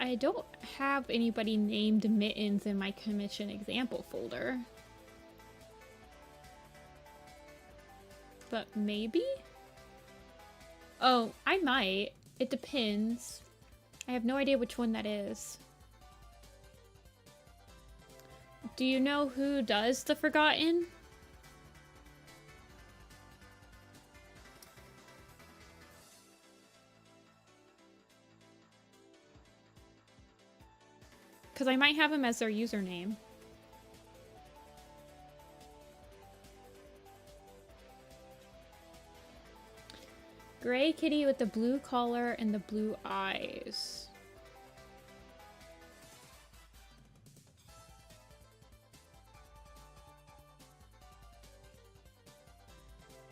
I don't have anybody named Mittens in my commission example folder. But maybe? Oh, I might. It depends. I have no idea which one that is. Do you know who does the Forgotten? Because I might have him as their username. Gray kitty with the blue collar and the blue eyes.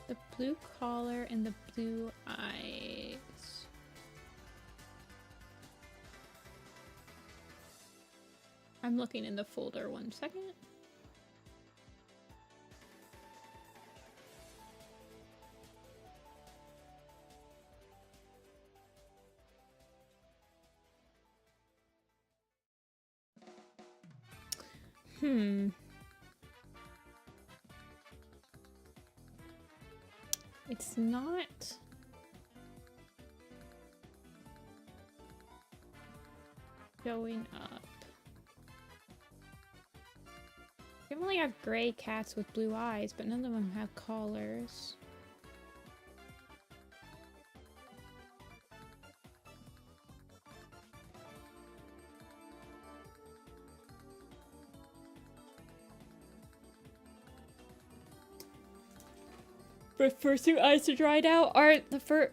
The blue collar and the blue eyes. I'm looking in the folder, 1 second. It's not... going up. I only have gray cats with blue eyes, but none of them have collars. But fursuit eyes are dried out? Are the fur...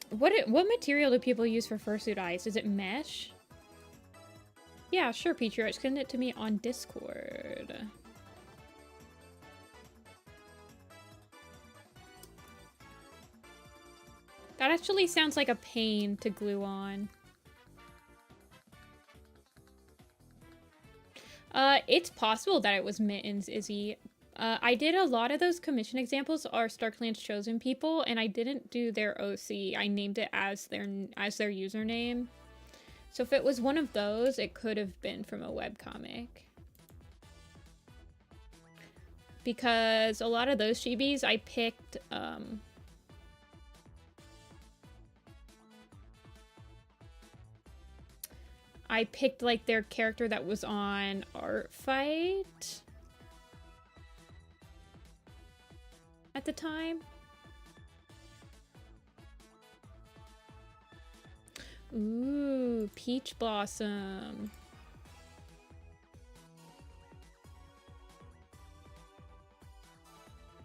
What material do people use for fursuit eyes? Is it mesh? Yeah, sure, Petrich. Send it to me on Discord. That actually sounds like a pain to glue on. It's possible that it was Mittens, Izzy. I did a lot of those commission examples are StarClan's chosen people, and I didn't do their OC. I named it as their username. So if it was one of those, it could have been from a webcomic. Because a lot of those chibis I picked, like their character that was on Art Fight at the time. Ooh, Peach Blossom.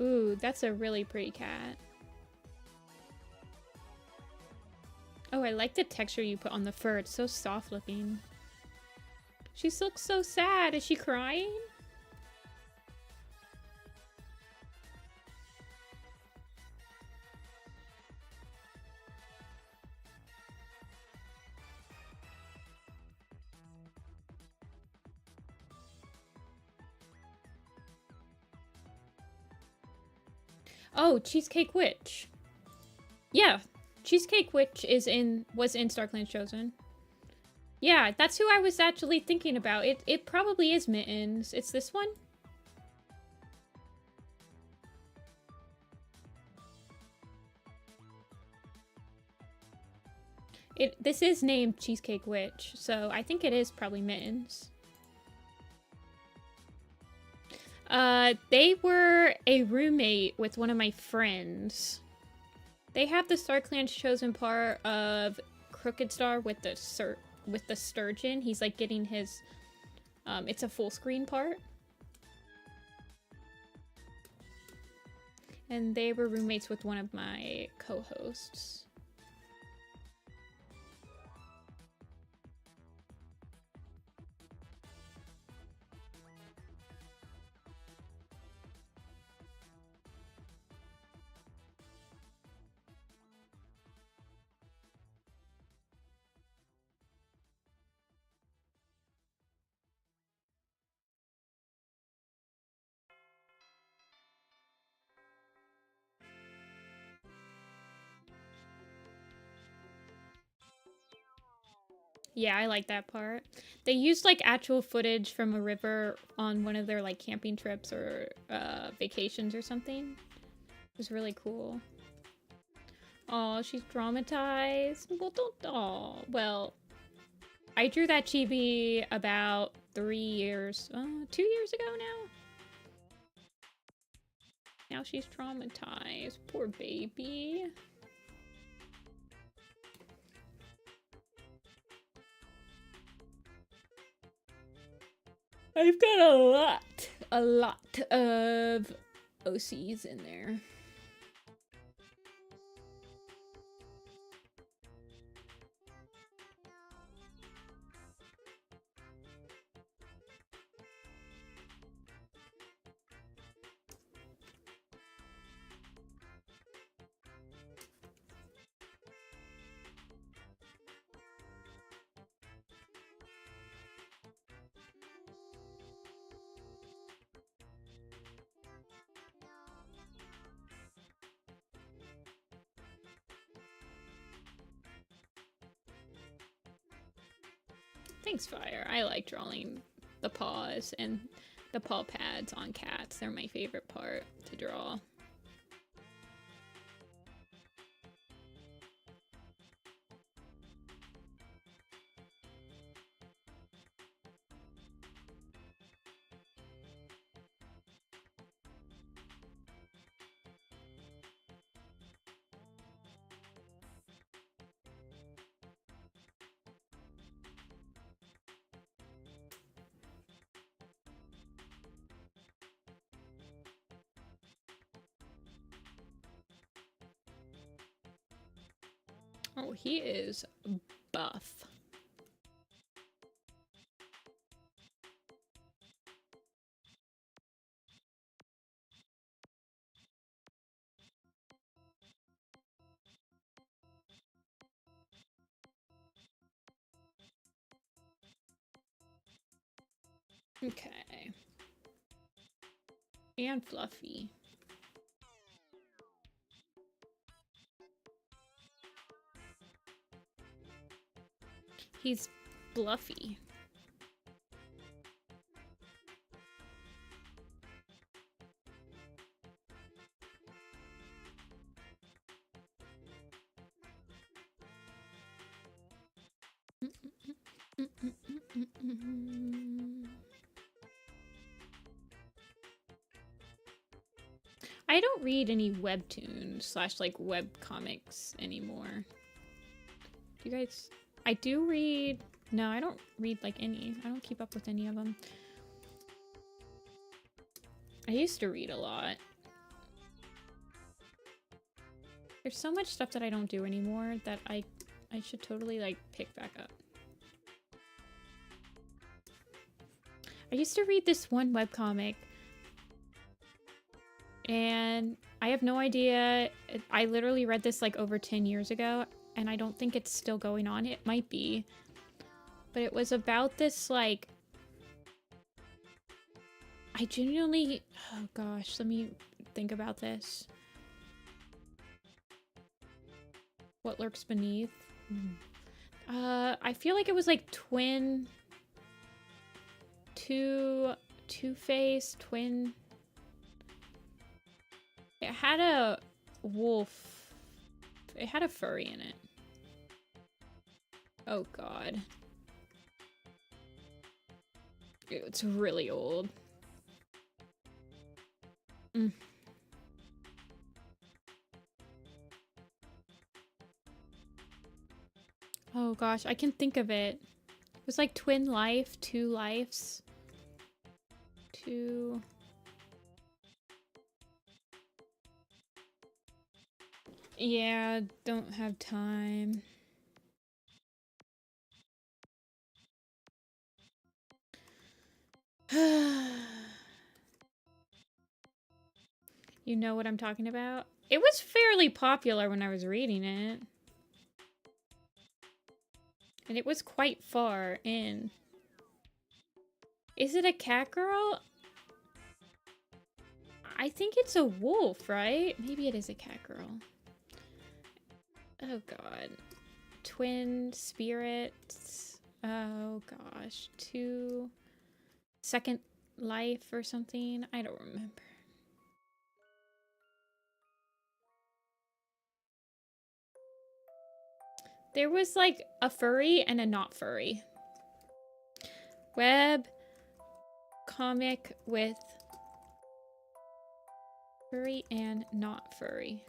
Ooh, that's a really pretty cat. Oh, I like the texture you put on the fur. It's so soft looking. She looks so sad. Is she crying? Oh, Cheesecake Witch. Yeah, Cheesecake Witch was in StarClan's Chosen. Yeah, that's who I was actually thinking about. It probably is Mittens. It's this one? This is named Cheesecake Witch, so I think it is probably Mittens. They were a roommate with one of my friends. They have the StarClan's Chosen part of Crooked Star with the sturgeon. He's like getting his, it's a full screen part. And they were roommates with one of my co-hosts. Yeah, I like that part. They used like actual footage from a river on one of their like camping trips or vacations or something. It was really cool. Oh, she's traumatized. Oh, well, I drew that chibi about 2 years ago now. Now she's traumatized. Poor baby. I've got a lot of OCs in there. Thanks, Fire. I like drawing the paws and the paw pads on cats. They're my favorite part to draw. Oh, he is buff. Okay. And fluffy. He's fluffy. I don't read any webtoons slash like web comics anymore. Do you guys? I do read. No, I don't read like any. I don't keep up with any of them. I used to read a lot. There's so much stuff that I don't do anymore that I should totally like pick back up. I used to read this one webcomic and I have no idea. I literally read this like over 10 years ago and I don't think it's still going on. It might be. But it was about this like... I genuinely... Oh gosh, let me think about this. What lurks beneath? I feel like it was like twin... Two-Face, twin... It had a wolf. It had a furry in it. Oh god. It's really old. Oh gosh, I can think of it. It was like twin life, two lives. Two... Yeah, don't have time. You know what I'm talking about? It was fairly popular when I was reading it. And it was quite far in. Is it a cat girl? I think it's a wolf, right? Maybe it is a cat girl. Oh god. Twin spirits. Oh gosh. Two... Second life or something? I don't remember. There was like a furry and a not furry. Web comic with furry and not furry.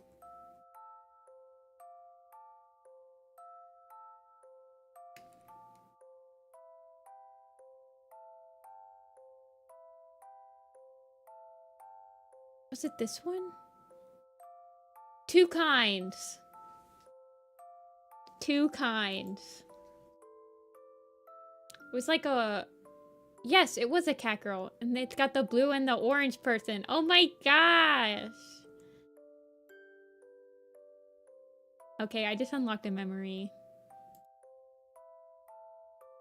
Was it this one? Two kinds. Two kinds. It was like a... Yes, it was a cat girl. And it's got the blue and the orange person. Oh my gosh! Okay, I just unlocked a memory.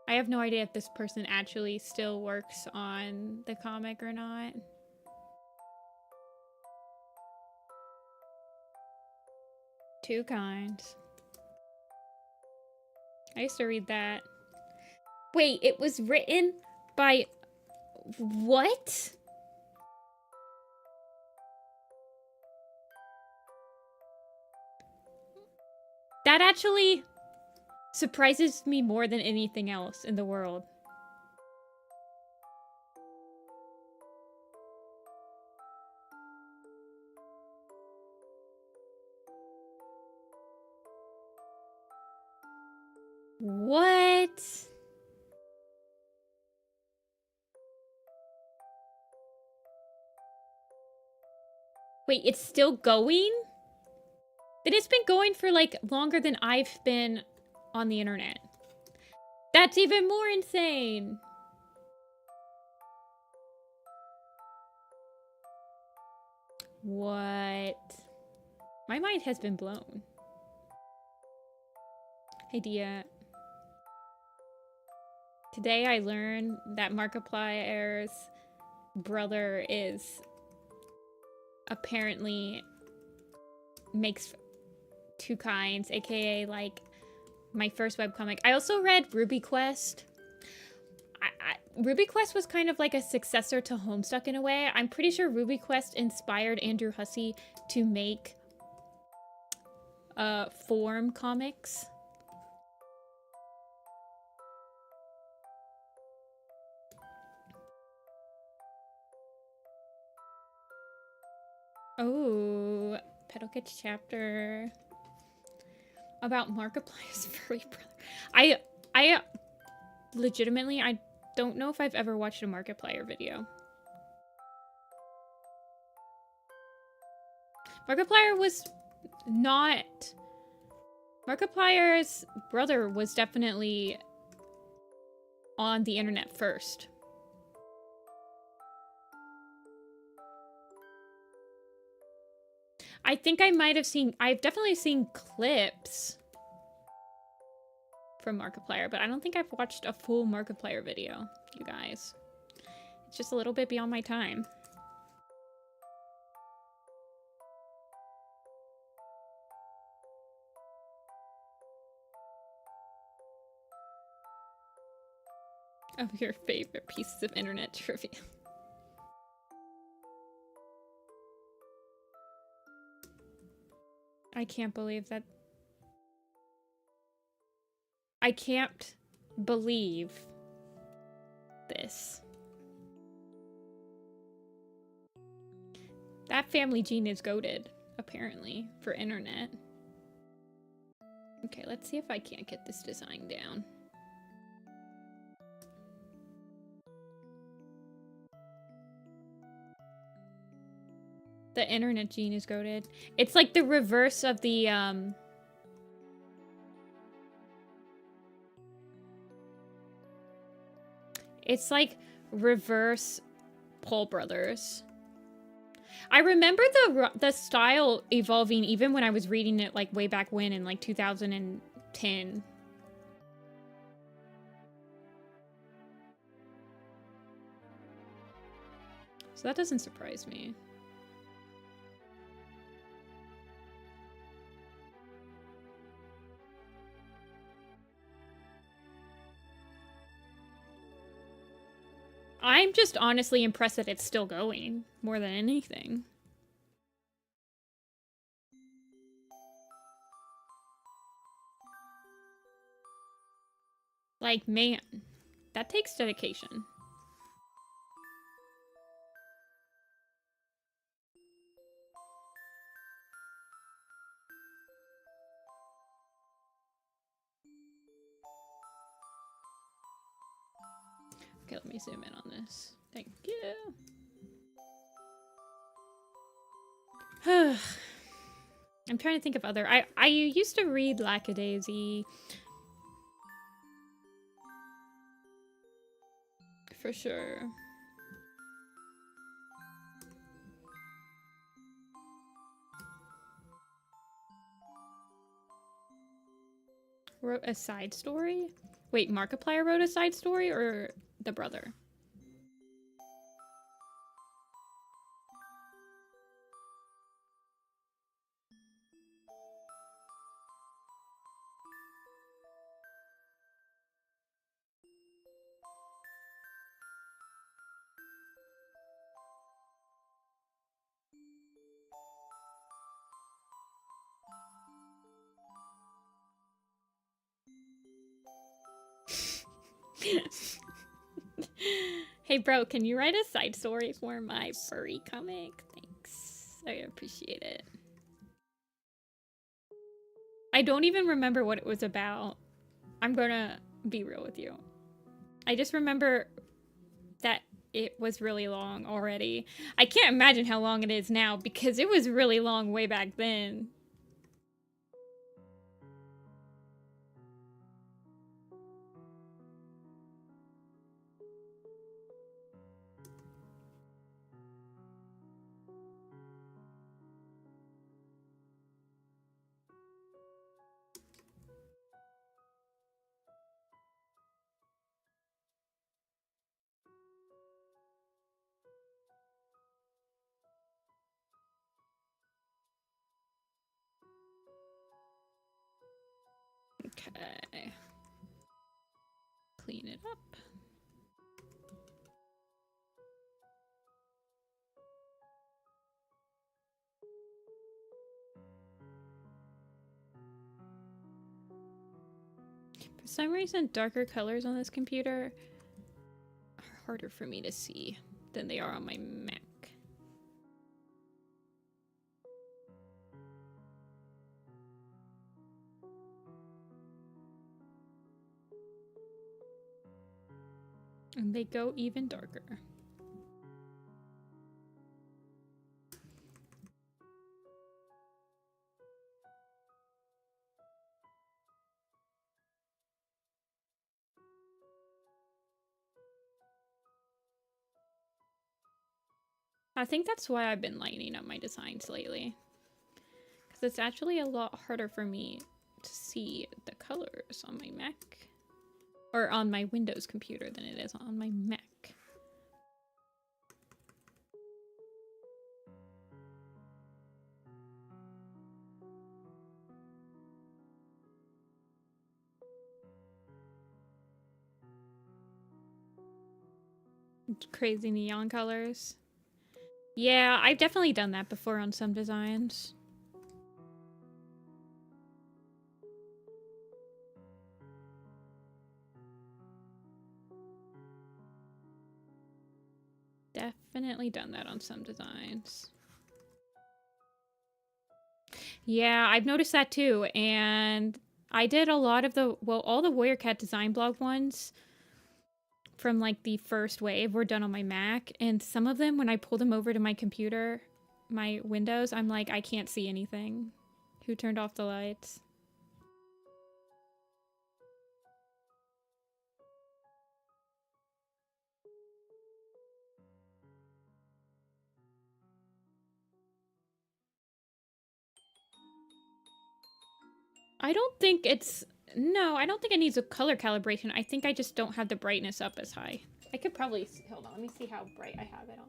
I have no idea if this person actually still works on the comic or not. Two kinds. I used to read that. Wait, it was written by... What? That actually surprises me more than anything else in the world. What? Wait, it's still going? Then it's been going for like longer than I've been on the internet. That's even more insane. What? My mind has been blown. Hey, Dia. Today I learned that Markiplier's brother is apparently makes two kinds, aka like my first webcomic. I also read Ruby Quest. Ruby Quest was kind of like a successor to Homestuck in a way. I'm pretty sure Ruby Quest inspired Andrew Hussey to make form comics. Oh, Petal Kids chapter about Markiplier's furry brother. I legitimately, I don't know if I've ever watched a Markiplier video. Markiplier was not... Markiplier's brother was definitely on the internet first. I think I might have seen... I've definitely seen clips from Markiplier, but I don't think I've watched a full Markiplier video, you guys. It's just a little bit beyond my time. Of your favorite pieces of internet trivia. I can't believe that. I can't believe this. That family gene is goated, apparently, for internet. Okay, let's see if I can't get this design down. The internet gene is goated. It's like the reverse of the, it's like reverse Paul Brothers. I remember the style evolving even when I was reading it like way back when in like 2010. So that doesn't surprise me. I'm just honestly impressed that it's still going, more than anything. Like, man, that takes dedication. Okay, let me zoom in on this. Thank you. I'm trying to think of other... I used to read Lackadaisy. For sure. Wrote a side story? Wait, Markiplier wrote a side story or the brother? Hey bro, can you write a side story for my furry comic? Thanks. I appreciate it. I don't even remember what it was about. I'm gonna be real with you. I just remember that it was really long already. I can't imagine how long it is now because it was really long way back then. Okay. Clean it up. For some reason, darker colors on this computer are harder for me to see than they are on my Mac. And they go even darker. I think that's why I've been lighting up my designs lately. Because it's actually a lot harder for me to see the colors on my Mac. Or on my Windows computer than it is on my Mac. Crazy neon colors. Yeah, I've definitely done that before on some designs. Definitely done that on some designs. Yeah, I've noticed that too. And I did a lot of the, well, all the Warrior Cat design blog ones from like the first wave were done on my Mac. And some of them, when I pulled them over to my computer, my Windows, I'm like, I can't see anything. Who turned off the lights? I don't think it's... No, I don't think it needs a color calibration. I think I just don't have the brightness up as high. I could probably... Hold on, let me see how bright I have it on.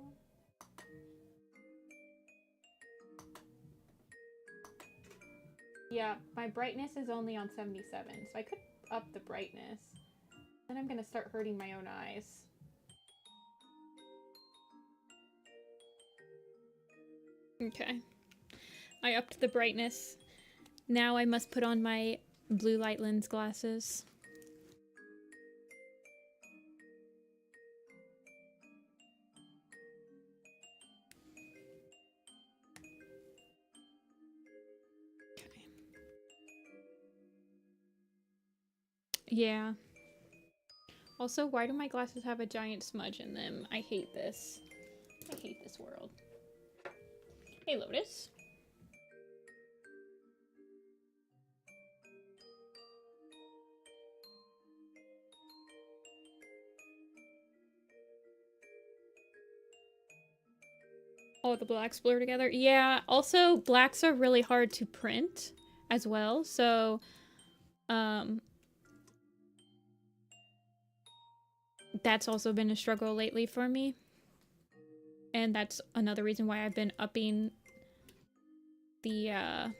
Yeah, my brightness is only on 77, so I could up the brightness. Then I'm gonna start hurting my own eyes. Okay. I upped the brightness. Now I must put on my blue light lens glasses. Okay. Yeah. Also, why do my glasses have a giant smudge in them? I hate this. I hate this world. Hey, Lotus. All the blacks blur together. Yeah, also blacks are really hard to print as well, so that's also been a struggle lately for me. And that's another reason why I've been upping the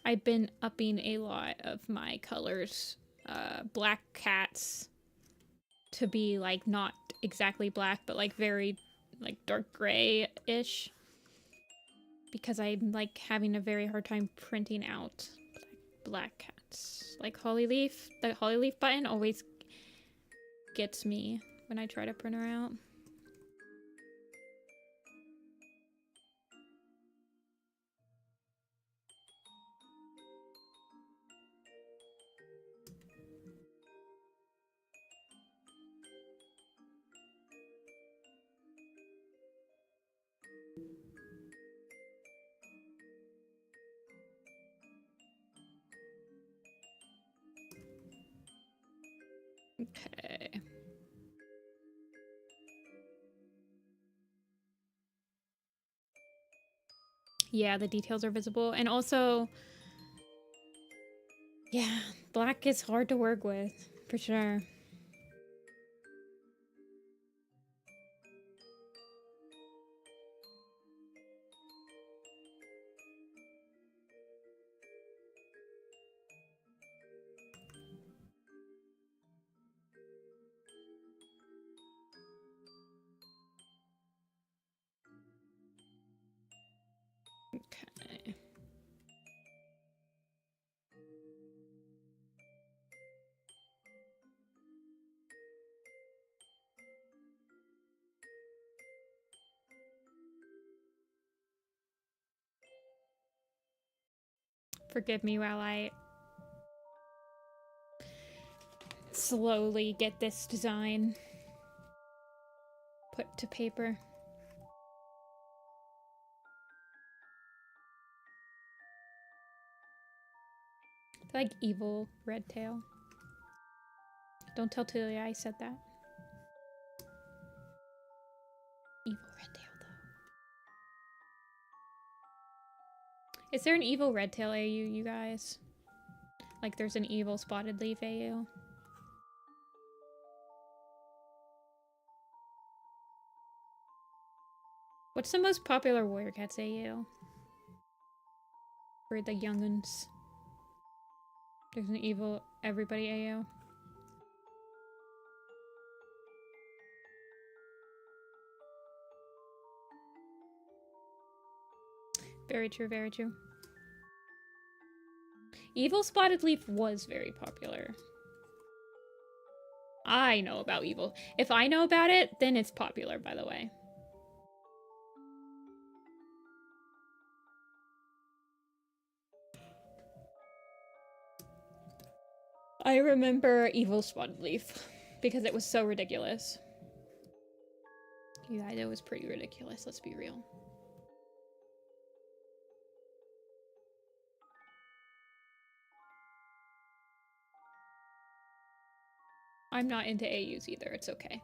I've been upping a lot of my colors. Black cats to be like not exactly black, but like very like dark gray-ish. Because I'm like having a very hard time printing out black cats. Like Holly Leaf, the Holly Leaf button always gets me when I try to print her out. Okay. Yeah, the details are visible. And also, yeah, black is hard to work with, for sure. Forgive me while I slowly get this design put to paper. It's like evil red tail. Don't tell Tilia I said that. Evil red tail, though. Is there an evil red tail AU, you guys? Like there's an evil spotted leaf AU? What's the most popular Warrior Cats AU? For the younguns. There's an evil everybody AU. Very true, very true. Evil Spotted Leaf was very popular. I know about evil. If I know about it, then it's popular, by the way. I remember Evil Spotted Leaf because it was so ridiculous. You guys, it was pretty ridiculous, let's be real. I'm not into AUs either, it's okay.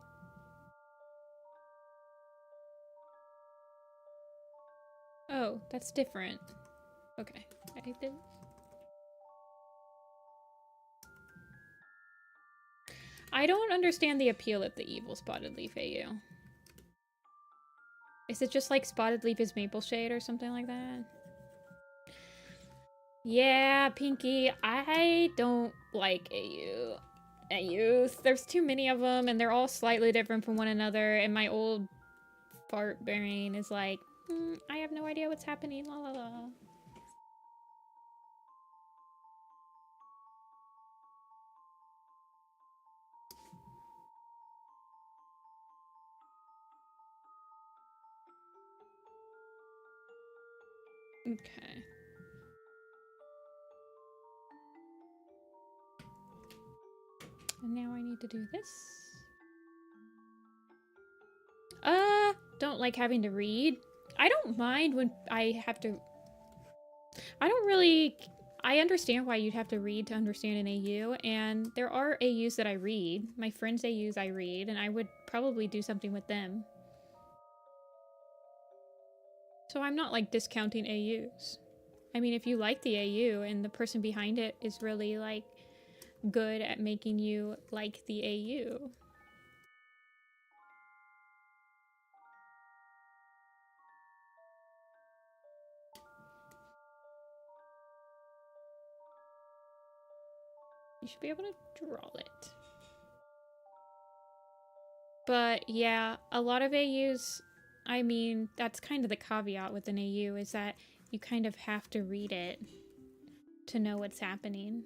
Oh, that's different. Okay, I did. I don't understand the appeal of the Evil Spotted Leaf AU. Is it just like Spotted Leaf is Maple Shade or something like that? Yeah, Pinky, I don't like AUs. There's too many of them, and they're all slightly different from one another, and my old fart brain is like, I have no idea what's happening, la la la. Okay. And now I need to do this. Don't like having to read. I don't mind when I have to... I understand why you'd have to read to understand an AU, and there are AUs that I read. My friends' AUs I read, and I would probably do something with them. So I'm not, like, discounting AUs. I mean, if you like the AU and the person behind it is really, like, good at making you like the AU. You should be able to draw it. But yeah, a lot of AUs, I mean, that's kind of the caveat with an AU, is that you kind of have to read it to know what's happening.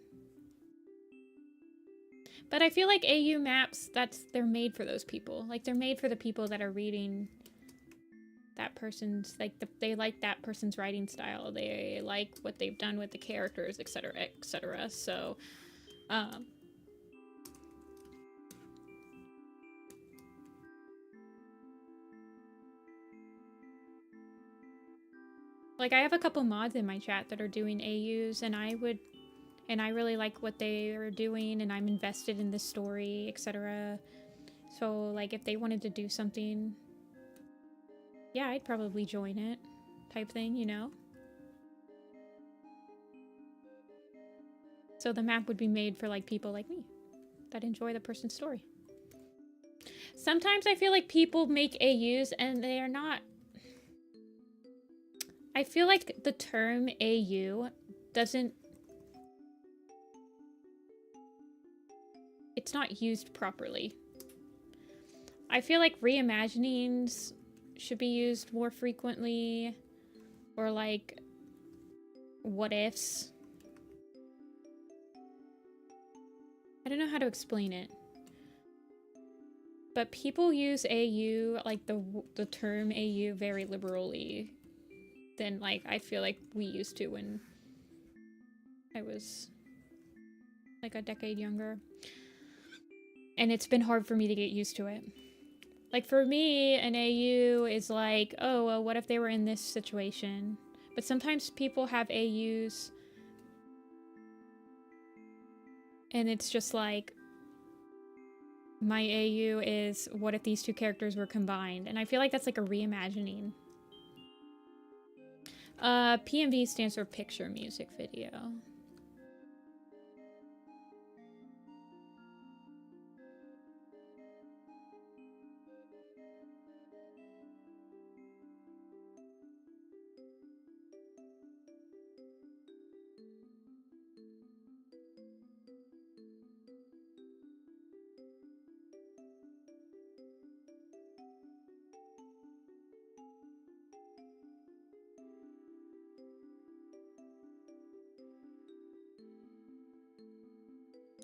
But I feel like AU maps, they're made for those people. Like, they're made for the people that are reading that person's, like, they like that person's writing style. They like what they've done with the characters, etc., etc. So, like, I have a couple mods in my chat that are doing AUs, and I really like what they are doing, and I'm invested in the story, etc. So, like, if they wanted to do something, yeah, I'd probably join it, type thing, you know? So the map would be made for, like, people like me that enjoy the person's story. Sometimes I feel like people make AUs and they are not... I feel like the term AU doesn't... It's not used properly. I feel like reimaginings should be used more frequently, or like what ifs. I don't know how to explain it, but people use AU, like the term AU, very liberally than, like, I feel like we used to when I was like a decade younger. And it's been hard for me to get used to it. Like for me, an AU is like, oh, well, what if they were in this situation? But sometimes people have AUs and it's just like, my AU is, what if these two characters were combined? And I feel like that's like a reimagining. PMV stands for picture music video.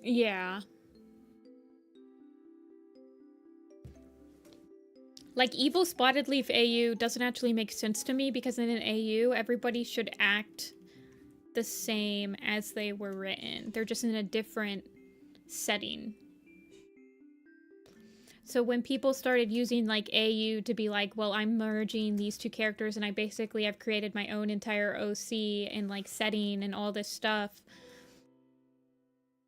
Yeah. Like, Evil Spotted Leaf AU doesn't actually make sense to me because in an AU, everybody should act the same as they were written. They're just in a different setting. So when people started using, like, AU to be like, well, I'm merging these two characters and I basically have created my own entire OC and, like, setting and all this stuff,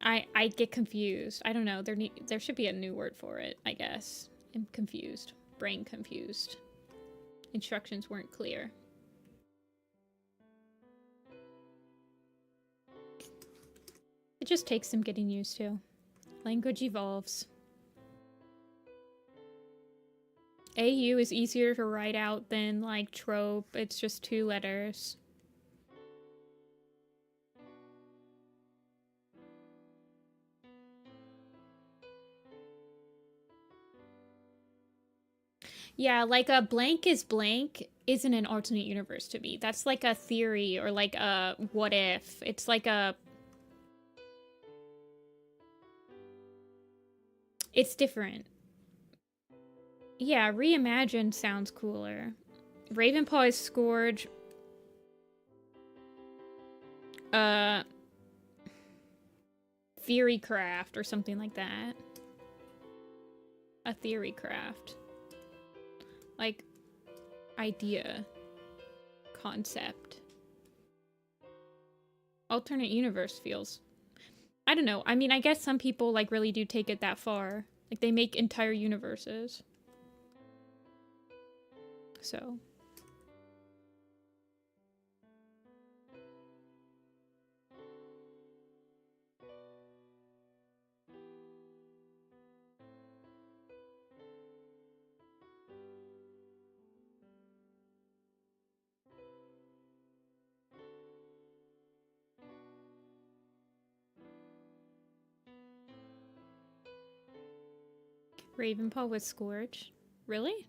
I get confused. I don't know. There should be a new word for it, I guess. I'm confused. Brain confused. Instructions weren't clear. It just takes some getting used to. Language evolves. AU is easier to write out than, like, trope. It's just 2 letters. Yeah, like a blank is blank isn't an alternate universe to me. That's like a theory or like a what if. It's like a... It's different. Yeah, reimagined sounds cooler. Ravenpaw is Scourge. Theory craft or something like that. A theory craft. Like, idea. Concept. Alternate universe feels... I don't know. I mean, I guess some people, like, really do take it that far. Like, they make entire universes. So... Ravenpaw with Scourge? Really?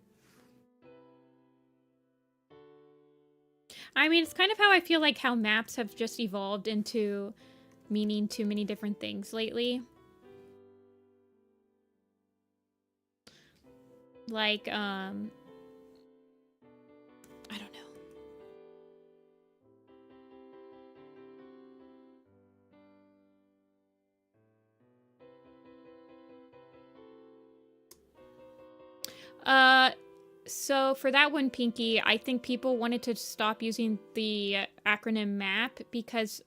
I mean, it's kind of how I feel like how maps have just evolved into meaning too many different things lately. Like, I don't know. So for that one, Pinky, I think people wanted to stop using the acronym MAP because,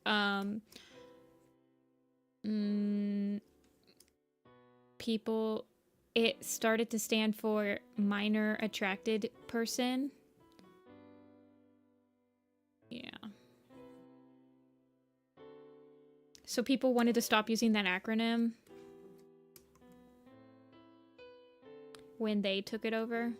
it started to stand for minor attracted person. Yeah. So people wanted to stop using that acronym when they took it over.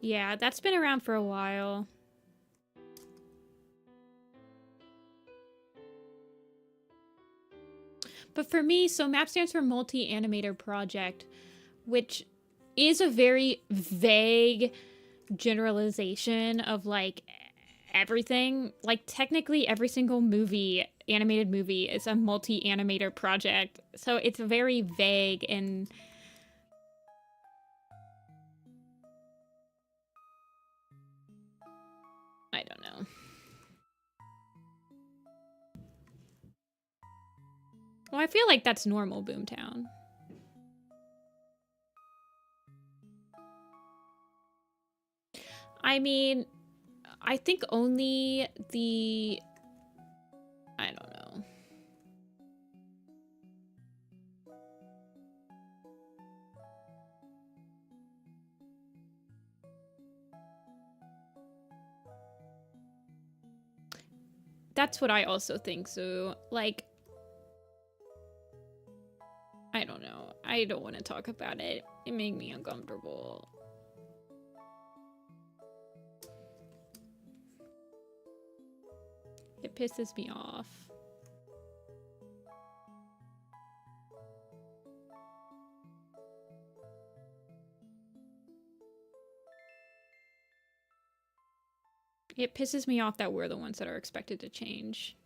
Yeah, that's been around for a while. But for me, so MAP stands for Multi-Animator Project, which is a very vague generalization of, like, everything. Like, technically every single movie, animated movie, is a multi-animator project. So it's very vague and... I don't know. Well, I feel like that's normal, Boomtown. I mean, I think only the... I don't know. That's what I also think, so, like... I don't know. I don't want to talk about it. It made me uncomfortable. It pisses me off. It pisses me off that we're the ones that are expected to change.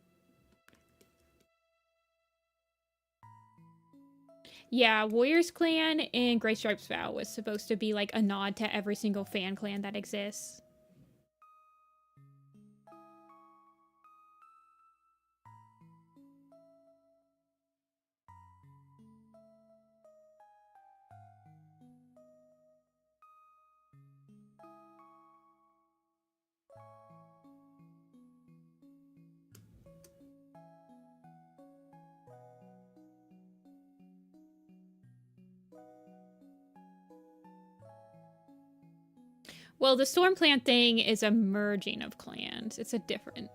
Yeah, Warriors Clan in Grey Stripes Vow was supposed to be like a nod to every single fan clan that exists. Well, the Storm Clan thing is a merging of clans. It's a different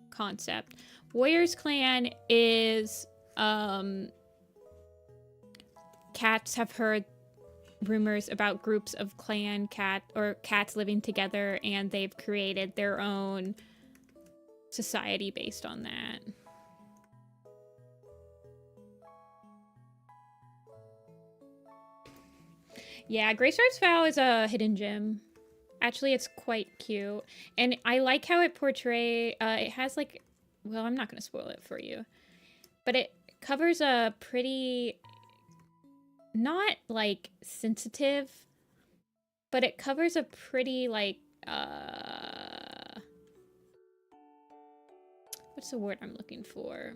concept. Warriors Clan is, cats have heard rumors about groups of clan cats living together, and they've created their own society based on that. Yeah, Grey Stripes Vow is a hidden gem. Actually, it's quite cute. And I like how it portrays... it has, like... Well, I'm not going to spoil it for you. But it covers a pretty... Not, like, sensitive. But it covers a pretty, like... What's the word I'm looking for?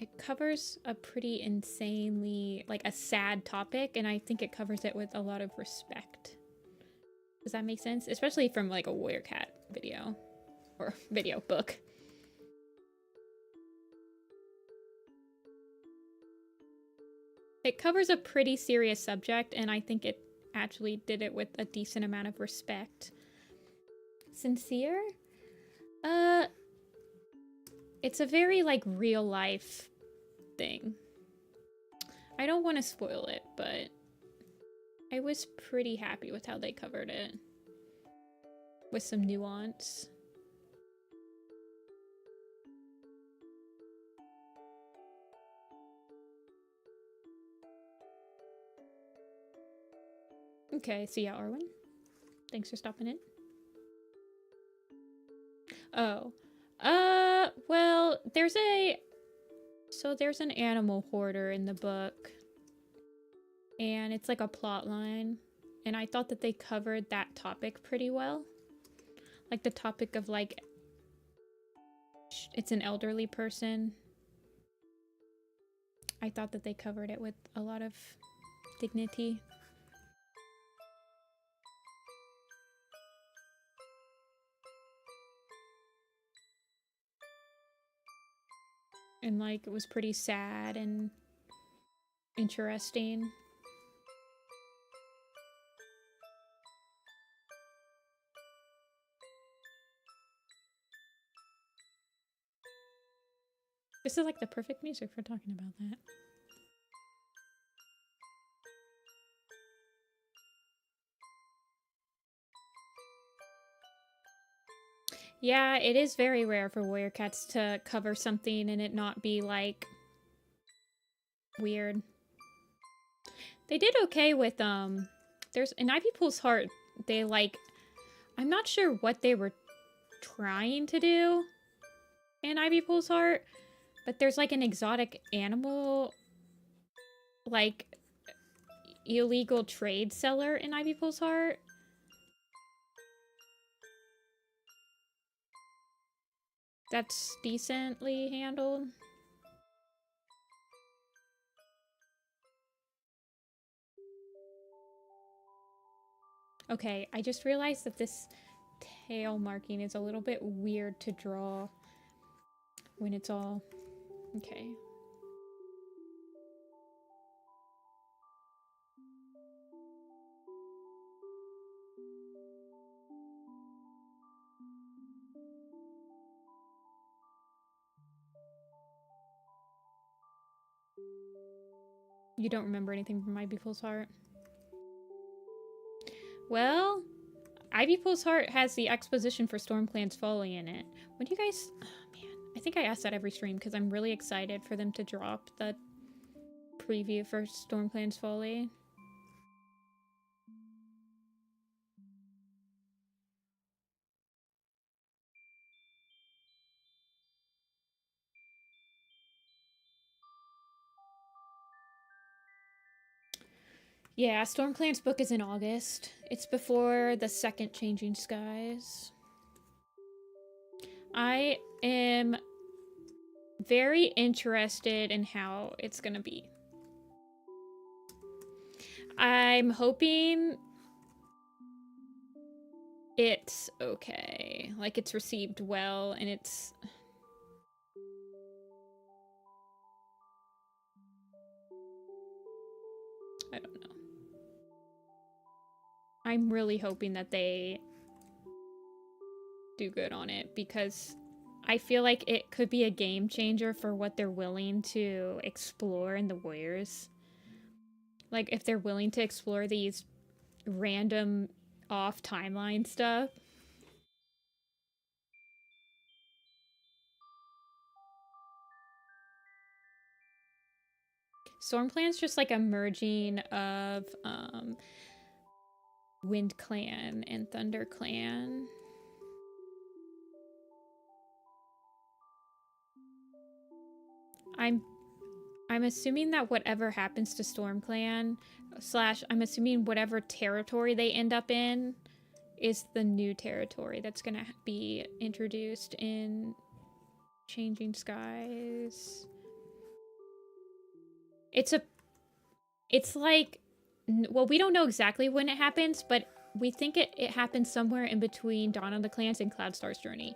It covers a pretty insanely, like, a sad topic, and I think it covers it with a lot of respect. Does that make sense? Especially from, like, a Warrior Cat video. Or video book. It covers a pretty serious subject, and I think it actually did it with a decent amount of respect. Sincere? It's a very, like, real life thing. I don't want to spoil it, but I was pretty happy with how they covered it. With some nuance. Okay, so yeah, Arwen. Thanks for stopping in. Oh. Well, there's an animal hoarder in the book. And it's like a plot line. And I thought that they covered that topic pretty well. Like the topic of, like, it's an elderly person. I thought that they covered it with a lot of dignity. And, like, it was pretty sad and interesting. This is, like, the perfect music for talking about that. Yeah, it is very rare for Warrior Cats to cover something and it not be, like, weird. They did okay with, There's in Ivy Pool's Heart, they like, I'm not sure what they were trying to do in Ivy Pool's Heart, but there's like an exotic animal, like illegal trade seller in Ivy Pool's Heart. That's decently handled. Okay, I just realized that this tail marking is a little bit weird to draw when it's all... Okay. You don't remember anything from Ivy Pool's Heart? Well, Ivy Pool's Heart has the exposition for Stormclan's Folly in it. When do you guys... Oh, man. I think I ask that every stream because I'm really excited for them to drop the preview for Stormclan's Folly. Yeah, Stormclan's book is in August. It's before the second Changing Skies. I am very interested in how it's gonna be. I'm hoping it's okay. Like, it's received well, and it's... I don't know. I'm really hoping that they do good on it, because I feel like it could be a game changer for what they're willing to explore in the Warriors. Like, if they're willing to explore these random off timeline stuff. Stormclan's just like a merging of Wind Clan and Thunder Clan. I'm assuming that whatever happens to StormClan, / I'm assuming whatever territory they end up in is the new territory that's gonna be introduced in Changing Skies. It's like, well, we don't know exactly when it happens, but we think it happens somewhere in between Dawn of the Clans and Cloudstar's Journey.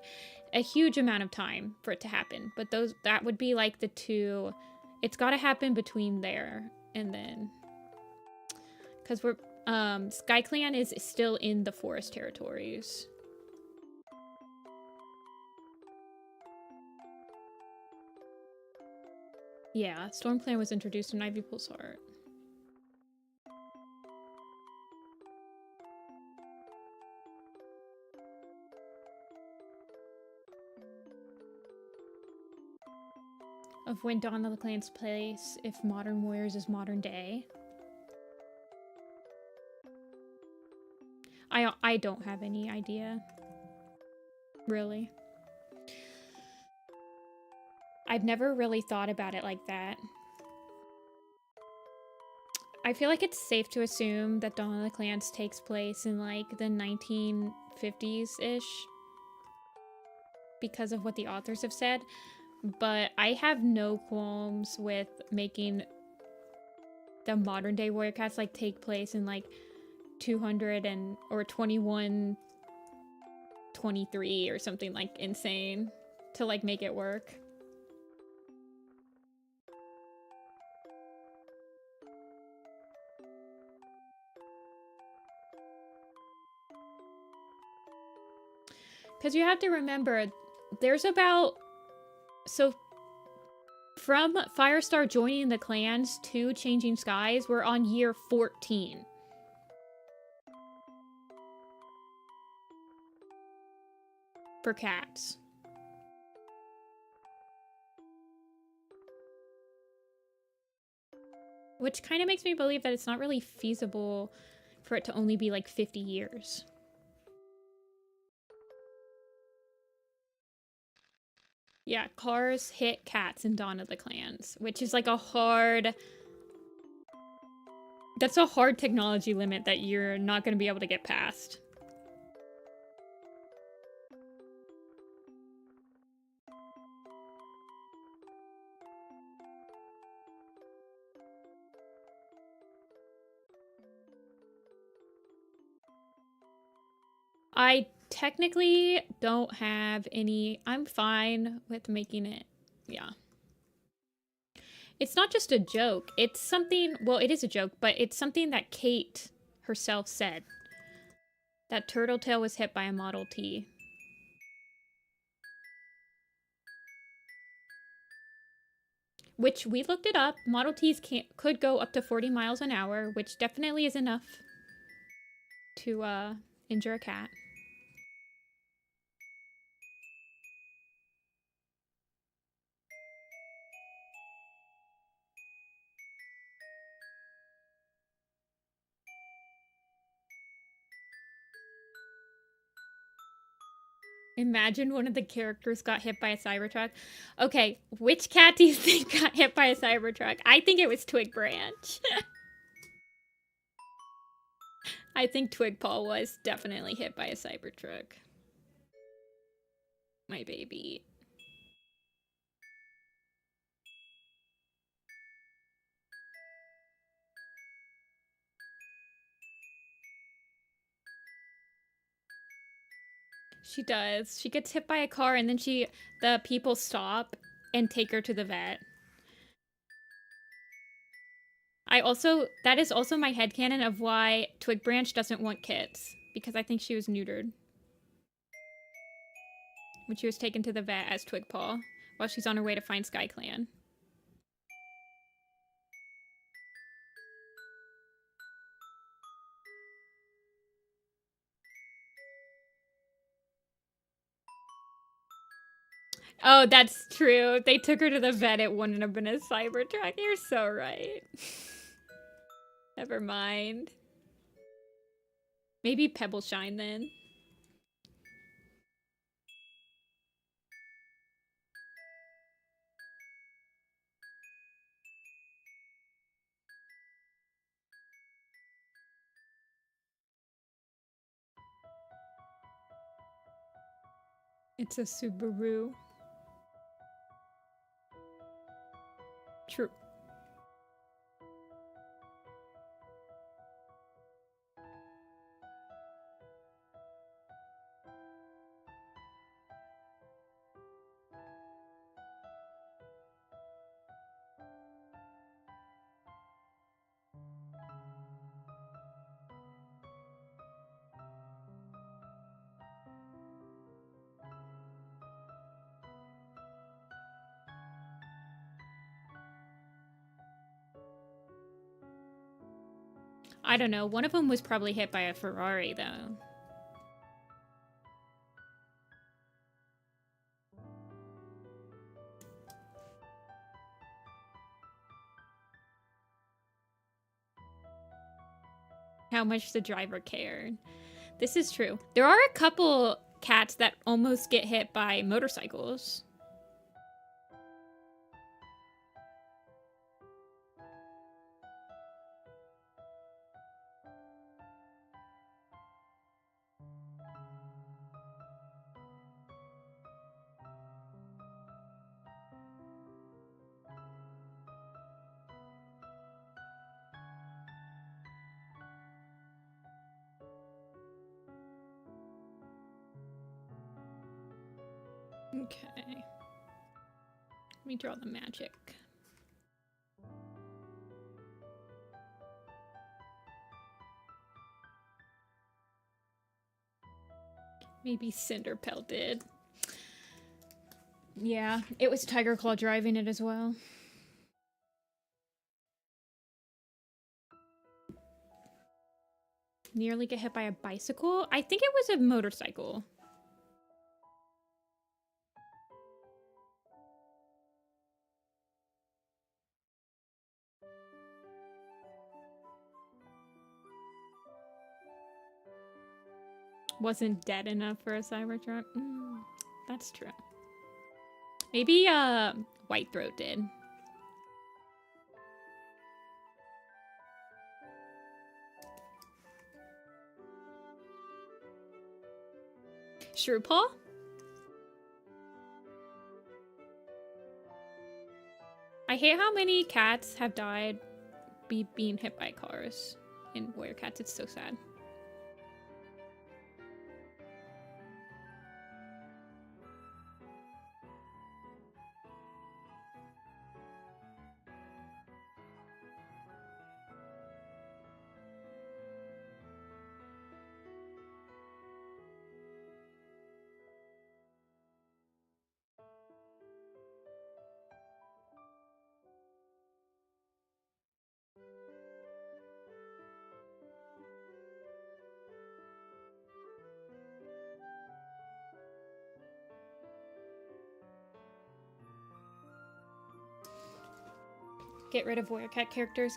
A huge amount of time for it to happen, but that would be like the two. It's got to happen between there and then, because we're Sky Clan is still in the forest territories. Yeah, Storm Clan was introduced in Ivy Pool's Heart. Of when Dawn of the Clans place, if Modern Warriors is modern day. I don't have any idea. Really. I've never really thought about it like that. I feel like it's safe to assume that Dawn of the Clans takes place in like the 1950s-ish because of what the authors have said, but I have no qualms with making the modern day warrior cats like take place in like 200 or 2123 or something like insane to like make it work. Because you have to remember, there's about... So, from Firestar joining the clans to Changing Skies, we're on year 14. For cats. Which kind of makes me believe that it's not really feasible, for it to only be like 50 years. Yeah, cars hit cats in Dawn of the Clans, which is like a hard... That's a hard technology limit that you're not going to be able to get past. I technically don't have any... I'm fine with making it. Yeah. It's not just a joke. It's something... Well, it is a joke, but it's something that Kate herself said. That Turtletail was hit by a Model T. Which, we looked it up. Model Ts could go up to 40 miles an hour, which definitely is enough to injure a cat. Imagine one of the characters got hit by a Cybertruck. Okay, which cat do you think got hit by a Cybertruck? I think it was Twig Branch. I think Twigpaw was definitely hit by a Cybertruck. My baby. She does. She gets hit by a car and then the people stop and take her to the vet. That is also my headcanon of why Twig Branch doesn't want kits. Because I think she was neutered. When she was taken to the vet as Twigpaw. While she's on her way to find SkyClan. Oh, that's true. If they took her to the vet, it wouldn't have been a Cybertruck. You're so right. Never mind. Maybe Pebbleshine then. It's a Subaru. True. I don't know. One of them was probably hit by a Ferrari, though. How much the driver cared. This is true. There are a couple cats that almost get hit by motorcycles. Okay. Let me draw the magic. Maybe Cinderpelt did. Yeah, it was Tiger Claw driving it as well. Nearly get hit by a bicycle? I think it was a motorcycle. Wasn't dead enough for a Cybertruck. That's true. Maybe Whitethroat did. Shrew-Paw? I hate how many cats have died being hit by cars in Warrior Cats. It's so sad. Get rid of Warrior Cat characters.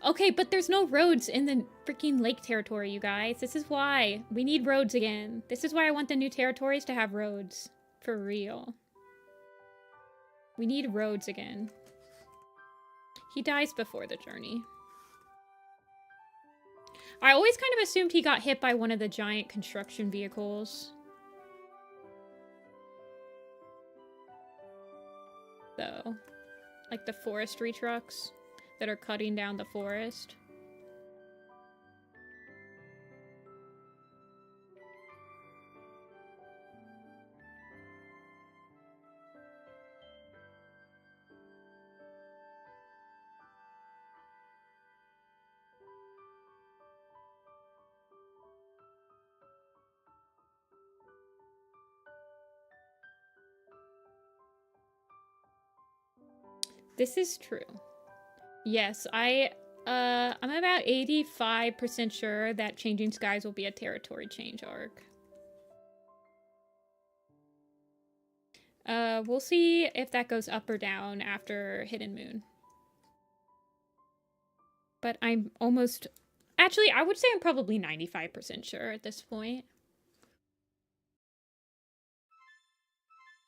Okay, but there's no roads in the freaking lake territory, you guys. This is why. We need roads again. This is why I want the new territories to have roads. For real. We need roads again. He dies before the journey. I always kind of assumed he got hit by one of the giant construction vehicles. Though. Like the forestry trucks that are cutting down the forest. This is true. Yes, I'm about 85% sure that Changing Skies will be a territory change arc. We'll see if that goes up or down after Hidden Moon. But I'm almost... Actually, I would say I'm probably 95% sure at this point.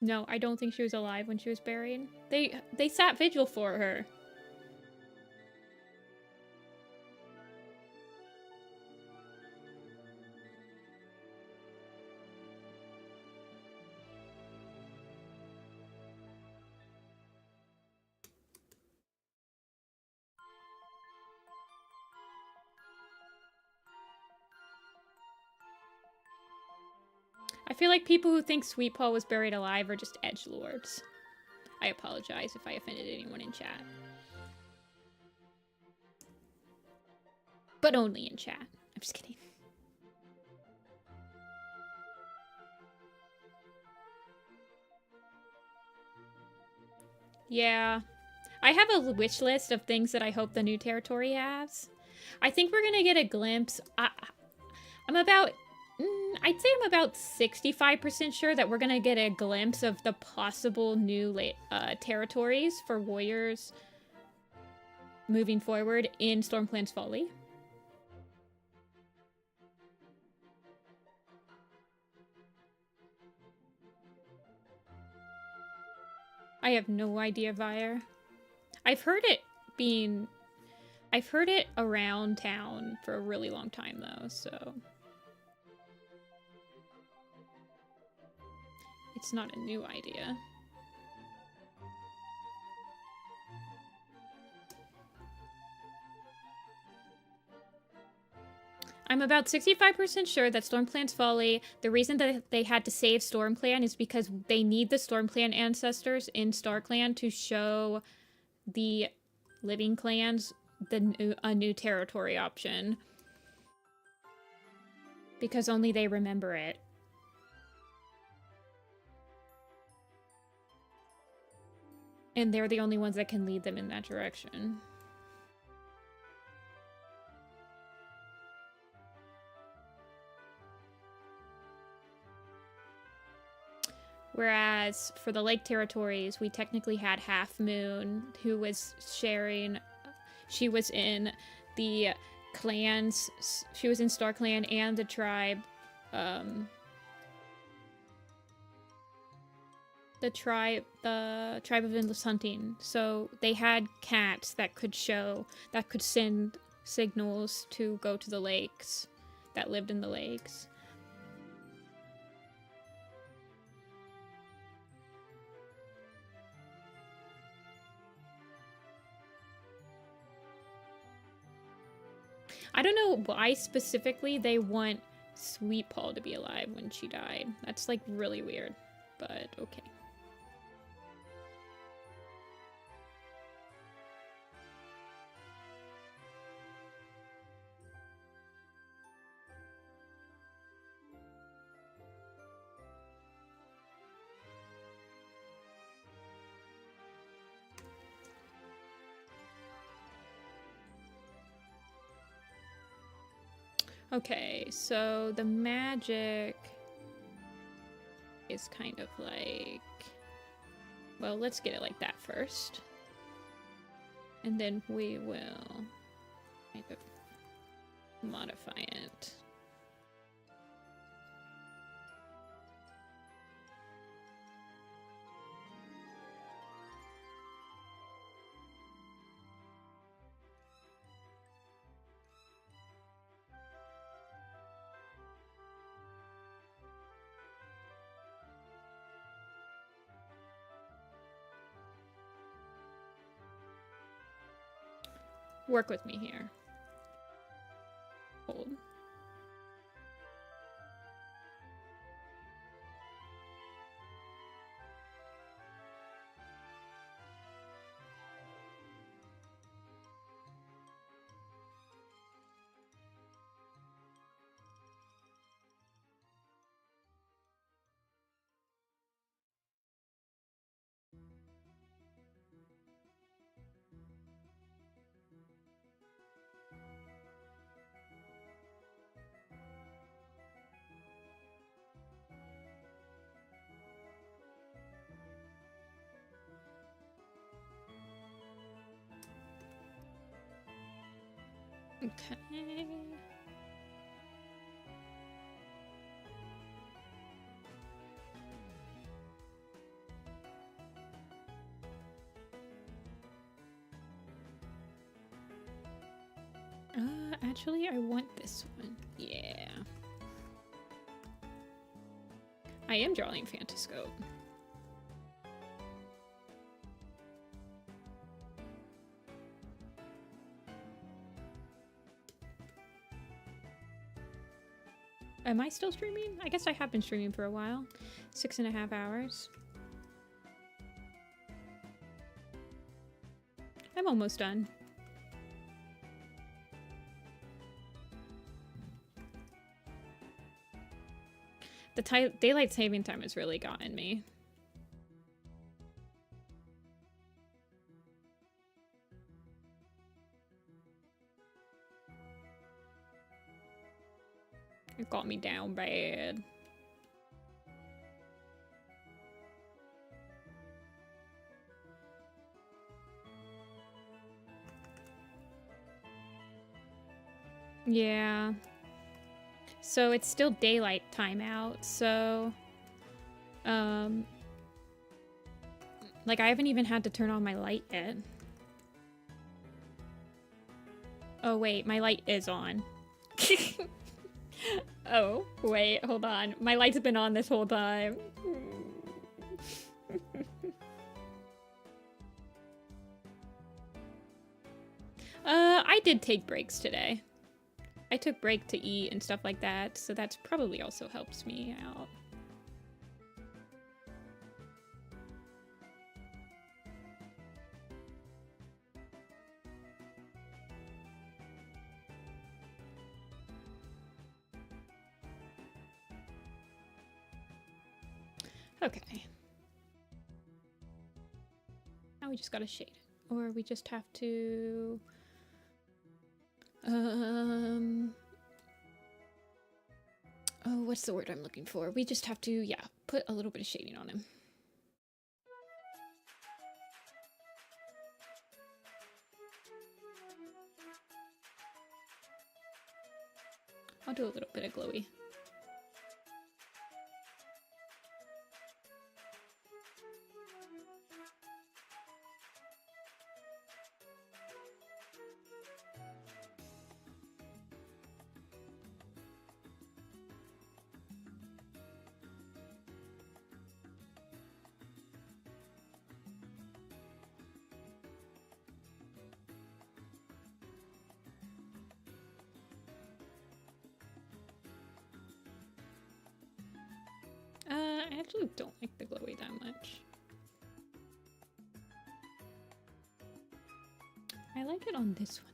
No, I don't think she was alive when she was buried. They sat vigil for her. I feel like people who think Sweetpaw was buried alive are just edgelords. I apologize if I offended anyone in chat. But only in chat. I'm just kidding. Yeah. I have a wish list of things that I hope the new territory has. I think we're gonna get a glimpse. I'm about... I'd say I'm about 65% sure that we're gonna get a glimpse of the possible new territories for warriors moving forward in Stormclan's Folly. I have no idea, Vire. I've heard it around town for a really long time though, so... It's not a new idea. I'm about 65% sure that Stormclan's Folly, the reason that they had to save Stormclan is because they need the Stormclan ancestors in StarClan to show the living clans a new territory option. Because only they remember it. And they're the only ones that can lead them in that direction. Whereas for the Lake Territories, we technically had Half Moon, who was sharing... She was in the clans... She was in StarClan and the tribe the tribe of endless hunting. So they had cats that could send signals to go to the lakes, that lived in the lakes. I don't know why specifically they want Sweet Paw to be alive when she died. That's like really weird, but okay. Okay, so the magic is kind of like... Well, let's get it like that first. And then we will kind of modify it. Work with me here. Hold. Okay. Actually, I want this one. Yeah. I am drawing Phantascope. Am I still streaming? I guess I have been streaming for a while. 6.5 hours. I'm almost done. The daylight saving time has really gotten me. It got me down bad. Yeah. So it's still daylight time out, so... like, I haven't even had to turn on my light yet. Oh, wait, my light is on. Oh, wait, hold on. My light's been on this whole time. I did take breaks today. I took break to eat and stuff like that, so that's probably also helps me out. Okay. Now we just gotta shade it. Or we just have to... Oh, what's the word I'm looking for? We just have to, yeah, put a little bit of shading on him. I'll do a little bit of glowy. actually don't like the glowy that much. I like it on this one.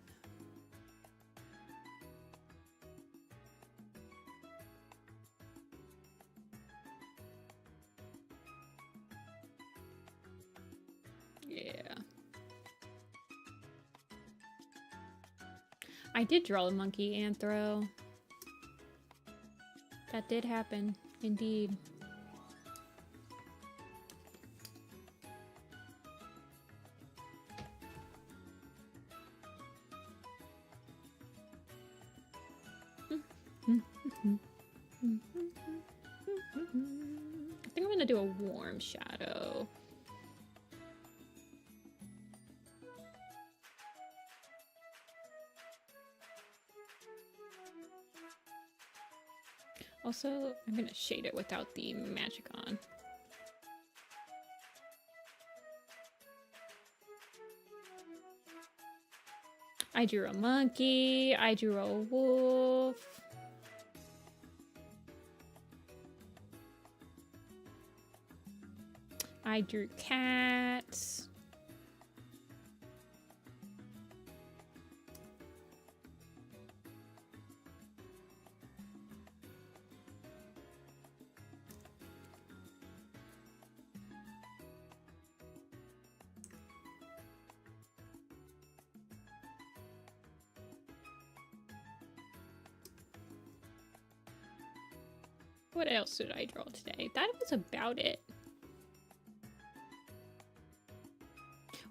Yeah. I did draw a monkey anthro. That did happen, indeed. I think I'm gonna do a warm shadow. Also, I'm gonna shade it without the magic on. I drew a monkey, I drew a wolf. I drew cats. What else did I draw today? That was about it.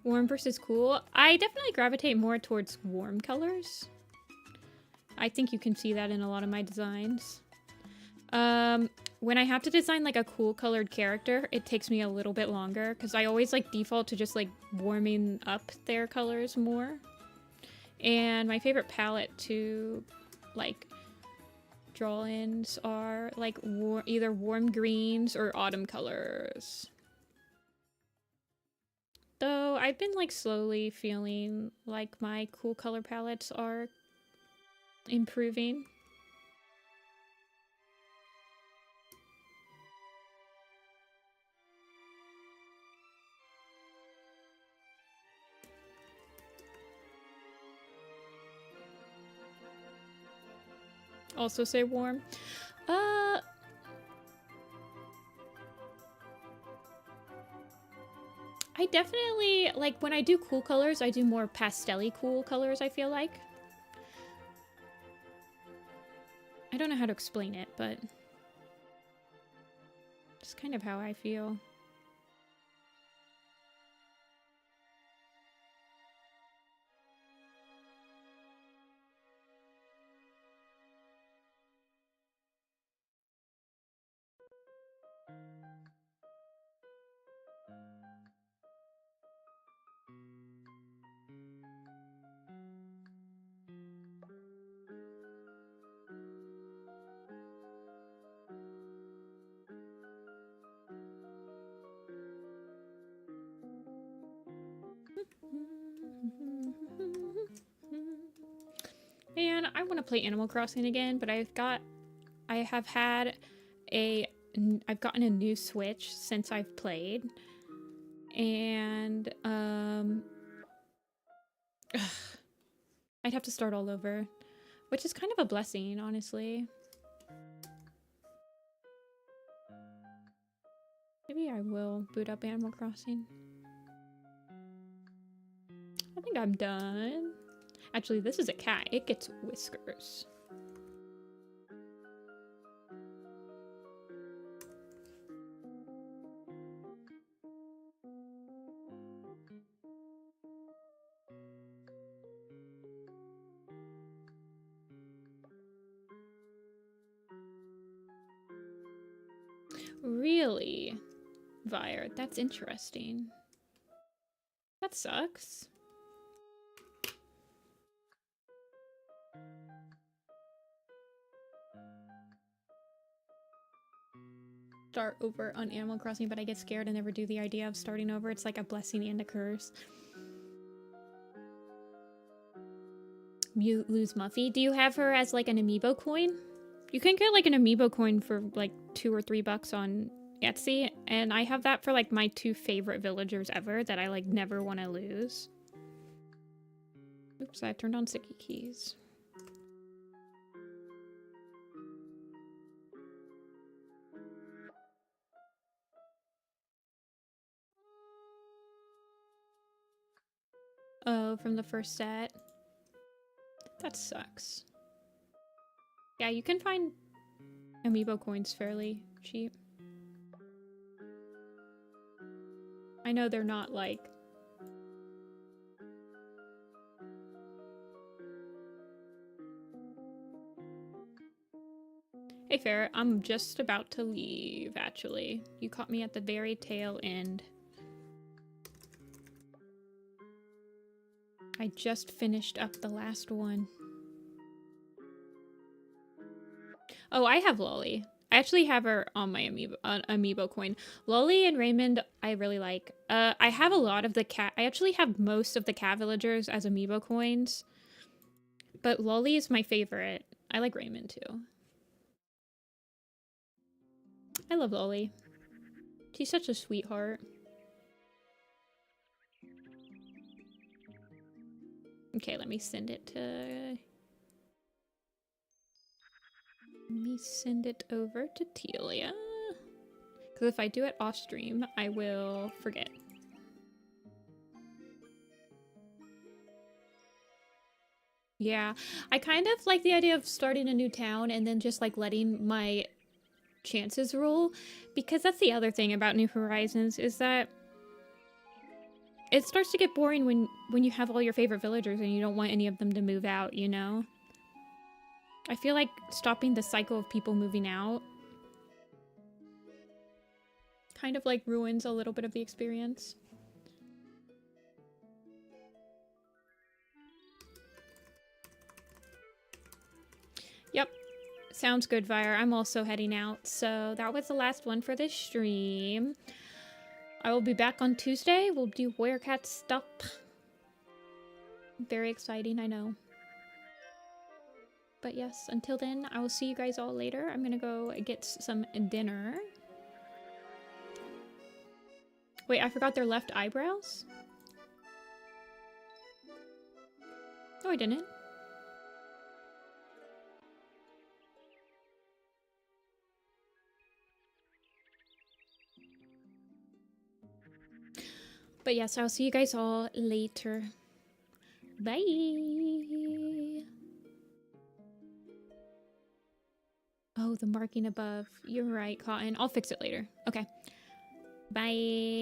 Warm versus cool. I definitely gravitate more towards warm colors. I think you can see that in a lot of my designs. When I have to design like a cool colored character, it takes me a little bit longer because I always like default to just like warming up their colors more. And my favorite palette to like draw ins are like either warm greens or autumn colors. Though I've been like slowly feeling like my cool color palettes are improving. Also say warm. I definitely, like, when I do cool colors, I do more pastel-y cool colors, I feel like. I don't know how to explain it, but it's kind of how I feel. Man, I want to play Animal Crossing again, but I've gotten a new Switch since I've played, and I'd have to start all over, which is kind of a blessing, honestly. Maybe I will boot up Animal Crossing. I think I'm done. Actually, this is a cat. It gets whiskers. Really? Vire, that's interesting. That sucks. Start over on Animal Crossing, but I get scared and never do the idea of starting over. It's like a blessing and a curse. Mute lose Muffy. Do you have her as like an amiibo coin? You can get like an amiibo coin for like $2 or $3 on Etsy, and I have that for like my 2 favorite villagers ever that I like never want to lose. Oops, I turned on sticky keys. Oh, from the first set. That sucks. Yeah, you can find amiibo coins fairly cheap. I know they're not like... Hey Farrah, I'm just about to leave, actually. You caught me at the very tail end. I just finished up the last one. Oh, I have Lolly. I actually have her on my amiibo coin. Lolly and Raymond, I really like. I have a lot of the cat. I actually have most of the cat villagers as amiibo coins. But Lolly is my favorite. I like Raymond too. I love Lolly. She's such a sweetheart. Okay, let me send it to... Let me send it over to Telia. Because if I do it off stream, I will forget. Yeah, I kind of like the idea of starting a new town and then just like letting my chances roll. Because that's the other thing about New Horizons is that it starts to get boring when you have all your favorite villagers and you don't want any of them to move out, you know? I feel like stopping the cycle of people moving out kind of like ruins a little bit of the experience. Yep. Sounds good, Vire. I'm also heading out. So that was the last one for this stream. I will be back on Tuesday. We'll do Werecat stuff. Very exciting, I know. But yes, until then, I will see you guys all later. I'm gonna go get some dinner. Wait, I forgot their left eyebrows? No, I didn't. But yes, I'll see you guys all later. Bye! Oh, the marking above. You're right, Cotton. I'll fix it later. Okay. Bye!